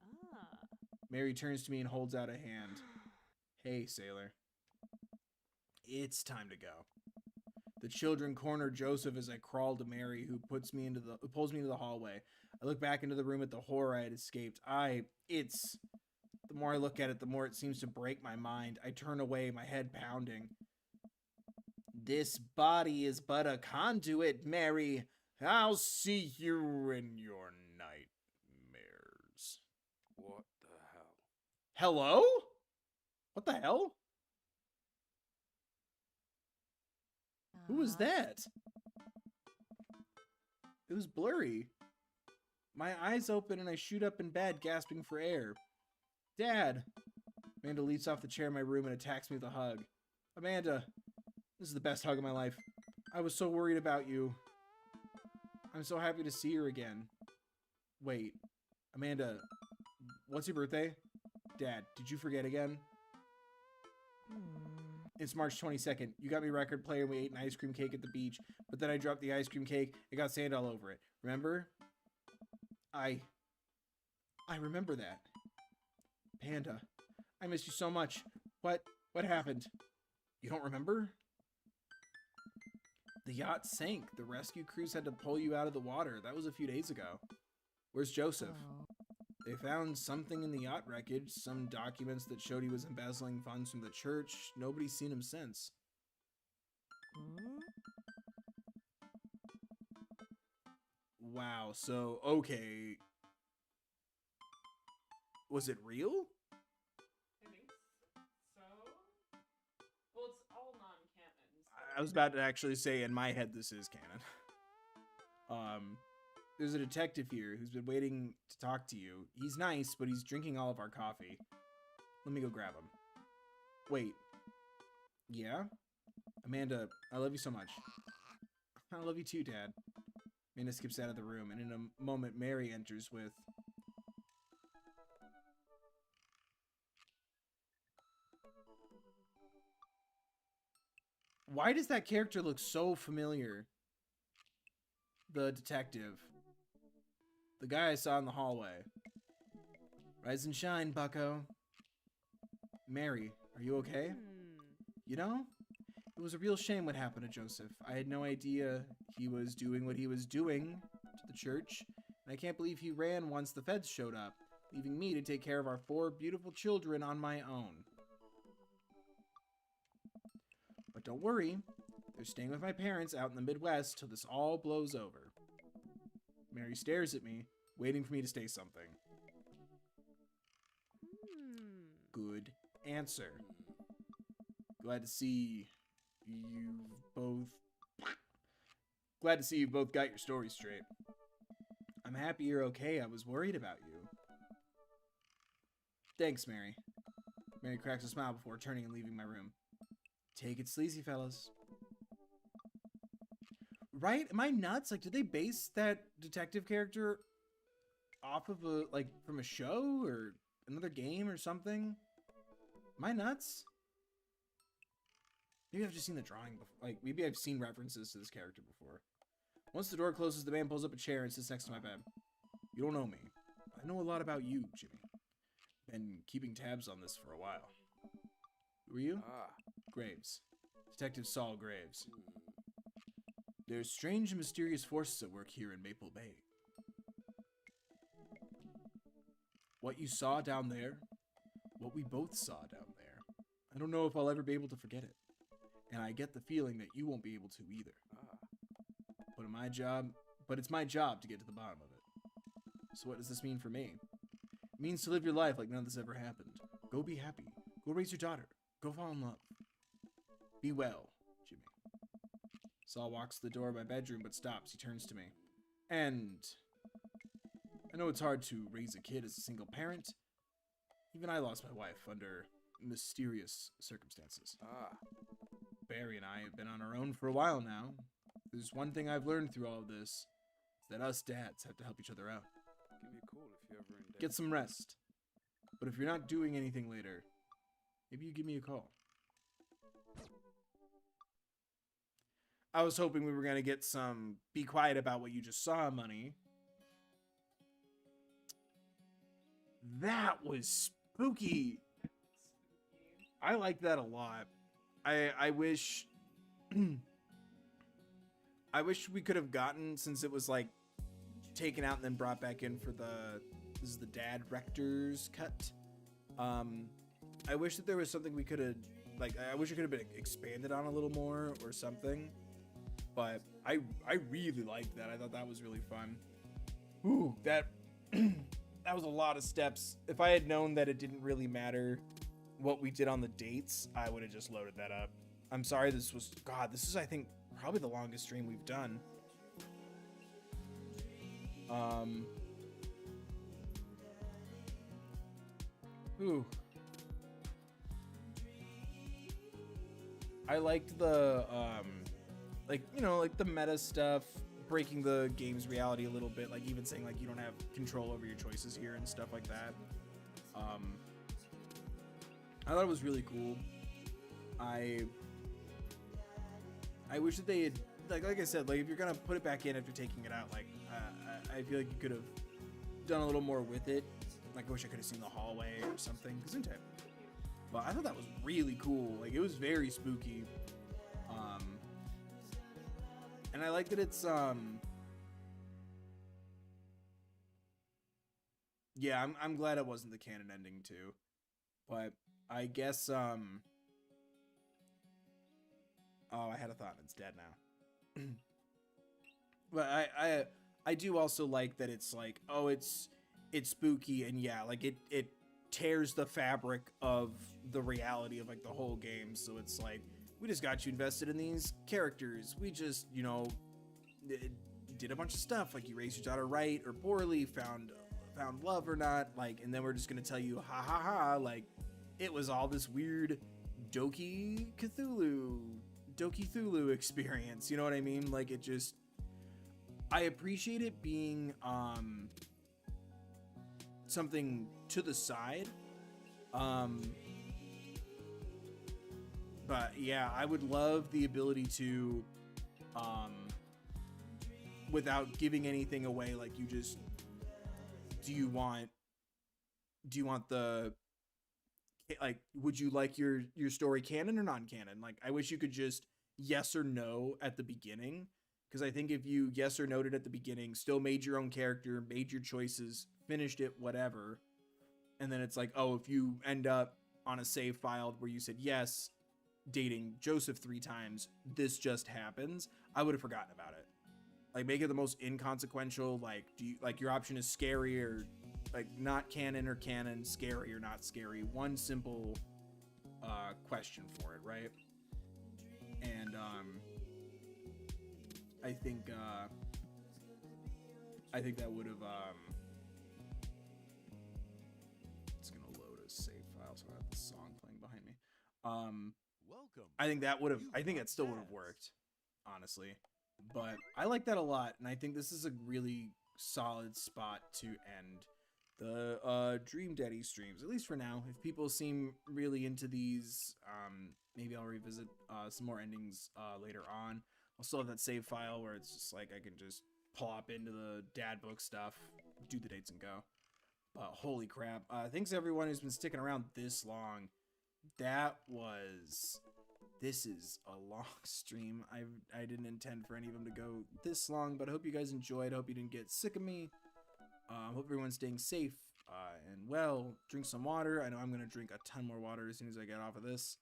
Mary turns to me and holds out a hand. Hey, sailor. It's time to go. The children corner Joseph as I crawl to Mary, who pulls me into the hallway. I look back into the room at the horror I had escaped. The more I look at it, the more it seems to break my mind. I turn away, my head pounding. This body is but a conduit, Mary. I'll see you in your nightmares. What the hell? Hello? What the hell? Who is that? It was blurry. My eyes open and I shoot up in bed, gasping for air. Dad! Amanda leaps off the chair in my room and attacks me with a hug. Amanda, this is the best hug of my life. I was so worried about you. I'm so happy to see her again. Wait, Amanda, what's your birthday? Dad, did you forget again? It's March 22nd. You got me a record player and we ate an ice cream cake at the beach, but then I dropped the ice cream cake and got sand all over it. Remember? I remember that. Panda, I miss you so much. What happened? You don't remember? The yacht sank. The rescue crews had to pull you out of the water. That was a few days ago. Where's Joseph? They found something in the yacht wreckage, some documents that showed he was embezzling funds from the church. Nobody's seen him since. Wow, so, okay. Was it real? I think so. Well, it's all non-canon. So I was about to actually say, in my head, this is canon. There's a detective here who's been waiting to talk to you. He's nice, but he's drinking all of our coffee. Let me go grab him. Wait. Yeah? Amanda, I love you so much. I love you too, Dad. Amanda skips out of the room, and in a moment, Mary enters with... Why does that character look so familiar? The detective. The guy I saw in the hallway. Rise and shine, bucko. Mary, are you okay? You know, it was a real shame what happened to Joseph. I had no idea he was doing what he was doing to the church, and I can't believe he ran once the feds showed up, leaving me to take care of our 4 beautiful children on my own. But don't worry, they're staying with my parents out in the Midwest till this all blows over. Mary stares at me, waiting for me to say something. Good answer. Glad to see you both got your stories straight. I'm happy you're okay. I was worried about you. Thanks, Mary. Mary cracks a smile before turning and leaving my room. Take it sleazy, fellas. Right? Am I nuts? Like, did they base that detective character off of from a show or another game or something? Am I nuts? Maybe I've just seen the drawing before. Like, maybe I've seen references to this character before. Once the door closes, the man pulls up a chair and sits next to my bed. You don't know me. I know a lot about you, Jimmy. Been keeping tabs on this for a while. Who are you? Graves. Detective Saul Graves. There's strange and mysterious forces at work here in Maple Bay. What you saw down there, what we both saw down there, I don't know if I'll ever be able to forget it. And I get the feeling that you won't be able to either. But it's my job to get to the bottom of it. So what does this mean for me? It means to live your life like none of this ever happened. Go be happy. Go raise your daughter. Go fall in love. Be well, Jimmy. Saul walks to the door of my bedroom but stops. He turns to me. And I know it's hard to raise a kid as a single parent. Even I lost my wife under mysterious circumstances. Barry and I have been on our own for a while now. There's one thing I've learned through all of this. Is that us dads have to help each other out. Give me a call if you're ever in Get some rest. But if you're not doing anything later, maybe you give me a call. I was hoping we were going to get some be quiet about what you just saw money. That was spooky. I like that a lot. I wish I wish we could have gotten, since it was like taken out and then brought back in for this is the dad rector's cut. I wish that there was something we could have, like, I wish it could have been expanded on a little more or something. But I really liked that. I thought that was really fun. Ooh, that that was a lot of steps. If I had known that it didn't really matter what we did on the dates, I would have just loaded that up. I'm sorry, this is, I think, probably the longest stream we've done. Ooh. I liked the, like, you know, like the meta stuff, breaking the game's reality a little bit, like even saying like you don't have control over your choices here and stuff like that. I thought it was really cool. I wish that they had, like I said, like if you're gonna put it back in after taking it out, like I feel like you could have done a little more with it. Like I wish I could have seen the hallway or something. But I thought that was really cool. Like it was very spooky. And I like that it's yeah, I'm glad it wasn't the canon ending too. But I guess oh, I had a thought and it's dead now. But I do also like that it's like, oh, it's spooky, and yeah, like it tears the fabric of the reality of like the whole game. So it's like, we just got you invested in these characters. We just, you know, did a bunch of stuff, like you raised your daughter right or poorly, found love or not, like, and then we're just gonna tell you, ha ha ha, like it was all this weird Doki Cthulhu experience. You know what I mean? Like it just, I appreciate it being something to the side. But yeah, I would love the ability to, without giving anything away, like you just, do you want the, like, would you like your story canon or non-canon? Like, I wish you could just yes or no at the beginning. Because I think if you yes or noted at the beginning, still made your own character, made your choices, finished it, whatever, and then it's like, oh, if you end up on a save file where you said yes, dating Joseph 3 times, this just happens, I would have forgotten about it. Like, make it the most inconsequential, like, do you, like, your option is scary or, like, not canon or canon, scary or not scary. One simple question for it, right? And, I think that would have, it's gonna load a save file, so I have the song playing behind me. Welcome. I think that still would have worked, honestly. But I like that a lot, and I think this is a really solid spot to end the Dream Daddy streams, at least for now. If people seem really into these, maybe I'll revisit some more endings later on. I'll still have that save file where it's just like I can just plop into the dad book stuff, do the dates and go. Holy crap. Thanks everyone who's been sticking around this long. This is a long stream. I didn't intend for any of them to go this long, but I hope you guys enjoyed. I hope you didn't get sick of me. Hope everyone's staying safe and well. Drink some water. I know I'm going to drink a ton more water as soon as I get off of this.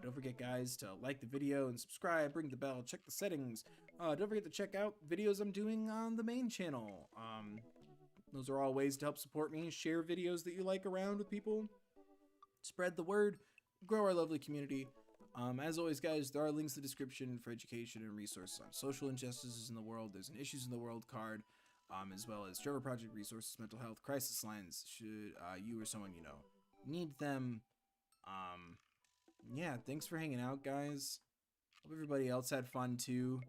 Don't forget, guys, to like the video and subscribe, ring the bell, check the settings. Don't forget to check out videos I'm doing on the main channel. Those are all ways to help support me. Share videos that you like around with people. Spread the word. Grow our lovely community. As always, guys, there are links in the description for education and resources on social injustices in the world. There's an Issues in the World card, as well as Trevor Project resources, mental health, crisis lines, should you or someone you know need them. Yeah, thanks for hanging out, guys. Hope everybody else had fun too.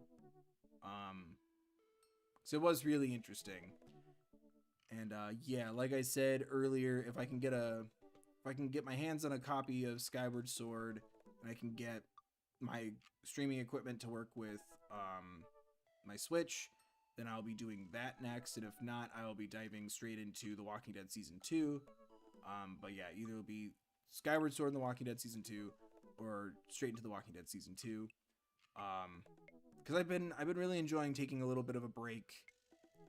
So it was really interesting. And yeah, like I said earlier, if I can get my hands on a copy of Skyward Sword, and I can get my streaming equipment to work with my Switch, then I'll be doing that next. And if not, I will be diving straight into The Walking Dead Season 2. But yeah, either it'll be Skyward Sword and The Walking Dead Season 2, or straight into The Walking Dead Season 2. Because I've been really enjoying taking a little bit of a break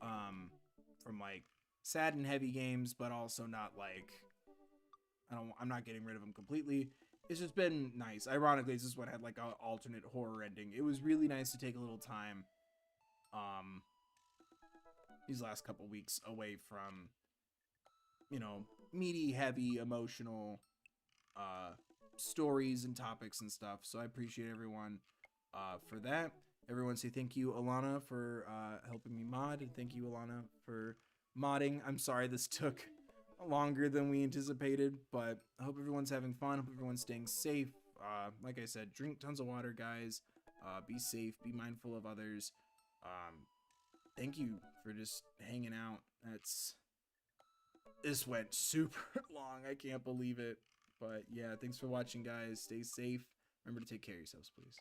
from like sad and heavy games, but also not like I'm not getting rid of them completely. It's just been nice. Ironically, this one had like an alternate horror ending. It was really nice to take a little time these last couple weeks away from, you know, meaty, heavy, emotional stories and topics and stuff. So I appreciate everyone for that. everyone say thank you, Alana, for helping me mod, and thank you, Alana, for modding. I'm sorry this took longer than we anticipated, but I hope everyone's having fun. Hope everyone's staying safe. Like I said, drink tons of water, guys. Be safe. Be mindful of others. Thank you for just hanging out. This went super long. I can't believe it. But yeah, thanks for watching, guys. Stay safe. Remember to take care of yourselves, please.